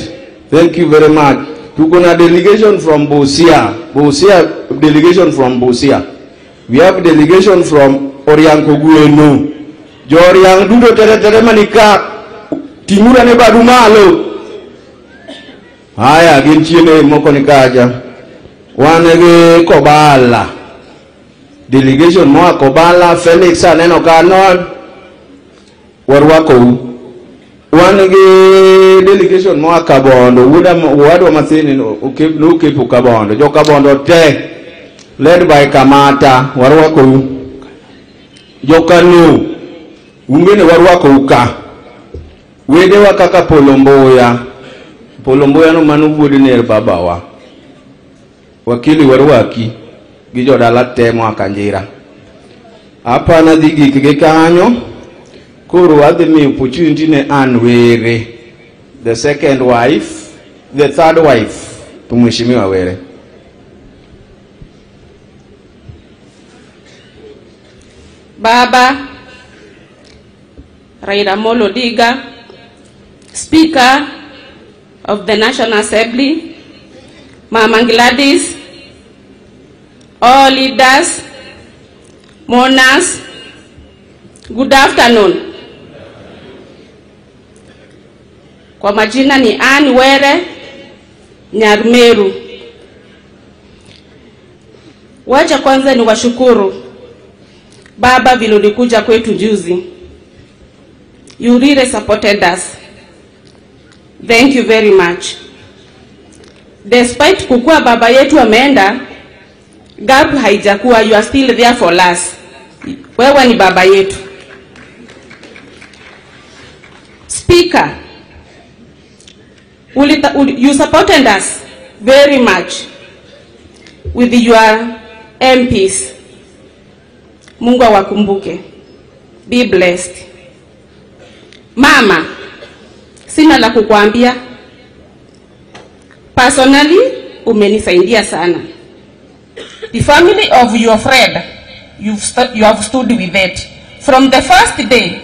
Thank you very much. Took on a delegation from Busia. Delegation from Busia. We have delegation from Oriankoguenu. Joriang Dudo Tere Manika. Timura ne badumalo. Ginchine moko nikaja. Wanege Kobala. Delegation moa Kobala, Felix aneno kanon. Warwako. Wanege delegation moa Kabondo. Wadwa mathini nukipu Kabondo. Jo Kabondo te. Led by Kamata. Warwako. Jo Kanu. ungene warwako uka wedewa kaka Polomboya no manu wuod ner babawa wakili warwaki gi jodala temo akanjira apana dhi gikgi kanyo koro adhi mi opportunity ne an Were the second wife, the third wife to Mheshimiwa Were. Baba Raila Amolo Odinga, Speaker of the National Assembly, Mama Gladys, all leaders, mourners, good afternoon. Kwa majina ni Ann Were Nyarmeru. Wacha kwanza ni washukuru Baba vile ulikuja kwetu juzi. You really supported us. Thank you very much. Despite kukua baba yetu ameenda, gap haijakuwa, you are still there for us. Wewe ni baba yetu. Speaker, you supported us very much with your MPs. Mungu awakumbuke. Be blessed. Mama, sina la kukuambia. Personally, umenisaidia sana. The family of your friend, you have stood with it. From the first day,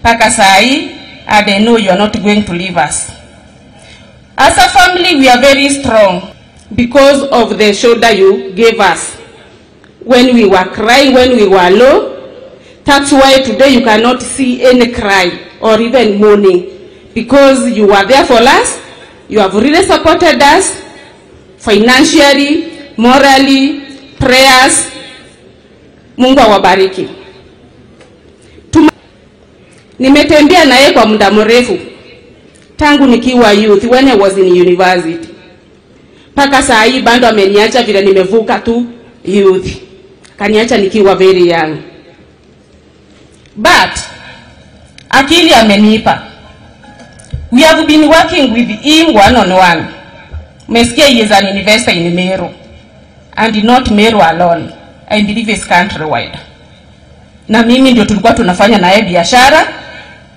paka sai, and I know you are not going to leave us. As a family, we are very strong because of the shoulder you gave us. When we were crying, when we were low, that's why today you cannot see any cry or even mourning, because you were there for us. You have really supported us financially, morally, prayers. Mungu awabariki. Nimetembea naye kwa muda mrefu tangu nikiwa youth, when I was in university. Paka saa hii bado ameniacha vile nimevuka tu youth. Kaniacha nikiwa very young. But akili amenipa. We have been working with him one-on-one. Meskia is an investor in Meru. And not Meru alone. I believe it's countrywide. Na mimi ndio tulikuwa tunafanya naye biashara.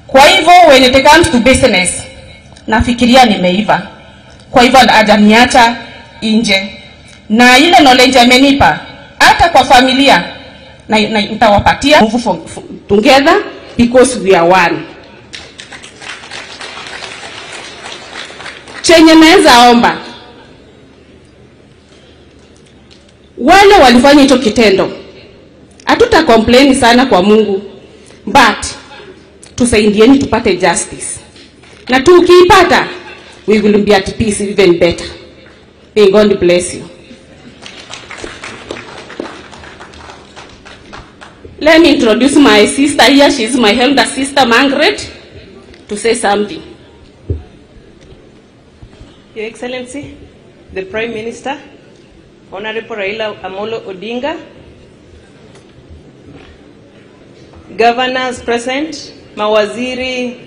Kwa hivyo when it comes to business, nafikiria nimeiva. Kwa hivyo hajaniacha nje. Na ile knowledge amenipa hata kwa familia na nitawapatia move together because we are one. Chenye naweza omba wale walifanya hicho kitendo, hatuta complain sana kwa Mungu, but tusaidieni tupate justice, na tukiipata we will be at peace even better. May God bless you. Let me introduce my sister here. She is my elder sister, Margaret, to say something. Your Excellency, the Prime Minister, Honorable Raila Amolo Odinga, governors present, mawaziri,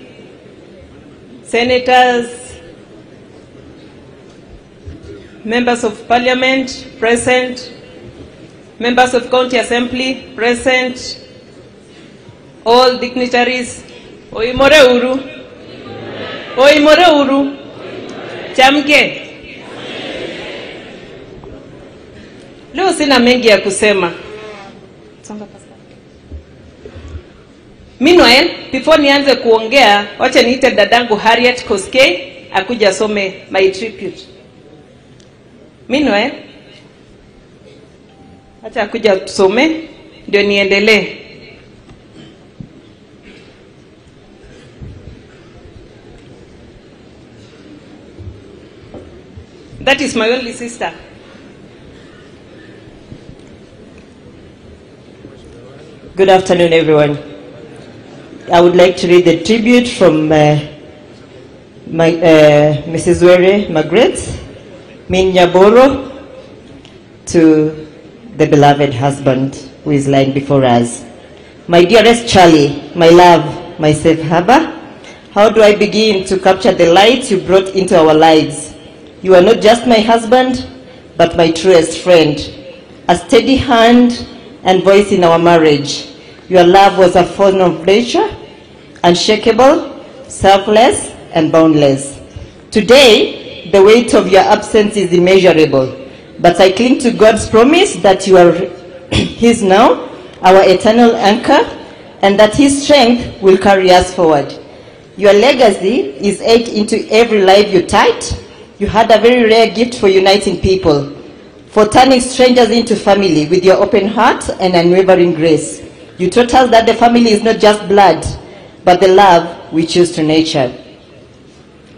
senators, members of parliament present, members of county assembly present, all dignitaries, oimore uru, oimore uru, chamke. Leo sina mengi ya kusema. Meanwhile, before nianze kuongea, wacha niite dadangu Harriet Koskei akuja some my tribute. Meanwhile, acha akuja tusome ndio niendelee. That is my only sister. Good afternoon, everyone. I would like to read the tribute from Mrs. Were Margaret Minyaboro to the beloved husband who is lying before us. My dearest Charlie, my love, my safe harbor. How do I begin to capture the light you brought into our lives? You are not just my husband, but my truest friend, a steady hand and voice in our marriage. Your love was a force of nature, unshakable, selfless, and boundless. Today, the weight of your absence is immeasurable, but I cling to God's promise that you are His now, our eternal anchor, and that His strength will carry us forward. Your legacy is etched into every life you touched. You had a very rare gift for uniting people, for turning strangers into family with your open heart and unwavering grace. You taught us that the family is not just blood, but the love we choose to nurture.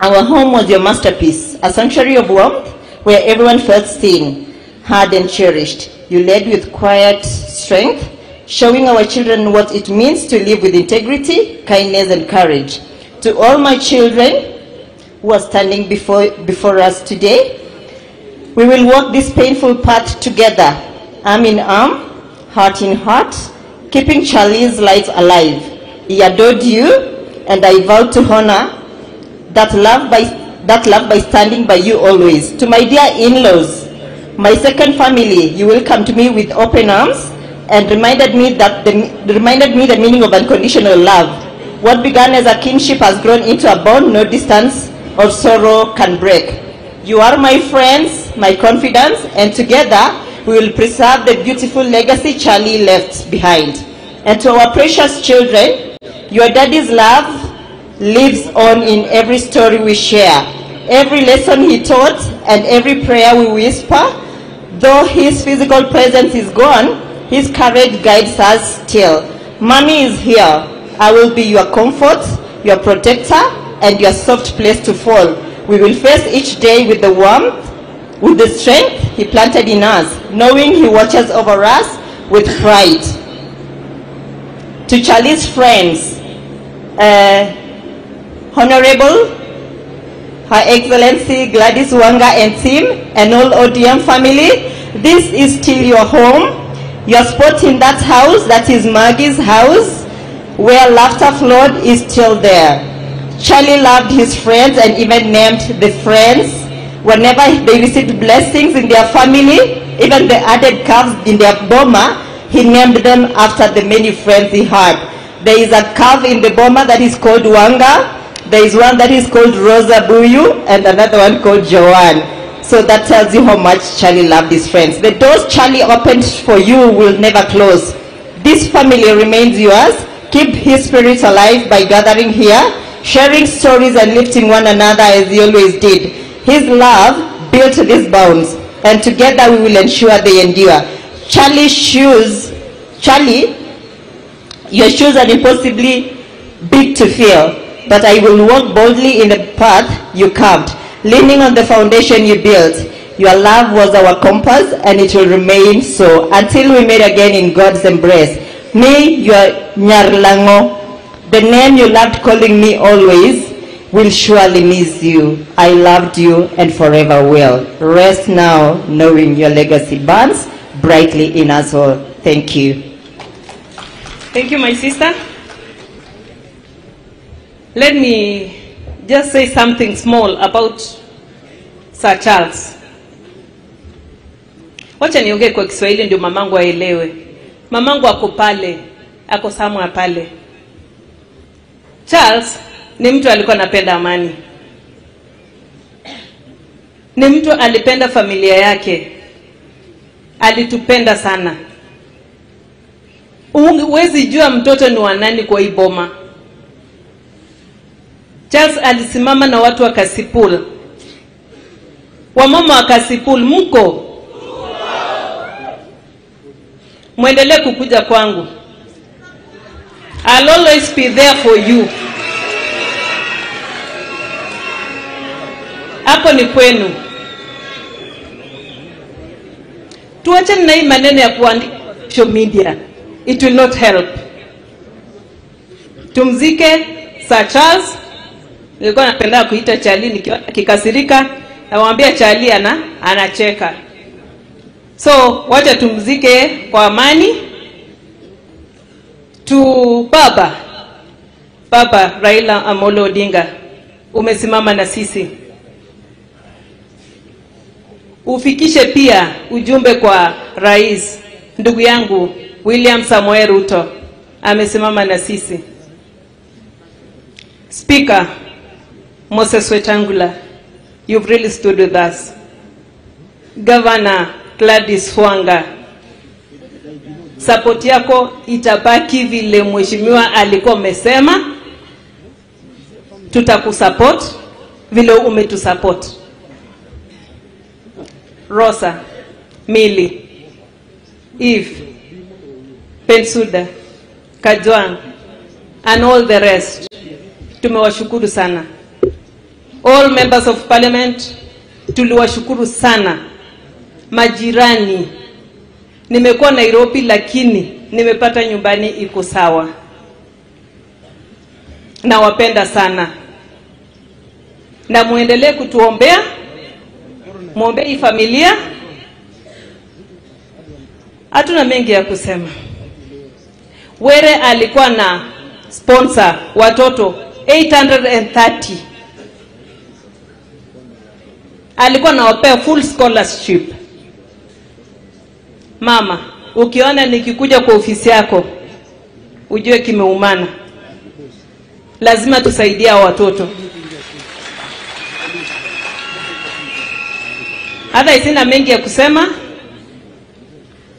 Our home was your masterpiece, a sanctuary of warmth where everyone felt seen, heard, and cherished. You led with quiet strength, showing our children what it means to live with integrity, kindness, and courage. To all my children who are standing before us today, we will walk this painful path together, arm in arm, heart in heart, keeping Charlie's light alive. He adored you, and I vow to honor that love by standing by you always. To my dear in-laws, my second family, you welcomed me with open arms and reminded me the meaning of unconditional love. What began as a kinship has grown into a bond no distance or sorrow can break. You are my friends, my confidence, and together we will preserve the beautiful legacy Charlie left behind. And to our precious children, your daddy's love lives on in every story we share, every lesson he taught, and every prayer we whisper. Though his physical presence is gone, his courage guides us still. Mommy is here. I will be your comfort, your protector, and your soft place to fall. We will face each day with the warmth, with the strength He planted in us, knowing He watches over us with pride. To Charlie's friends, Honorable Her Excellency Gladys Wanga and team, and all ODM family, this is still your home, your spot in that house that is Maggie's house, where laughter flowed is still there. Charlie loved his friends and even named the friends. Whenever they received blessings in their family, even the added calves in their boma, he named them after the many friends he had. There is a calf in the boma that is called Wanga. There is one that is called Rosa Buyu and another one called Joanne. So that tells you how much Charlie loved his friends. The doors Charlie opened for you will never close. This family remains yours. Keep his spirit alive by gathering here, sharing stories and lifting one another as he always did. His love built these bonds, and together we will ensure they endure. Charlie, your shoes are impossibly big to fill, but I will walk boldly in the path you carved, leaning on the foundation you built. Your love was our compass, and it will remain so until we meet again in God's embrace. May your Nyarlango, the name you loved calling me always, will surely miss you. I loved you and forever will. Rest now, knowing your legacy burns brightly in us all. Thank you. Thank you, my sister. Let me just say something small about Sir Charles. Wacha niongee kwa Kiswahili ndio mamangu aelewe. Mamangu ako pale, ako somewhere pale. Charles ni mtu alikuwa anapenda amani. Ni mtu alipenda familia yake. Alitupenda sana. Huwezi jua mtoto ni wa nani kwa hii boma. Charles alisimama na watu wa Kasipul. Wamama wa Kasipul, mko? Muendelee kukuja kwangu. I'll always be there for you. Hapo ni kwenu. Tuachane na hii maneno ya kuandika social media. It will not help. Tumzike Sir Charles. Nilikuwa napenda kuita Charlie nikikasirika, namwambia Charlie anacheka. So wacha tumzike kwa amani. To Baba, Baba Raila Amolo Odinga, umesimama na sisi. Ufikishe pia ujumbe kwa Rais, ndugu yangu William Samoei Ruto, amesimama na sisi. Speaker Moses Wetangula, you've really stood with us. Governor Gladys Wanga, support yako itabaki vile mheshimiwa alikuwa amesema. Tutakusupport vile umetusupport. Rosa, Mili, Eve, Pensuda, Kajwang, and all the rest. Tumewashukuru sana. All members of parliament, tuliwashukuru sana. Majirani, nimekuwa Nairobi lakini nimepata nyumbani iko sawa. Nawapenda sana. Na muendelee kutuombea. Muombe hii familia. Hatuna mengi ya kusema. Were alikuwa na sponsor watoto 830. Alikuwa na wapea full scholarship. Mama, ukiona nikikuja kwa ofisi yako, ujue kimeumana. Lazima tusaidia watoto. Hata sina mengi ya kusema.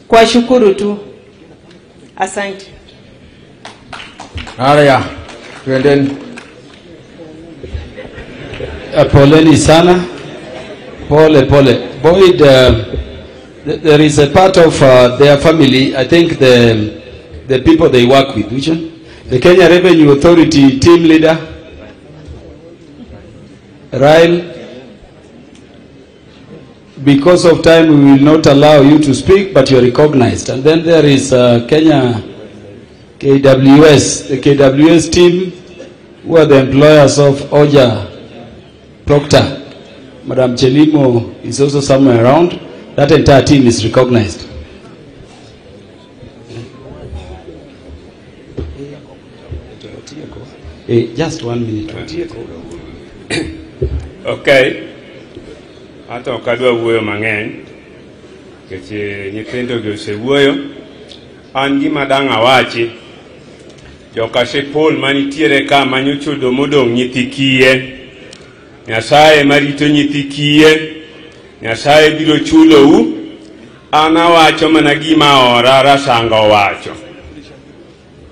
Kwa shukuru tu. Asante. Haya, tuendeni. Poleni sana. Pole. Boyd, there is a part of their family, I think the people they work with, which one? The Kenya Revenue Authority team leader, Ryle. Because of time, we will not allow you to speak, but you are recognized. And then there is Kenya KWS, the KWS team, who are the employers of Oja Proctor. Madam Chelimo is also somewhere around. That entire team is recognized. Just 1 minute. Okay. Hata wakadwa wuoyo mang'eny keche nyithindo gi osewuoyo. An gima dang' awachi, joka Sepol manitiere ka manyochodo modong' nyithi kiye. Nyasaye marito nyithi kiye, Nyasaye biro chulou. An awacho mana gima ora Rasanga owacho.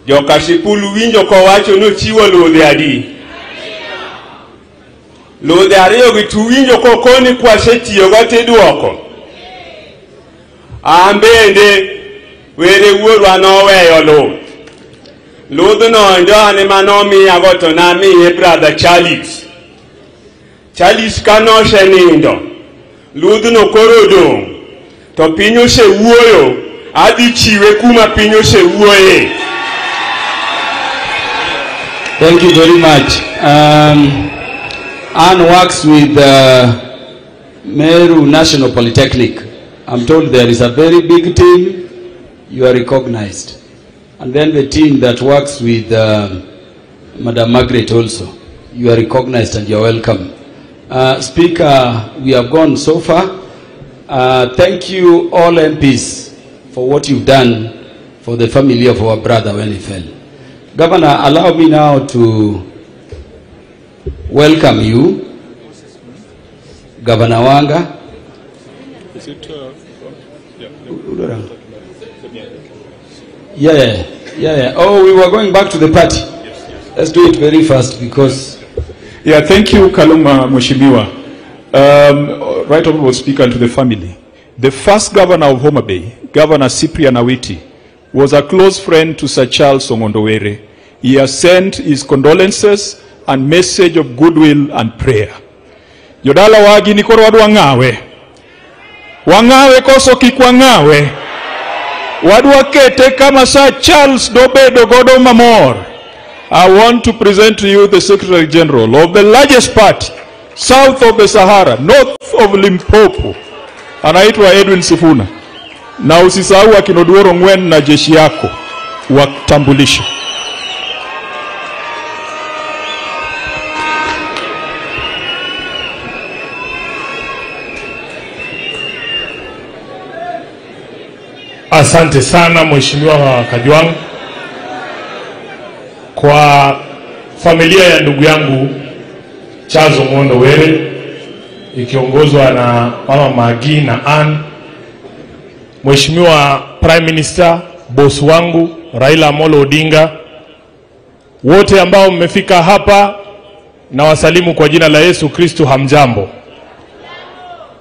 Joka Sepol winjo kowacho nochiwo lodhe adi. Lodhe ariyo gi tuwinjo kokoni kwasetiyo gote duoko. Ambende were wuorwa noweyo lodh. Lodhno njane manomiya goto namiye brother Charles. Charles kanoshe nindo. Lodhno koro dong'. To piny osewuoyo, adhi chiwe kuma piny osewuoye. Thank you very much. Anne works with Meru National Polytechnic. I'm told there is a very big team. You are recognized. And then the team that works with Madam Margaret also. You are recognized and you are welcome. Speaker, we have gone so far. Thank you all MPs for what you've done for the family of our brother when he fell. Governor, allow me now to welcome you, Governor Wanga. Is it, Yeah. Oh, we were going back to the party. Let's do it very fast because... Yeah, thank you, Kaluma Mheshimiwa. Right Honorable Speaker, and to the family. The first governor of Homa Bay, Governor Cyprian Awiti, was a close friend to Sir Charles Ongondowere. He has sent his condolences and message of goodwill and prayer. Yodala wagi ni koro wadwa ng'awe. Wang'awe koso kik wang'awe. Wadwa kete kama Sir Charles dobedo godo mamor. I want to present to you the Secretary General of the largest party, south of the Sahara, north of Limpopo. Anaitwa Edwin Sifuna. Na usisahau akina Oduor Ongwen na jeshi yako watambulisho. Asante sana Mheshimiwa Kajwang'. Kwa familia ya ndugu yangu Charles Omondo Were ikiongozwa na Mama Magi na Ann, Mheshimiwa Prime Minister, boss wangu Raila Amolo Odinga, wote ambao mmefika hapa na wasalimu kwa jina la Yesu Kristo, hamjambo.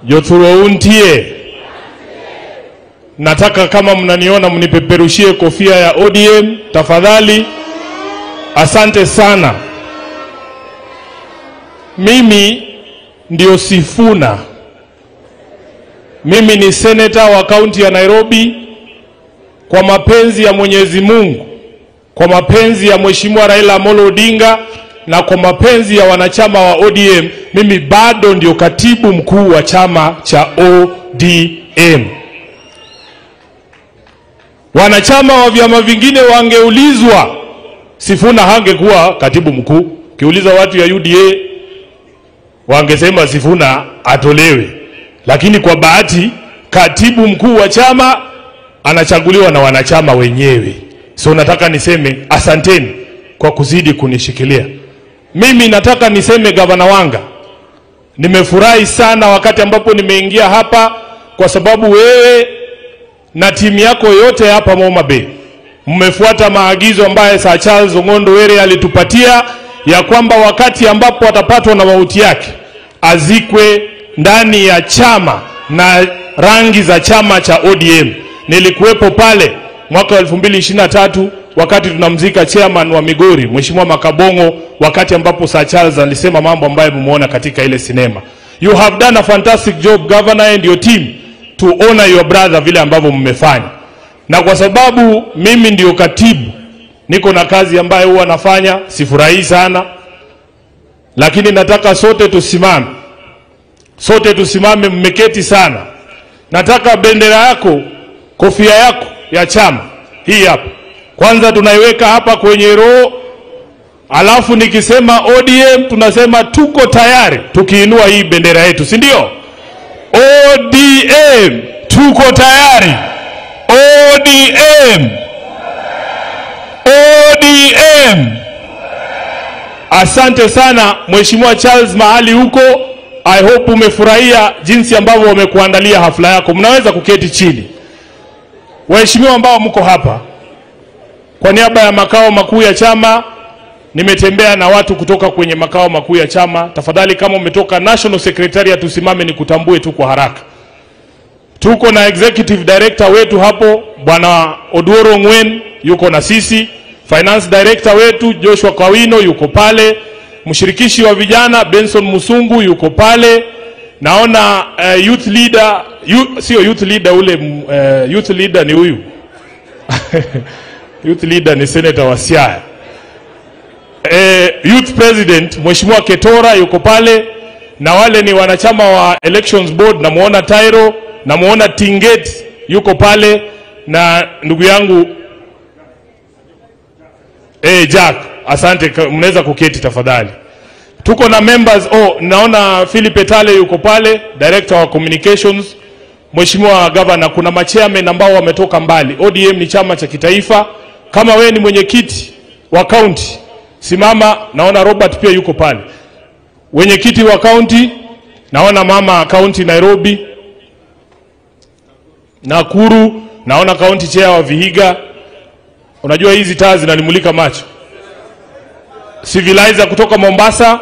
Jothuro untie. Nataka kama mnaniona mnipeperushie kofia ya ODM tafadhali. Asante sana. Mimi ndio Sifuna. Mimi ni senator wa kaunti ya Nairobi. Kwa mapenzi ya Mwenyezi Mungu, kwa mapenzi ya Mheshimiwa Raila Amolo Odinga na kwa mapenzi ya wanachama wa ODM, mimi bado ndio katibu mkuu wa chama cha ODM. Wanachama wa vyama vingine wangeulizwa, Sifuna hangekuwa katibu mkuu. Kiuliza watu ya UDA wangesema Sifuna atolewe. Lakini kwa bahati katibu mkuu wa chama anachaguliwa na wanachama wenyewe. So nataka niseme asanteni kwa kuzidi kunishikilia. Mimi nataka niseme Gavana Wanga, nimefurahi sana wakati ambapo nimeingia hapa, kwa sababu wewe na timu yako yote hapa Homa Bay mmefuata maagizo ambaye Sir Charles Omondo Were alitupatia, ya kwamba wakati ambapo atapatwa na mauti yake azikwe ndani ya chama na rangi za chama cha ODM. Nilikuwepo pale mwaka 2023 wakati tunamzika chairman wa Migori Mheshimiwa Makabongo, wakati ambapo Sir Charles alisema mambo ambayo mumeona katika ile sinema. You have done a fantastic job, Governor and your team, to honor your brother vile ambavyo mmefanya. Na kwa sababu mimi ndio katibu, niko na kazi ambayo huwa nafanya, sifurahi sana, lakini nataka sote tusimame. Sote tusimame, mmeketi sana. Nataka bendera yako, kofia yako ya chama hii hapa kwanza tunaiweka hapa kwenye roho, alafu nikisema ODM tunasema tuko tayari, tukiinua hii bendera yetu, si ndio? ODM tuko tayari. ODM. ODM. Asante sana Mheshimiwa Charles mahali huko. I hope umefurahia jinsi ambavyo wamekuandalia hafla yako. Mnaweza kuketi chini. Waheshimiwa ambao mko hapa, kwa niaba ya makao makuu ya chama, nimetembea na watu kutoka kwenye makao makuu ya chama. Tafadhali kama umetoka National Secretariat tusimame nikutambue tu kwa haraka. Tuko na Executive Director wetu hapo Bwana Oduoro Ngwen yuko na sisi. Finance Director wetu Joshua Kawino yuko pale. Mshirikishi wa vijana Benson Musungu yuko pale. Naona youth leader, sio youth leader ule, youth leader ni huyu. Youth leader ni Senator wa Siaya. Youth President Mheshimiwa Ketora yuko pale, na wale ni wanachama wa Elections Board. Namuona Tyro, namuona Tinget yuko pale, na ndugu yangu Jack. Asante, mnaweza kuketi tafadhali. Tuko na members, naona Philip Etale yuko pale, Director wa Communications. Mheshimiwa Governor, kuna machairman ambao wametoka mbali. ODM ni chama cha kitaifa. Kama wewe ni mwenyekiti wa county, simama. Naona Robert pia yuko pale. Mwenyekiti wa county, naona mama county Nairobi, Nakuru, naona county chair wa Vihiga. Unajua hizi taa zinanimulika macho. Civilizer kutoka Mombasa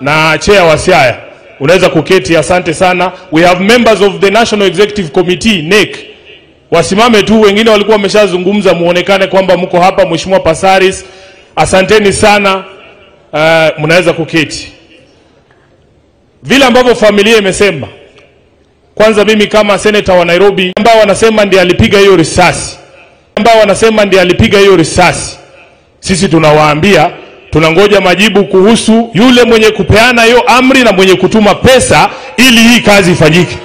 na chair wa Siaya. Unaweza kuketi, asante sana. We have members of the National Executive Committee, NEC. Wasimame tu, wengine walikuwa wameshazungumza, muonekane kwamba mko hapa. Mheshimiwa Pasaris, asanteni sana. Mnaweza kuketi. Vile ambavyo familia imesema, kwanza mimi kama senator wa Nairobi, ambao wanasema ndiye alipiga hiyo risasi, sisi tunawaambia tunangoja majibu kuhusu yule mwenye kupeana hiyo amri na mwenye kutuma pesa ili hii kazi ifanyike.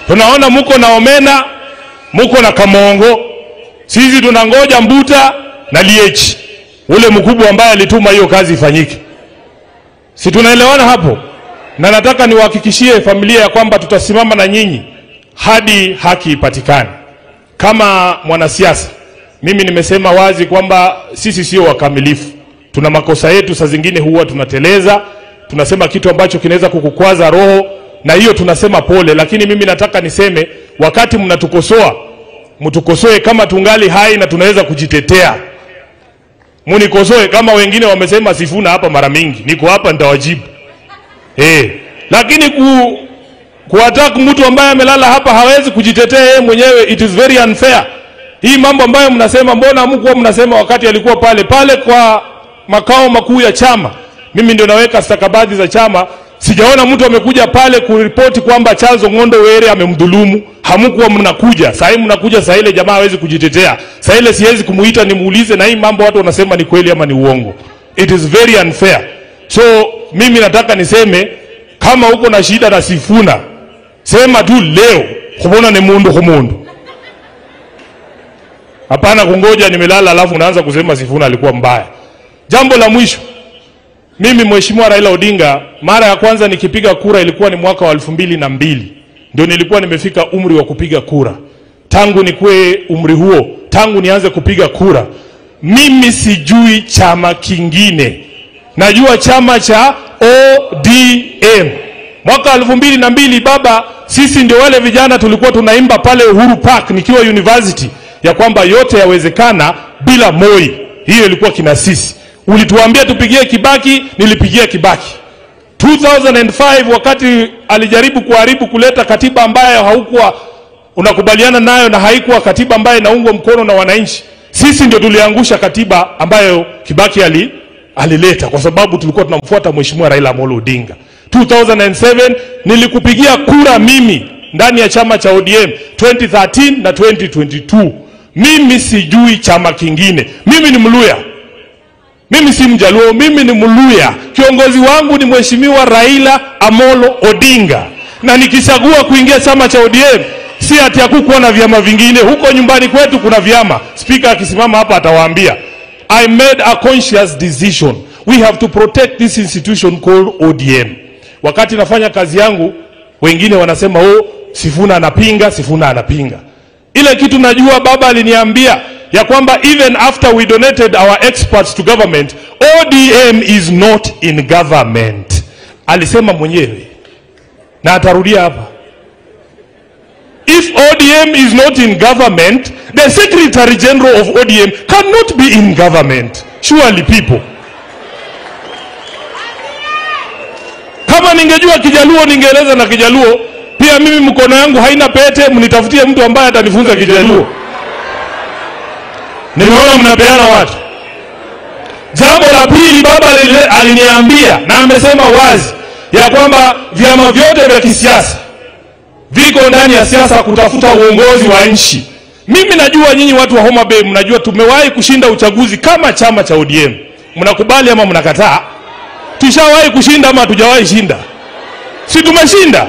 Tunaona muko na Omena, muko na Kamongo, sisi tunangoja Mbuta na Liech, ule mkubwa ambaye alituma hiyo kazi ifanyike. Si tunaelewana hapo? Na nataka niwahakikishie familia ya kwamba tutasimama na nyinyi hadi haki ipatikane. Kama mwanasiasa, mimi nimesema wazi kwamba sisi sio wakamilifu. Tuna makosa yetu, saa zingine huwa tunateleza, tunasema kitu ambacho kinaweza kukukwaza roho, na hiyo tunasema pole. Lakini mimi nataka niseme, wakati mnatukosoa, mtukosoe kama tungali hai na tunaweza kujitetea. Munikosoe kama wengine wamesema Sifuna hapa mara mingi. Niko hapa nitawajibu. Lakini kuattack mtu ambaye amelala hapa hawezi kujitetea yeye mwenyewe, it is very unfair. Hii mambo ambayo mnasema, mbona hamkuwa mnasema wakati alikuwa pale kwa makao makuu ya chama? Mimi ndio naweka stakabadhi za chama. Sijaona mtu amekuja pale kuripoti kwamba Charles Ong'ondo Were amemdhulumu. Hamkuwa mnakuja. Sasa mnakuja saa ile jamaa hawezi kujitetea. Saa ile siwezi kumuita nimuulize na hii mambo watu wanasema ni kweli ama ni uongo. It is very unfair. So mimi nataka niseme, kama uko na shida na Sifuna, sema tu leo, kubona ni mundu. Hapana kungoja nimelala alafu unaanza kusema Sifuna alikuwa mbaya. Jambo la mwisho, mimi Mheshimiwa Raila Odinga, mara ya kwanza nikipiga kura ilikuwa ni mwaka wa 2002. Ndio nilikuwa nimefika umri wa kupiga kura. Tangu nikue umri huo, tangu nianze kupiga kura, mimi sijui chama kingine. Najua chama cha ODM. Mwaka 2002 baba, sisi ndio wale vijana tulikuwa tunaimba pale Uhuru Park nikiwa university ya kwamba yote yawezekana bila Moi. Hiyo ilikuwa kina sisi. Ulituambia tupigie Kibaki, nilipigia Kibaki. 2005 wakati alijaribu kuharibu kuleta katiba ambayo haukuwa unakubaliana nayo na haikuwa katiba ambayo inaungwa mkono na wananchi, sisi ndio tuliangusha katiba ambayo Kibaki alileta, kwa sababu tulikuwa tunamfuata Mheshimiwa Raila Amolo Odinga. 2007 nilikupigia kura mimi ndani ya chama cha ODM 2013 na 2022. Mimi sijui chama kingine. Mimi ni Mluya. Mimi si Mjaluo, mimi ni Mluya. Kiongozi wangu ni Mheshimiwa Raila Amolo Odinga. Na nikichagua kuingia chama cha ODM, si ati hakukuwa na vyama vingine. Huko nyumbani kwetu kuna vyama. Speaker akisimama hapa atawaambia. I made a conscious decision. We have to protect this institution called ODM. Wakati nafanya kazi yangu, wengine wanasema Sifuna anapinga. Ile kitu najua baba aliniambia ya kwamba even after we donated our experts to government, ODM is not in government. Alisema mwenyewe. Na atarudia hapa. If ODM is not in government, the Secretary General of ODM cannot be in government. Surely people. Kama ningejua Kijaluo ningeeleza na Kijaluo. Pia mimi mkono yangu haina pete, mnitafutie mtu ambaye atanifunza Kijaluo. Nimeona mnapeana watu. Jambo la pili baba aliniambia na amesema wazi ya kwamba vyama vyote vya kisiasa viko ndani ya siasa kutafuta uongozi wa nchi. Mimi najua nyinyi watu wa Homa Bay mnajua tumewahi kushinda uchaguzi kama chama cha ODM. Mnakubali ama mnakataa? Tushawahi kushinda ama hatujawahi shinda? Si tumeshinda?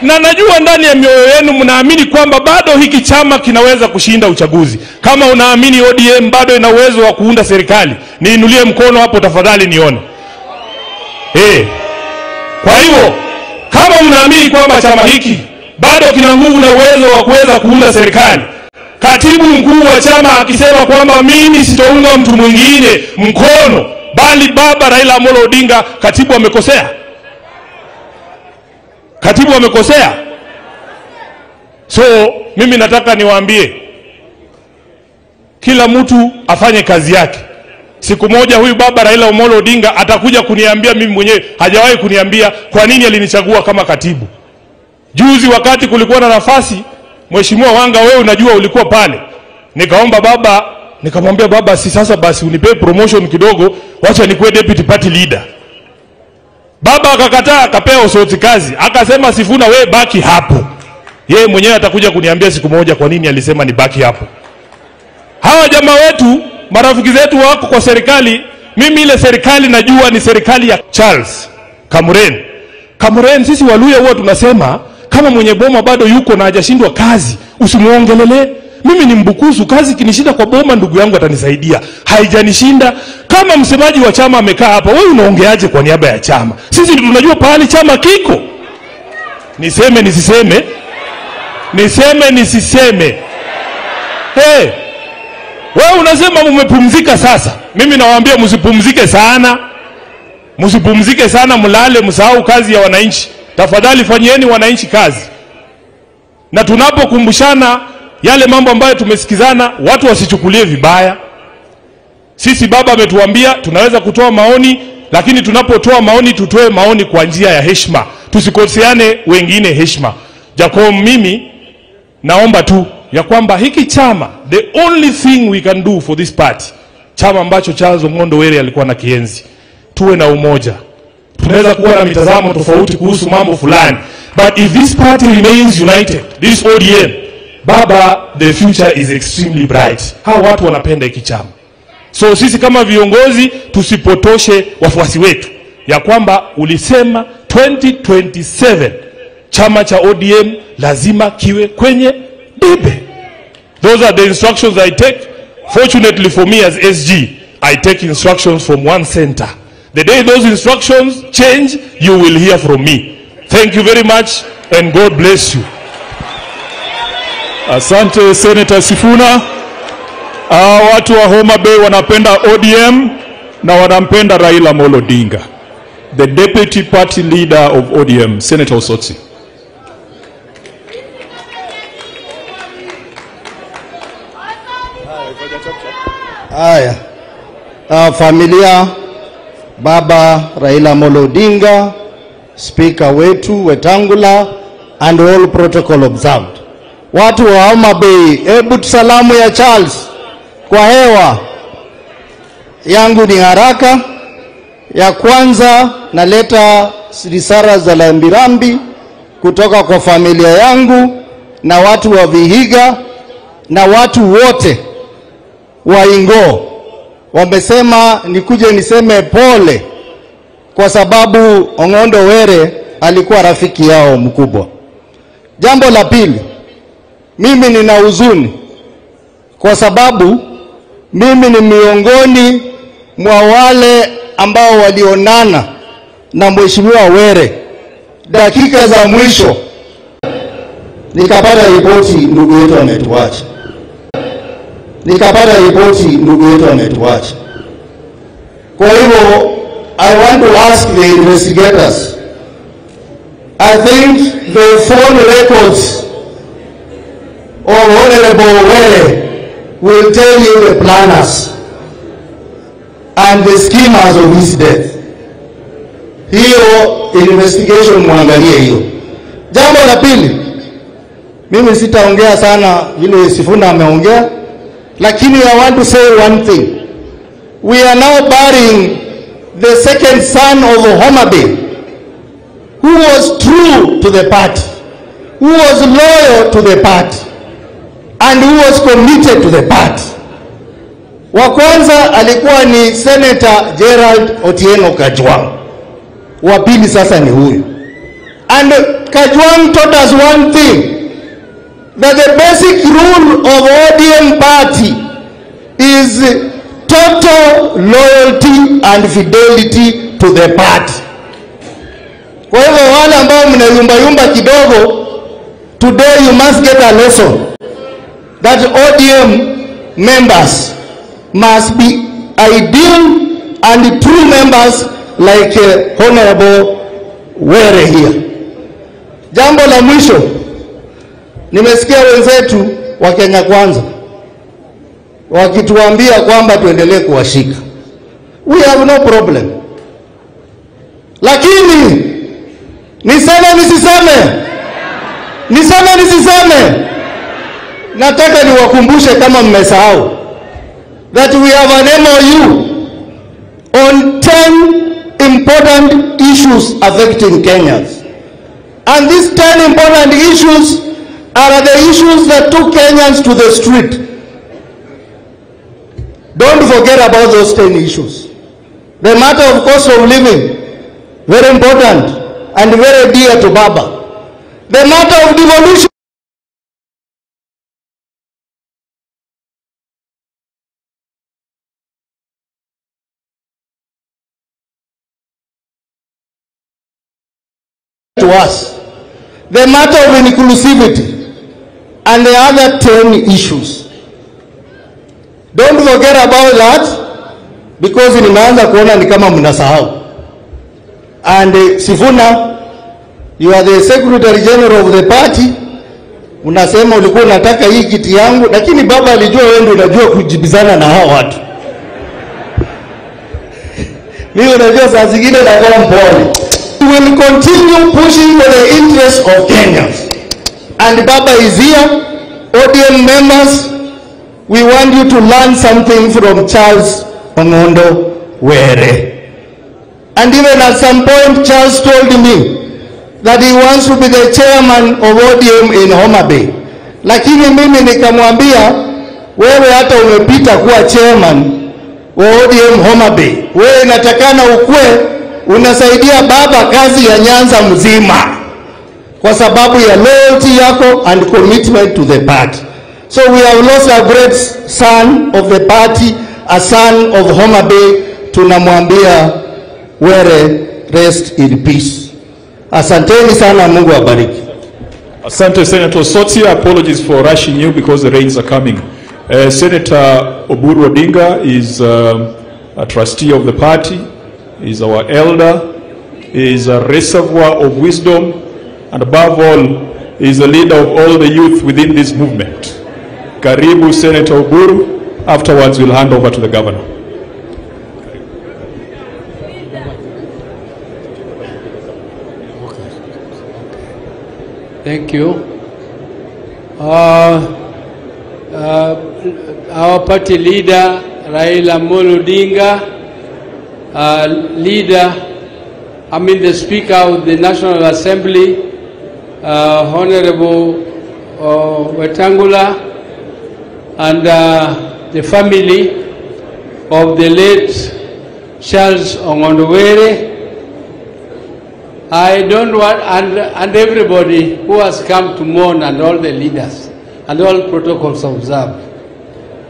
Na najua ndani ya mioyo yenu mnaamini kwamba bado hiki chama kinaweza kushinda uchaguzi. Kama unaamini ODM bado ina uwezo wa kuunda serikali, niinulie mkono hapo tafadhali nione. Kwa hivyo kama mnaamini kwamba chama hiki bado kina nguvu na uwezo wa kuweza kuunda serikali, katibu mkuu wa chama akisema kwamba mimi sitaunga mtu mwingine mkono bali baba Raila Amolo Odinga, katibu amekosea. Katibu amekosea. So mimi nataka niwaambie kila mtu afanye kazi yake. Siku moja huyu baba Raila Amolo Odinga atakuja kuniambia mimi mwenyewe, hajawahi kuniambia kwa nini alinichagua kama katibu. Juzi wakati kulikuwa na nafasi, Mheshimiwa Wanga wewe unajua ulikuwa pale. Nikaomba baba, nikamwambia baba si sasa basi unipe promotion kidogo, wacha nikuwe deputy party leader. Baba akakataa, akapewa usoti kazi. Akasema Sifuna wewe baki hapo. Yeye mwenyewe atakuja kuniambia siku moja kwa nini alisema ni baki hapo. Hawa jamaa wetu, marafiki zetu wako kwa serikali. Mimi ile serikali najua ni serikali ya Charles Kamuren. Kamuren sisi Waluya huwa tunasema kama mwenye boma bado yuko na hajashindwa kazi, usimuongelele. Mimi ni Mbukusu, kazi kinishinda kwa boma ndugu yangu atanisaidia. Haijanishinda. Kama msemaji wa chama amekaa hapa, wewe unaongeaje kwa niaba ya chama? Sisi tunajua pahali chama kiko. Niseme nisiseme? Niseme nisiseme? Hey, wewe unasema mmepumzika sasa. Mimi nawaambia msipumzike sana. Msipumzike sana, mlale, msahau kazi ya wananchi. Tafadhali fanyeni wananchi kazi. Na tunapokumbushana yale mambo ambayo tumesikizana, watu wasichukulie vibaya. Sisi baba ametuambia tunaweza kutoa maoni, lakini tunapotoa maoni tutoe maoni kwa njia ya heshima. Tusikoseane wengine heshima. Jacob, mimi naomba tu ya kwamba hiki chama, the only thing we can do for this party, chama ambacho Charles Ong'ondo Were alikuwa na kienzi, tuwe na umoja. Tunaweza kuwa na mitazamo tofauti kuhusu mambo fulani, but if this party remains united, this ODM, baba, the future is extremely bright. Hao watu wanapenda hiki chama. So sisi kama viongozi tusipotoshe wafuasi wetu ya kwamba ulisema 2027 chama cha ODM lazima kiwe kwenye debe. Those are the instructions I take. Fortunately for me as SG, I take instructions from one center. The day those instructions change, you will hear from me. Thank you very much and God bless you. Asante Senator Sifuna. Watu wa Homa Bay wanapenda ODM na wanampenda Raila Amolo Odinga. The deputy party leader of ODM, Senator Osotsi. Haya, familia, baba Raila Amolo Odinga, speaker wetu Wetangula, and all protocol observed. Watu wa Homa Bay, hebu salamu ya Charles kwa hewa. Yangu ni haraka. Ya kwanza naleta risala za lambirambi kutoka kwa familia yangu na watu wa Vihiga na watu wote wa Ingo. Wamesema nikuje niseme pole kwa sababu Ong'ondo Were alikuwa rafiki yao mkubwa. Jambo la pili, mimi nina huzuni kwa sababu mimi ni miongoni mwa wale ambao walionana na Mheshimiwa Were dakika za mwisho. Nikapata ripoti ndugu yetu ametuacha. Kwa hivyo, I want to ask the investigators. I think the phone records of Honorable Were will tell you the planners and the schemers of his death. Hiyo investigation muangalie hiyo. Jambo la pili, mimi sitaongea sana vile Sifuna ameongea, lakini I want to say one thing. We are now burying the second son of Homa Bay, who was true to the party, who was loyal to the party, and who was committed to the party. Wa kwanza alikuwa ni Senator Gerald Otieno Kajwang. Wa pili sasa ni huyu. And Kajwang taught us one thing, that the basic rule of ODM party is total loyalty and fidelity to the party. Kwa hivyo wale ambao mnayumba kidogo, today you must get a lesson that ODM members must be ideal and true members like Honorable Were here. Jambo la mwisho, nimesikia wenzetu wa Kenya Kwanza wakituambia kwamba tuendelee kuwashika. We have no problem. Lakini niseme nisiseme, nataka niwakumbushe kama mmesahau that we have an MOU on 10 important issues affecting Kenyans. And these 10 important issues are the issues that took Kenyans to the street. Don't forget about those 10 issues. The matter of cost of living, very important and very dear to Baba. The matter of devolution. To us, the matter of inclusivity, and the other 10 issues. Don't forget about that, because nimeanza kuona ni kama mnasahau. And Sifuna, you are the Secretary General of the party. Unasema ulikuwa unataka hii kiti yangu, lakini baba alijua wewe ndio unajua kujibizana na hao watu. Mimi unajua saa zingine na kwa mpole. We will continue pushing for the interests of Kenyans. And Baba is here. ODM members, we want you to learn something from Charles Ong'ondo Were. And even at some point, Charles told me that he wants to be the chairman of ODM in Homa Bay. Lakini mimi nikamwambia, wewe hata umepita kuwa chairman wa ODM Homa Bay. Wewe inatakana ukue unasaidia baba kazi ya Nyanza mzima, kwa sababu ya loyalty yako and commitment to the party. So we have lost a great son of the party, a son of Homa Bay. Tunamwambia Were, rest in peace. Asanteni sana, Mungu awabariki. Asante Senator Sotia, apologies for rushing you because the rains are coming. Senator Oburu Odinga is a trustee of the party, is our elder, is a reservoir of wisdom, and above all, is the leader of all the youth within this movement. Karibu Senator Oburu. Afterwards, we'll hand over to the governor. Thank you. Our party leader, Raila Amolo Odinga, the Speaker of the National Assembly, Honorable Wetangula, and the family of the late Charles Ong'ondo Were. I don't want, and everybody who has come to mourn, and all the leaders, and all protocols observed.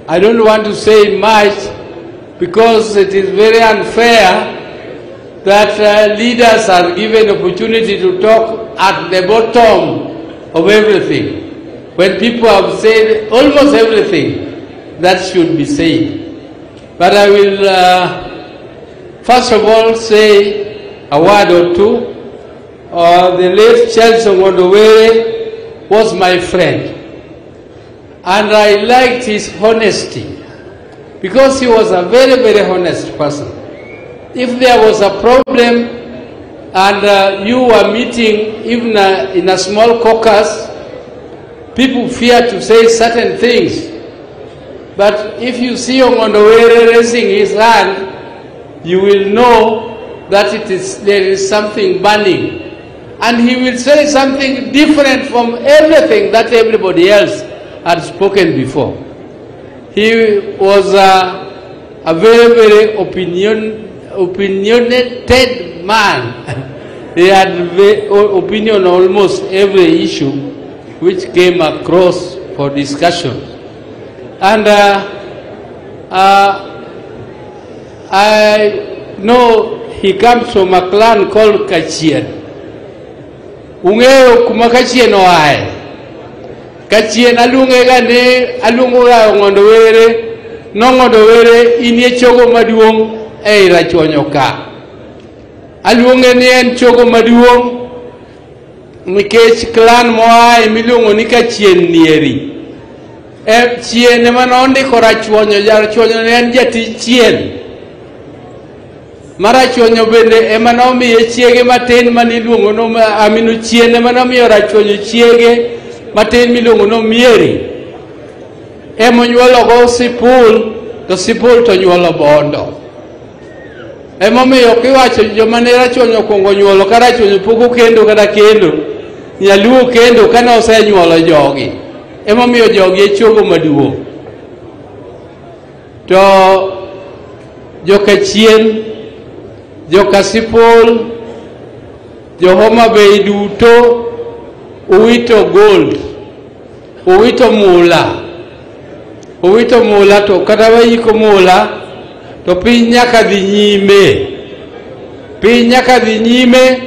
I don't want to say much because it is very unfair that leaders are given opportunity to talk at the bottom of everything, when people have said almost everything that should be said. But I will first of all say a word or two. The late Charles Ong'ondo Were was my friend, and I liked his honesty, because he was a very, very honest person. If there was a problem and you were meeting even in a small caucus, people fear to say certain things. But if you see Ong'ondo Were raising his hand, you will know that there is something burning. And he will say something different from everything that everybody else had spoken before. He was a very, very opinionated man. He had opinion on almost every issue which came across for discussion. And I know he comes from a clan called Kachien. Ungeo kuma Kachien oae. Kachien alungo ga Ong'ondo Were, n'Ong'ondo Were inie chogo maduong' ei Rachuonyo ka. Aluonge ni en chogo maduong' nikech clan moae miluongo ni Kachien nieri. Chien ema nondiko Rachuonyo, Rachuonyo ne en jatij chien. Rachuonyo bende ema nomiye chiege matin maniluongo no Aminu Chien ema nomiyo Rachuonyo chiege matin miluongo no Mieri. Ema onyuologo Sipul, to Sipul to nyuolo Bondo. Ema omiyo kiwacho joma ne Rachuonyo okuongo nyuolo ka Rachuonyo pok okendo kata kendo, nyaluo kendo kane osenyuolo jogi. Ema omiyo jogi e chogo maduong'. To joka Chien, joka Sipul, jo Homa Bay duto uwito gold, uwito mula, to kata wayiko mula, to piny nyaka dhi nyime,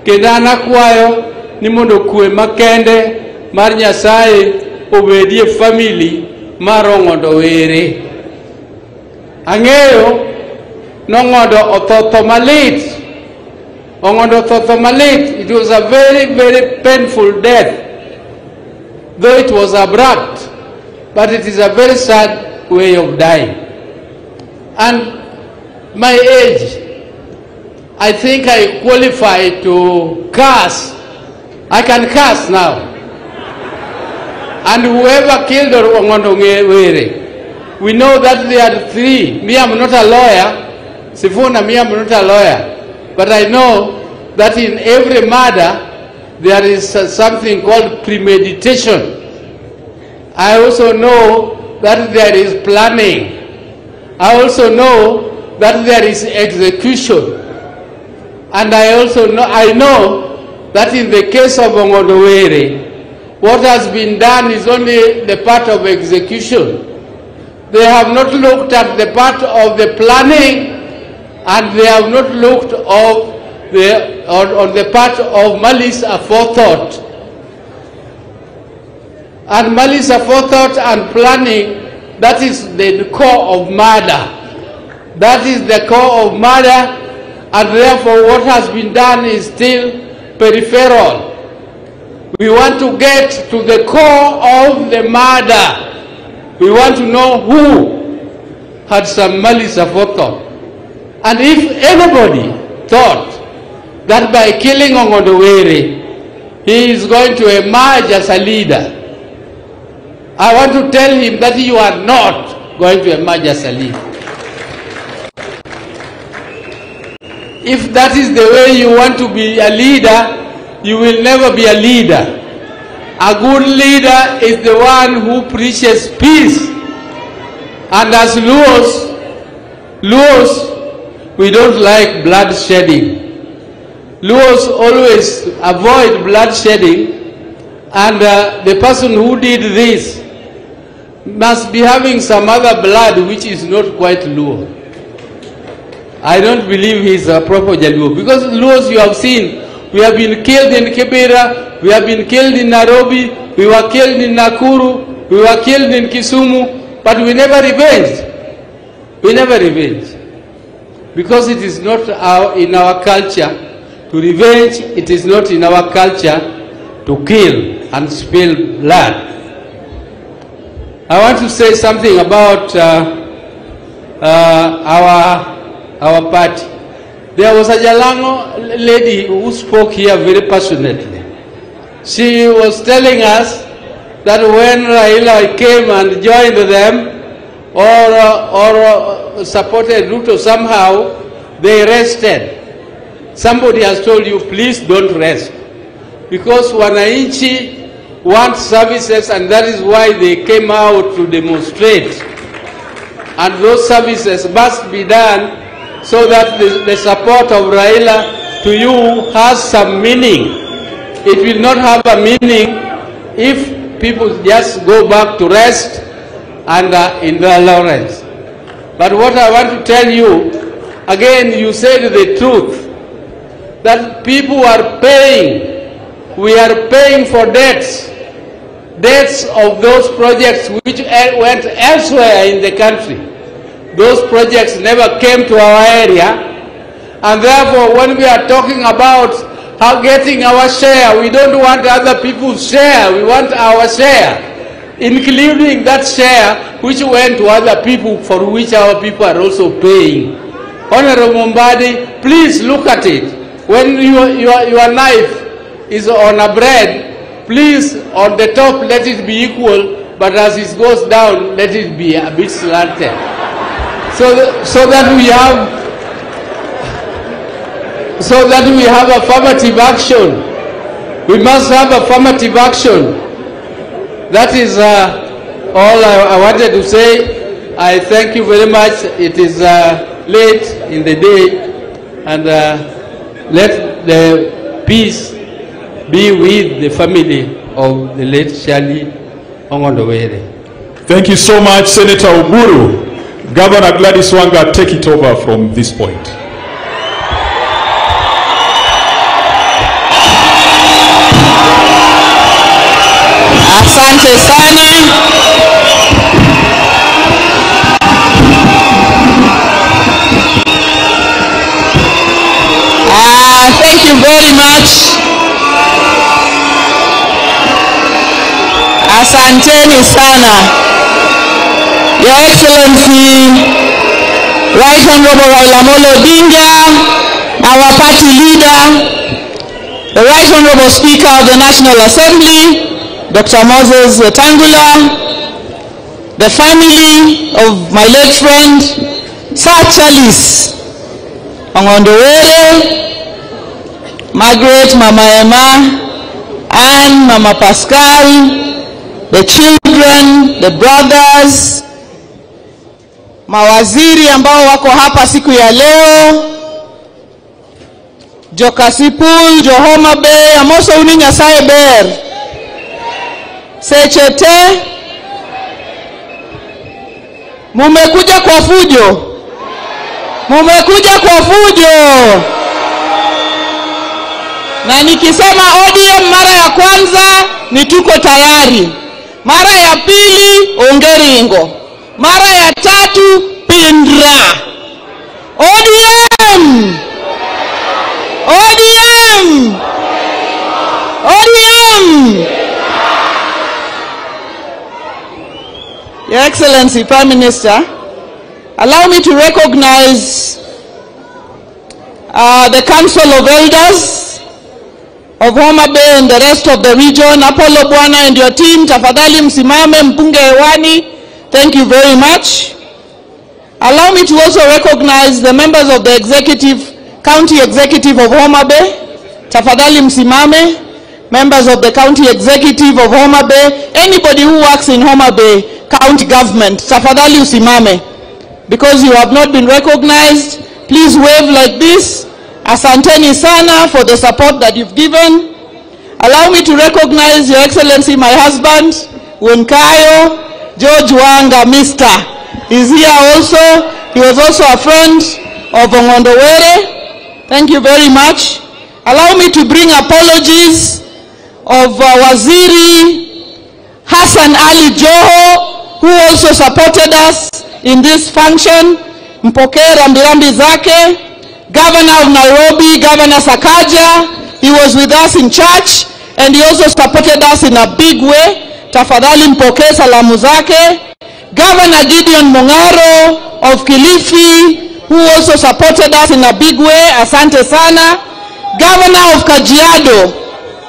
kendo an akwayo ni mondo kwe makende mar Nyasaye obedie family mar Ong'ondo Were. Ang'eyo nong'odo othotho malit. Ong'ondo othotho malit. It was a very, very painful death. Though it was abrupt, but it is a very sad way of dying. And my age, I think I qualify to curse. I can curse now. And whoever killed Ong'ondo Were, we know that there are three. Me, I'm not a lawyer. Sifuna, me, I'm not a lawyer. But I know that in every murder, there is something called premeditation. I also know that there is planning. I also know that there is execution. And I also know that in the case of Ong'ondo Were, what has been done is only the part of execution. They have not looked at the part of the planning, and they have not looked on the part of malice aforethought. And malice aforethought and planning, that is the core of murder. That is the core of murder, and therefore what has been done is still peripheral. We want to get to the core of the murder. We want to know who had some malice aforethought. And if anybody thought that by killing Ong'ondo Were, he is going to emerge as a leader, I want to tell him that you are not going to emerge as a leader. If that is the way you want to be a leader, you will never be a leader. A good leader is the one who preaches peace. And as Luos, we don't like bloodshedding. Luos always avoid bloodshedding, and the person who did this must be having some other blood which is not quite Luo. I don't believe he's a proper Jaluo, because Luos, you have seen, we have been killed in Kibera, we have been killed in Nairobi, we were killed in Nakuru, we were killed in Kisumu, but we never revenged. We never revenged. Because it is not in our culture to revenge, it is not in our culture to kill and spill blood. I want to say something about our party. There was a Jalango lady who spoke here very passionately. She was telling us that when Raila came and joined them, or supported Ruto somehow, they rested. Somebody has told you, please don't rest. Because Wananchi want services, and that is why they came out to demonstrate. And those services must be done so that the support of Raila to you has some meaning. It will not have a meaning if people just go back to rest and in their Lawrence. But what I want to tell you, again, you said the truth, that people are paying. We are paying for debts of those projects which went elsewhere in the country. Those projects never came to our area, and therefore when we are talking about how getting our share, we don't want other people's share, we want our share, including that share which went to other people, for which our people are also paying. Honorable Mbadi, please look at it. When your knife is on a bread, please on the top let it be equal, but as it goes down, let it be a bit slanted. So that we have affirmative action. We must have affirmative action. That is all I wanted to say. I thank you very much. It is late in the day, and let the peace be with the family of the late Charlie Ong'ondo Were. Thank you so much, Senator Oburu. Governor Gladys Wanga, take it over from this point. Asante sana. Thank you very much. Asanteni sana. Your Excellency, Right Honorable Raila Amolo Odinga, our party leader, the Right Honorable Speaker of the National Assembly, Dr. Moses Wetangula, the family of my late friend, Sir Charles Ongondowere, Margaret, Mama Emma, Anne, Mama Pascal, the children, the brothers, mawaziri ambao wako hapa siku ya leo, Jokasipul, Johoma Bay, Amoso Uni Nyasaye Ber, Sechete, mumekuja kwa fujo, mumekuja kwa fujo. Na nikisema ODM mara ya kwanza ni tuko tayari, mara ya pili ongeringo, mara ya tatu pindra. ODM! ODM! ODM! Your Excellency, Prime Minister, allow me to recognize the Council of Elders of Homa Bay and the rest of the region. Apollo Bwana and your team, tafadhali msimame mpunge hewani. Thank you very much. Allow me to also recognize the members of the County Executive of Homa Bay. Tafadhali msimame. Members of the County Executive of Homa Bay, anybody who works in Homa Bay County Government, tafadhali usimame. Because you have not been recognized, please wave like this. Asanteni sana for the support that you've given. Allow me to recognize Your Excellency, my husband, Wunkayo, George Wanga, Mr. is here also. He was also a friend of Ongondowere. Thank you very much. Allow me to bring apologies of Waziri Hassan Ali Joho, who also supported us in this function. Mpokee rambirambi zake. Governor of Nairobi, Governor Sakaja, he was with us in church and he also supported us in a big way. Tafadhali mpokee salamu zake. Governor Gideon Mongaro of Kilifi, who also supported us in a big way. Asante sana. Governor of Kajiado,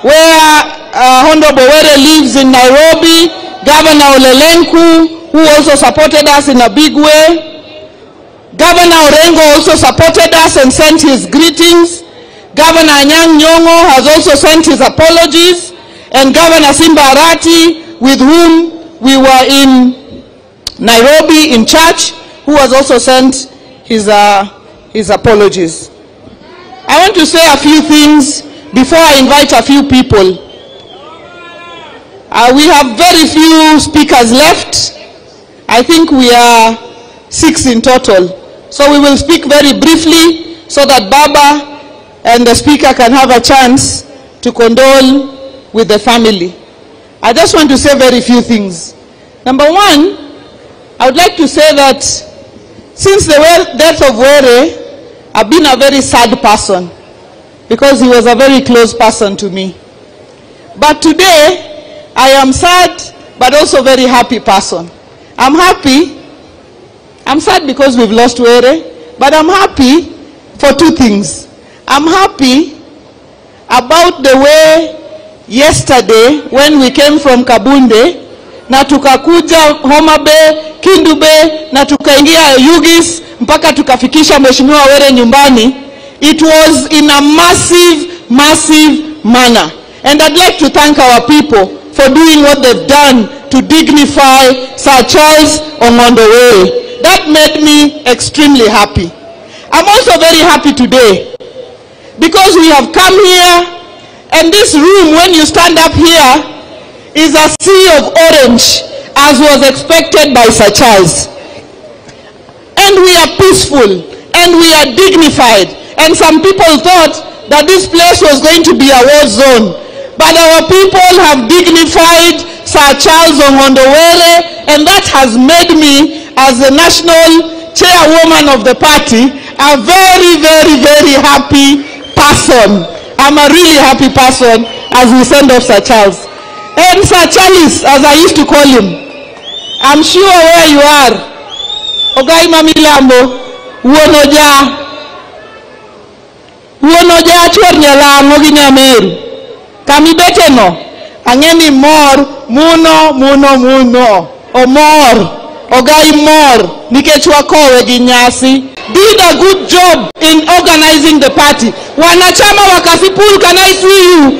where Honorable Were lives in Nairobi. Governor Olelenku, who also supported us in a big way. Governor Orengo also supported us and sent his greetings. Governor Anyang' Nyong'o has also sent his apologies. And Governor Simba Arati, with whom we were in Nairobi in church, who has also sent his apologies. I want to say a few things before I invite a few people. We have very few speakers left. I think we are 6 in total. So we will speak very briefly so that Baba and the speaker can have a chance to condole with the family. I just want to say very few things. Number one, I would like to say that since the death of Were, I've been a very sad person because he was a very close person to me. But today, I am sad but also very happy person. I'm happy. I'm sad because we've lost Were, but I'm happy for two things. I'm happy about the way yesterday when we came from Kabunde, na tukakuja Homa Bay, Kindu Bay, na tukaingia Yugis, mpaka tukafikisha Mheshimiwa Were nyumbani. It was in a massive manner. And I'd like to thank our people for doing what they've done to dignify Sir Charles Ongondowere. That made me extremely happy. I'm also very happy today because we have come here and this room, when you stand up here, is a sea of orange as was expected by Sir Charles. And we are peaceful and we are dignified. And some people thought that this place was going to be a war zone. but our people have dignified Sir Charles Ong'ondo Were, and that has made me, as the national chairwoman of the party, a very, very, very happy person. I'm a really happy person as we send off Sir Charles. And Sir Charles, as I used to call him, I'm sure where you are, Ogai Mamilambo, Uonoja chuor nyalango gi nyameru, kamibeteno, ang'eni mor, muno, omor, Ogai mor, nikech wakowe gi nyasi, did a good job in organizing the party. Wanachama wa Kasipul, can I see you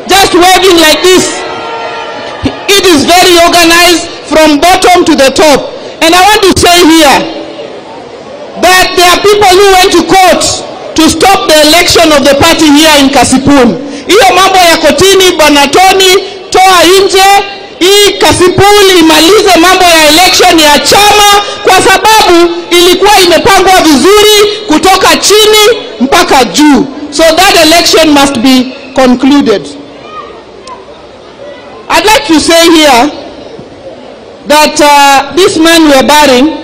just waving like this? It is very organized from bottom to the top. And I want to say here that there are people who went to court to stop the election of the party here in Kasipul. Hiyo mambo ya kotini, Bwana Tony, toa nje, hii Kasipul imalize mambo ya election ya chama, kwa sababu ilikuwa imepangwa vizuri kutoka chini mpaka juu. So that election must be concluded. I'd like to say here that this man we are burying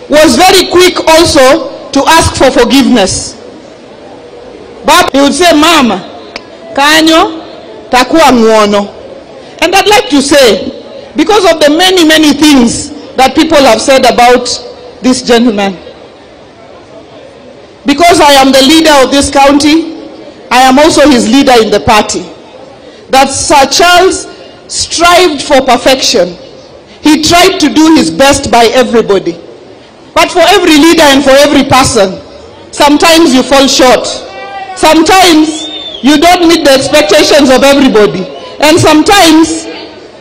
was very quick also to ask for forgiveness. But he would say, Mama, kanyo takuwa ng'wono. And I'd like to say, because of the many, many things that people have said about this gentleman, because I am the leader of this county, I am also his leader in the party, that Sir Charles strived for perfection. He tried to do his best by everybody. But for every leader and for every person, sometimes you fall short. Sometimes you don't meet the expectations of everybody. And sometimes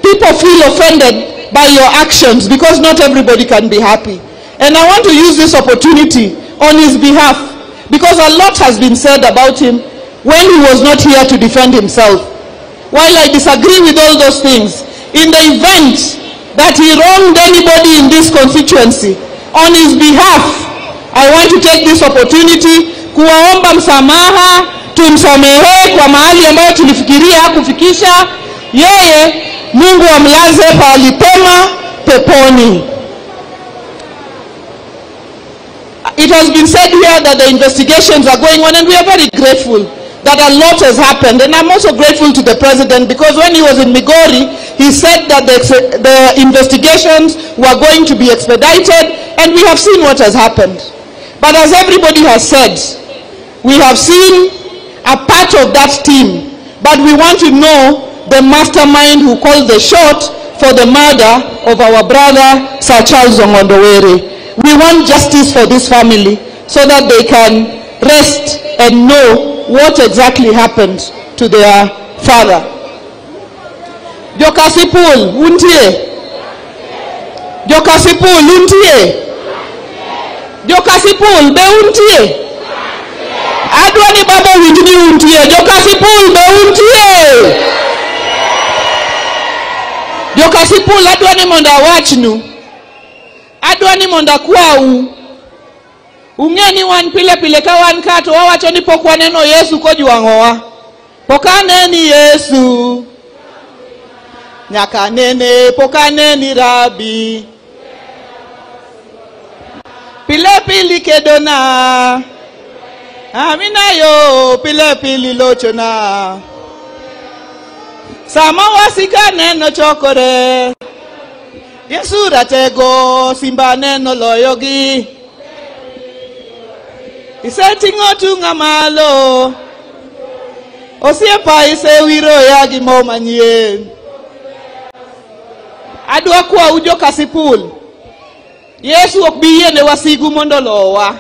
people feel offended by your actions because not everybody can be happy. And I want to use this opportunity on his behalf, because a lot has been said about him when he was not here to defend himself. While I disagree with all those things, in the event that he wronged anybody in this constituency, on his behalf, I want to take this opportunity kuwaomba msamaha, tumsamehe kwa mahali ambayo tulifikiria hakufikisha. Yeye, Mungu amlaze pahali pema peponi. It has been said here that the investigations are going on, and we are very grateful that a lot has happened. And I'm also grateful to the president, because when he was in Migori, he said that the investigations were going to be expedited, and we have seen what has happened. But as everybody has said, we have seen a part of that team, but we want to know the mastermind who called the shot for the murder of our brother Sir Charles Ong'ondo Were. We want justice for this family so that they can rest and know what exactly happened to their father. Jokasipul, untie. Jokasipul, untie. Jokasipul, be untie. Adwani baba witni untie. Jokasipul, be untie. Jokasipul, adwani monda wachnu. Adwani monda kwau. Ungeni wan pile pile ka wan kato wawacho ni pok waneno Yesu kojuang'owa. Pok aneni Yesu. Nyaka nene pok aneni Rabi. Pile pili kedona. Amina yo pile pili lochona. Sama wasika neno chokore. Yesu ratego simba neno loyogi. Iseting'o tunga malo. Osiepa isewiro ya gimo manyien. Adwa kwa ujo Kasipul. Yesu ok bi yiene wasigu mondo lowa.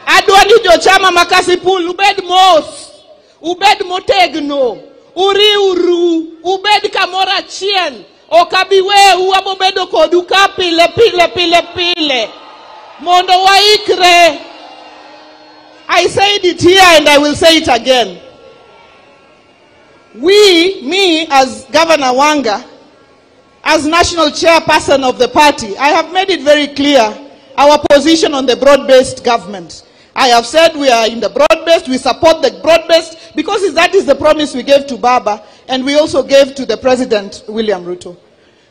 Adwa ni jochama ma Kasipul ubed mos, ubed motegno, uriuru, ubed kamoro achiel. Ok abi weu abobedo kodu ka pile. Mondo waikre. I said it here and I will say it again. Me as Governor Wanga, as national chairperson of the party, I have made it very clear our position on the broad-based government. I have said we are in the broad broad-based, we support the broad-based, because that is the promise we gave to Baba, and we also gave to the President, William Ruto.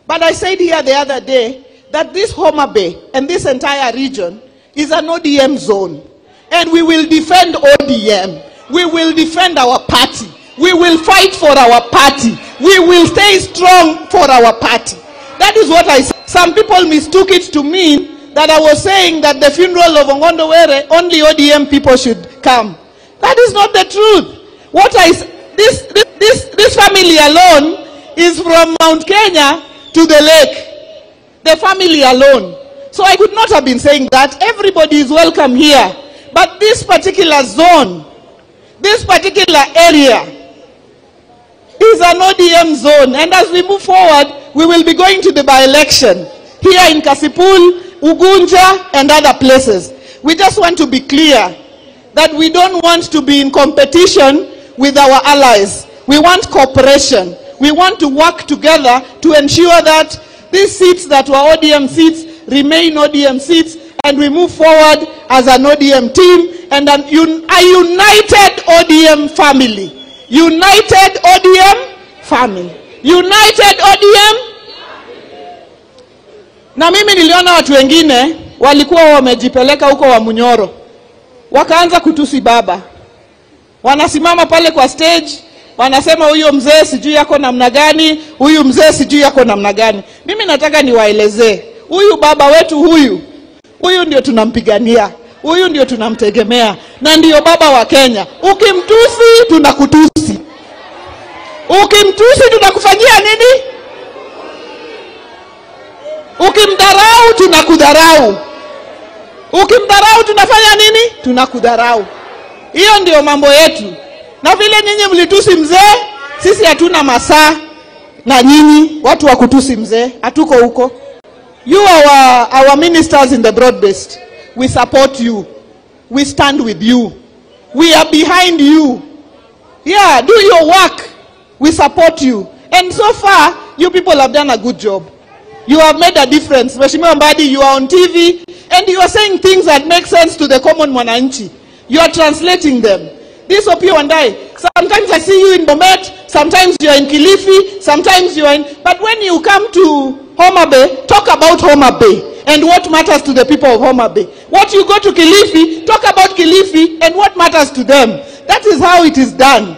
But I said here the other day that this Homa Bay and this entire region is an ODM zone. And we will defend ODM. We will defend our party. We will fight for our party. We will stay strong for our party. That is what I said. Some people mistook it to mean that I was saying that the funeral of Ongondo Were, only ODM people should come. That is not the truth. This family alone is from Mount Kenya to the lake. The family alone. So I could not have been saying that. Everybody is welcome here. But this particular zone, this particular area is an ODM zone. And as we move forward, we will be going to the by-election here in Kasipul, Ugunja, and other places. We just want to be clear that we don't want to be in competition with our allies. We want cooperation. We want to work together to ensure that these seats that were ODM seats remain ODM seats, and we move forward as an ODM team and a united ODM family. United ODM family. United ODM. Na mimi niliona watu wengine walikuwa wamejipeleka huko wa Munyoro. Wakaanza kutusi Baba. Wanasimama pale kwa stage, wanasema huyo mzee sijui yako namna gani, huyu mzee sijui yako namna gani. Mimi nataka niwaelezee, huyu baba wetu huyu ndio tunampigania. Huyu ndio tunamtegemea na ndio baba wa Kenya. Ukimtusi tunakutusi. Ukimtusi tunakufanyia nini? Ukimdharau tunakudharau. Ukimdharau tunafanya nini? Tunakudharau. Hiyo ndio mambo yetu. Na vile nyinyi mlitusi mzee, sisi hatuna masaa na nyinyi watu wa kutusi mzee, hatuko huko. You are our ministers in the broad-based. We support you. We stand with you. We are behind you. Yeah, do your work. We support you. And so far, you people have done a good job. You have made a difference. Mheshimiwa Mbadi, you are on TV and you are saying things that make sense to the common mwananchi. You are translating them. This Opiyo Wandayi, sometimes I see you in Bomet, sometimes you are in Kilifi, sometimes you are in... But when you come to Homa Bay, talk about Homa Bay and what matters to the people of Homa Bay. What you go to Kilifi, talk about Kilifi and what matters to them. That is how it is done.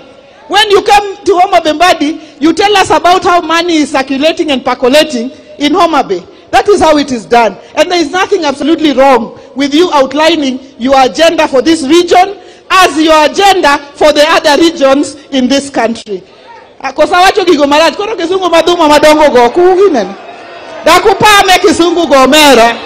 When you come to Homa Bay Mbadi, you tell us about how money is circulating and percolating in Homa Bay. That is how it is done. And there is nothing absolutely wrong with you outlining your agenda for this region as your agenda for the other regions in this country. Kosa wacho gigo marach, kono kisungu maduma madongo go kuginen. Dakupame kisungu gomera.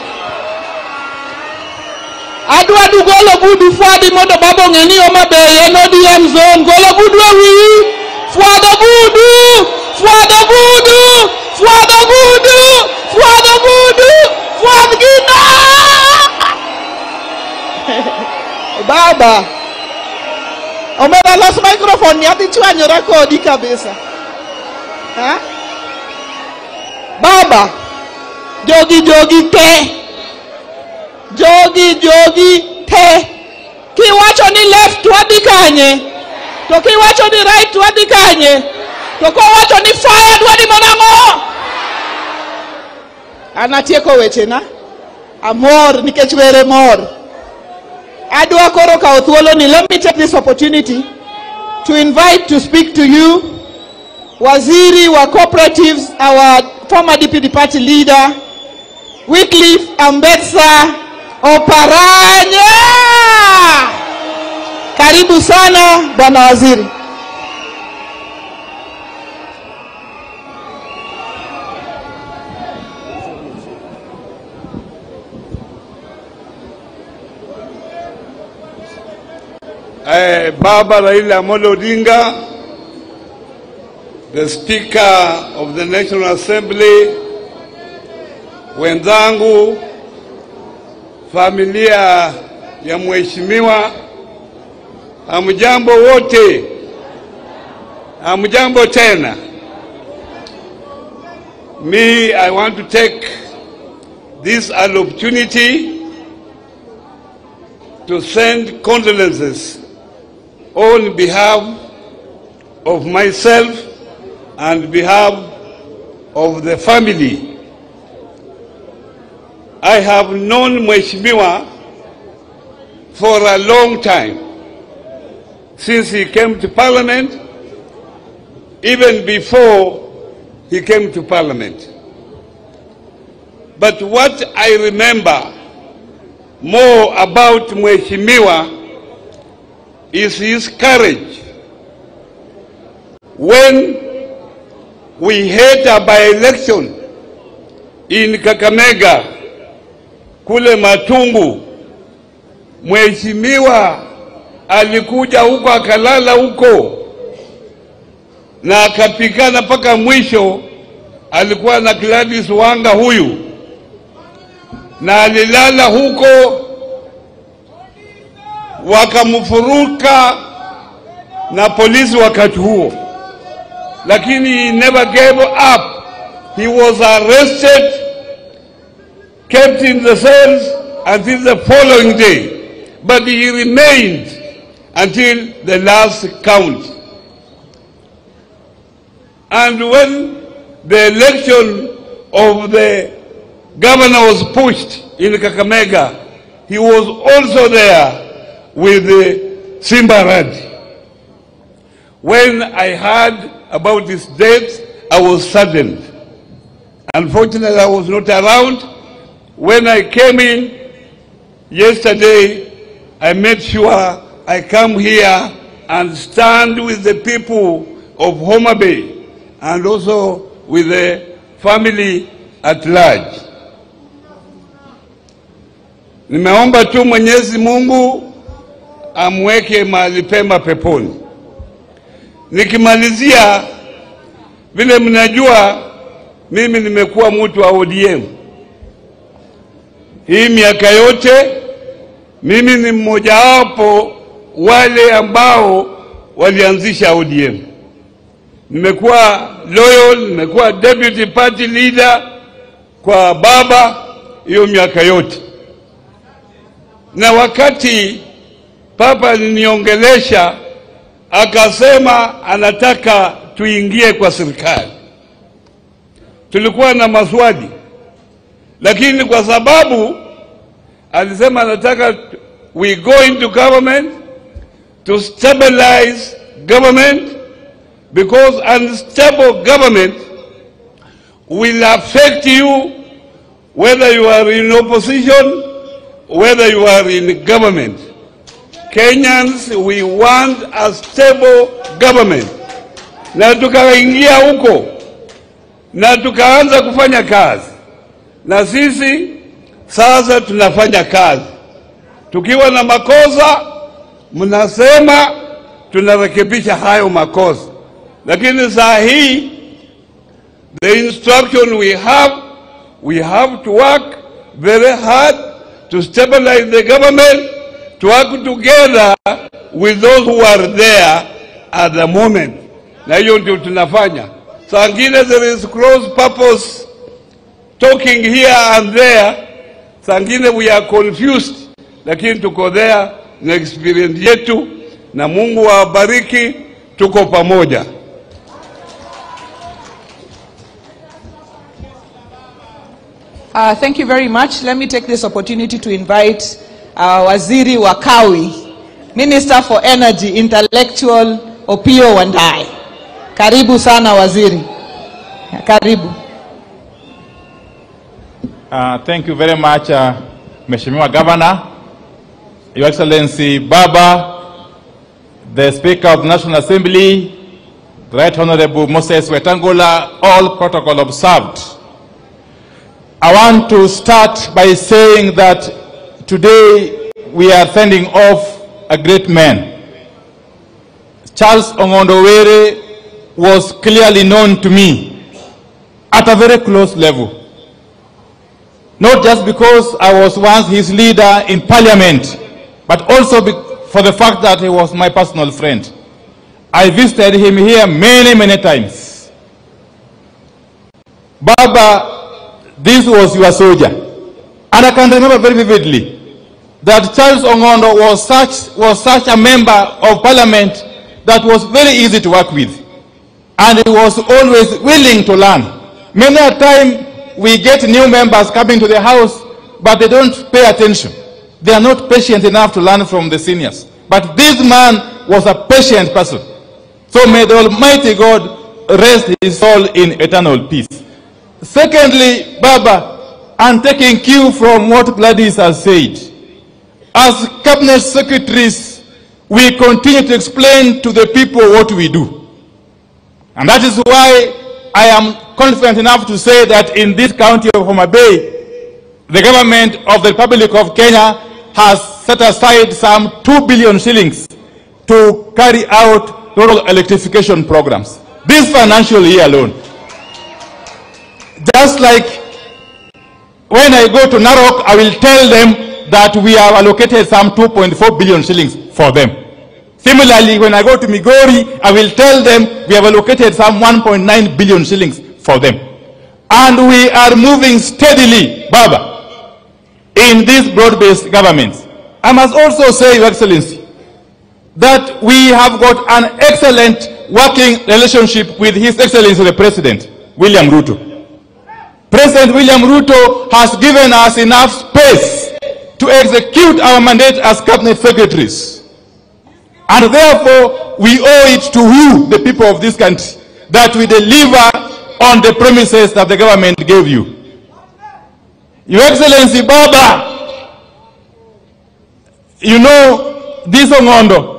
Adwa du golo budu fuadi modo babo ngeni Homa Bay en ODM zone. Golo budu ewi. Fuado budu. Fuado budu. Fuado budu. Fuado budu. Fuado gina. Baba. Omera los microphone yati chwanyo rekodi kabisa. Ha? Baba. Jogi te. Jogi te. Kiwacho ni left wadi kanye. To kiwacho ni right wadi kanye. To kiwacho ni forward wadi monango. Anatieko weche na. Amor nikech were mor. Adwa koro ka othuolo ni, let me take this opportunity to invite to speak to you Waziri wa Cooperatives, our former deputy party leader, Wycliffe Ambetsa Oparanya. Karibu sana Bwana Waziri. Baba Raila Amolo Odinga, the Speaker of the National Assembly, wenzangu, familia ya mheshimiwa, hamjambo wote, hamjambo tena. I want to take this opportunity to send condolences on behalf of myself and behalf of the family. I have known Mheshimiwa for a long time, since he came to Parliament, even before he came to Parliament. But what I remember more about Mheshimiwa is his courage. When we had a by-election in Kakamega, kule Matungu, Mheshimiwa alikuja huko, akalala huko na akapigana mpaka mwisho. Alikuwa na Gladys Wanga huyu, na alilala huko, wakamfuruka na polisi wakati huo, lakini he never gave up. He was arrested, kept in the cells until the following day, but he remained until the last count. And when the election of the governor was pushed in Kakamega, he was also there with Simba Radi. When I heard about his death, I was saddened. Unfortunately, I was not around. When I came in yesterday, I made sure I come here and stand with the people of Homa Bay and also with the family at large. Nimeomba tu Mwenyezi Mungu amweke mahali pema peponi. Nikimalizia, vile mnajua mimi nimekuwa mtu wa ODM. Hii miaka yote mimi ni mmoja wapo wale ambao walianzisha ODM. Nimekuwa loyal, nimekuwa deputy party leader kwa baba hiyo miaka yote. Na wakati papa aliniongelesha akasema anataka tuingie kwa serikali, tulikuwa na maswali, lakini kwa sababu alisema anataka we go into government to stabilize government, because unstable government will affect you whether you are in opposition, whether you are in government. Kenyans, we want a stable government. Na tukaingia huko na tukaanza kufanya kazi, na sisi sasa tunafanya kazi. Tukiwa na makosa mnasema tunarekebisha hayo makosa, lakini saa hii the instruction we have to work very hard to stabilize the government, to work together with those who are there at the moment. Na hiyo ndio tunafanya. Saa ngine there is cross purpose talking here and there. Saa ngine we are confused, lakini tuko there na experience yetu, na Mungu awabariki, tuko pamoja. Thank you very much. Let me take this opportunity to invite Waziri wa Kawi, Minister for Energy, Intellectual, Opiyo Wandayi. Karibu sana Waziri. Karibu. Thank you very much, Mheshimiwa Governor, Your Excellency Baba, the Speaker of the National Assembly, the Right Honorable Moses Wetangula, all protocol observed. I want to start by saying that today we are sending off a great man. Charles Ong'ondo Were was clearly known to me at a very close level. Not just because I was once his leader in parliament, but also for the fact that he was my personal friend. I visited him here many, many times. Baba, this was your soldier. And I can remember very vividly that Charles Ongondo was such a member of parliament that was very easy to work with. And he was always willing to learn. Many a time we get new members coming to the house, but they don't pay attention. They are not patient enough to learn from the seniors. But this man was a patient person. So may the Almighty God rest his soul in eternal peace. Secondly, Baba, I'm taking cue from what Gladys has said. As cabinet secretaries, we continue to explain to the people what we do. And that is why I am confident enough to say that in this county of Homa Bay, the government of the Republic of Kenya has set aside some 2 billion shillings to carry out rural electrification programs. This financial year alone. Just like when I go to Narok, I will tell them that we have allocated some 2.4 billion shillings for them. Similarly, when I go to Migori, I will tell them we have allocated some 1.9 billion shillings for them. And we are moving steadily, Baba, in this broad-based government. I must also say, Your Excellency, that we have got an excellent working relationship with His Excellency the President, William Ruto. President William Ruto has given us enough space to execute our mandate as cabinet secretaries. And therefore, we owe it to you, the people of this country, that we deliver on the promises that the government gave you. Your Excellency Baba, you know, this Ongondo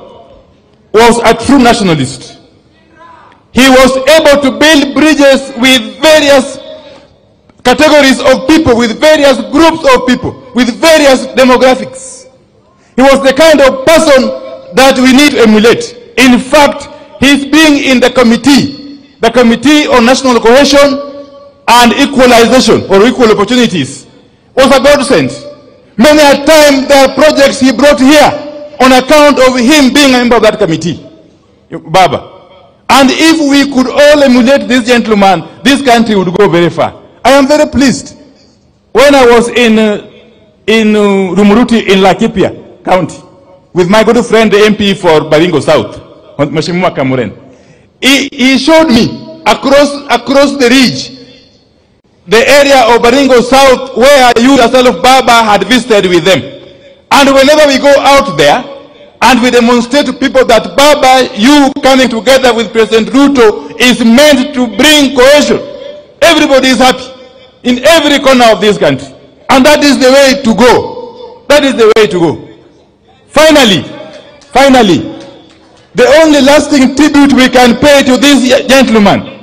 was a true nationalist. He was able to build bridges with various categories of people, with various groups of people, with various demographics. He was the kind of person that we need to emulate. In fact, his being in the Committee on National Cohesion and Equalization, or Equal Opportunities, was a godsend. Many a time there are projects he brought here on account of him being a member of that committee, Baba. And if we could all emulate this gentleman, this country would go very far. I am very pleased. When I was in Rumuruti in Laikipia County with my good friend, the MP for Baringo South, Mheshimiwa Kamuren, he showed me across the ridge, the area of Baringo South where you yourself, Baba, had visited with them. And whenever we go out there and we demonstrate to people that Baba, you coming together with President Ruto is meant to bring cohesion, everybody is happy in every corner of this country. And that is the way to go. That is the way to go. Finally, the only lasting tribute we can pay to this gentleman,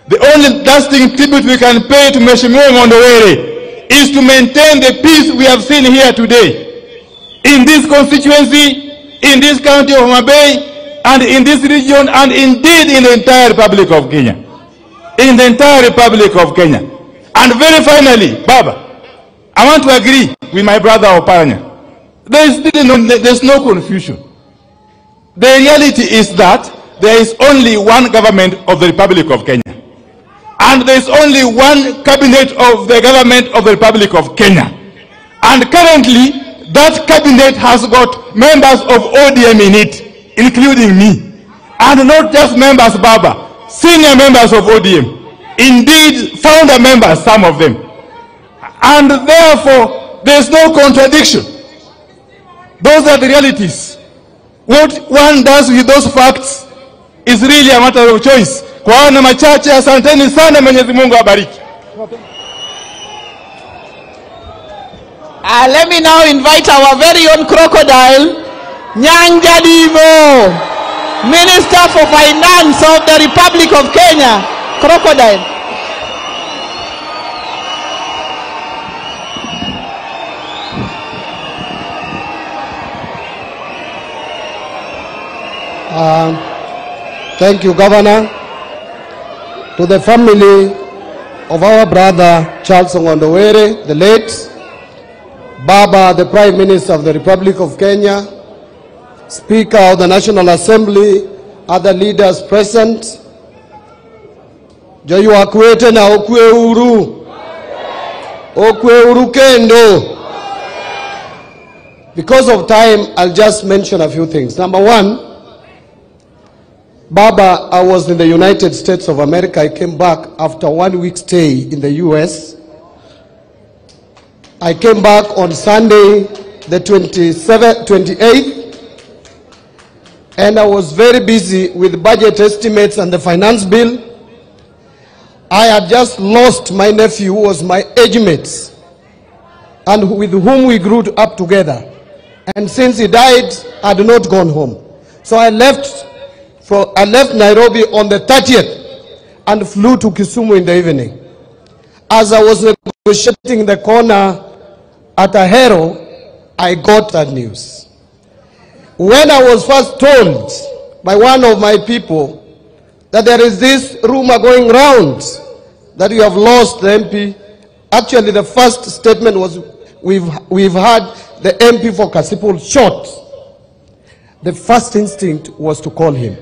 the only lasting tribute we can pay to Mheshimiwa Ngondowere is to maintain the peace we have seen here today. In this constituency, in this county of Homa Bay, and in this region, and indeed in the entire Republic of Kenya. In the entire Republic of Kenya. And very finally, Baba, I want to agree with my brother Oparanya. There's no confusion. The reality is that there is only one government of the Republic of Kenya. And there is only one cabinet of the government of the Republic of Kenya. And currently, that cabinet has got members of ODM in it, including me. And not just members, Baba, senior members of ODM. Indeed, founder members, some of them. And therefore, there is no contradiction. Those are the realities. What one does with those facts is really a matter of choice. Kwa wana machache, asanteni sana, Mwenyezi Mungu abariki. Let me now invite our very own crocodile, Nyanja Divo, Minister for Finance of the Republic of Kenya. Crocodile. Thank you, Governor. To the family of our brother Charles Ngondowere, the late, Baba, the Prime Minister of the Republic of Kenya, Speaker of the National Assembly, other leaders present, Joyu akwete na okwe uru kendo. Because of time, I'll just mention a few things. Number one, Baba, I was in the United States of America. I came back after 1 week stay in the US. I came back on Sunday, the 28th, and I was very busy with budget estimates and the finance bill. I had just lost my nephew, who was my age mate, and with whom we grew up together. And since he died, I had not gone home. So I left Nairobi on the 30th and flew to Kisumu in the evening. As I was negotiating the corner at Ahero, I got that news. When I was first told by one of my people that there is this rumor going round that you have lost the MP, actually the first statement was, we've had the MP for Kasipul shot. The first instinct was to call him.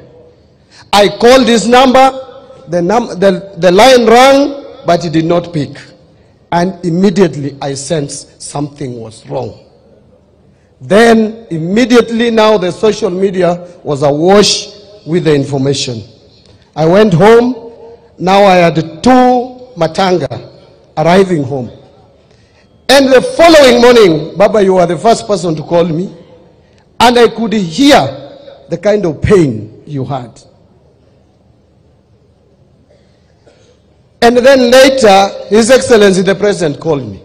I called his number, the line rang, but he did not pick. And immediately I sensed something was wrong. Then immediately now the social media was awash with the information. I went home. Now I had 2 matanga arriving home. And the following morning, Baba, you were the first person to call me. And I could hear the kind of pain you had. And then later, His Excellency the President called me.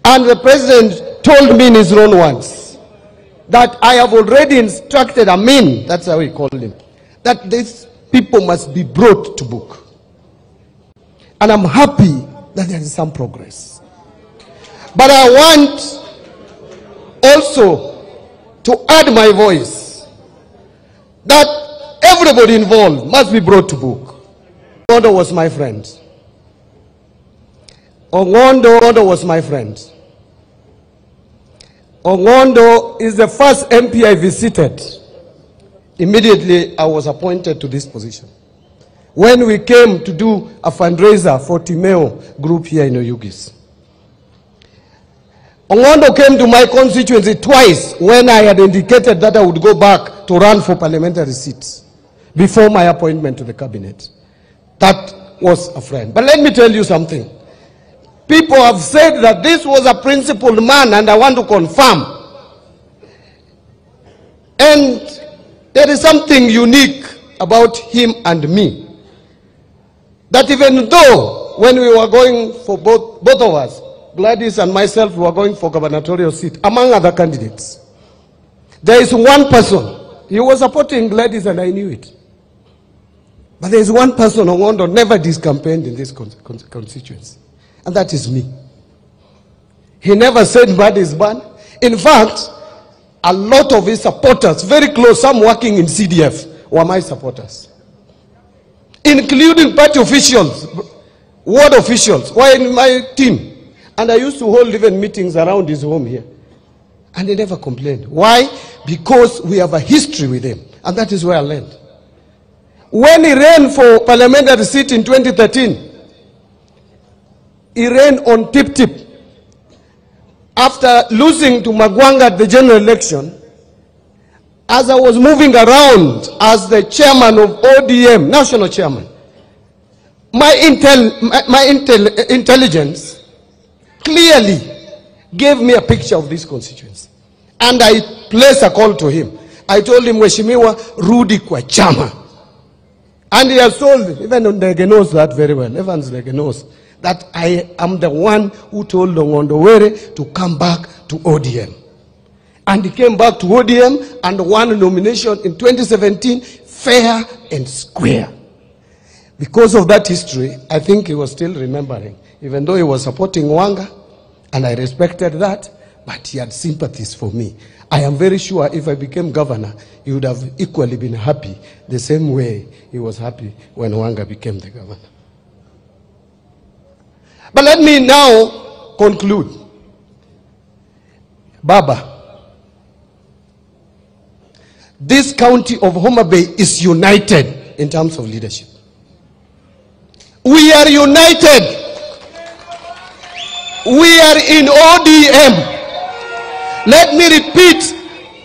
And the President told me in his own words that I have already instructed Amin, that's how he called him, that these people must be brought to book. And I'm happy that there is some progress. But I want also to add my voice that everybody involved must be brought to book. Ongondo was my friend. Ongondo was my friend. Ongondo is the first MP I visited. Immediately I was appointed to this position. When we came to do a fundraiser for Timeo group here in Oyugis. Ongondo came to my constituency twice when I had indicated that I would go back to run for parliamentary seats before my appointment to the cabinet. That was a friend. But let me tell you something. People have said that this was a principled man, and I want to confirm. And there is something unique about him and me. That even though when we were going for both of us, Gladys and myself, we were going for gubernatorial seat, among other candidates, there is one person, he was supporting Gladys and I knew it. But there is one person Ongondo never discampaigned in this constituency, and that is me. He never said bad is bad. In fact, a lot of his supporters, very close, some working in CDF, were my supporters. Including party officials, ward officials, were in my team. And I used to hold even meetings around his home here. And he never complained. Why? Because we have a history with him. And that is where I learned. When he ran for parliamentary seat in 2013, he ran on tip-tip. After losing to Magwanga at the general election, as I was moving around as the chairman of ODM, national chairman, my intelligence clearly gave me a picture of this constituency. And I placed a call to him. I told him, Mheshimiwa, rudi kwa chama. And he has told, even Ndege knows that very well, Evans Ndege knows, that I am the one who told Ongondo Were to come back to ODM. And he came back to ODM and won a nomination in 2017, fair and square. Because of that history, I think he was still remembering, even though he was supporting Wanga, and I respected that, but he had sympathies for me. I am very sure if I became governor, he would have equally been happy the same way he was happy when Wanga became the governor. But let me now conclude. Baba, this county of Homa Bay is united in terms of leadership. We are united. We are in ODM. Let me repeat,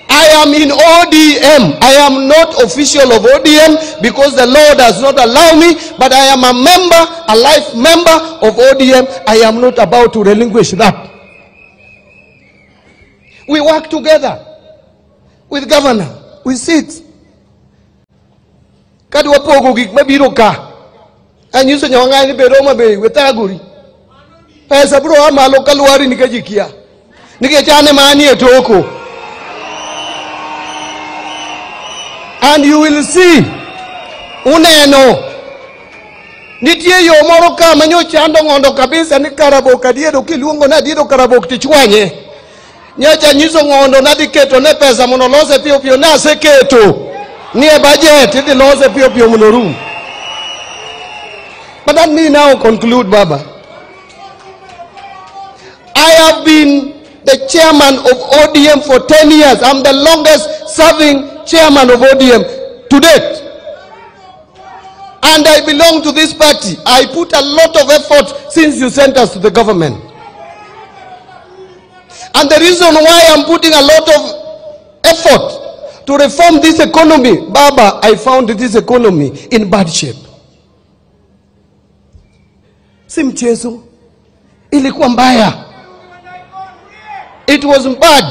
I am in ODM. I am not official of ODM because the law does not allow me, but I am a member, a life member of ODM. I am not about to relinquish that. We work together with governor. We sit. Kadi wapogo gik mabiro ka. Anyiso nyawangani beroma be wetaguri. Pesa bro amalo kaluari nikajikia. Nikechane mani etoko. And you will see uneno nitie yo moro ka manyo chando ngondo kabisa ni karabok adiedo kiluongo na adiedo karabok tichwanye nyacha nyiso ngondo na diketo ne pesa mono lose pio pio na seketo ni e budget di lose pio pio mono room. But let me now conclude, Baba. I have been the chairman of ODM for 10 years. I'm the longest serving chairman of ODM to date. And I belong to this party. I put a lot of effort since you sent us to the government. And the reason why I'm putting a lot of effort to reform this economy, Baba, I found this economy in bad shape. Si mchezo, ilikuwa mbaya. It was bad.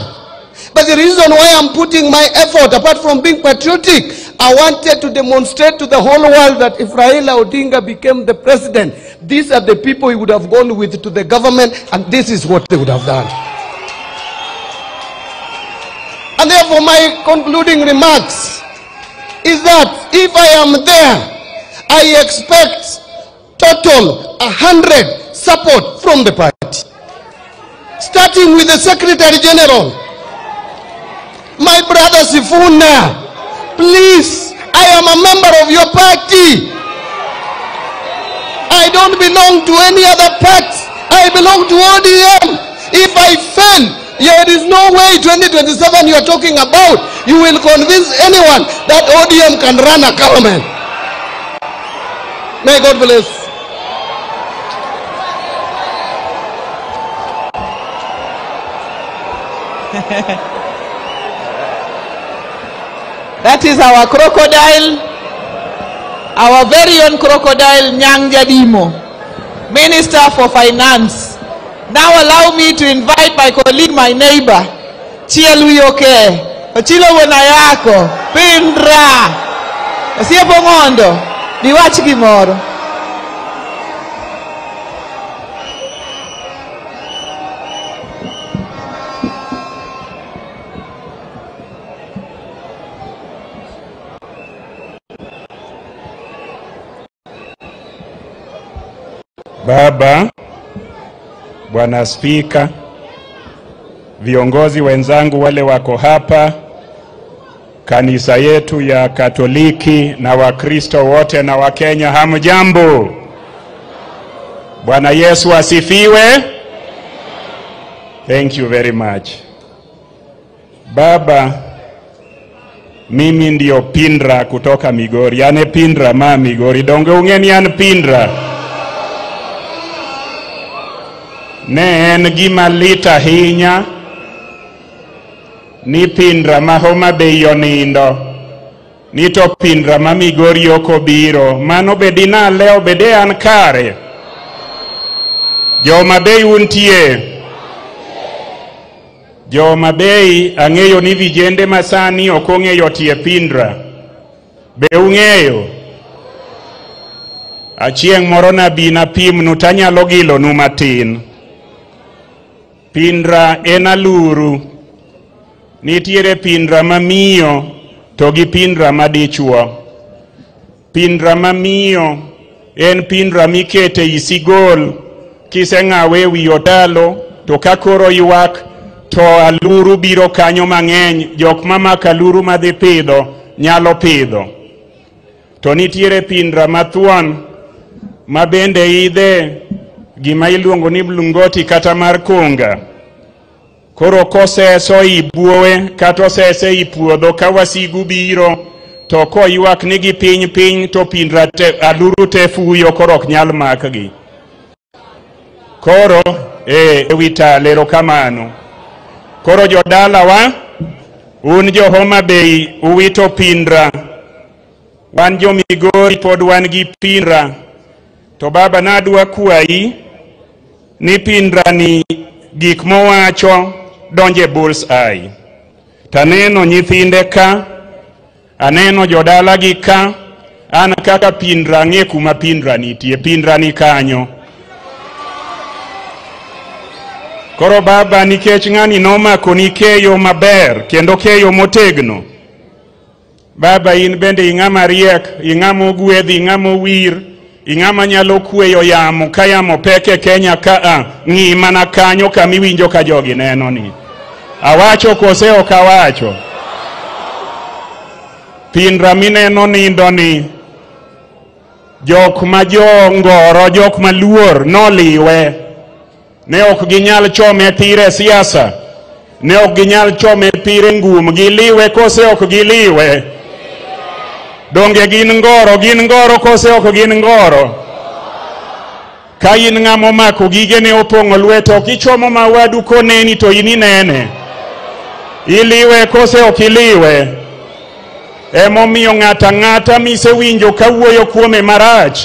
But the reason why I'm putting my effort, apart from being patriotic, I wanted to demonstrate to the whole world that if Raila Odinga became the president, these are the people he would have gone with to the government, and this is what they would have done. And therefore my concluding remarks is that if I am there, I expect total 100 support from the party. Starting with the Secretary General, my brother Sifuna, please, I am a member of your party. I don't belong to any other party. I belong to ODM. If I fail, there is no way 2027 you are talking about. You will convince anyone that ODM can run a government. May God bless. That is our crocodile, our very own crocodile, Nyang Jadimo, Minister for Finance. Now allow me to invite my colleague, my neighbor, Chielwi Oke, Ochilo Wenayako, Pindra, Osiepo Ngondo, Diwachi Gimoro. Baba, Bwana Spika, viongozi wenzangu wale wako hapa, kanisa yetu ya Katoliki na Wakristo wote na Wakenya, hamjambo? Bwana Yesu asifiwe. Thank you very much. Baba, mimi ndio Pindra kutoka Migori. Ane Pindra ma Migori. Donge ungeni an Pindra. Ne en gima lit ahinya ni Pindra ma Homa Bay onindo, ni to Pindra ma Migori ok obiro. Mano bedi nale obede an kare. Homa Bay untie. Homa Bay ang'eyo ni vijende masani ok ong'eyo tie Pindra. Be ung'eyo? Achieng' moro nabi na pimnu tanyalo gilonu matin. Pindra en aluru. Nitiere Pindra mamiyo to gi Pindra madichuo. Pindra mamiyo en Pindra mikete isigol kiseng'awe wi otalo to kakoro ywak to aluru biro kanyo mang'eny, jok mamaka aluru madhi pidho nyalo pidho. To nitiere Pindra mathuon mabende idhe gima iluongo ni blungoti kata mar konga. Koro koseso ibuowe kata osese ipuodho ka wasigu biro to koywak nigi piny piny to Pindra te, aluru te fuyo koro ok nyal makgi. Koro ewi talero kamano. Koro jodala wa un jo Homa Bay uwito Pindra, wan jo Migori pod wan gi Pindra. To baba nadwa kwayi ni Pindra ni gik mowacho donje bull's eye. Taneno nyithinde ka, aneno jodala gi ka, an kaka Pindra ng'e kuma Pindra nitie, Pindra ni kanyo. Koro baba nikech ng'ani nomako ni keyo maber kendo keyo motegno. Baba in bende ing'ama riek, ing'ama ogwedhi, ing'ama wir, ing'ama nyalo kweyo yamo ka yamo peke Kenya ka ng'i mana kanyo kamiwinjo ka jogi neno ni. Awacho kose ok awacho. Pindra mineno nindo ni jok ma jongoro, jok maluor noliwe. Ne ok ginyal chome pire siasa, ne ok ginyal chome pire ngum, giliwe kose ok giliwe. Donge gin ngoro kose ok gin ngoro. Ka in ng'amo mako gige ne opong'o lweto, kichomo mawadu koneni to ini nene. Iliwe kose ok iliwe. Emomiyo ng'ata ng'ata misewinjo kawuoyo kuome marach,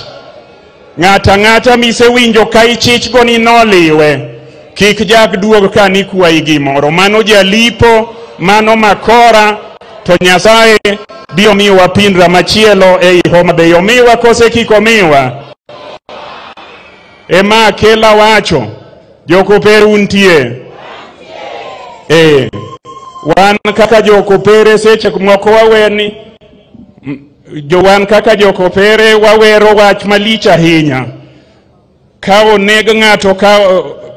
ng'ata ng'ata misewinjo ka ichichgo ni noliwe, kik jak duog ka ni kwayi gimoro. Mano jalipo, mano makora, to Nyasaye biro miwa Pindra machielo ei Homa Bay. Omiwa kose kik omiwa. Ema kela wacho, jokopere untie. Wan kaka jokopere seche moko waweni, wan kaka jokopere wawero wach malich ahinya. Ka oneg ng'ato ka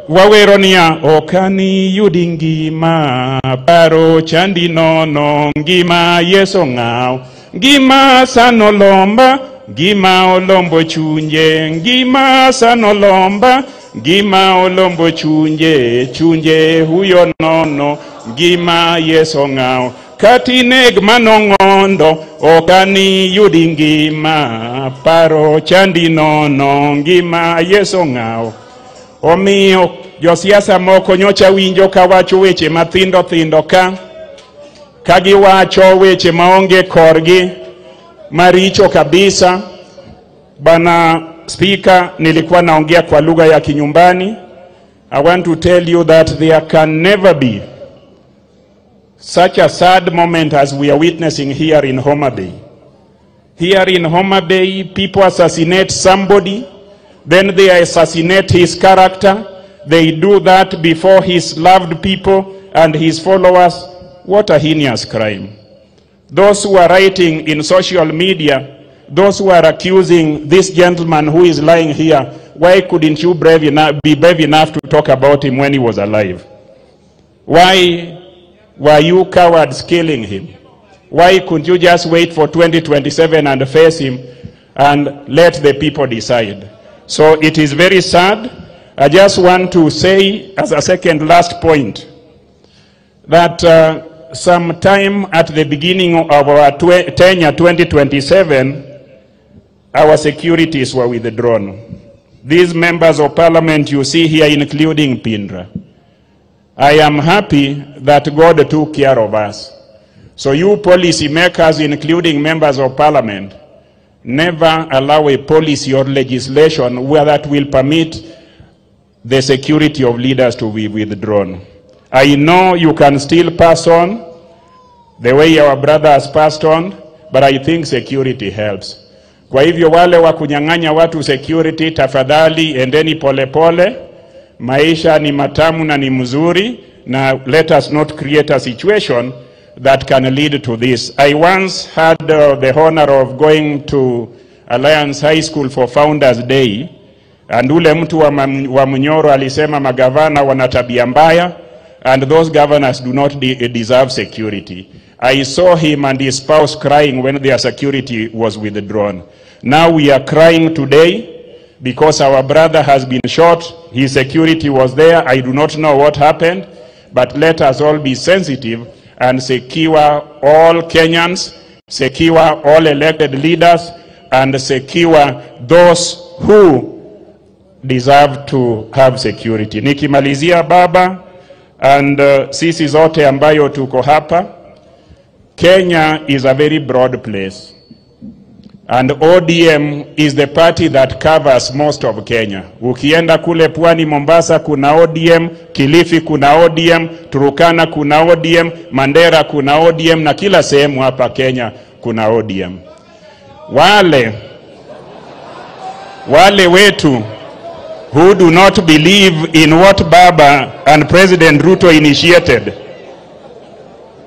wawero niya, okani yudi ngima, paro chandi nono, ngima Yeso ng'aw, ngima sano lomba, ngima olombo chunje, ngima sano lomba, ngima olombo chunje, chunje huyo nono, ngima Yeso ng'aw. Katineg manong'ondo, okani yudi ngima, paro chandi nono, ngima Yeso ng'aw. Omiyo josiasa moko nyocha winjo ka wacho weche mathindo thindo ka giwacho weche maonge korgi, maricho kabisa. Bana Speaker, nilikuwa naongea kwa lugha ya kinyumbani. I want to tell you that there can never be such a sad moment as we are witnessing here in Homa Bay. Here in Homa Bay, people assassinate somebody, then they assassinate his character. They do that before his loved people and his followers. What a heinous crime. Those who are writing in social media, those who are accusing this gentleman who is lying here, why couldn't you be brave enough to talk about him when he was alive? Why were you cowards killing him? Why couldn't you just wait for 2027 and face him and let the people decide? So it is very sad. I just want to say as a second last point that sometime at the beginning of our tenure 2027, our securities were withdrawn. These members of parliament you see here, including Pindra, I am happy that God took care of us. So you policy makers, including members of parliament, never allow a policy or legislation where that will permit the security of leaders to be withdrawn. I know you can still pass on the way our brother has passed on, but I think security helps. Kwa hivyo wale wa kunyang'anya watu security, tafadhali endeni pole pole. Maisha ni matamu na ni mzuri, na let us not create a situation that can lead to this. I once had the honor of going to Alliance High School for Founders Day, and ule mtu wa Munyoro alisema magavana wana tabia mbaya, and those governors do not deserve security. I saw him and his spouse crying when their security was withdrawn. Now we are crying today because our brother has been shot. His security was there. I do not know what happened, but let us all be sensitive and secure all Kenyans, secure all elected leaders, and secure those who deserve to have security. Nikimalizia baba, and sisi zote ambayo tuko hapa. Kenya is a very broad place, and ODM is the party that covers most of Kenya. Ukienda kule Pwani Mombasa kuna ODM, Kilifi kuna ODM, Turukana kuna ODM, Mandera kuna ODM, na kila sehemu hapa Kenya kuna ODM. Wale wetu who do not believe in what Baba and President Ruto initiated.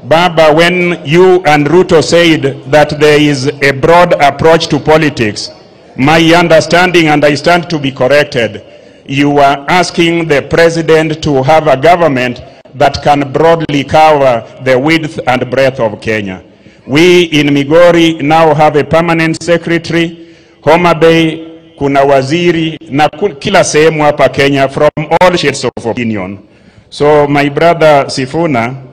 Baba, when you and Ruto said that there is a broad approach to politics, my understanding, and I stand to be corrected, you were asking the president to have a government that can broadly cover the width and breadth of Kenya. We in Migori now have a permanent secretary, Homa Bay, kuna waziri, na kila sehemu hapa Kenya from all shades of opinion. So my brother Sifuna,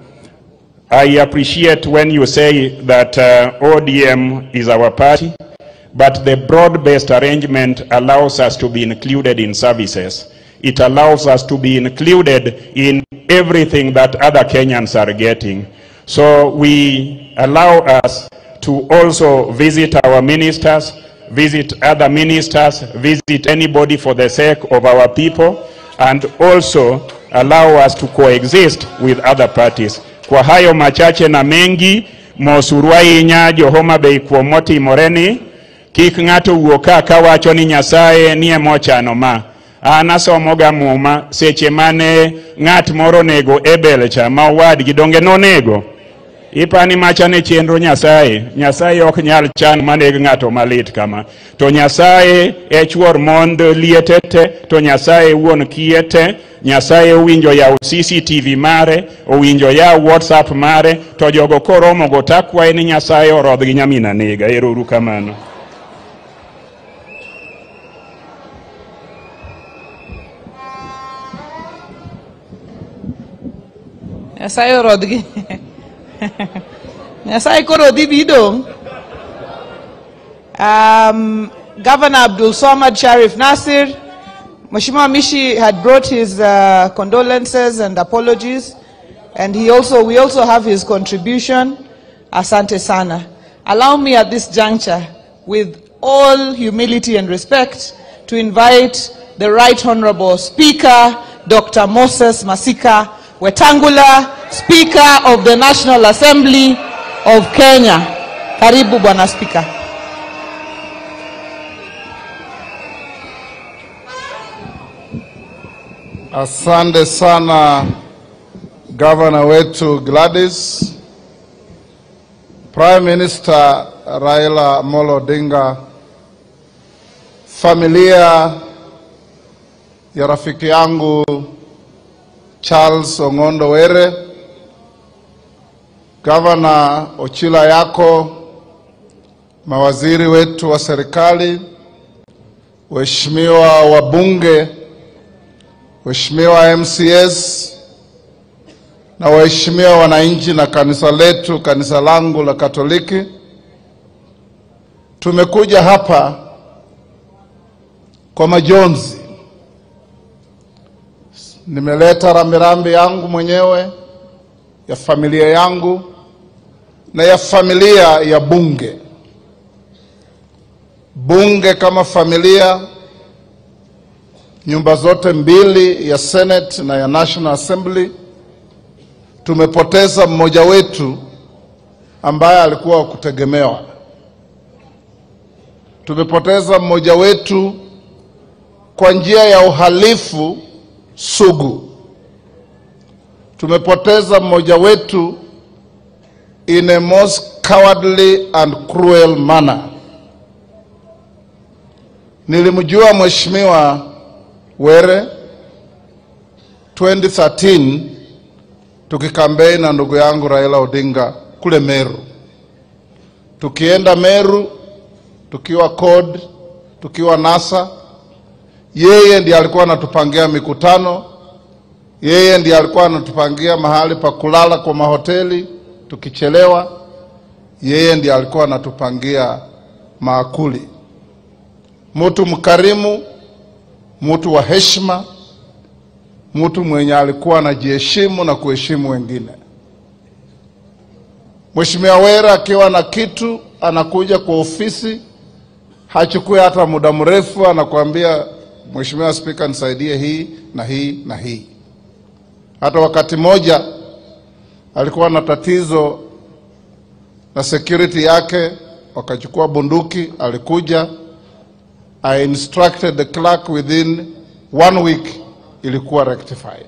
I appreciate when you say that ODM is our party, but the broad-based arrangement allows us to be included in services. It allows us to be included in everything that other Kenyans are getting. So we allow us to also visit our ministers, visit other ministers, visit anybody for the sake of our people, and also allow us to coexist with other parties. Kwa hayo machache na mengi, mosurwai nyajo Homa Bay kuomoti moreni, kik ng'ato uoka kawacho ni Nyasaye nie mochano ma. Anasomoga muma, seche mane ng'at moro nego Ebel cha mawad gidonge no nego. Ipani machane chenro Nyasaye. Nyasaye ok nyal chan maneg ng'ato malit kama. To Nyasaye echwor mond lietete, to Nyasaye wuon kiete, Nyasaye owinjo ya CCTV mare, owinjo ya WhatsApp mare, to jogo koromo go takwa ni Nyasaye orodh gi nyamina nega. Ero uru kamano. Nyasaye orodh gi. Nyasaye koro dhi bidong. Governor Abdul Somad Sharif Nasir, Mheshimiwa Mishi had brought his condolences and apologies, and we also have his contribution. Asante sana. Allow me at this juncture, with all humility and respect, to invite the Right Honorable Speaker, Dr. Moses Masika Wetangula, Speaker of the National Assembly of Kenya. Karibu Bwana Speaker. Asante sana Governor wetu Gladys, Prime Minister Raila Amolo Odinga, familia ya rafiki yangu Charles Ong'ondo Were, Governor Ochila yako, mawaziri wetu wa serikali, waheshimiwa wabunge, waheshimiwa MCS, na waheshimiwa wananchi na kanisa letu, kanisa langu la Katoliki. Tumekuja hapa kwa majonzi. Nimeleta rambirambi yangu mwenyewe, ya familia yangu, na ya familia ya bunge. Bunge kama familia, nyumba zote mbili, ya Senate na ya National Assembly, tumepoteza mmoja wetu ambaye alikuwa wa kutegemewa. Tumepoteza mmoja wetu kwa njia ya uhalifu sugu. Tumepoteza mmoja wetu in a most cowardly and cruel manner. Nilimjua Mheshimiwa Were 2013 tukikampeni na ndugu yangu Raila Odinga kule Meru. Tukienda Meru, tukiwa CORD, tukiwa NASA, yeye ndiye alikuwa anatupangia mikutano, yeye ndiye alikuwa anatupangia mahali pa kulala kwa mahoteli tukichelewa, yeye ndiye alikuwa anatupangia maakuli. Mtu mkarimu, mtu wa heshima, mtu mwenye alikuwa anajiheshimu na kuheshimu wengine. Mheshimiwa Were akiwa na kitu anakuja kwa ofisi, hachukui hata muda mrefu, anakuambia Mheshimiwa Spika, nisaidie hii na hii na hii. Hata wakati moja alikuwa na tatizo na security yake, wakachukua bunduki, alikuja, I instructed the clerk, within 1 week ilikuwa rectified.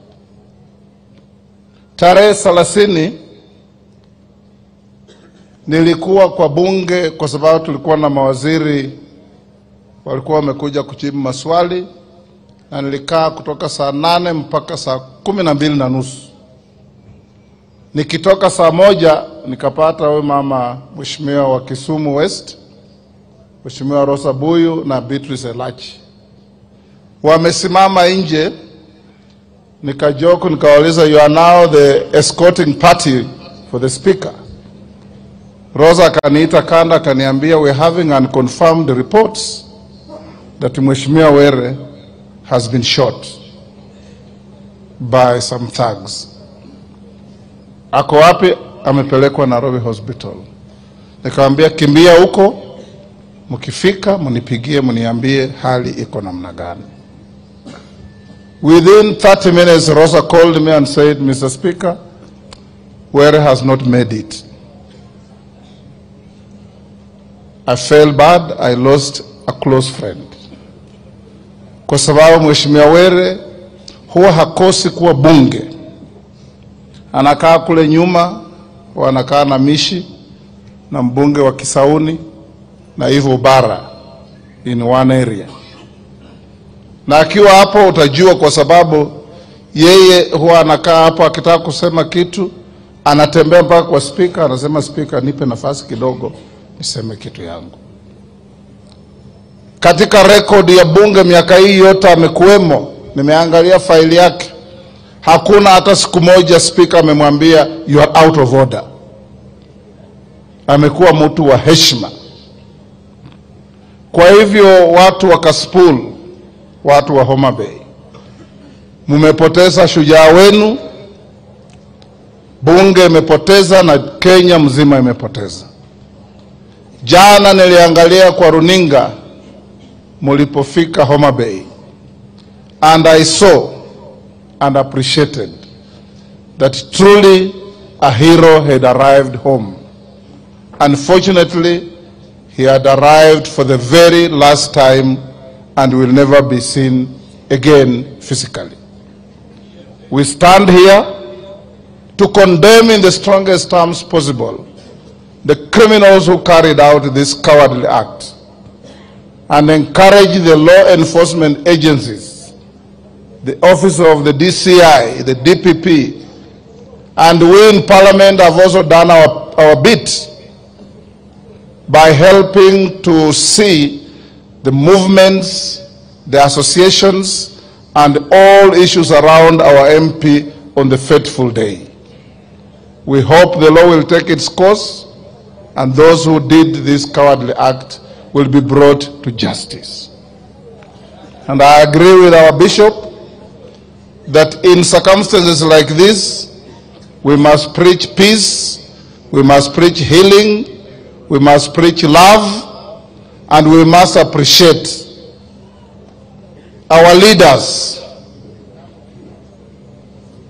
Tarehe 30 nilikuwa kwa bunge kwa sababu tulikuwa na mawaziri walikuwa wamekuja kujibu maswali, na nilikaa kutoka saa 8 mpaka saa 12:30. Nikitoka saa 1 nikapata huyu mama Mheshimiwa wa Kisumu West, Mheshimiwa Rosa Buyu na Beatrice Elachi wamesimama nje. Nikajoku nikawauliza, you are now the escorting party for the speaker. Rosa akaniita kanda akaniambia, we are having unconfirmed reports that Mheshimiwa Were has been shot by some thugs. Ako wapi? Amepelekwa Nairobi Hospital. Nikamwambia, kimbia huko, mkifika mnipigie mniambie hali iko namna gani. Within 30 minutes Rosa called me and said, Mr. Speaker, Were has not made it. I felt bad. I lost a close friend. Kwa sababu Mheshimiwa Were huwa hakosi kuwa bunge. Anakaa kule nyuma, wanakaa na Mishi na mbunge wa Kisauni na Ivo Bara in one area. Na akiwa hapo utajua, kwa sababu yeye huwa anakaa hapo, akitaka kusema kitu anatembea mpaka kwa speaker, anasema speaker, nipe nafasi kidogo niseme kitu yangu. Katika rekodi ya bunge miaka hii yote amekuwemo, nimeangalia faili yake, hakuna hata siku moja speaker amemwambia you are out of order. Amekuwa mtu wa heshima. Kwa hivyo watu wa Kasipul, watu wa Homa Bay, mumepoteza shujaa wenu, bunge imepoteza na Kenya mzima imepoteza. Jana niliangalia kwa runinga mulipofika Homa Bay, and I saw and appreciated that truly a hero had arrived home. Unfortunately, he had arrived for the very last time and will never be seen again physically. We stand here to condemn in the strongest terms possible the criminals who carried out this cowardly act, and encourage the law enforcement agencies, the office of the DCI, the DPP, and we in Parliament have also done our bit by helping to see the movements, the associations, and all issues around our MP on the fateful day. We hope the law will take its course and those who did this cowardly act will be brought to justice. And I agree with our bishop that in circumstances like this, we must preach peace, we must preach healing, we must preach love, and we must appreciate our leaders,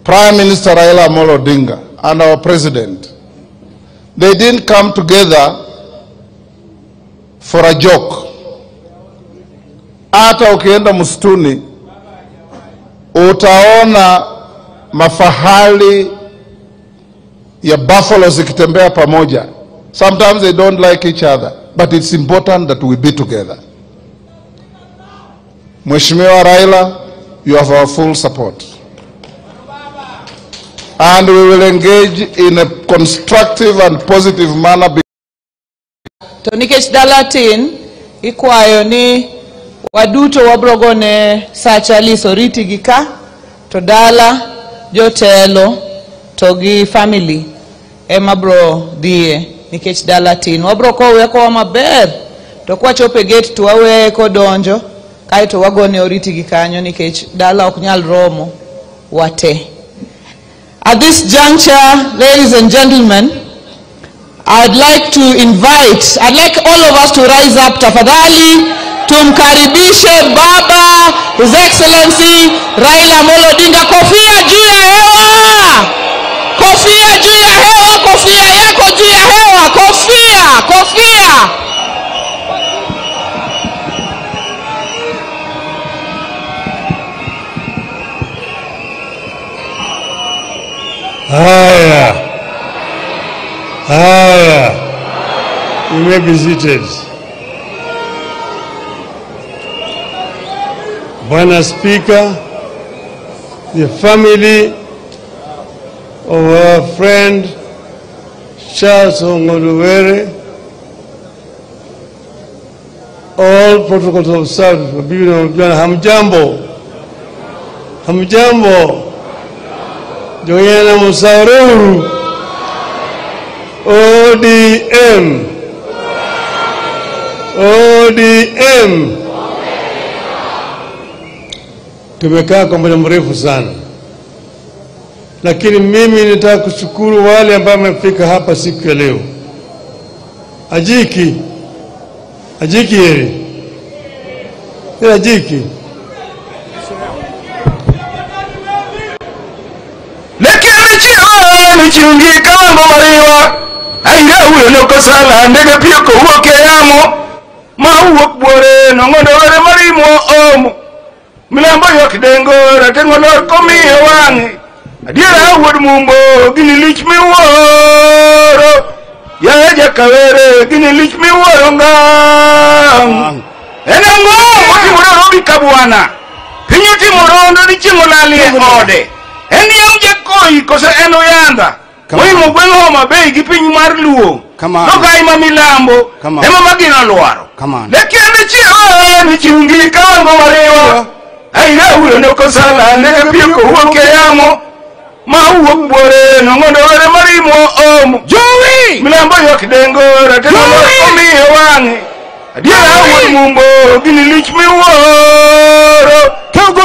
Prime Minister Raila Amolo Odinga and our President. They didn't come together for a joke. Hata ukienda msituni utaona mafahali ya buffalo zikitembea pamoja. Sometimes they don't like each other, but it's important that we be together. Mheshimiwa Raila, you have our full support. And we will engage in a constructive and positive manner. To nikech dalatin ikwayo ni waduto wabrogone sacha lisoriti gika to dala jotelo to gi family ema bro die nikech dalatin wabro kowe ko maber to kwa chope gate to wawe ko donjo kai to wagone oriti gikanyo nikech dala ok nyal romo wate. At this juncture, ladies and gentlemen, I'd like all of us to rise up tafadhali, tumkaribishe Baba, His Excellency Raila Amolo Odinga. Kofia juu ya hewa! Kofia juu ya hewa! Kofia yako juu ya hewa! Kofia! Kofia! Haya, you may be seated. Bwana Speaker, the family of our friend Charles Ong'ondo Were, all protocols observed. Hamjambo, hamjambo. Joyana Musaururu, ODM, ODM. Tumekaa kwa muda mrefu sana, lakini mimi nataka kushukuru wale ambao wamefika hapa siku ya leo. Ajiki heri, Ajiki. Chungi kawango mariwa aira uyo noko sala ndege pio ko uoke yamo ma uok bore Ong'ondo Were marimo omo milambo yok dengo ratengo lor komiye wangi adiera wuod mumbo gini lich miworo ya Jakawere gini lich miworo ngang ene ngo timoro robi kabwana pinyo timoro ndo dichiemo lalie ode eni amje koi kosa eno yanda Moimo gweng Homa Bay gi piny mar Luo nogai ma milambo ema magina lwaro lekende ni chungi kawango mariwa aira uyo noko sala ndege pio ko uoke yamo ma uok bore Ong'ondo Were marimo omo jowi milambo yok dengo rateno lor komiye wangi adiera wuod mumbo gini lich miworo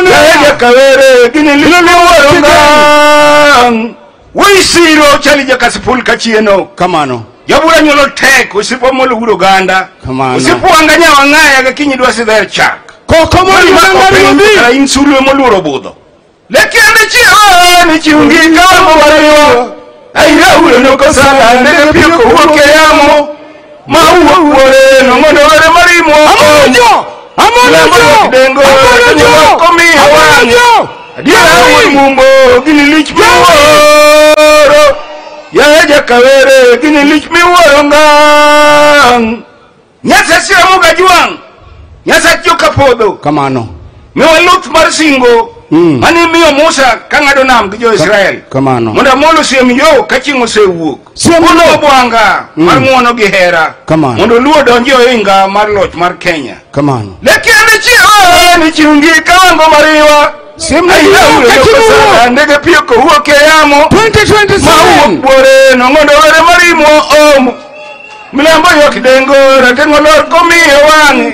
ya Jakawere gini lich miworo ngang Wisiro chali jakasipul kachieno kamano jabura nyolo tek usipo moluguro ganda kamano usipo anganya wangaya gakinyi dwasi dher chak kokomoni mangari insulwe moluro budho lekende ni chungi kawango mariwa aira uyo noko sala ndege pio ko uoke yamo ma uok bore Ong'ondo Were marimo amojo dengo komiye wangi adiera wuod mumbo gini lich miworo ya Jakawere gini lich miworo ngang Nyasa sira muga juang Nyasa joka podho kamano miwa luth mar singo mani miyo Musa kang'ado nam gi jo Israel kamano mondo molo siem yo kaching osewuok ulo bwanga mar ng'uono gi hera mondo Luo donji oinga mar loch mar Kenya kamano lekende ni chungi kawango mariwa ndege pio ko uoke yamo 2027 ma uok bore Ong'ondo Were marimo omo milambo yok dengo ratengo lor komiye wangi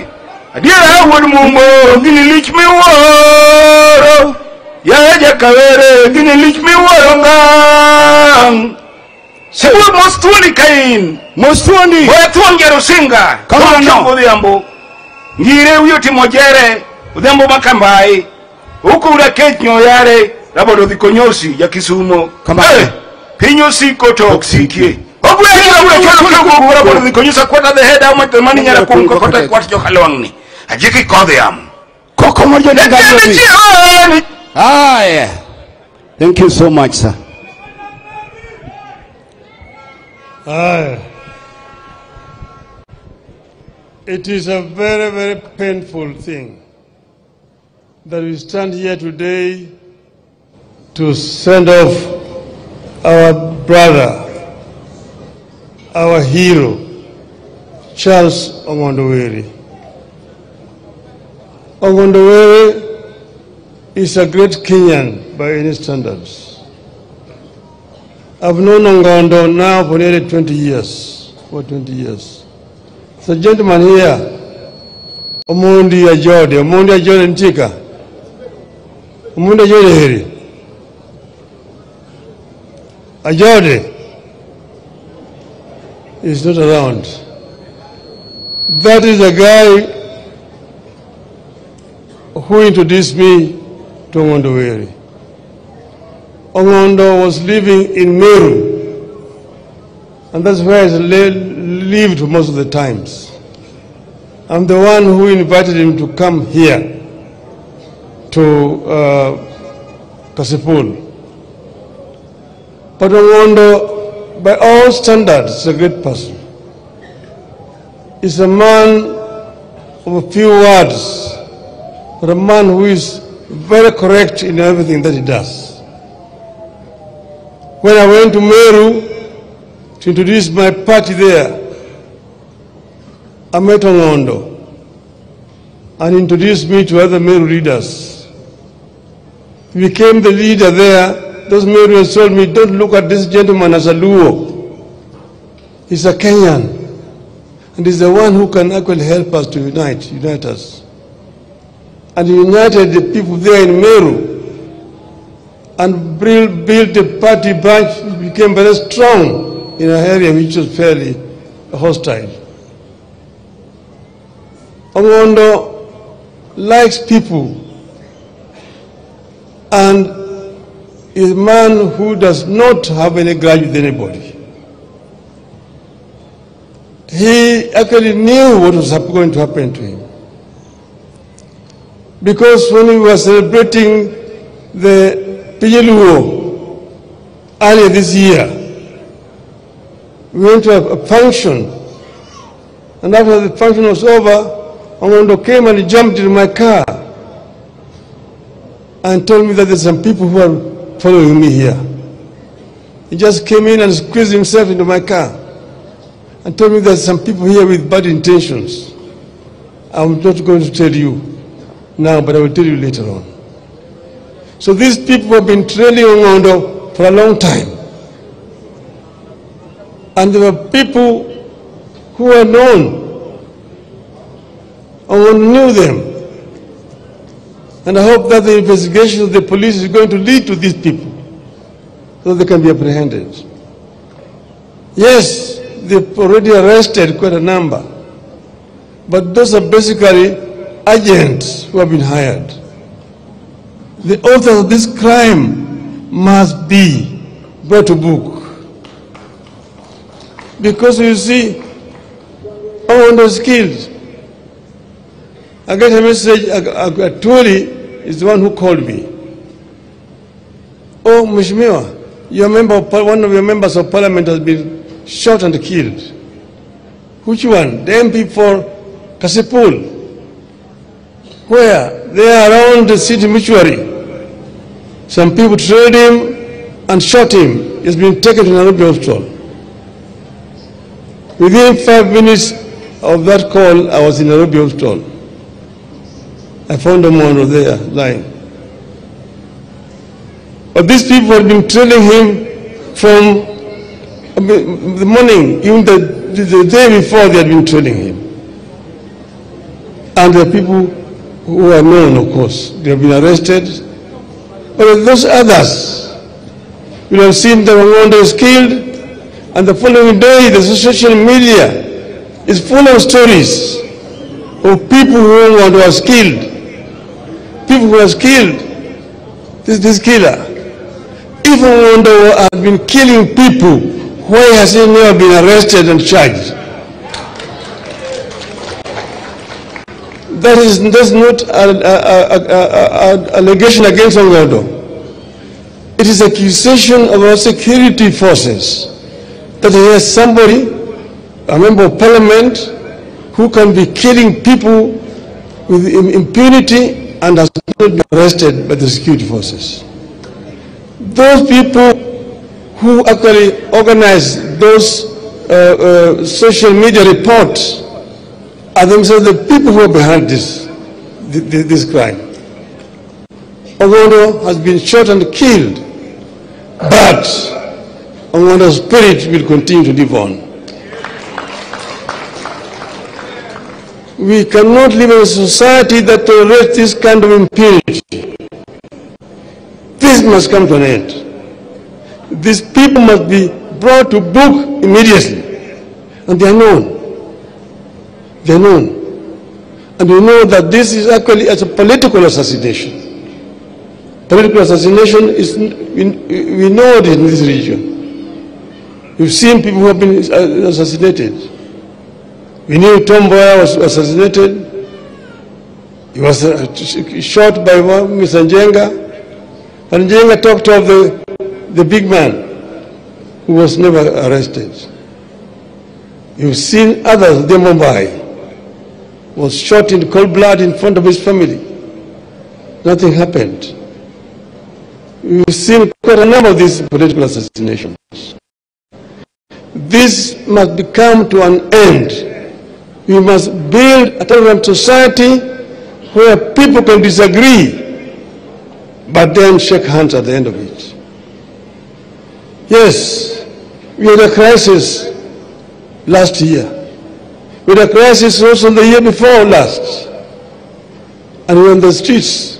adiera wuod mumbo gini lich miworo ya Jakawere gini lich miworo ngang sibuo mostuoni kain mostuoni oya thuon Jerusinga kamano odhiambo ngire uyo timo jere odhiambo makambai huku urakech nyoyare labodo dhikonyosi ya Kisumo kamano pinyo siko toksikie ogwe hila cholo labodo dhikonyosa kwata the head ama temani nyara kunko kota kwata jokalwangni ajiki kodhe am koko mojo nganyobi Haya, thank you so much sir. It is a very, very painful thing that we stand here today to send off our brother, our hero, Charles Ong'ondo Were. Ong'ondo Were is a great Kenyan by any standards. I've known Ong'ondo now for nearly 20 years, The gentleman here, Omondi Ajode Ntika, Omondi Ajode Heri, Ajode is not around. That is the guy who introduced me to Ongondo Were. Ongondo was living in Meru, and that's where he lived most of the times. I'm the one who invited him to come here to Kasipul. But Ongondo, by all standards, is a great person. He's a man of a few words, but a man who is very correct in everything that he does. When I went to Meru to introduce my party there, I met Ongondo and introduced me to other Meru leaders. He became the leader there. Those Meruans told me, don't look at this gentleman as a Luo. He's a Kenyan. And he's the one who can actually help us to unite us. And he united the people there in Meru and built a party branch which became very strong in an area which was fairly hostile. Ongondo likes people and is a man who does not have any grudge with anybody. He actually knew what was going to happen to him. Because when we were celebrating the Pijeluo earlier this year, we went to a function, and after the function was over, Ongondo came and he jumped in my car and told me that there's some people who are following me here. He just came in and squeezed himself into my car and told me there's some people here with bad intentions. I'm not going to tell you now, but I will tell you later on. So these people have been trailing Ongondo for a long time. And there were people who were known. Ongondo knew them. And I hope that the investigation of the police is going to lead to these people so they can be apprehended. Yes, they've already arrested quite a number, but those are basically agents who have been hired. The author of this crime must be brought to book. Because you see, Ongondo is killed. I got a message, Atuli is the one who called me. Oh, Mheshimiwa, one of your members of parliament has been shot and killed. Which one? The MP for Kasipul. Where? They are around the city mortuary. Some people trailed him and shot him. He's been taken to Nairobi hospital. Within 5 minutes of that call, I was in Nairobi hospital. I found Ongondo there, lying. But these people had been trailing him from the morning, even the day before they had been trailing him. And the people who are known, of course, they have been arrested. But those others, you have seen that Ongondo is killed, and the following day the social media is full of stories of people who was killed. People who was killed, this killer. If Ongondo has been killing people, why has he never been arrested and charged? That's not an allegation against Ongondo. It is accusation of our security forces that there is somebody, a member of parliament, who can be killing people with impunity and has not been arrested by the security forces. Those people who actually organize those social media reports are themselves the people who are behind this crime. Ongondo has been shot and killed, but Ongondo's spirit will continue to live on. We cannot live in a society that tolerates this kind of impunity. This must come to an end. These people must be brought to book immediately. And they are known. They are known. And we know that this is actually as a political assassination. Political assassination is, we know it in this region. We've seen people who have been assassinated. We knew Tom Mboya was assassinated. He was shot by Mr. Njenga. And Njenga talked of the big man who was never arrested. You've seen others, the Mumbai was shot in cold blood in front of his family. Nothing happened. We've seen quite a number of these political assassinations. This must come to an end. We must build a tolerant society where people can disagree, but then shake hands at the end of it. Yes, we had a crisis last year. We had a crisis also the year before last. And we were on the streets.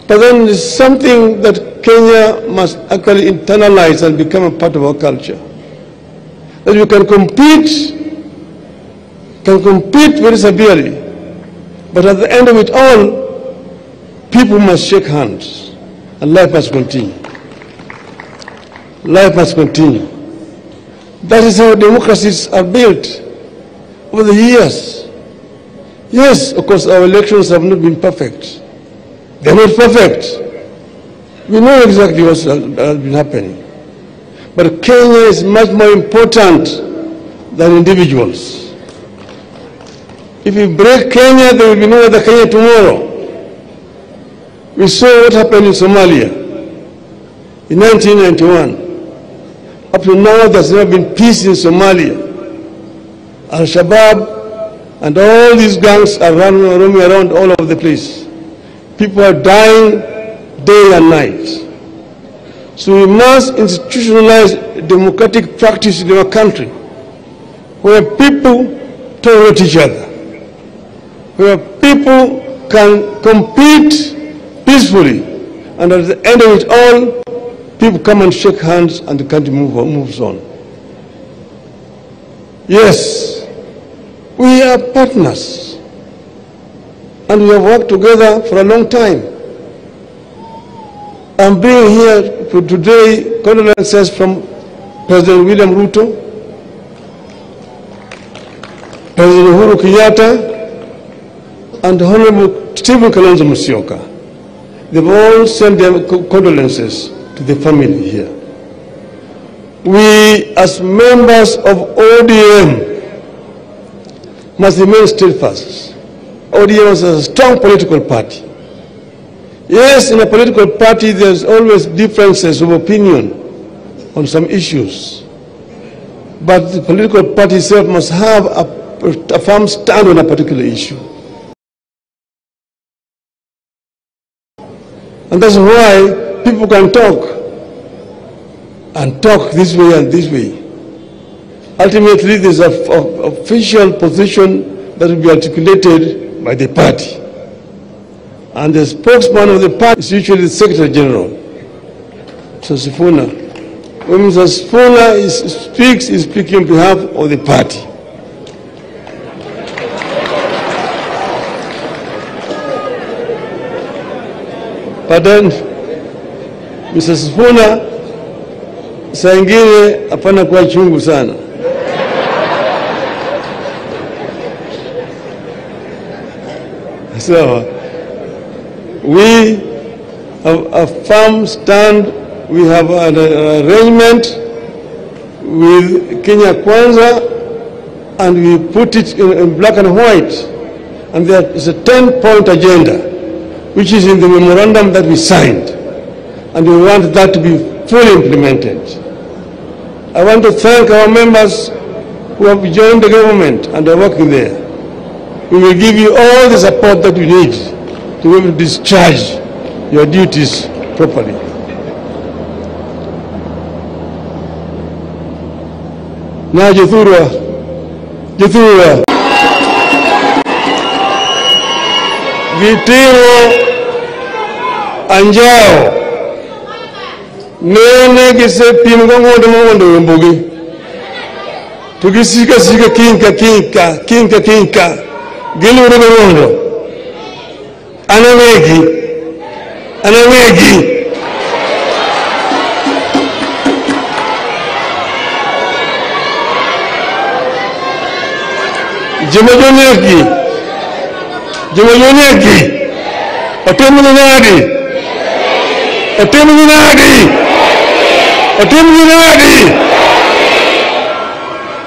But then there's something that Kenya must actually internalize and become a part of our culture. That we can compete very severely. But at the end of it all, people must shake hands and life must continue. Life must continue. That is how democracies are built over the years. Yes, of course, our elections have not been perfect. They're not perfect. We know exactly what has been happening. But Kenya is much more important than individuals. If we break Kenya, there will be no other Kenya tomorrow. We saw what happened in Somalia in 1991. Up to now, there's never been peace in Somalia. Al-Shabaab and all these gangs are roaming around all over the place. People are dying day and night. So we must institutionalize democratic practice in our country, where people tolerate each other, where people can compete peacefully, and at the end of it all, people come and shake hands and the country moves on. Yes, we are partners, and we have worked together for a long time. I'm bringing here for today condolences from President William Ruto, President Uhuru Kenyatta, and Honorable Stephen Kalonzo Musyoka. They've all sent their condolences to the family here. We, as members of ODM, must remain steadfast. ODM is a strong political party. Yes, in a political party, there's always differences of opinion on some issues. But the political party itself must have a firm stand on a particular issue. And that's why people can talk, and talk this way and this way. Ultimately, there's an official position that will be articulated by the party. And the spokesman of the party is usually the Secretary General, Mr. Sifuna. When Mr. Sifuna speaks, he's speaking on behalf of the party. But then, Mr. Sifuna, saa ingine hapana kuwa chungu sana. So, we have a firm stand. We have an arrangement with Kenya Kwanza, and we put it in black and white. And there is a 10-point agenda, which is in the memorandum that we signed. And we want that to be fully implemented. I want to thank our members who have joined the government and are working there. We will give you all the support that you need to be able to discharge your duties properly. Now, Jethura, Vitiro Anjao, nene gise pim gongondo mongondo wembogi tugisika sika kinka giluru gongondo anawegi jimojonyeki otemu nadi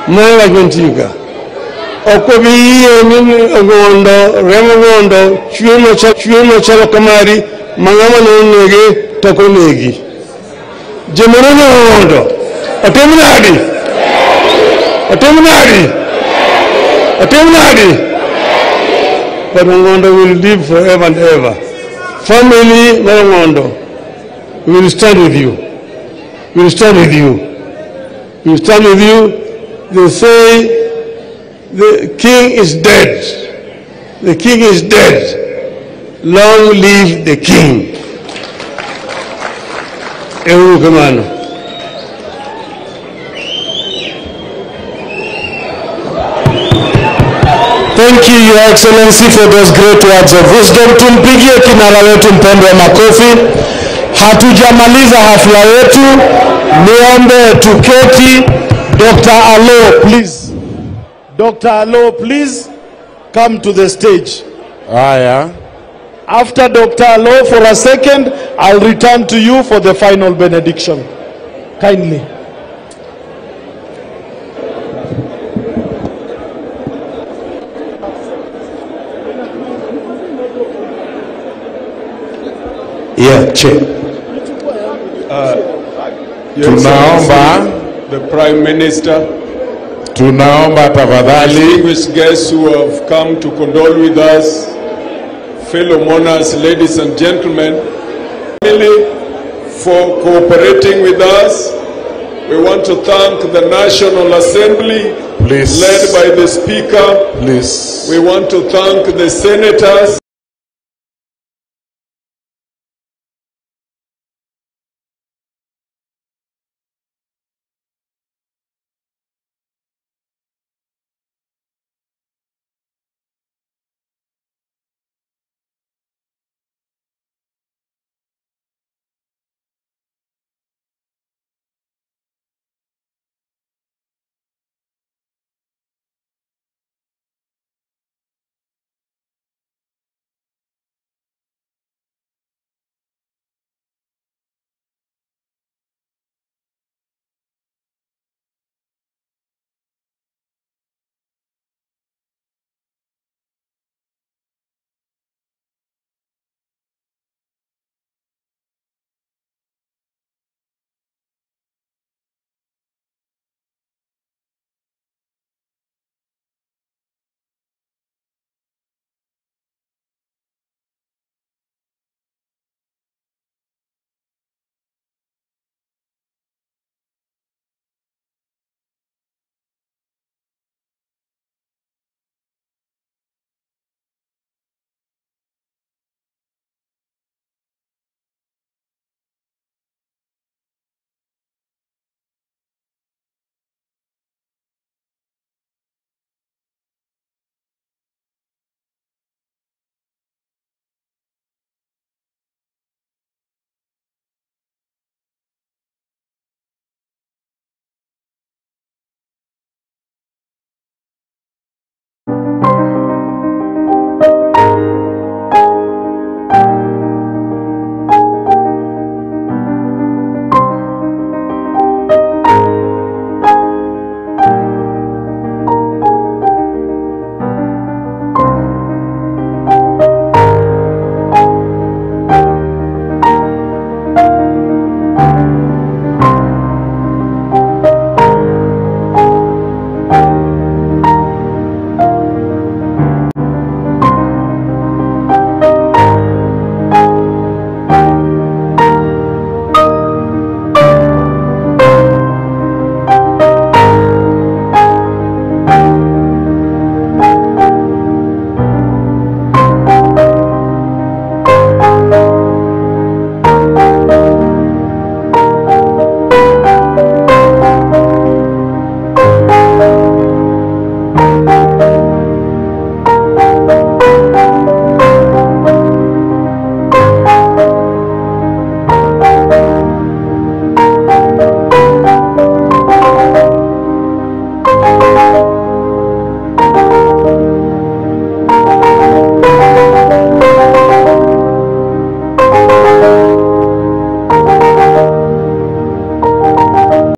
mwana kuntika okobiye nini ogondo remo gondo chuno chalo kamari mangama nonege tokonegi jemorono gondo otemu nadi but Ngondo will live forever and ever. Family Ngondo, we will stand with you. They say the king is dead. Long live the king. Ewu kamano. Thank you, Your Excellency, for those great words of wisdom. Tumpigie kinara wetu mpendwa makofi. Hatujamaliza hafla yetu. Niombe tuketi. Dr. Allo, please. Dr. Allo, please come to the stage. After Dr. Allo, for a second, I'll return to you for the final benediction. Kindly. Tunaomba the Prime Minister, tunaomba tafadhali, distinguished guests who have come to condole with us, fellow mourners, ladies and gentlemen, for cooperating with us. We want to thank the National Assembly, please, led by the Speaker. Please. We want to thank the senators.